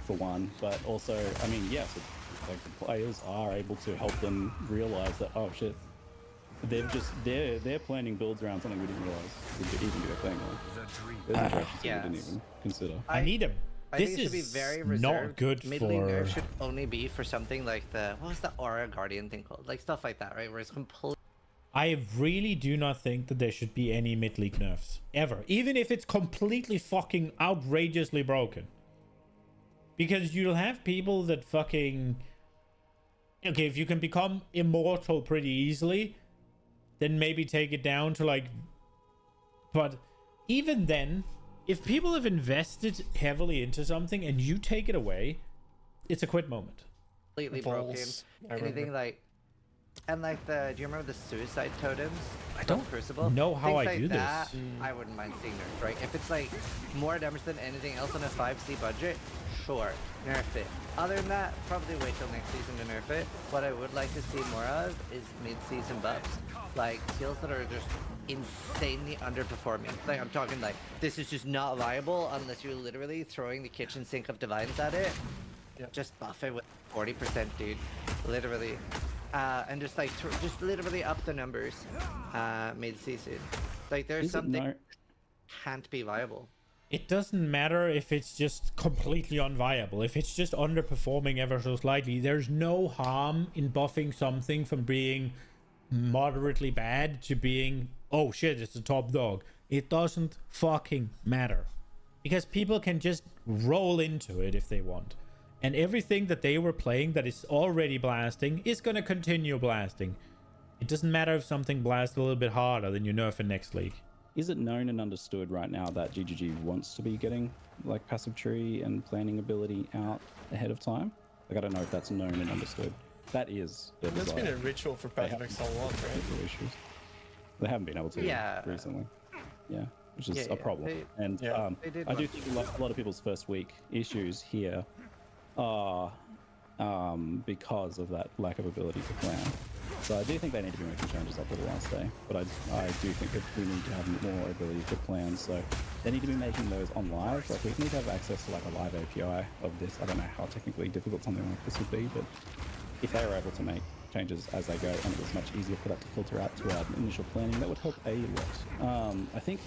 for one. But also, I mean, yes, like, the players are able to help them realize that, oh shit, they're planning builds around something we didn't realize would even be a thing. There's interactions that we didn't even consider. I need them. I think it should be very reserved. Not good Mid-lane for... nerf should only be for something like the... What was the Aura Guardian thing called? Like, stuff like that, right? Where it's completely... I really do not think that there should be any mid-league nerfs. Ever. Even if it's completely fucking outrageously broken. Because you'll have people that fucking... Okay, if you can become immortal pretty easily, then maybe take it down to like... But even then, if people have invested heavily into something and you take it away, it's a quit moment. Completely broken. Anything like... And like the... Do you remember the suicide totems? I don't Crucible? know how Things I like do that, this. I wouldn't mind seeing nerfs, right? If it's like more damage than anything else on a 5C budget, sure, nerf it. Other than that, probably wait till next season to nerf it. What I would like to see more of is mid-season buffs. Like skills that are just insanely underperforming. Like I'm talking like, this is just not viable unless you're literally throwing the kitchen sink of divines at it. Yep. Just buff it with 40%, dude. Literally. And just like, just literally up the numbers mid-season. Like there's something can't be viable. It doesn't matter if it's just completely unviable. If it's just underperforming ever so slightly, there's no harm in buffing something from being moderately bad to being, oh shit, it's the top dog. It doesn't fucking matter, because people can just roll into it if they want, and everything that they were playing that is already blasting is going to continue blasting. It doesn't matter if something blasts a little bit harder than you nerf in next league. Is it known and understood right now that GGG wants to be getting like passive tree and planning ability out ahead of time? Like, I don't know if that's known and understood. That is their That's desire. been a ritual for Path of Exile 1, right? Issues. They haven't been able to recently. Yeah, which is a problem. And I do think a lot of people's first week issues here are because of that lack of ability to plan. So I do think they need to be making changes after the last day, but I do think that we need to have more ability to plan. So they need to be making those on live. Like, we need to have access to like a live API of this. I don't know how technically difficult something like this would be, but if they were able to make changes as they go and it was much easier for that to filter out to our initial planning, that would help a lot. I think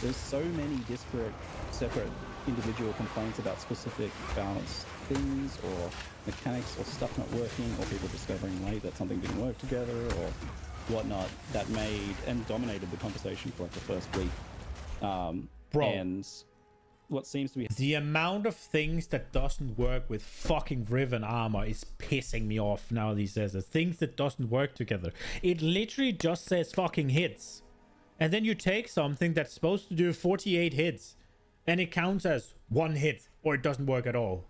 there's so many disparate, separate individual complaints about specific balance things or mechanics or stuff not working or people discovering late that something didn't work together or whatnot that made and dominated the conversation for like the first week. Bro, and what seems to be the amount of things that doesn't work with fucking Riven armor is pissing me off now these days. The things that doesn't work together. It literally just says fucking hits. And then you take something that's supposed to do 48 hits and it counts as 1 hit or it doesn't work at all.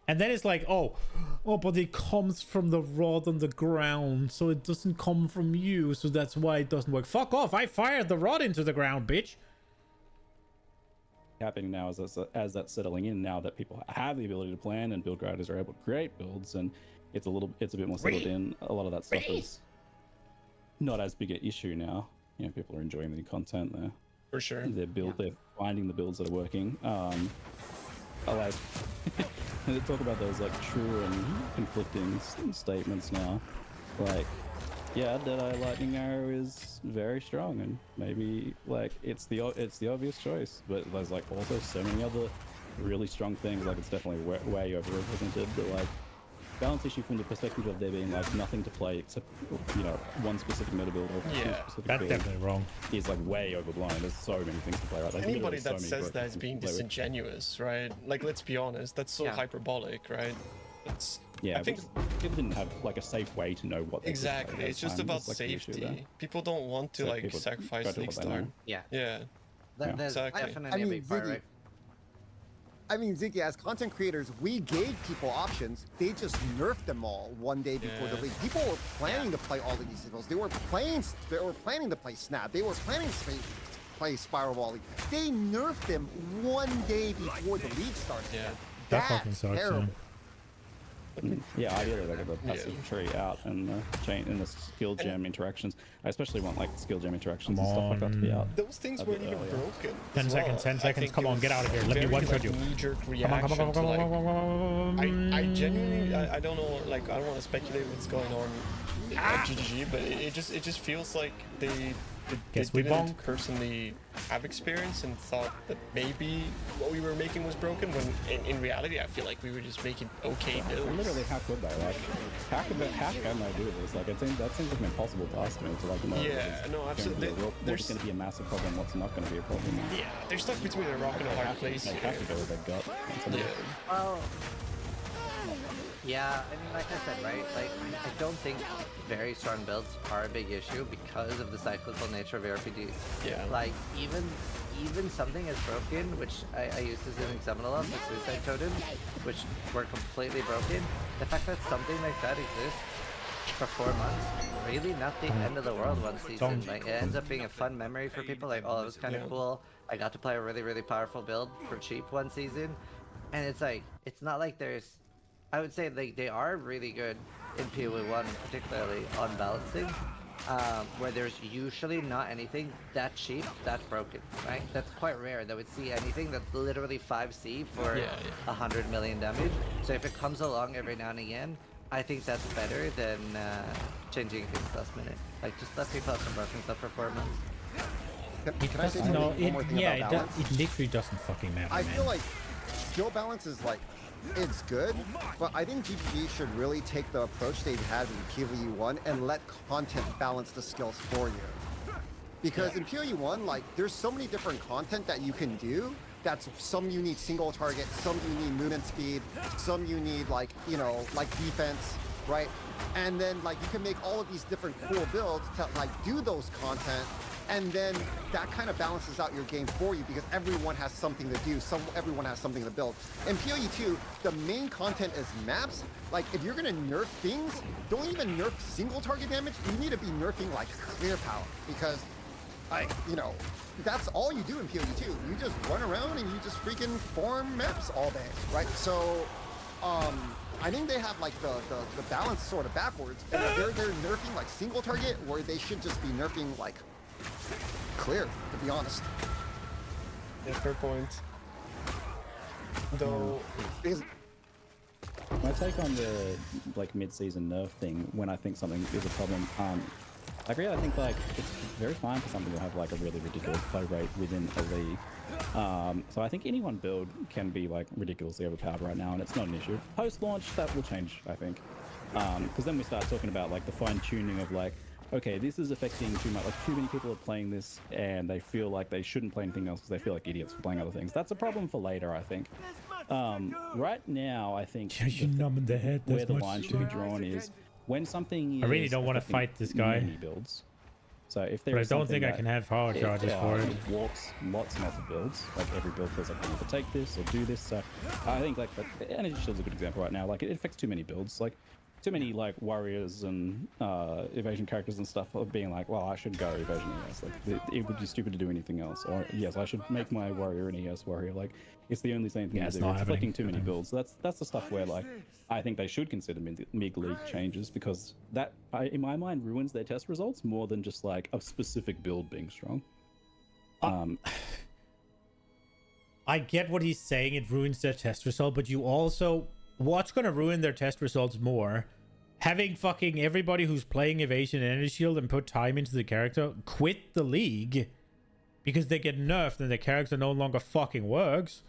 And then it's like, oh, but it comes from the rod on the ground, so it doesn't come from you, so that's why it doesn't work. Fuck off! I fired the rod into the ground, bitch. Happening now as that's settling in, now that people have the ability to plan and build creators are able to create builds, and it's a bit more settled in. A lot of that stuff is not as big an issue now. You know, people are enjoying the new content there. For sure. They're finding the builds that are working. I like they talk about those like true and conflicting statements now. Like, yeah, Deadeye Lightning Arrow is very strong, and maybe like it's the obvious choice, but there's like also so many other really strong things. Like, it's definitely way overrepresented. But like, balance issue from the perspective of there being like nothing to play except, you know, one specific meta build or two specific that's builds definitely wrong. Is like way overblown. There's so many things to play right. Like, anybody that says that is being disingenuous, right? Like, let's be honest, that's so hyperbolic, right? It's I think people didn't have like a safe way to know what they exactly. It's just about safety. People don't want to like sacrifice League Start. Yeah. Exactly. Definitely a big part, right? I mean, Ziggy, as content creators, we gave people options. They just nerfed them all one day before the league. People were planning to play all of these singles. They were planning to play Snap. They were planning to play Spiral Volley. They nerfed them one day before the league started. That fucking sucks. Terrible. Yeah, ideally they get the passive tree out and the chain and the skill gem interactions. I especially want like skill gem interactions and stuff like that to be out. Those things weren't even broken. 10 seconds, 10 seconds. Come on, get out of here. Let me one-shot you. Come on. I genuinely, I don't know, like, I don't want to speculate what's going on at GGG, but it just feels like they didn't personally have experience and thought that maybe what we were making was broken, when in reality I feel like we were just making okay builds. Literally, how could they? Like, how can they do this? Like, that seems like an impossible task to me to like know. Yeah, no, absolutely. What's going to be a massive problem? What's not going to be a problem? Yeah, they're stuck between a rock and a hard place. They have to go with their gut. Well, yeah, I mean, like I said, right? Like, I don't think very strong builds are a big issue because of the cyclical nature of RPGs. Yeah. Like, even something as broken, which I used as an example of, the Suicide Totems, which were completely broken, the fact that something like that exists for 4 months, really not the end of the world one season. Like, it ends up being a fun memory for people, like, oh, it was kind of cool. I got to play a really, really powerful build for cheap one season. And it's like, it's not like there's, I would say they are really good in PoE1, particularly on balancing, where there's usually not anything that cheap that's broken, right? That's quite rare that would see anything that's literally 5C for 100 million damage. So if it comes along every now and again, I think that's better than changing things last minute. Like, just let people have some broken stuff for 4 months. Can I say one more thing about balance? It literally doesn't fucking matter. I feel like skill balance is like, it's good, but I think GGG should really take the approach they've had in PvE1 and let content balance the skills for you. Because in PvE1, like, there's so many different content that you can do. That's some you need single target, some you need movement speed, some you need like, you know, like defense, right? And then like you can make all of these different cool builds to like do those content, and then that kind of balances out your game for you because everyone has something to do, everyone has something to build. In PoE2, the main content is maps. Like if you're gonna nerf things, don't even nerf single target damage, you need to be nerfing like clear power because like, you know, that's all you do in PoE2. You just run around and you just freaking farm maps all day, right? So I think they have like the balance sort of backwards, and they're nerfing like single target where they should just be nerfing like clear, to be honest. Yeah, fair point. Though, my take on the like mid-season nerf thing when I think something is a problem, I agree. I think like it's very fine for something to have like a really ridiculous play rate within a league. So I think any one build can be like ridiculously overpowered right now, and it's not an issue. Post-launch, that will change, I think, because then we start talking about like the fine-tuning of like, okay, this is affecting too much. Like too many people are playing this, and they feel like they shouldn't play anything else because they feel like idiots for playing other things. That's a problem for later, I think. Right now, I think where the line should be drawn is when something is. I really don't want to fight this guy. Many builds. So if there but is I don't think I can have power charges for it. It walks lots and lots of builds. Like every build feels like they need to take this or do this. So I think like the Energy Shield's a good example right now. Like it affects too many builds. Like too many like warriors and evasion characters and stuff are being like, well, I should go evasion ES. Like it would be stupid to do anything else. Or yes, I should make my warrior an ES warrior. Like it's the only same thing to do. It's affecting too many builds. So that's the stuff where like I think they should consider mid league changes because that in my mind ruins their test results more than just like a specific build being strong. I get what he's saying. It ruins their test result, but you also what's going to ruin their test results more? Having fucking everybody who's playing Evasion and Energy Shield and put time into the character quit the league because they get nerfed and the character no longer fucking works.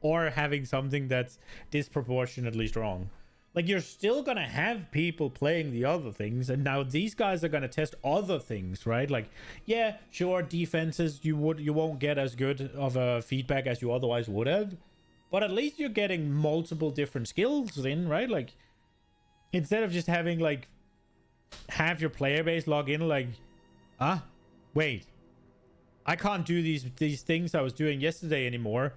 Or having something that's disproportionately strong. Like you're still going to have people playing the other things, and now these guys are going to test other things, right? Like, yeah, sure, defenses you won't get as good of a feedback as you otherwise would have, but at least you're getting multiple different skills in, right? Like instead of just having like have your player base log in like, wait, I can't do these things I was doing yesterday anymore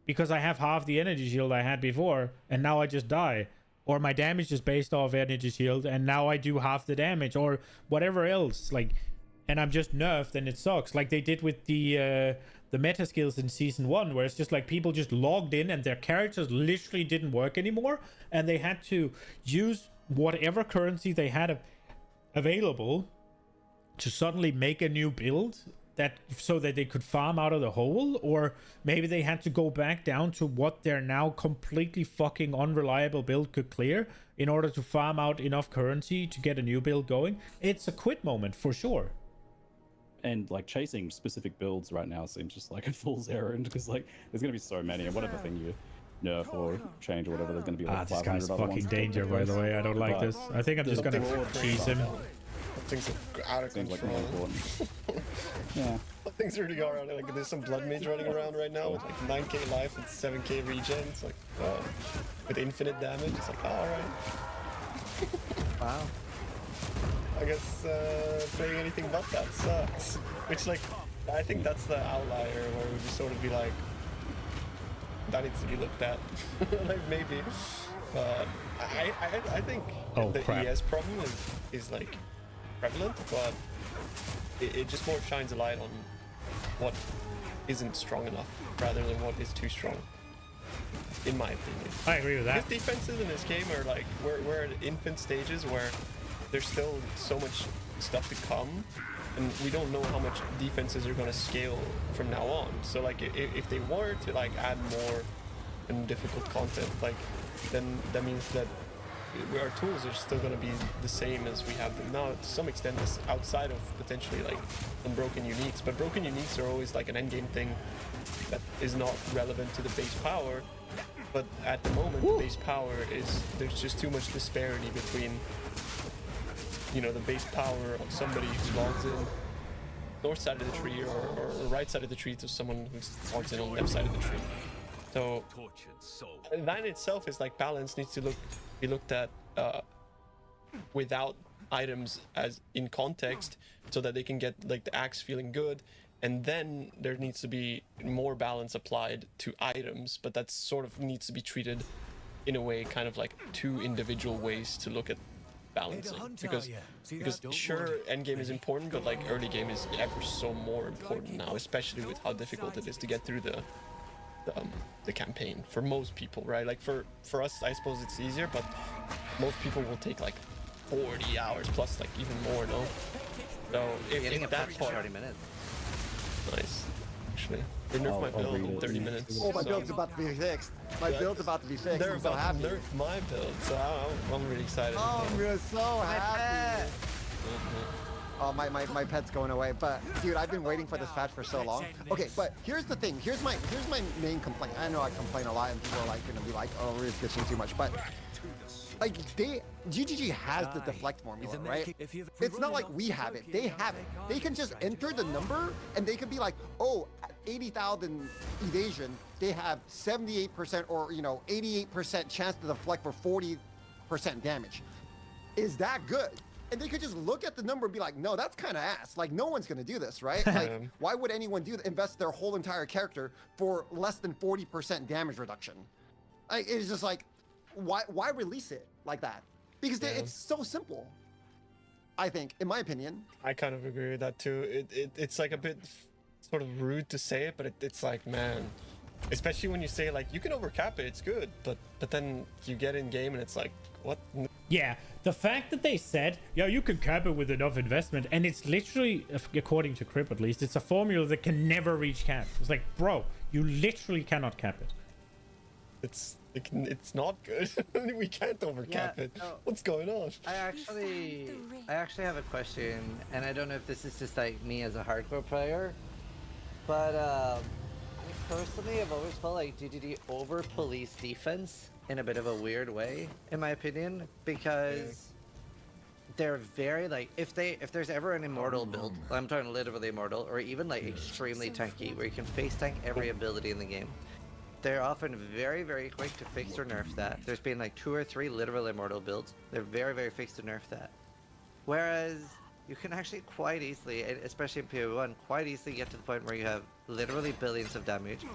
because I have half the energy shield I had before and now I just die, or my damage is based off energy shield and now I do half the damage or whatever else, like, and I'm just nerfed and it sucks, like they did with the meta skills in season 1, where it's just like people just logged in and their characters literally didn't work anymore and they had to use whatever currency they had available to suddenly make a new build that so that they could farm out of the hole, or maybe they had to go back down to what their now completely fucking unreliable build could clear in order to farm out enough currency to get a new build going. It's a quit moment for sure. And like chasing specific builds right now seems just like a fool's errand because like there's gonna be so many, and whatever thing you nerf or change or whatever, there's gonna be like this 500 guy's other fucking ones. danger, by the way. I don't like this. I think I'm just gonna cheese him. Things are out of control. Like important. Yeah. Things really are out. Like there's some blood mage running around right now with like 9k life and 7k regen. It's like with infinite damage. It's like all right. Wow. I guess playing anything but that sucks. Which like I think that's the outlier where we just sort of be like, that needs to be looked at. Like maybe. But I think the ES problem is like prevalent, but it just more shines a light on what isn't strong enough rather than what is too strong, in my opinion. I agree with that. His defenses in this game are like we're at infant stages where there's still so much stuff to come, and we don't know how much defenses are going to scale from now on. So like if they were to like add more and difficult content, like then that means that our tools are still going to be the same as we have them now. To some extent, this outside of potentially like some broken uniques, but broken uniques are always like an endgame thing that is not relevant to the base power. But at the moment, the base power is, there's just too much disparity between, you know, the base power of somebody who logs in north side of the tree or right side of the tree to someone who logs in on the left side of the tree. So that in itself is like balance needs to be looked at without items as in context, so that they can get like the axe feeling good, and then there needs to be more balance applied to items, but that sort of needs to be treated in a way kind of like two individual ways to look at balancing, because sure, endgame is important, but like early game is ever so more important now, especially with how difficult it is to get through the campaign for most people, right? Like for us, I suppose it's easier, but most people will take like 40 hours plus, like even more, no? So if that part, 30 minutes. Nice. Actually, they nerfed my build in 30 minutes. Oh, my build's about to be fixed. My build's about to be fixed. They're I'm so about happy. to nerf my build, so I'm really excited. Oh, I'm really so happy. Oh, my pet's going away. But dude, I've been waiting for this patch for so long. Okay, but here's the thing. Here's my main complaint. I know I complain a lot, and people are like gonna be like, "Oh, we're just bitching too much." But like GGG has the deflect formula, right? It's not like we have it. They have it. They can just enter the number, and they can be like, "Oh, at 80,000 evasion, they have 78% or 88% chance to deflect for 40% damage." Is that good? And they could just look at the number and be like, no, that's kind of ass. Like, no one's going to do this, right? Like, why would anyone invest their whole entire character for less than 40% damage reduction? Like, it's just like, why release it like that? Because it's so simple, I think, in my opinion. I kind of agree with that too. It's like a bit sort of rude to say it, but it's like, man, especially when you say like, you can overcap it, it's good. But then you get in game and it's like, what? Yeah, the fact that they said, yeah, you can cap it with enough investment, and it's literally, according to Crip at least, it's a formula that can never reach cap. It's like, bro, you literally cannot cap it. It's not good. We can't overcap it. No, what's going on? I actually have a question, and I don't know if this is just like me as a hardcore player, but personally, I've always felt like GGD over police defense in a bit of a weird way, in my opinion, because they're very like, if there's ever an immortal build, I'm talking literally immortal, or even like extremely tanky, where you can face tank every ability in the game, they're often very, very quick to fix or nerf that. There's been like 2 or 3 literal immortal builds. They're very, very fixed to nerf that. Whereas you can actually quite easily, especially in PoE1, quite easily get to the point where you have literally billions of damage,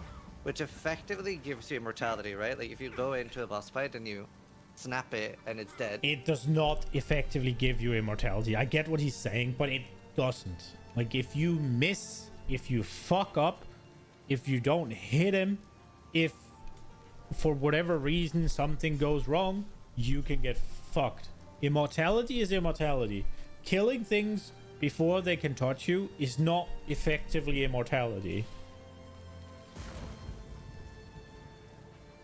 which effectively gives you immortality, right? Like if you go into a boss fight and you snap it and it's dead. It does not effectively give you immortality. I get what he's saying, but it doesn't. Like if you miss, if you fuck up, if you don't hit him, if for whatever reason something goes wrong, you can get fucked. Immortality is immortality. Killing things before they can touch you is not effectively immortality.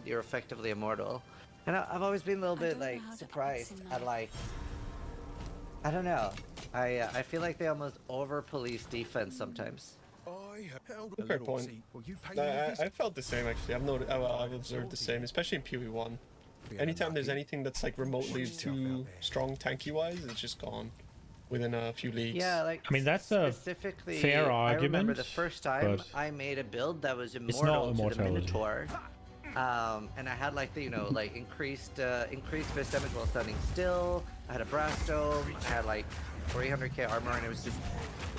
You're effectively immortal. And I've always been a little bit like surprised at like, I don't know. I feel like they almost over police defense sometimes. Fair point. I felt the same actually. I've observed the same, especially in PoE1. Anytime there's anything that's like remotely too strong tanky wise, it's just gone within a few leagues. Yeah, like I mean that's a fair argument. I remember the first time I made a build that was immortal to the Minotaur. And I had like the like increased fist damage while standing still. I had a brass dome. I had like 300k armor, and it was just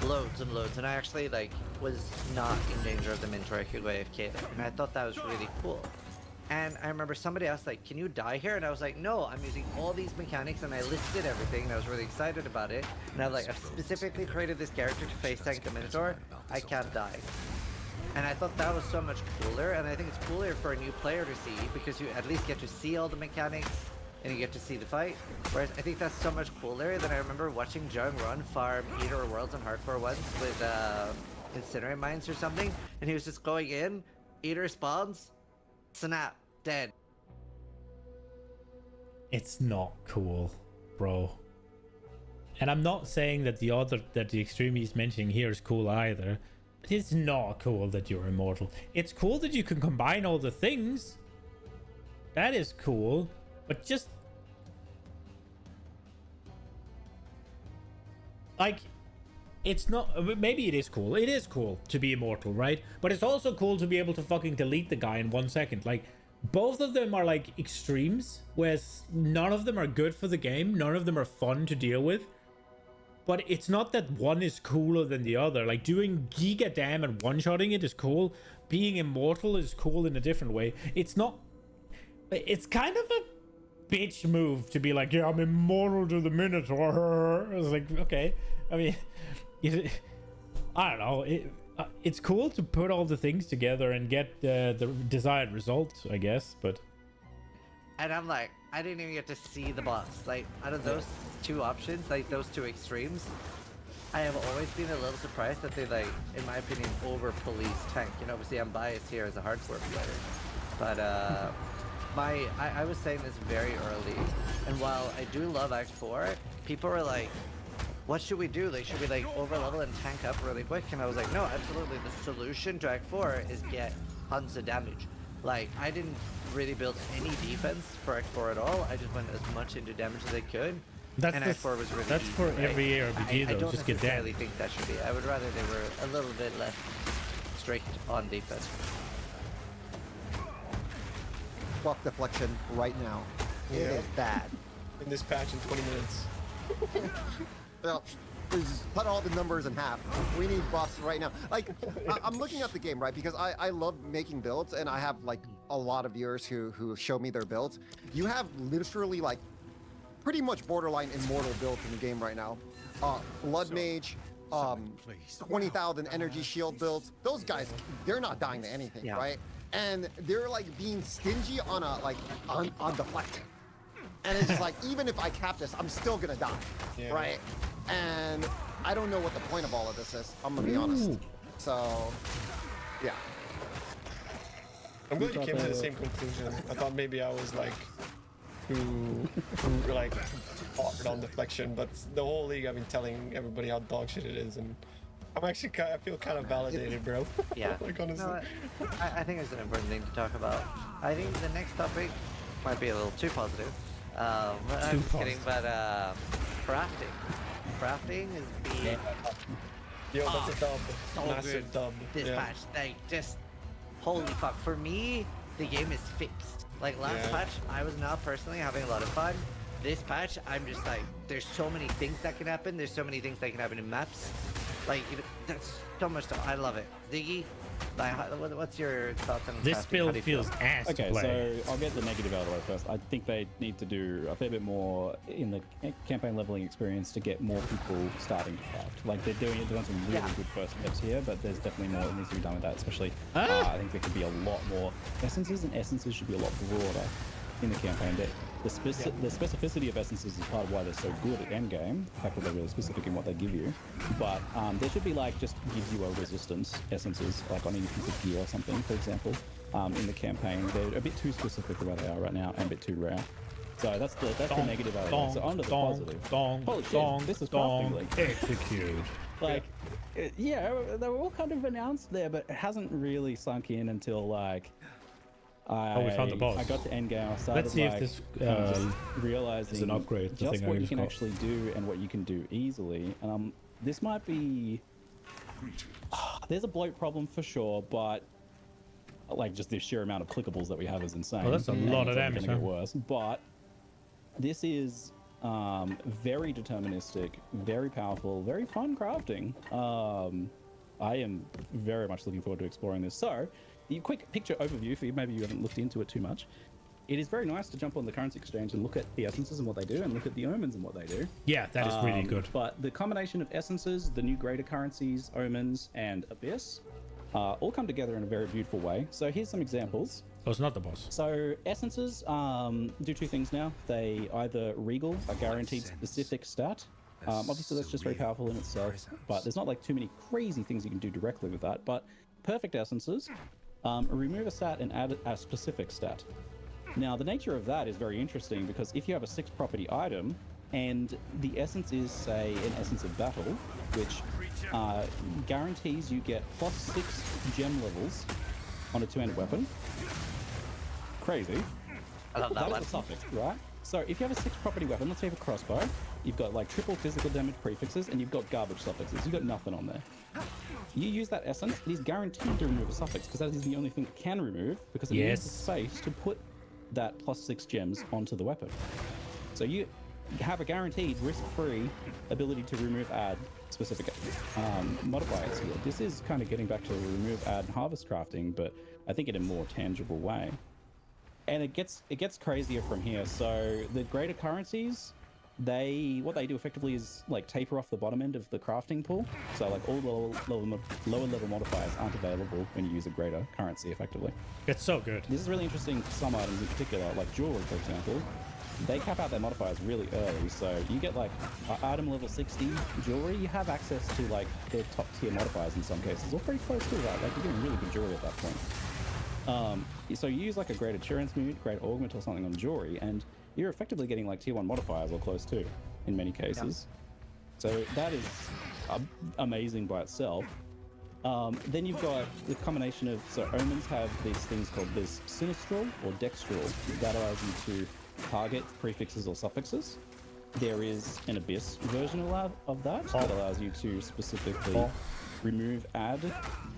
loads and loads. And I actually like was not in danger of the Minotaur. I could go AFK there, and I thought that was really cool. And I remember somebody asked like, "Can you die here?" And I was like, "No, I'm using all these mechanics," and I listed everything, and I was really excited about it. And I was like, "I've specifically created this character to face tank the Minotaur. I can't die." And I thought that was so much cooler, and I think it's cooler for a new player to see, because you at least get to see all the mechanics and you get to see the fight. Whereas I think that's so much cooler than I remember watching Jung run farm Eater Worlds on hardcore once with Incinerate Mines or something, and he was just going in, Eater spawns, snap, dead. It's not cool, bro. And I'm not saying that the extreme he's mentioning here is cool either. But it's not cool that you're immortal. It's cool that you can combine all the things. That is cool. But just like, it's not, maybe it is cool. It is cool to be immortal, right? But it's also cool to be able to fucking delete the guy in 1 second. Like, both of them are like extremes, where none of them are good for the game. None of them are fun to deal with. But it's not that one is cooler than the other. Like, doing giga dam and one-shotting it is cool. Being immortal is cool in a different way. It's not... It's kind of a bitch move to be like, yeah, I'm immortal to the Minotaur. I was like, okay. I mean, I don't know. It's cool to put all the things together and get the desired result, I guess, but... And I'm like, I didn't even get to see the boss. Like, out of those two options, like those two extremes, I have always been a little surprised that they, like, in my opinion, over-police tank. You know, obviously I'm biased here as a hardcore player. But, I was saying this very early, and while I do love Act 4, people were like, what should we do? Like, should we, like, over-level and tank up really quick? And I was like, no, absolutely. The solution to Act 4 is get tons of damage. Like, I didn't really build any defense for Act 4 at all. I just went as much into damage as I could. And Act 4 was really that's easy, for right? every RPG, though. I don't just get necessarily damage. think that should be. I would rather they were a little bit less strict on defense. Buff deflection right now. It is bad. In this patch in 20 minutes. Well, just cut all the numbers in half. We need buffs right now. Like, I'm looking at the game, right? Because I love making builds, and I have like a lot of viewers who show me their builds. You have literally like pretty much borderline immortal builds in the game right now. Blood Mage, 20,000 energy shield builds. Those guys, they're not dying to anything, right? And they're like being stingy on on deflecting. And it's just like, even if I cap this, I'm still gonna die, right? And I don't know what the point of all of this is. I'm gonna be honest. So, yeah. I'm glad you came to the same conclusion. I thought maybe I was like too like hard on deflection, but the whole league I've been telling everybody how dog shit it is, and I feel kind of validated, bro. Yeah. Like, honestly. No, I think it's an important thing to talk about. I think the next topic might be a little too positive. I'm just kidding, but crafting. Crafting is being Yo, that's a dub. so Massive good dub. this patch. Like, just holy fuck. For me, the game is fixed. Like last patch, I was not personally having a lot of fun. This patch, I'm just like, there's so many things that can happen. There's so many things that can happen in maps. Like, that's so much stuff. I love it. Ziggy, like, what's your thoughts on this crafting? build feels ass Okay, to play. so I'll get the negative out of the way first. I think they need to do a fair bit more in the campaign leveling experience to get more people starting to craft. Like, they're doing some really good first steps here, but there's definitely more that needs to be done with that. Especially, I think there could be a lot more essences, and essences should be a lot broader in the campaign. The specificity of essences is part of why they're so good at endgame, the fact that they're really specific in what they give you. But there should be, like, just gives you a resistance essences, like on any piece of gear or something, for example, in the campaign. They're a bit too specific the way they are right now, and a bit too rare. So that's the negative out of it. So onto the positive. Holy shit, this is crafting league. Execute. Like, yeah, they were all kind of announced there, but it hasn't really sunk in until, like, we found the boss. I got to endgame. I started, Let's see like, if this just realizing is an upgrade. just what you can actually do and what you can do easily. And this might be. There's a bloat problem for sure, but like just the sheer amount of clickables that we have is insane. Oh, that's a lot of damage. It's going to get worse, but this is very deterministic, very powerful, very fun crafting. I am very much looking forward to exploring this. So, the quick picture overview for you, maybe you haven't looked into it too much. It is very nice to jump on the currency exchange and look at the essences and what they do, and look at the omens and what they do. Yeah, that is really good. But the combination of essences, the new greater currencies, omens, and abyss, all come together in a very beautiful way. So here's some examples. Oh, it's not the boss. So essences do two things now. They either regal, a guaranteed specific stat. Obviously that's just very powerful in itself, but there's not like too many crazy things you can do directly with that. But perfect essences, remove a stat and add a specific stat. Now, the nature of that is very interesting because if you have a 6 property item and the essence is, say, an Essence of Battle, which guarantees you get +6 gem levels on a 2-handed weapon. Crazy. I love that one. Is a suffix, right? So if you have a 6 property weapon, let's say you have a crossbow, you've got like triple physical damage prefixes, and you've got garbage suffixes. You've got nothing on there. You use that essence, it is guaranteed to remove a suffix because that is the only thing it can remove because it needs the space to put that +6 gems onto the weapon. So you have a guaranteed risk-free ability to remove, add specific modifiers here. This is kind of getting back to remove, add, and harvest crafting, but I think in a more tangible way. And it gets crazier from here. So the greater currencies, what they do effectively is like taper off the bottom end of the crafting pool. So like all the lower level modifiers aren't available when you use a greater currency effectively. It's so good. This is really interesting for some items in particular, like jewelry, for example. They cap out their modifiers really early, so you get like item level 60 jewelry, you have access to like their top tier modifiers in some cases, or pretty close to that. Like you're getting really good jewelry at that point. So you use like a great Assurance Mute, great Augment or something on jewelry, and you're effectively getting like tier 1 modifiers or close to in many cases. Yeah. So that is amazing by itself. Then you've got the combination of, so omens have these things called this Sinistral or Dextral that allows you to target prefixes or suffixes. There is an Abyss version of that that allows you to specifically remove, add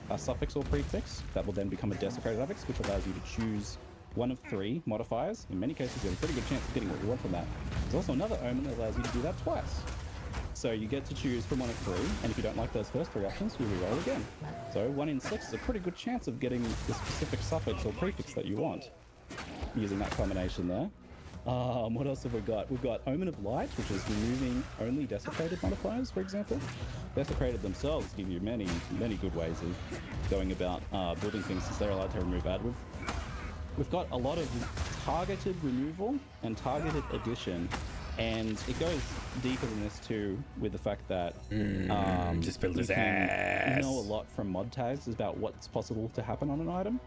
a suffix or prefix that will then become a desecrated affix, which allows you to choose one of 3 modifiers. In many cases, you have a pretty good chance of getting what you want from that. There's also another omen that allows you to do that twice. So you get to choose from one of 3, and if you don't like those first 3 options, you reroll again. So 1 in 6 is a pretty good chance of getting the specific suffix or prefix that you want using that combination there. What else have we got? We've got Omen of Light, which is removing only desecrated modifiers, for example. Desecrated themselves give you many, many good ways of going about building things since they're allowed to remove add. We've got a lot of targeted removal and targeted addition, and it goes deeper than this too, with the fact that just build his you ass. know a lot from mod tags about what's possible to happen on an item.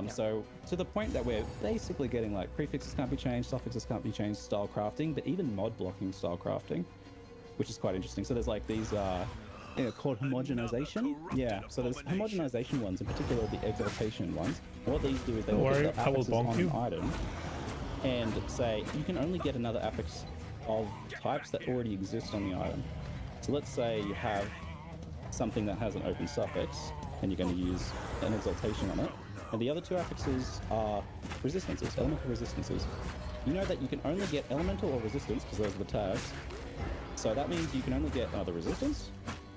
So to the point that we're basically getting like prefixes can't be changed, suffixes can't be changed style crafting, but even mod blocking style crafting, which is quite interesting. So there's like these called homogenization. Yeah, so there's homogenization ones, in particular the exaltation ones. What these do is they look at the affixes on an item and say you can only get another affix of types that already exist on the item. So let's say you have something that has an open suffix and you're going to use an exaltation on it. And the other 2 affixes are resistances, elemental resistances. You know that you can only get elemental or resistance, because those are the tags. So that means you can only get either resistance,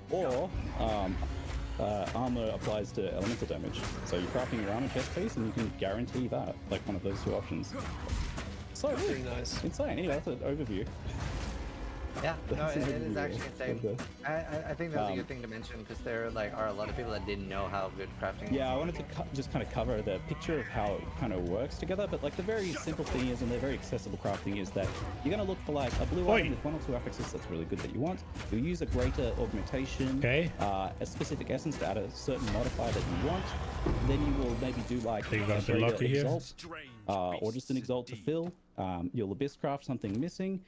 or armor applies to elemental damage. So you're crafting your armor chest piece, and you can guarantee that, like one of those 2 options. So pretty nice. Insane. Anyway, that's an overview. Yeah, no, it is actually insane. I think that's a good thing to mention because there are a lot of people that didn't know how good crafting is. Yeah, I wanted to just kind of cover the picture of how it kind of works together, but like the very simple thing is, and the very accessible crafting is that you're going to look for like a blue item with 1 or 2 affixes that's really good that you want. You'll use a greater augmentation, a specific essence to add a certain modifier that you want. Then you will maybe do like a greater exalt, or just an exalt to fill. You'll abyss craft something missing,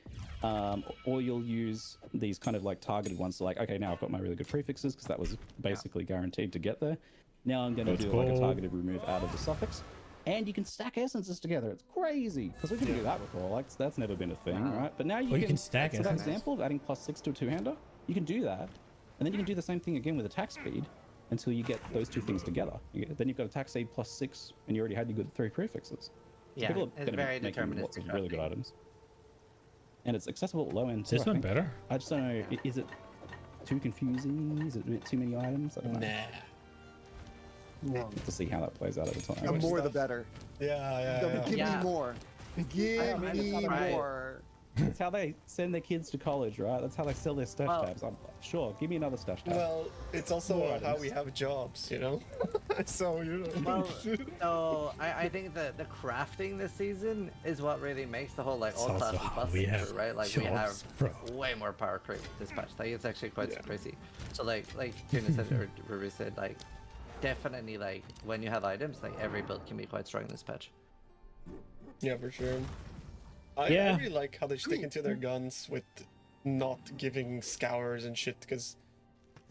or you'll use these kind of like targeted ones. So like, okay, now I've got my really good prefixes because that was basically guaranteed to get there. Now I'm going to do like a targeted remove out of the suffix, and you can stack essences together. It's crazy because we couldn't do that before. Like that's never been a thing, right? But now you can stack. So that example of adding +6 to a 2-hander, you can do that, and then you can do the same thing again with attack speed until you get those 2 things together. Then you've got attack speed +6, and you already had your good 3 prefixes. Yeah, it's very deterministic. Lots of really good items, and it's accessible at low end. This one better? I just don't know. Is it too confusing? Is it a bit too many items? I don't know. We'll have to see how that plays out over time. The more, the better. Yeah. Give me more. Give me more. That's how they send their kids to college, right? That's how they sell their stash tabs. I'm sure. Give me another stash tab. Well, it's also how we have jobs, you know? So, you know. Well, I think the crafting this season is what really makes the whole like all classes busting, right? Like we have way more power creep this patch. Like it's actually quite crazy. So like Tuna said or Ruru said, like definitely like when you have items, like every build can be quite strong in this patch. Yeah, for sure. I really like how they stick into their guns with not giving scours and shit, because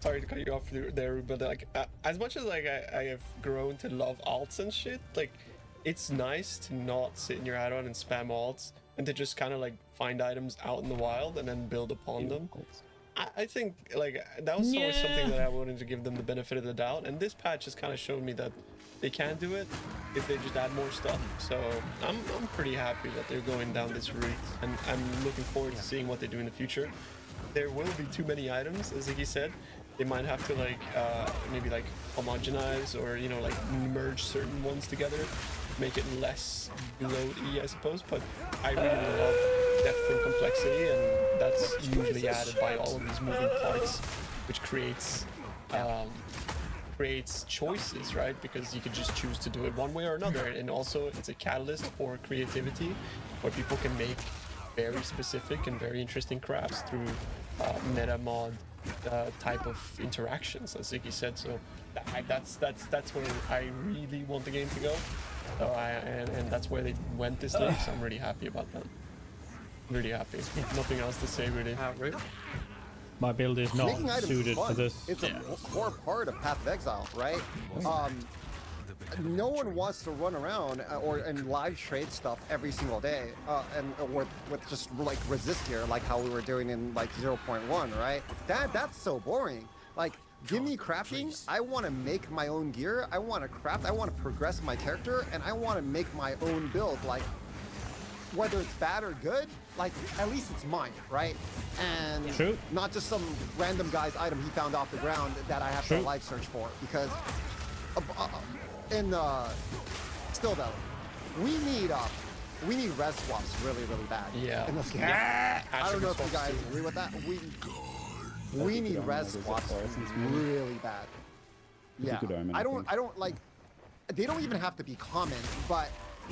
sorry to cut you off there, but like as much as like I have grown to love alts and shit, like it's nice to not sit in your add-on and spam alts and to just kind of like find items out in the wild and then build upon them. I think like that was always something that I wanted to give them the benefit of the doubt, and this patch has kind of shown me that they can do it if they just add more stuff. So I'm pretty happy that they're going down this route, and I'm looking forward to seeing what they do in the future. There will be too many items, as Iggy said. They might have to like maybe like homogenize or like merge certain ones together, make it less bloaty, I suppose. But I really love depth and complexity, and that's usually added by all of these moving parts, which creates choices, right? Because you can just choose to do it one way or another, and also it's a catalyst for creativity, where people can make very specific and very interesting crafts through meta mod type of interactions, as Ziggy said. So that's where I really want the game to go. So and that's where they went this day. So I'm really happy about that. Really happy. Nothing else to say, really. My build is not Making items suited is fun. for this. It's a core part of Path of Exile, right? No one wants to run around and live trade stuff every single day, and with just like resist gear, like how we were doing in like 0.1, right? That's so boring. Like, give me crafting. I want to make my own gear. I want to craft. I want to progress my character, and I want to make my own build. Like, whether it's bad or good, like at least it's mine, right? And not just some random guy's item he found off the ground that I have to live search for. Because in still though, we need res swaps really bad. Yeah. In this game. I don't know if you guys agree with that. We need res swaps really bad. Yeah. I don't like. They don't even have to be common, but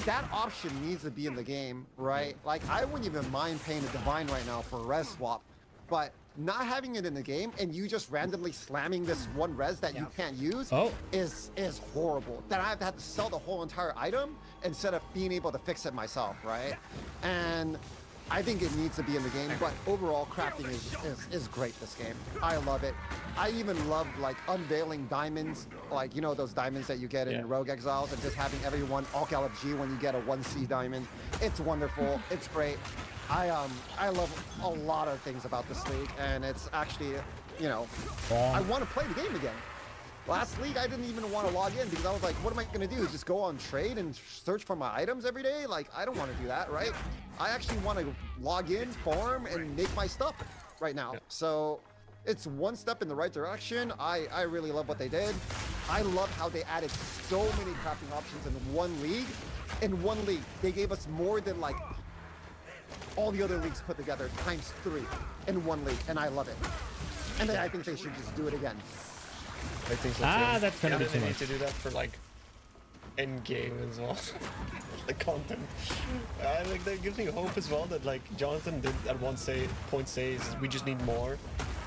that option needs to be in the game, right? Like, I wouldn't even mind paying a divine right now for a res swap, but not having it in the game and you just randomly slamming this one res that you can't use is horrible. Then I have to sell the whole entire item instead of being able to fix it myself, right? And I think it needs to be in the game, but overall crafting is great this game. I love it. I even love like unveiling diamonds, like those diamonds that you get in Rogue Exiles, and just having everyone all gallop G when you get a 1C diamond. It's wonderful. It's great. I love a lot of things about this league, and it's actually, I want to play the game again. Last league, I didn't even want to log in because I was like, what am I going to do? Just go on trade and search for my items every day? Like, I don't want to do that, right? I actually want to log in, farm, and make my stuff right now. So it's one step in the right direction. I really love what they did. I love how they added so many crafting options in one league. In one league, they gave us more than like all the other leagues put together times 3 in one league, and I love it. And I think they should just do it again. I think so too. That's gonna be too much. They need to do that for like end game as well, like content. Like that gives me hope as well that like Jonathan did at one point say we just need more,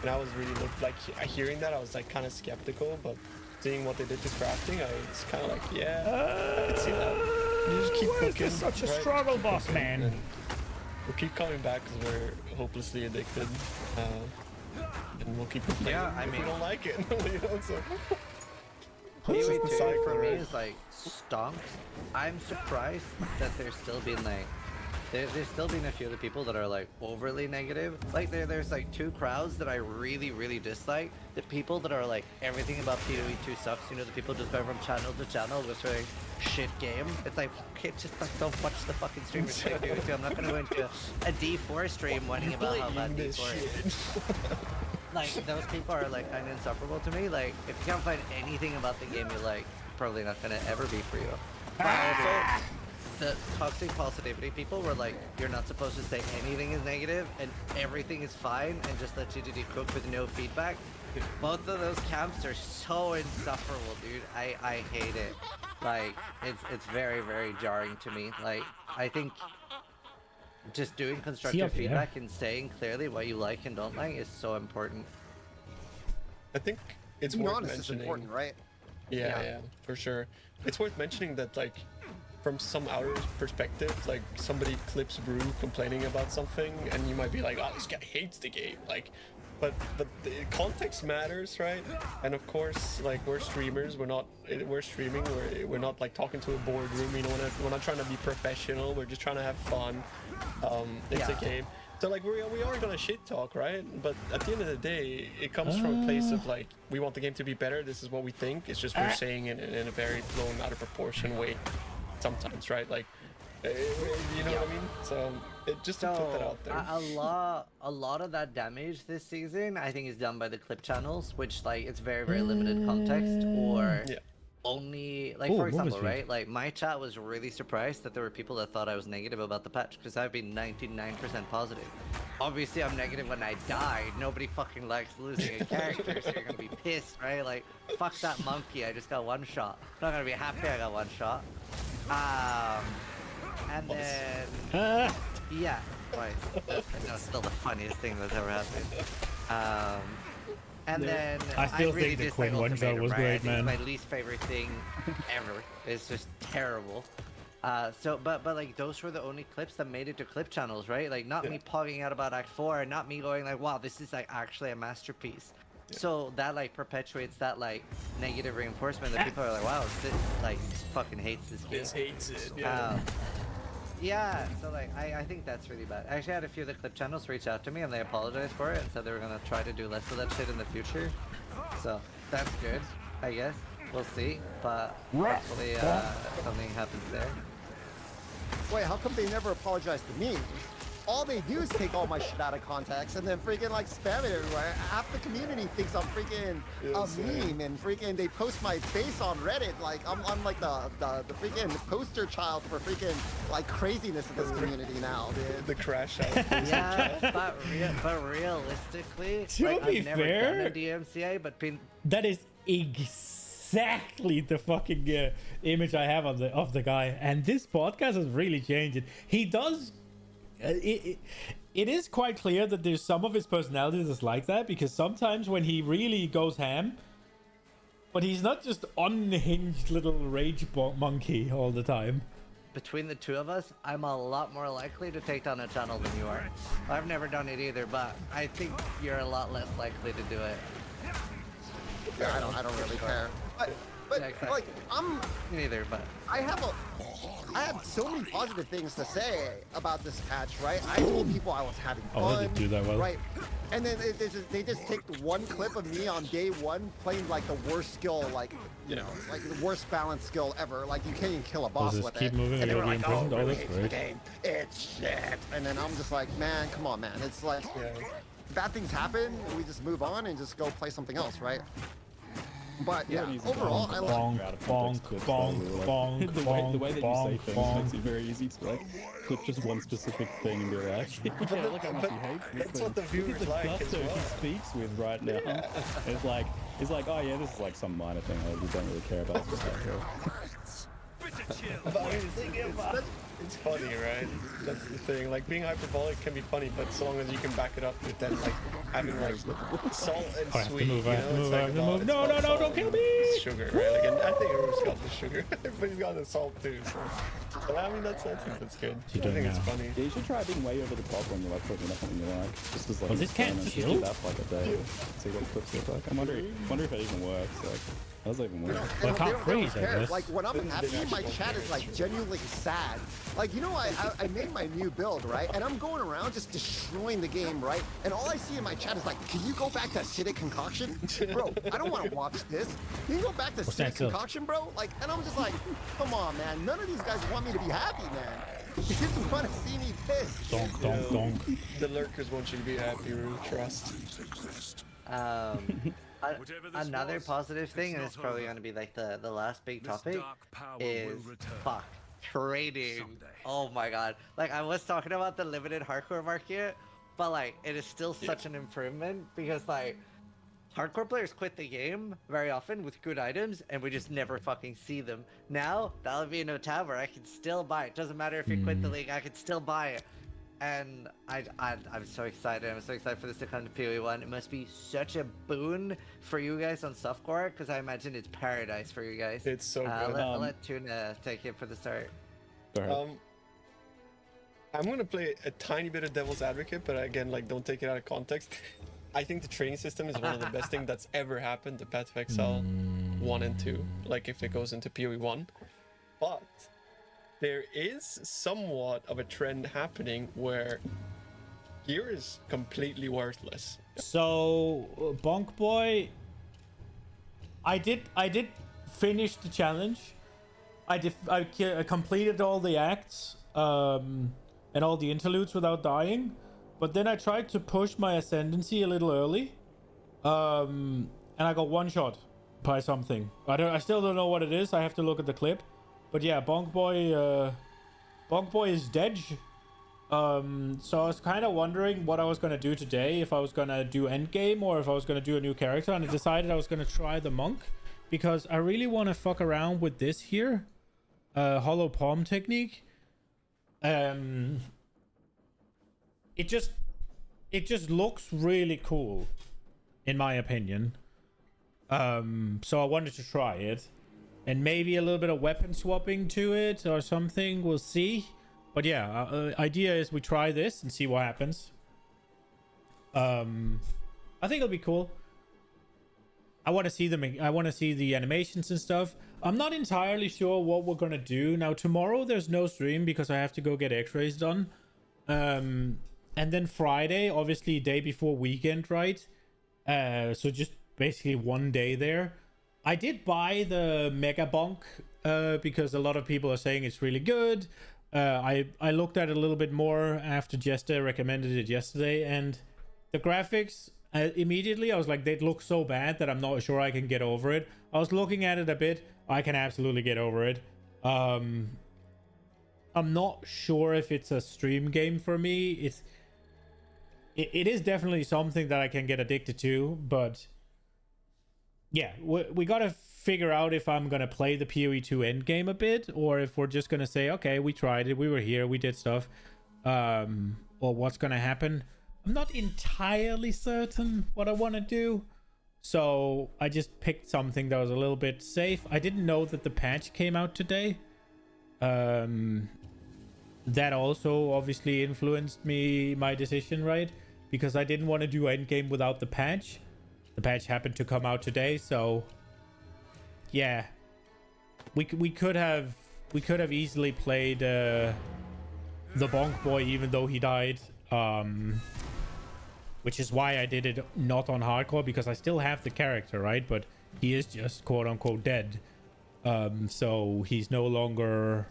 and I was really hearing that I was like kind of skeptical, but seeing what they did to crafting, it's kind of like I can see that. You just keep cooking. It's such a struggle, boss man. We'll keep coming back because we're hopelessly addicted. And we'll keep playing if we don't like it. So. PvP for me is like stonks. I'm surprised that there's still been like there's still been a few of the people that are like overly negative. Like there's like two crowds that I really dislike. The people that are like everything about PoE2 sucks. The people just go from channel to channel with like shit game. It's like, okay, just like don't watch the fucking stream. I'm not gonna go into a D4 stream whining about how bad D4 is. Like, those people are like kind of insufferable to me. Like, if you can't find anything about the game you like, probably not gonna ever be for you. But also, the toxic positivity people were like, you're not supposed to say anything is negative and everything is fine and just let you do cook with no feedback. Both of those camps are so insufferable, dude. I hate it. Like, it's very jarring to me. Like, I think just doing constructive feedback and saying clearly what you like and don't like is so important. I think it's worth mentioning. It's important, right? Yeah, for sure. It's worth mentioning that like from some outer perspective, like somebody clips Brew complaining about something, and you might be like, "Oh, this guy hates the game." Like, but the context matters, right? And of course, like we're streamers, we're streaming, we're not like talking to a boardroom. You know, we're not trying to be professional. We're just trying to have fun. It's a game. So like we are gonna shit talk, right? But at the end of the day, it comes from a place of like we want the game to be better. This is what we think. It's just we're saying it in a very blown out of proportion way, sometimes, right? Like, you know what I mean? So just to put that out there. A lot of that damage this season, I think, is done by the clip channels, which like it's very limited context or. Only like for example, right? Like my chat was really surprised that there were people that thought I was negative about the patch because I've been 99% positive. Obviously, I'm negative when I died. Nobody fucking likes losing a character, so you're gonna be pissed, right? Like, fuck that monkey. I just got one shot. I'm not gonna be happy I got one shot. And then yeah, right. That's still the funniest thing that's ever happened. And then I still really think the dislike Quinn one shot Ultimatum, was right? great, I think man. it's my least favorite thing ever. It's just terrible. But like those were the only clips that made it to clip channels, right? Like not me pogging out about Act 4, and not me going like, wow, this is like actually a masterpiece. So that like perpetuates that like negative reinforcement that people are like, wow, Sid like fucking hates this game. This hates it. Yeah. Yeah, so like I think that's really bad. I actually had a few of the clip channels reach out to me and they apologized for it and said they were gonna try to do less of that shit in the future. So that's good, I guess. We'll see, but hopefully something happens there. Wait, how come they never apologized to me? All they do is take all my shit out of context and then freaking like spam it everywhere. Half the community thinks I'm freaking a meme, and freaking they post my face on Reddit like I'm like the freaking poster child for freaking like craziness in this community now, dude. The crash out. Yeah, but realistically, To like, be I've never fair, done a DMCA, but that is exactly the fucking image I have of the guy, and this podcast has really changed it. He does. It is quite clear that there's some of his personality that's like that, because sometimes when he really goes ham, but he's not just unhinged little rage monkey all the time. Between the two of us, I'm a lot more likely to take down a channel than you are. I've never done it either, but I think you're a lot less likely to do it. Yeah, I don't really care. But Yeah, exactly. like Me neither, but I have so many positive things to say about this patch, right? I told people I was having fun, Oh, they did do that well. right? And then they just take one clip of me on day one playing like the worst skill, like you know, like the worst balanced skill ever. Like you can't even kill a boss Does this with keep it. moving And they or were you'll like, be "Oh, imprisoned?" Oh, really that's hates the great. game. It's shit." And then I'm just like, "Man, come on, man. It's like bad things happen. We just move on and just go play something else, right?" But yeah, overall, I bonk, like bonk, bonk, bonk, bonk, the way that you say bonk, things bonk. makes it very easy to like clip just one specific thing and be like, yeah, look how much he hates this That's thing. what the Look viewers at the like as gusto well. he speaks with right now. And it's like, oh yeah, this is like some minor thing I don't really care about. It's just like, But I mean, it's funny, right? That's the thing. Like being hyperbolic can be funny, but so long as you can back it up with then like having like salt and I have to sweet. move, You I know, have to it's move, like I have to about- move. it's No, about no, no, salt don't kill and me! Sugar, right? Like, and I think Rube's got the sugar, but he's got the salt too. So, but I mean, I think that's good. You I don't think it's know. funty. yeah, you should try being way over the top when you're like talking about something you like. Just as like Well, this can't experiment. Just kill? do that for like a day. See what clips look like. I wonder if it even works. Like, how does it even work? Well, they I can't don't freeze, I care. guess. Like when I'm happy, my chat is like genuinely sad. Like you know, I made my new build, right? And I'm going around just destroying the game, right? And all I see in my chat is like, can you go back to acidic concoction, bro? I don't want to watch this. Can you go back to What's acidic that build? concoction, bro? Like, and I'm just like, come on, man. None of these guys want me to be happy, man. They just want to see me pissed. Donk, donk, donk. The lurkers want you to be happy, Rube. Trust. Another positive thing, and it's probably going to be like the last big topic, is fuck trading. Oh my god! Like I was talking about the limited hardcore market, but like it is still such an improvement because like hardcore players quit the game very often with good items, and we just never fucking see them. Now that'll be a no tab where I can still buy it. Doesn't matter if you quit the league, I can still buy it. And I'm so excited. I'm so excited for this to come to PoE1. It must be such a boon for you guys on softcore, because I imagine it's paradise for you guys. It's so good. I'll let Tuna take it for the start. Go ahead. I'm gonna play a tiny bit of devil's advocate, but again, like, don't take it out of context. I think the training system is one of the best things that's ever happened to Path of Exile 1 and 2. Like, if it goes into PoE 1. But there is somewhat of a trend happening where gear is completely worthless. So, Bonk Boy, I did finish the challenge. I completed all the acts and all the interludes without dying, but then I tried to push my ascendancy a little early, and I got one shot by something. I still don't know what it is. I have to look at the clip, but yeah, Bonk Boy is dead. So I was kind of wondering what I was gonna do today, if I was gonna do endgame or if I was gonna do a new character, and I decided I was gonna try the monk because I really want to fuck around with this here, hollow palm technique. It just looks really cool, in my opinion. So I wanted to try it, and maybe a little bit of weapon swapping to it or something. We'll see. But yeah, idea is we try this and see what happens. I think it'll be cool. I want to see them. I want to see the animations and stuff. I'm not entirely sure what we're gonna do now. Tomorrow there's no stream because I have to go get X-rays done. And then Friday, obviously day before weekend, right? So just basically one day there. I did buy the Mega Bonk because a lot of people are saying it's really good. I looked at it a little bit more after Jester recommended it yesterday, and the graphics, immediately I was like, they look so bad that I'm not sure I can get over it. I was looking at it a bit. I can absolutely get over it. I'm not sure if it's a stream game for me. It is definitely something that I can get addicted to, but yeah, we gotta figure out if I'm gonna play the PoE 2 endgame a bit, or if we're just gonna say, okay, we tried it, we were here, we did stuff, or what's gonna happen. I'm not entirely certain what I want to do, so I just picked something that was a little bit safe. I didn't know that the patch came out today. That also obviously influenced my decision, right? Because I didn't want to do endgame without the patch. The patch happened to come out today, so yeah, we could have easily played the Bonk Boy even though he died, which is why I did it not on hardcore, because I still have the character, right? But he is just quote unquote dead, so he's no longer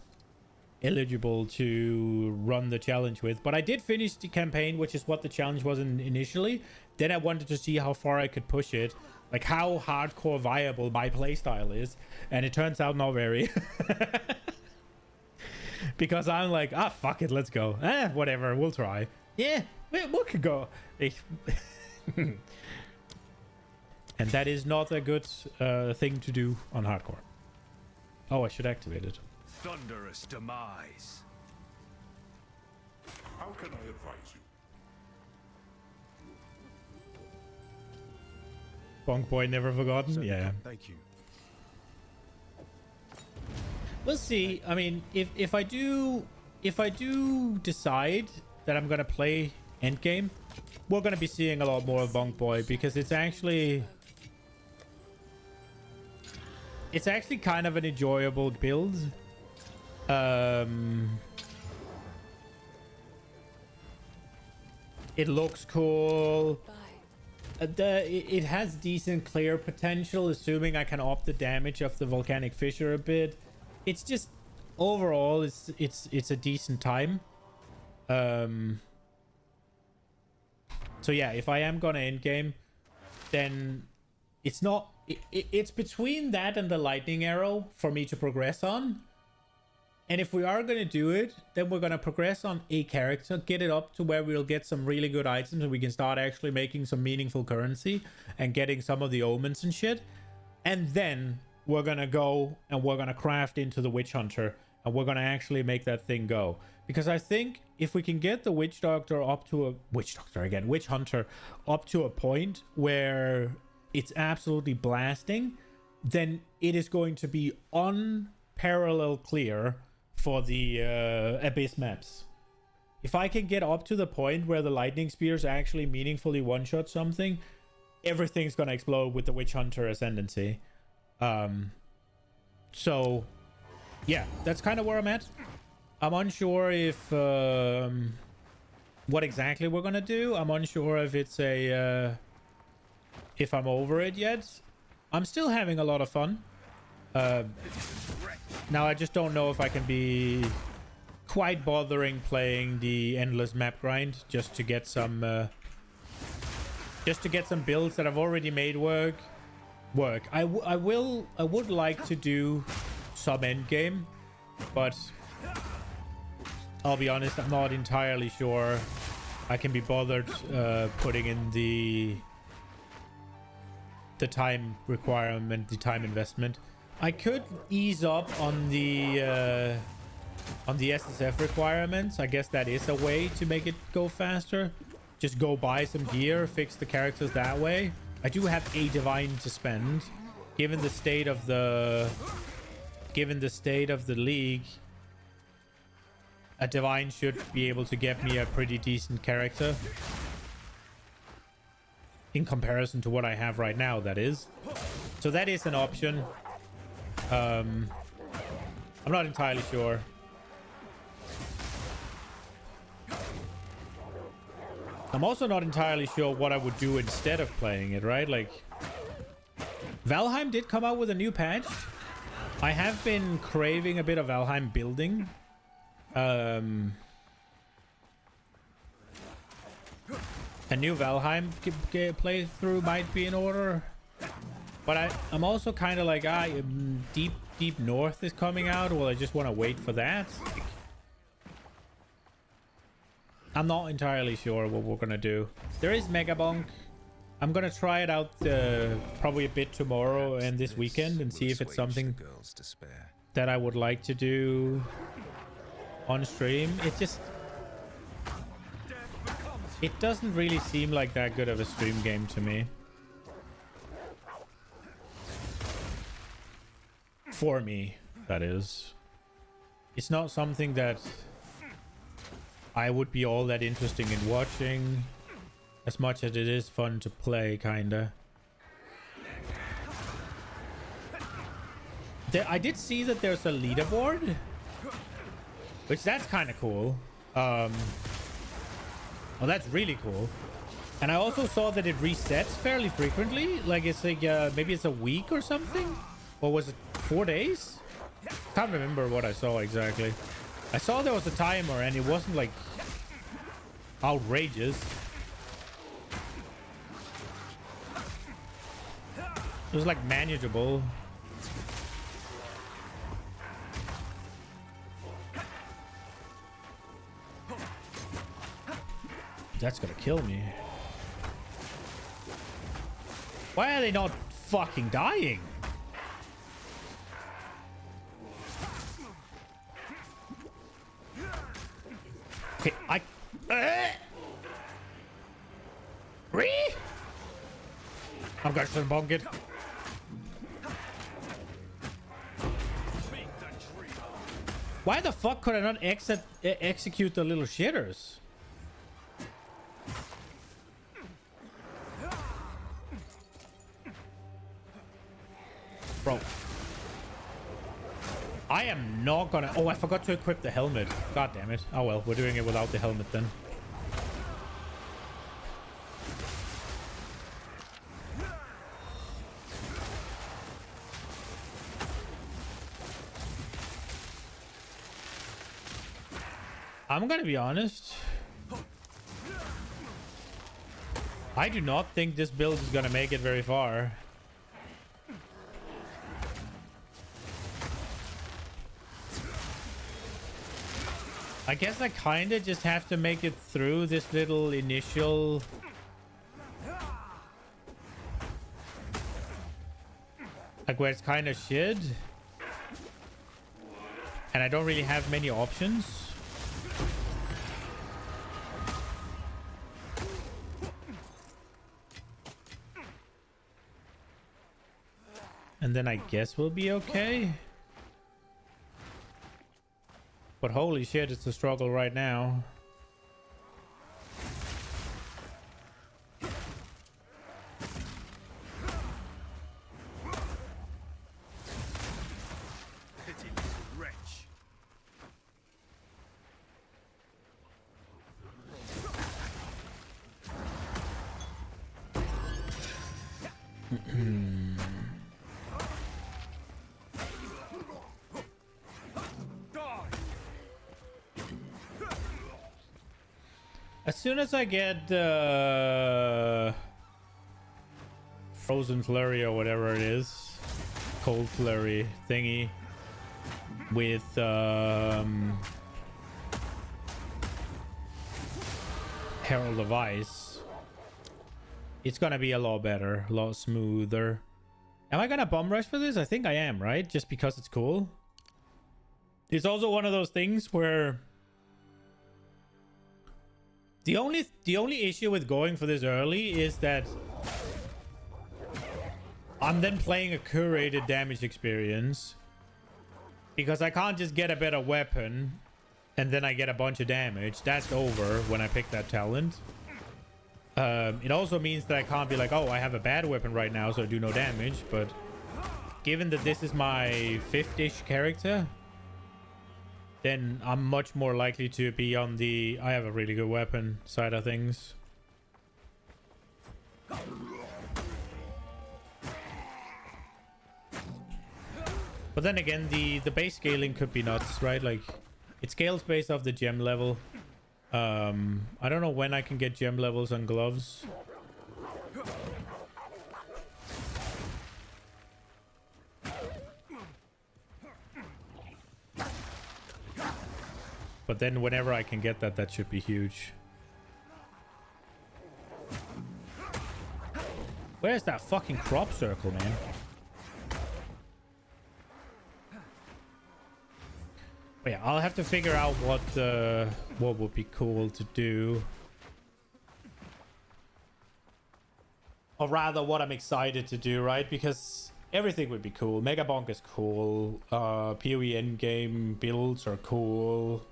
eligible to run the challenge with. But I did finish the campaign, which is what the challenge was initially. Then I wanted to see how far I could push it, like how hardcore viable my playstyle is, and it turns out not very. Because I'm like, fuck it, let's go. Whatever, we'll try. Yeah, we could go. And that is not a good thing to do on hardcore. Oh, I should activate it. Thunderous demise. How can I advise you? Bonk Boy never forgotten. Yeah. Thank you. We'll see. I mean, if I do decide that I'm gonna play endgame, we're gonna be seeing a lot more of Bonk Boy, because it's actually kind of an enjoyable build. It looks cool. It has decent clear potential, assuming I can up the damage of the volcanic fissure a bit. It's just overall it's a decent time. So yeah, if I am gonna end game, then it's not it's between that and the lightning arrow for me to progress on. And if we are going to do it, then we're going to progress on a character, get it up to where we'll get some really good items and we can start actually making some meaningful currency and getting some of the omens and shit. And then we're going to go and we're going to craft into the Witch Hunter and we're going to actually make that thing go. Because I think if we can get the Witch Hunter up to a point where it's absolutely blasting, then it is going to be unparalleled clear for the Abyss maps. If I can get up to the point where the lightning spears actually meaningfully one-shot something, everything's gonna explode with the Witch Hunter Ascendancy. So yeah, that's kind of where I'm at. I'm unsure if what exactly we're gonna do. I'm unsure if it's a if I'm over it yet. I'm still having a lot of fun. Now I just don't know if I can be quite bothering playing the endless map grind just to get some builds that I've already made work. I would like to do some end game, but I'll be honest, I'm not entirely sure I can be bothered putting in the time requirement, the time investment. I could ease up on the SSF requirements. I guess that is a way to make it go faster. Just go buy some gear, fix the characters that way. I do have a divine to spend. Given the state of the league, a divine should be able to get me a pretty decent character. In comparison to what I have right now, that is. So that is an option. I'm not entirely sure. I'm also not entirely sure what I would do instead of playing it, right? Like, Valheim did come out with a new patch. I have been craving a bit of Valheim building. A new Valheim playthrough might be in order. But I'm also kind of like, Deep North is coming out. Well, I just want to wait for that. I'm not entirely sure what we're going to do. There is Megabonk. I'm going to try it out probably a bit tomorrow and this weekend and see if it's something that I would like to do on stream. It doesn't really seem like that good of a stream game to me. For me, that is. It's not something that I would be all that interesting in watching, as much as it is fun to play, kinda. I did see that there's a leaderboard, which that's kind of cool. Well, that's really cool. And I also saw that it resets fairly frequently. Like, it's like maybe it's a week or something. Or was it 4 days? Can't remember what I saw exactly. I saw there was a timer and it wasn't like outrageous. It was like manageable. That's gonna kill me. Why are they not fucking dying? Okay, I'm gonna bonk it. Why the fuck could I not execute the little shitters? Bro. I am not gonna... Oh, I forgot to equip the helmet. God damn it. Oh well, we're doing it without the helmet then. I'm gonna be honest. I do not think this build is gonna make it very far. I guess I kind of just have to make it through this little initial... Like where it's kind of shit. And I don't really have many options. And then I guess we'll be okay. But holy shit, it's a struggle right now. Wretch. As soon as I get Frozen Flurry or whatever it is, Cold Flurry thingy with Herald of Ice, it's gonna be a lot better, a lot smoother. Am I gonna bomb rush for this? I think I am, right? Just because it's cool. It's also one of those things where the only issue with going for this early is that I'm then playing a curated damage experience, because I can't just get a better weapon and then I get a bunch of damage. That's over when I pick that talent. It also means that I can't be like, oh, I have a bad weapon right now, so I do no damage. But given that this is my 5th-ish character, then I'm much more likely to be on the I have a really good weapon side of things. But then again, the base scaling could be nuts, right? Like, it scales based off the gem level. I don't know when I can get gem levels on gloves. But then whenever I can get that, that should be huge. Where's that fucking crop circle, man? But yeah, I'll have to figure out what would be cool to do. Or rather, what I'm excited to do, right? Because everything would be cool. Mega Bonk is cool. PoE endgame builds are cool.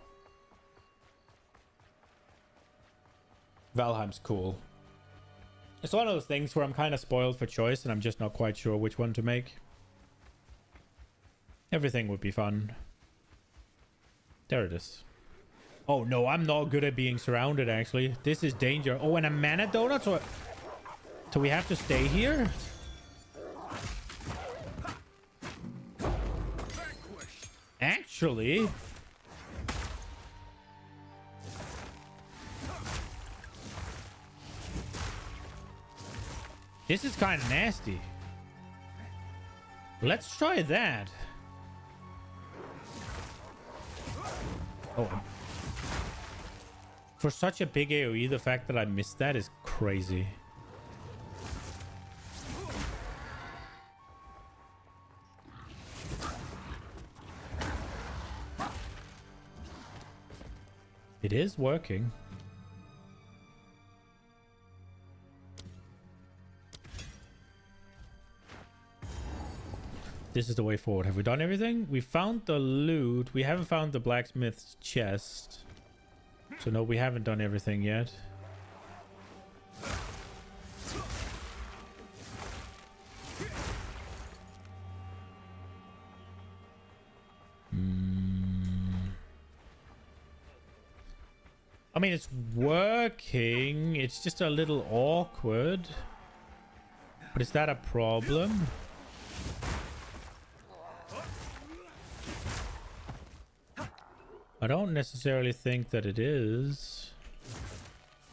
Valheim's cool. It's one of those things where I'm kind of spoiled for choice and I'm just not quite sure which one to make. Everything would be fun. There it is. Oh no, I'm not good at being surrounded, actually. This is danger. Oh, and a mana donut? So we have to stay here? Actually... this is kind of nasty. Let's try that. Oh. For such a big AoE, the fact that I missed that is crazy. It is working. This is the way forward. Have we done everything? We found the loot. We haven't found the blacksmith's chest. So no, we haven't done everything yet. I mean, it's working. It's just a little awkward. But is that a problem? I don't necessarily think that it is.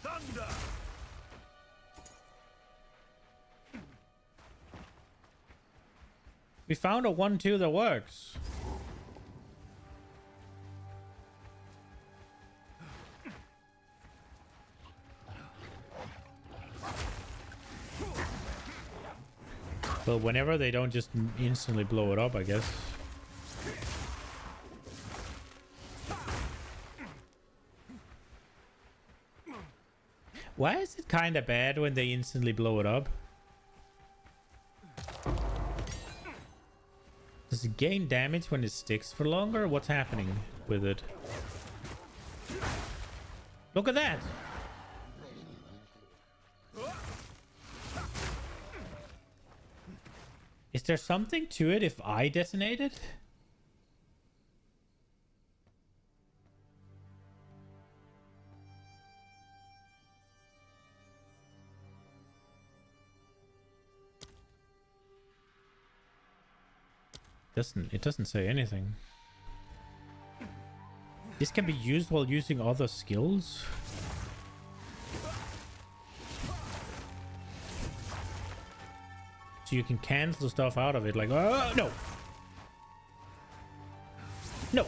Thunder! We found a 1-2 that works. Well, whenever they don't just instantly blow it up, I guess. Why is it kind of bad when they instantly blow it up? Does it gain damage when it sticks for longer? What's happening with it? Look at that! Is there something to it if I detonate it? It doesn't say anything. This can be used while using other skills. So you can cancel stuff out of it, like, oh no, no.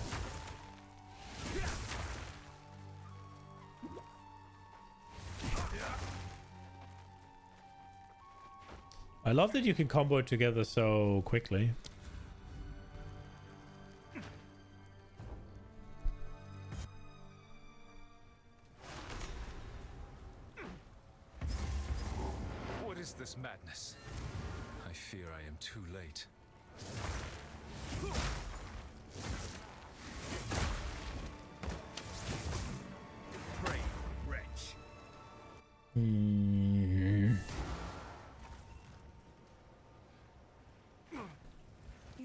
I love that you can combo it together so quickly. What is this madness? I fear I am too late. Pray, wretch. You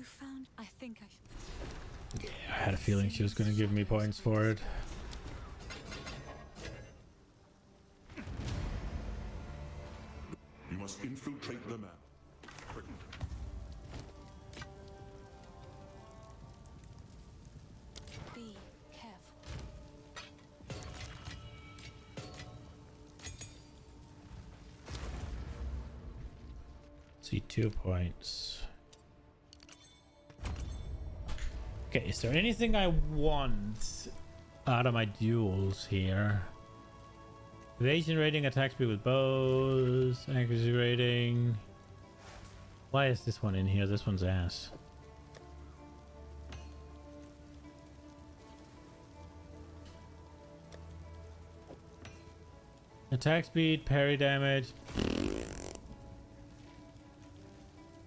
found. I think I. Yeah, I had a feeling she was going to give me points for it. You must infiltrate the map. Be careful. See, 2 points. Okay, is there anything I want out of my duels here? Evasion rating, attack speed with bows, accuracy rating. Why is this one in here? This one's ass. Attack speed, parry damage.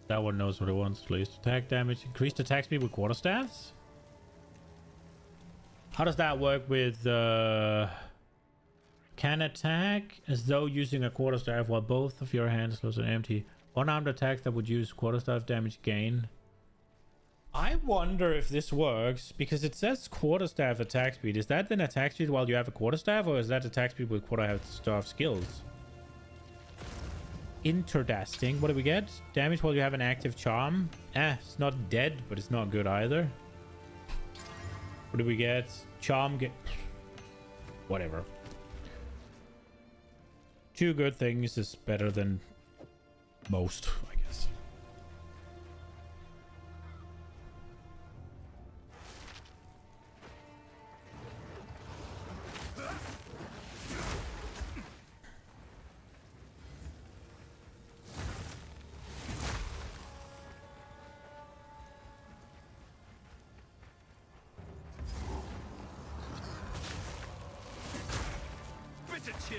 That one knows what it wants, at least. Attack damage, increased attack speed with quarterstaffs? How does that work with can attack as though using a quarterstaff while both of your hands close and empty. Unarmed attacks that would use quarterstaff damage gain. I wonder if this works because it says quarterstaff attack speed. Is that then attack speed while you have a quarterstaff, or is that attack speed with quarterstaff skills? Interdasting. What do we get? Damage while you have an active charm. It's not dead, but it's not good either. What do we get? Charm get... Whatever. 2 good things is better than most, I guess. Bitter chill.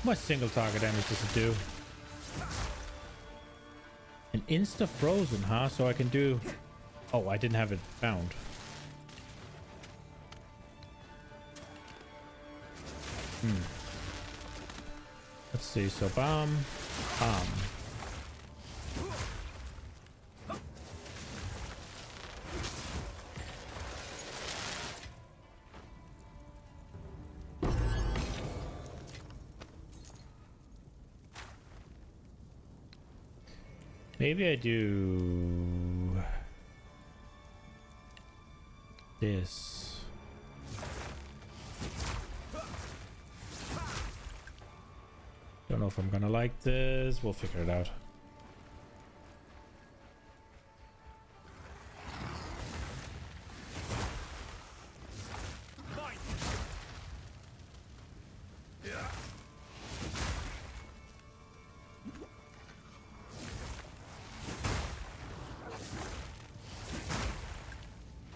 How much single target damage does it do? An insta frozen, huh? So I can do... Oh, I didn't have it bound. Let's see. So bomb. Maybe I do this. Don't know if I'm gonna like this. We'll figure it out.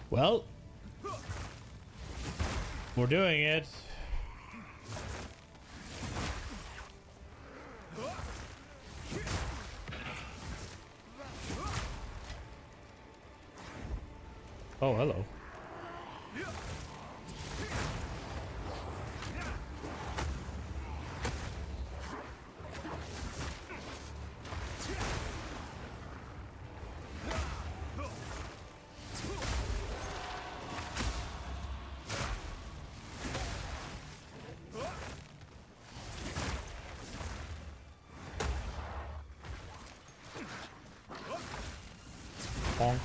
Well, we're doing it. Oh, hello. Bonk.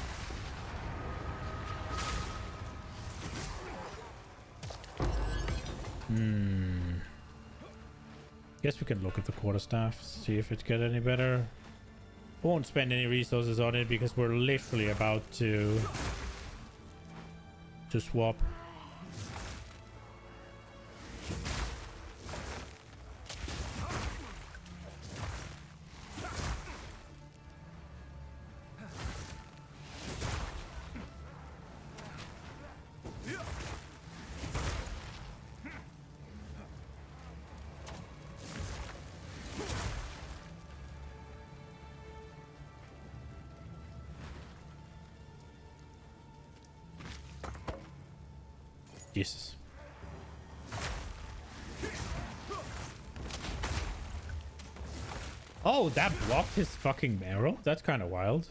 Guess we can look at the quarterstaff, see if it get any better. Won't spend any resources on it because we're literally about to swap. Jesus. Oh, that blocked his fucking arrow? That's kind of wild.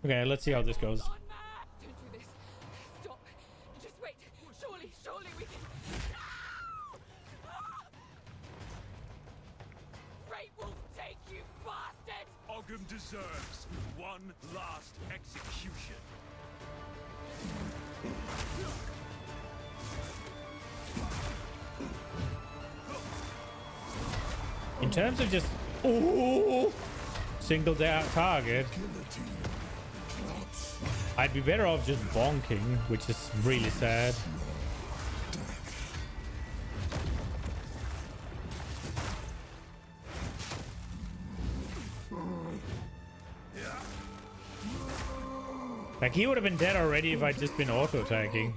Okay, let's see how this goes. Don't do this. Stop. Just wait. Surely we can. Great Wolf, take you, bastard! Ogham deserves one last execution. In terms of just single target, I'd be better off just bonking, which is really sad. Like, he would have been dead already if I'd just been auto-attacking.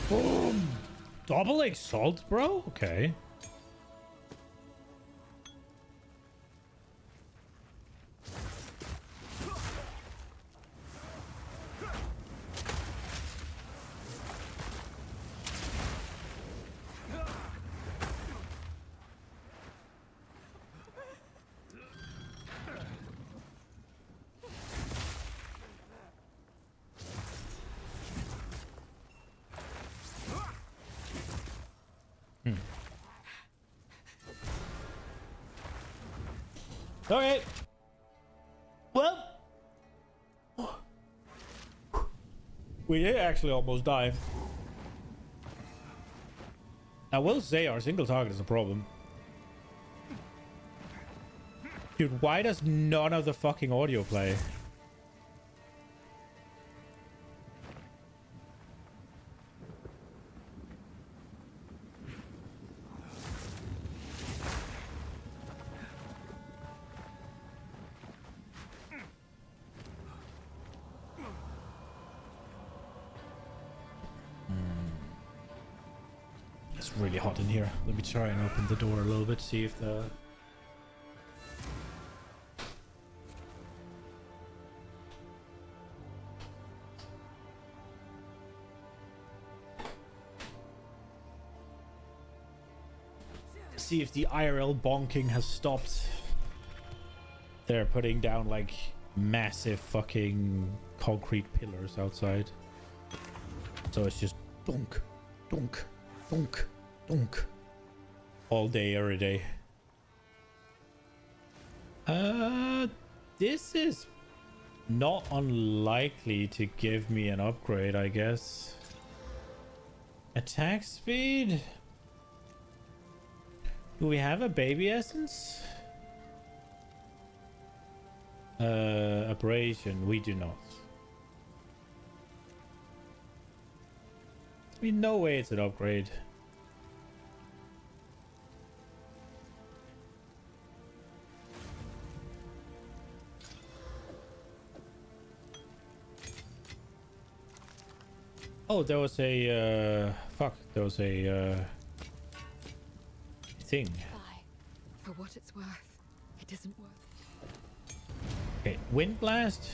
Boom! Double exalt, bro? Okay. Okay. Well, we did actually almost die. I will say our single target is a problem. Dude, why does none of the fucking audio play? It's really hot in here. Let me try and open the door a little bit, see if the... See if the IRL bonking has stopped. They're putting down like massive fucking concrete pillars outside. So it's just dunk, dunk, dunk, dunk. All day, every day. This is not unlikely to give me an upgrade, I guess. Attack speed? Do we have a baby essence? Abrasion, we do not. mean, no way it's an upgrade. Oh, there was a fuck. There was a thing. Bye. For what it's worth, it isn't worth. Okay, wind blast.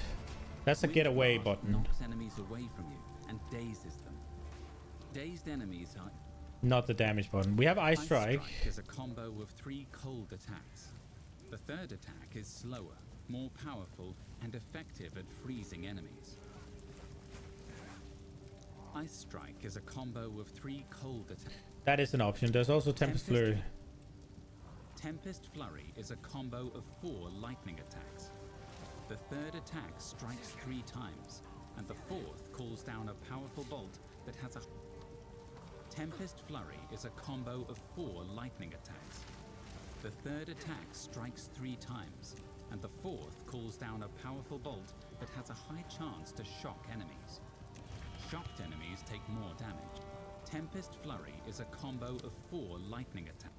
That's a getaway button. Knocks enemies away from you and dazes them. Dazed enemies are Not the damage button. We have ice strike. is a combo of 3 cold attacks. The third attack is slower, more powerful, and effective at freezing enemies. Ice Strike is a combo of 3 cold attacks. That is an option. There's also Tempest Flurry. Tempest Flurry is a combo of 4 lightning attacks. The third attack strikes 3 times, and the fourth calls down a powerful bolt that has a... Tempest Flurry is a combo of 4 lightning attacks. The third attack strikes 3 times, and the fourth calls down a powerful bolt that has a high chance to shock enemies. Shocked enemies take more damage. Tempest Flurry is a combo of 4 lightning attacks.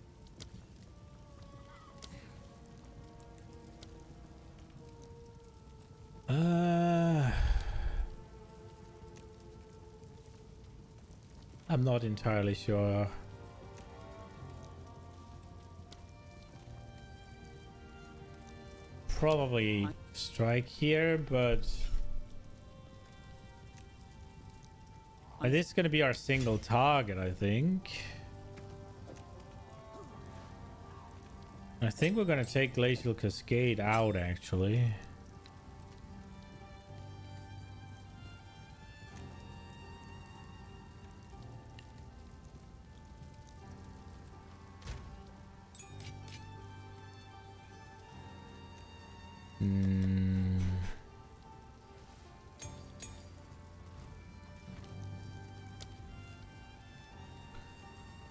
I'm not entirely sure. Probably strike here, but this is going to be our single target, I think. I think we're going to take Glacial Cascade out, actually.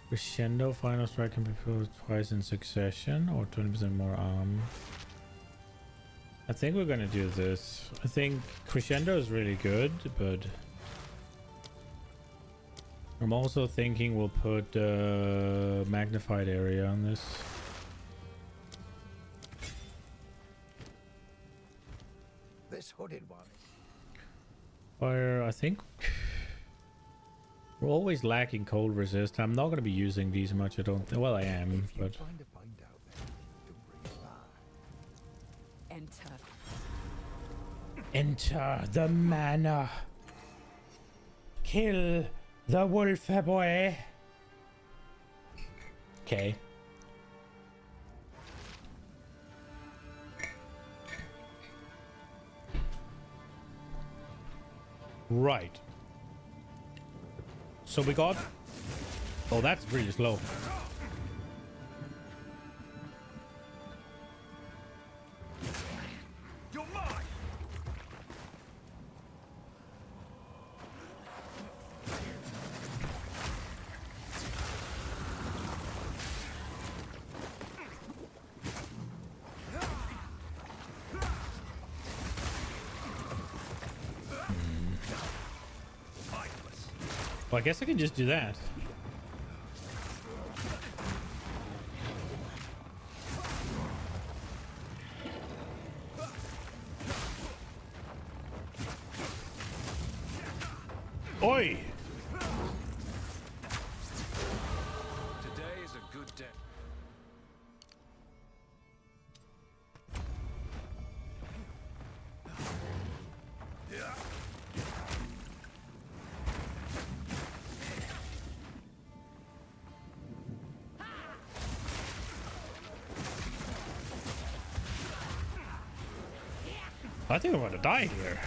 Crescendo final strike can be pulled twice in succession or 20% more arm. I think we're gonna do this. I think Crescendo is really good, but I'm also thinking we'll put magnified area on this. This hooded one. Fire, I think we're always lacking cold resist. I'm not going to be using these much, I don't think. Well, I am, but enter the manor. Kill the wolf boy. Okay. Right. So we got... Oh, that's really slow. You're mine. Well, I guess I can just do that. Oi! Today is a good day. I think I'm gonna die here.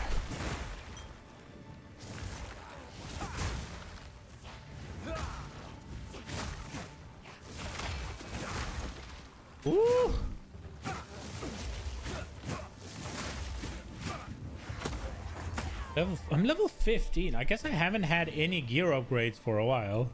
Ooh! I'm level 15. I guess I haven't had any gear upgrades for a while.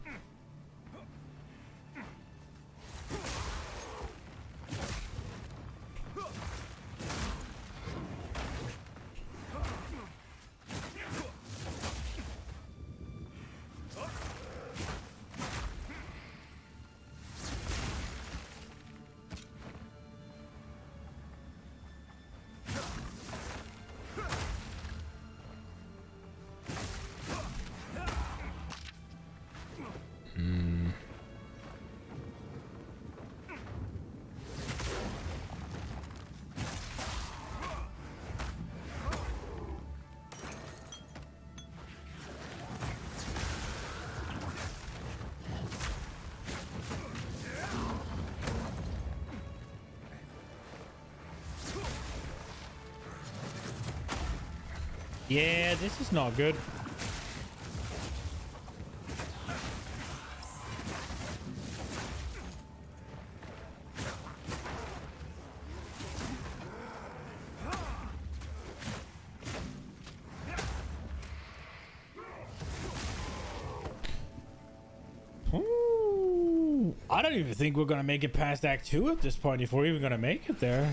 Yeah, this is not good. Ooh, I don't even think we're gonna make it past Act 2 at this point, if we're even gonna make it there.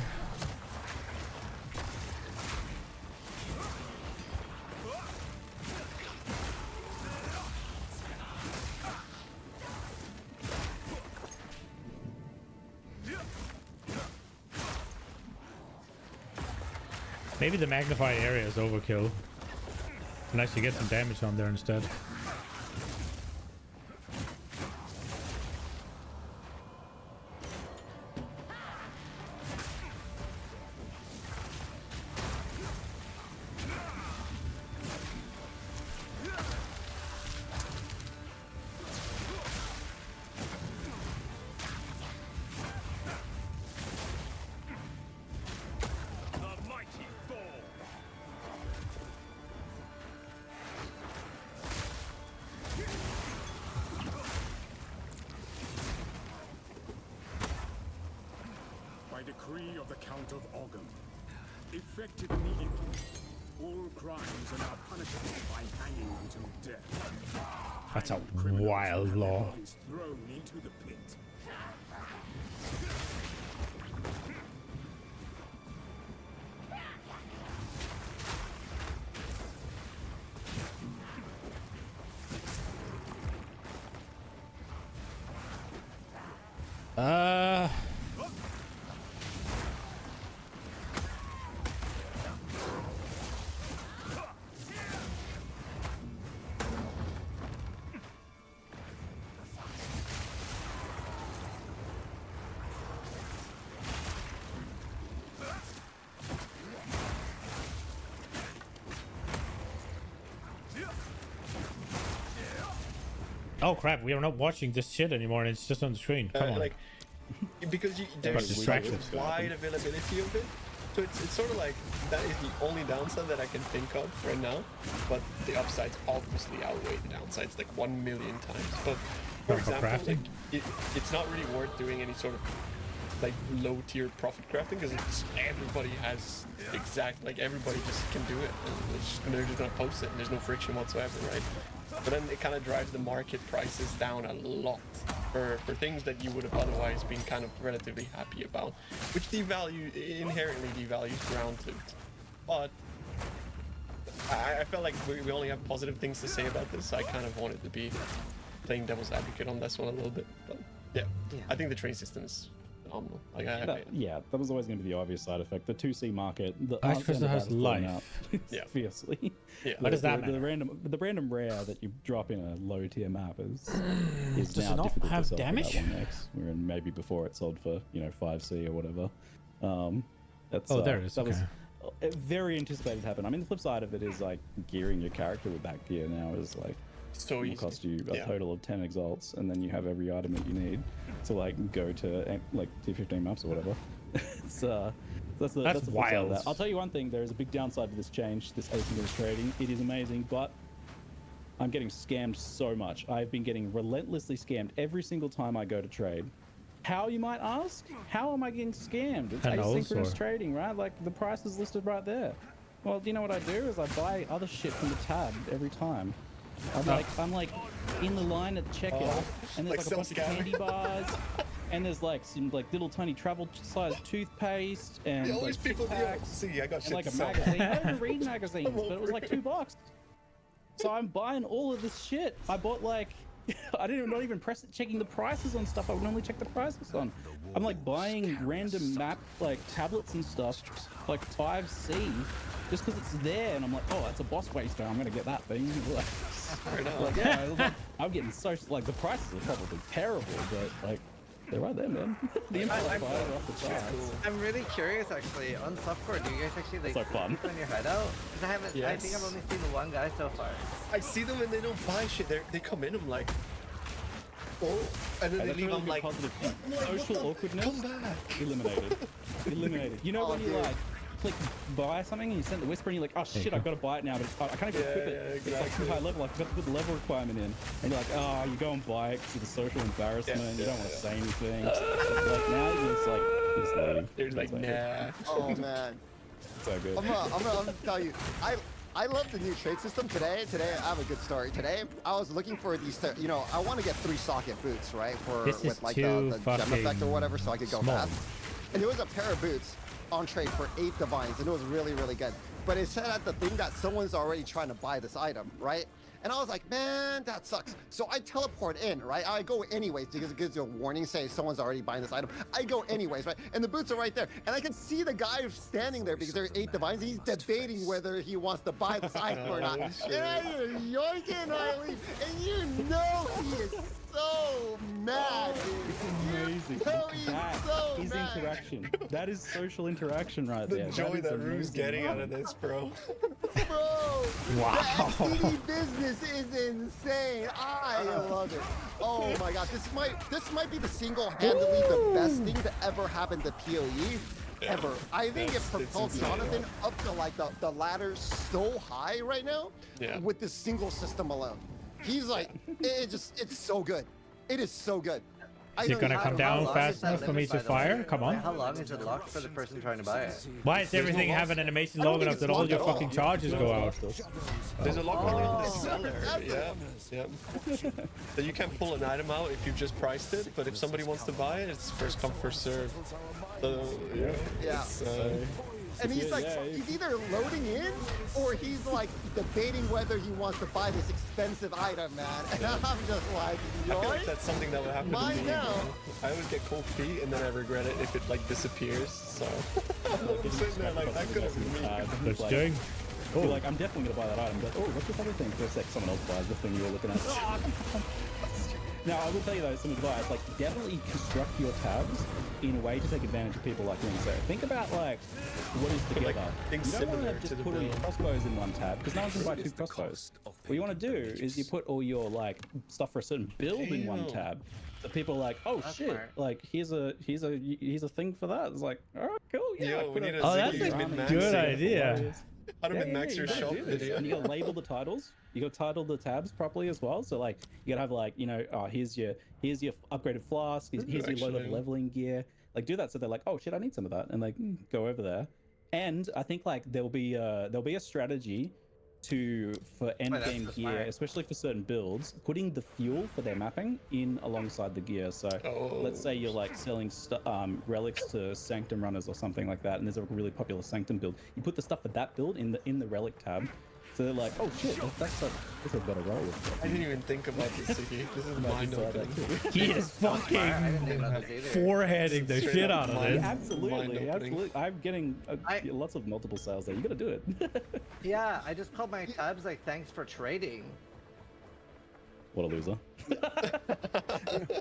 Maybe the magnified area is overkill. And actually get some damage on there instead. By decree of the Count of Ogham, effective immediately, all crimes are now punishable by hanging until death. That's a Criminals wild will have their law. bodies thrown into the pit. Oh crap, we are not watching this shit anymore and it's just on the screen. Come on. Like, because there's distracted. wide availability of it, so it's sort of like that is the only downside that I can think of right now. But the upsides obviously outweigh the downsides like 1,000,000 times. But for example, like, it's not really worth doing any sort of like low tier profit crafting because it's everybody has everybody just can do it and they're just gonna post it and there's no friction whatsoever, right? But then it kind of drives the market prices down a lot for things that you would have otherwise been kind of relatively happy about, which inherently devalues ground loot. But I felt like we only have positive things to say about this, so I kind of wanted to be playing devil's advocate on this one a little bit. But yeah. I think the train system is phenomenal. Like, that was always going to be the obvious side effect. The 2C market, the Ice Crystal has life. Fiercely. Yeah. What does that mean? The random rare that you drop in a low tier map is does now it not difficult have to sell damage? for that 1x. Whereas maybe before it sold for 5C or whatever. That's there it is. That was very anticipated to happen. I mean, the flip side of it is like gearing your character with that gear now is like so it'll cost you a total of 10 exalts, and then you have every item that you need to like go to like tier 15 maps or whatever. It's that's the flip side of wild. that. I'll tell you one thing: there is a big downside to this change, this asynchronous trading. It is amazing, but I'm getting scammed so much. I've been getting relentlessly scammed every single time I go to trade. How, you might ask? How am I getting scammed? It's asynchronous trading, right? Like the price is listed right there. Well, you know what I do is I buy other shit from the tab every time. I'm like in the line at the checkout, and there's like a bunch of candy bars, and there's like some like little tiny travel-sized toothpaste, and like people packs, see, I got shit and like a to sell. magazine. I don't read magazines, but it was like $2. So I'm buying all of this shit. I bought like I didn't not even press it, checking the prices on stuff I would normally check the prices on. I'm like buying random map like tablets and stuff, like 5C, just because it's there, and I'm like, oh, that's a boss waster. I'm gonna get that thing. I'm getting so like the prices are probably terrible, but like they're right there, man. The info are off the charts. I'm really curious, actually. On softcore, do you guys actually like So fun. sleep on your head out? Because I haven't. I think I've only seen the one guy so far. I see them and they don't buy shit. They come in, I'm like, oh, and then they leave. I'm like, positive thing. Social awkwardness come back. eliminated. You know when you like click buy something and you send the whisper and you're like, oh shit, I've got to buy it now, but it's, I can't even equip it. It's like too high level. I forgot to put the level requirement in. And you're like, oh, you go and buy it because of the social embarrassment. You don't want to say anything. Like now you're just like, just leave. There's like, nah. Oh man. So good. I'm gonna tell you, I love the new trade system today. Today I have a good story. Today I was looking for these, you know, I want to get 3 socket boots, right? For with like the gem effect or whatever, so I could go fast. And there was a pair of boots on trade for 8 divines, and it was really, really good. But it said at the thing that someone's already trying to buy this item, right? And I was like, man, that sucks. So I teleport in, right? I go anyways because it gives you a warning, say someone's already buying this item. I go anyways, right? And the boots are right there. And I can see the guy standing there because there are 8 divines. He's debating whether he wants to buy this item or not. And I hear yoinking, I leave. And you know he is so mad, dude. It's amazing. That is interaction. That is social interaction right there. The joy that Rue's getting out of this, bro. Bro, wow. The STD business is insane. I love it. Oh my gosh, this might be the single-handedly the best thing to ever happen to PoE ever. I think it propelled Jonathan up to like the ladder so high right now with this single system alone. He's like, it's so good. It is so good. Is it gonna come down fast enough for me to fire? Come on. How long is it locked for the person trying to buy it? Why is everything having an animation long enough that all your fucking charges go out? There's a lock on the seller. Yeah. So you can pull an item out if you've just priced it, but if somebody wants to buy it, it's first come, first serve. So, yeah. And he's like, he's either loading in or he's like debating whether he wants to buy this expensive item, man. And I'm just like, I feel like that's something that would happen to me. Now. I always get cold feet and then I regret it if it like disappears. So I'm sitting there like, I could have been me. What's doing? You're like, I'm definitely gonna buy that item. But oh, what's this other thing? For a sec, someone else buys the thing you were looking at. Now, I will tell you though, some advice, like definitely construct your tabs in a way to take advantage of people like me. So think about like what is together. You don't want to just put all your crossbows in one tab because no one's gonna buy 2 crossbows. What you want to do is you put all your like stuff for a certain build in one tab. So people are like, oh shit, smart. like here's a thing for that. It's like, all right, cool, yeah. That's a good idea. How to min-max your shop video. And you gotta label the titles. You gotta title the tabs properly as well. So like you gotta have like, you know, here's your upgraded flask, here's your low level leveling gear. Like do that so they're like, oh shit, I need some of that, and like go over there. And I think like there'll be a strategy for end game gear, especially for certain builds, putting the fuel for their mapping in alongside the gear. So let's say you're like selling relics to Sanctum runners or something like that, and there's a really popular Sanctum build. You put the stuff for that build in the relic tab. So they're like, oh shit, that's a better roll. I didn't even think about this, Siggy. This is mind-opening. He is fucking foreheading the shit out of it. Absolutely. I'm getting lots of multiple sales there. You gotta do it. Yeah, I just called my tabs like, thanks for trading. What a loser.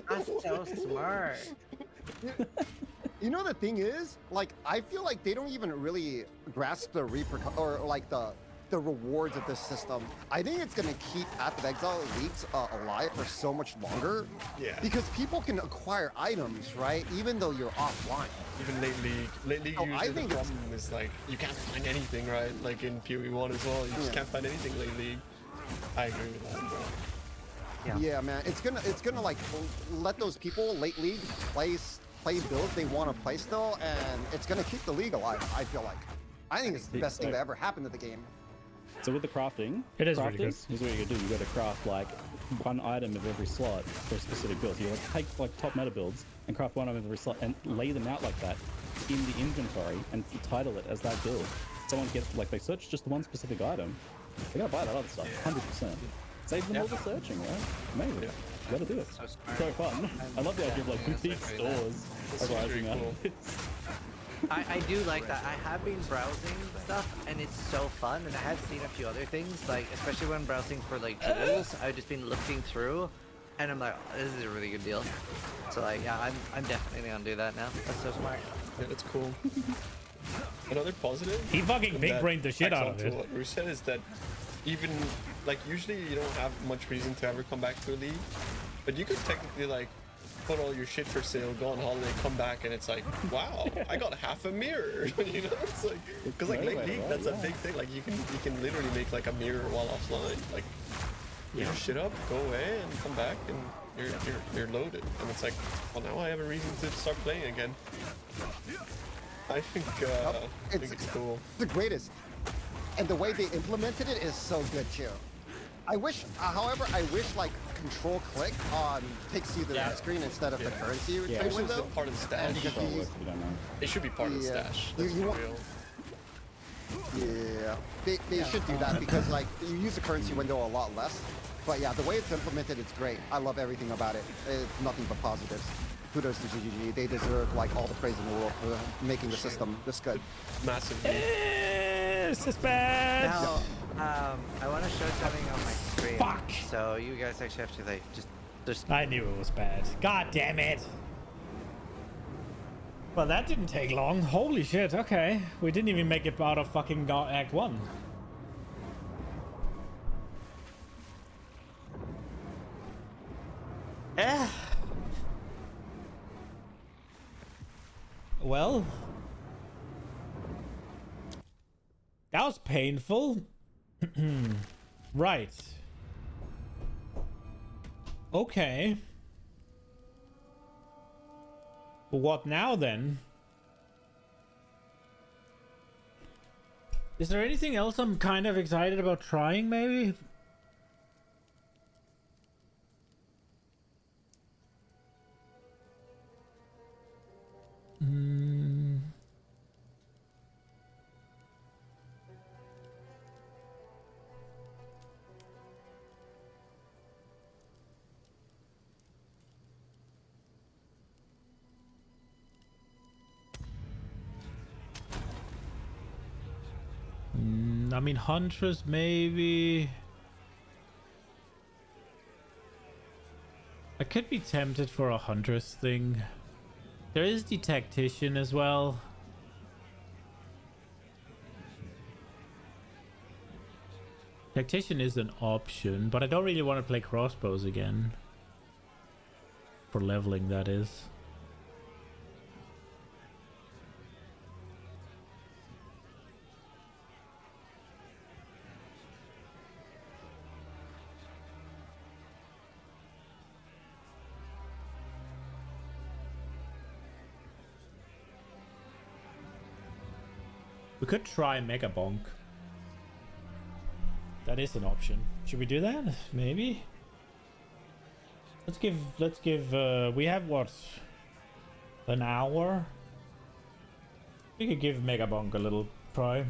That's so smart. You know the thing is, like, I feel like they don't even really grasp the or like the rewards of this system. I think it's going to keep Path of Exile Elites alive for so much longer. Yeah. Because people can acquire items, right? Even though you're offline. Even late league. Late league usually the problem is like, you can't find anything, right? Like in PoE1 as well. You just can't find anything late league. I agree with that, bro. Yeah, man. It's gonna like let those people late league play builds they want to play still, and it's gonna keep the league alive, I feel like. I think it's the best thing that ever happened to the game. So with the crafting, it is really good. Here's what you gotta do. You gotta craft like one item of every slot for a specific build. So you take like top meta builds and craft one item of every slot and lay them out like that in the inventory and title it as that build. Someone gets like they search just one specific item, they gotta buy that other stuff, 100%. Saves them all the searching, right? Amazing. You gotta do it. So fun. I love the idea of like boutique stores arising out of this. I do like that. I have been browsing stuff and it's so fun, and I have seen a few other things, like especially when browsing for like jewels, I've just been looking through and I'm like, oh, this is a really good deal. So like, yeah, I'm definitely gonna do that now. That's so smart. Yeah, that's cool. Another positive, he fucking big brained the shit out of it. What Ruth said is that even like usually you don't have much reason to ever come back to a league, but you could technically like put all your shit for sale, go on holiday, come back, and it's like, wow, I got half a mirror. You know, it's like, because like lately, that's a big thing. Like you can literally make like a mirror while offline. Like, you your shit up, go away, and come back, and you're loaded. And it's like, well, now I have a reason to start playing again. I think it's cool. The greatest, and the way they implemented it is so good too. I wish, however, like control click takes you to that screen instead of the currency trade window. Part of the stash. It should be part of the stash. They should do that because like you use the currency window a lot less. But yeah, the way it's implemented, it's great. I love everything about it. It's nothing but positives. Kudos to GGG. They deserve like all the praise in the world for making the system this good. Massively. This is bad. Now, I want to show something on my screen. Fuck. So you guys actually have to like just. I knew it was bad. God damn it. Well, that didn't take long. Holy shit. Okay, we didn't even make it out of fucking Act 1. Well, that was painful. Right. Okay. But what now then? Is there anything else I'm kind of excited about trying, maybe? I mean, Huntress, maybe. I could be tempted for a Huntress thing. There is the Tactician as well. Tactician is an option, but I don't really want to play crossbows again. For leveling, that is. We could try Mega Bonk. That is an option. Should we do that? Maybe. Let's give we have what? An hour? We could give Mega Bonk a little try.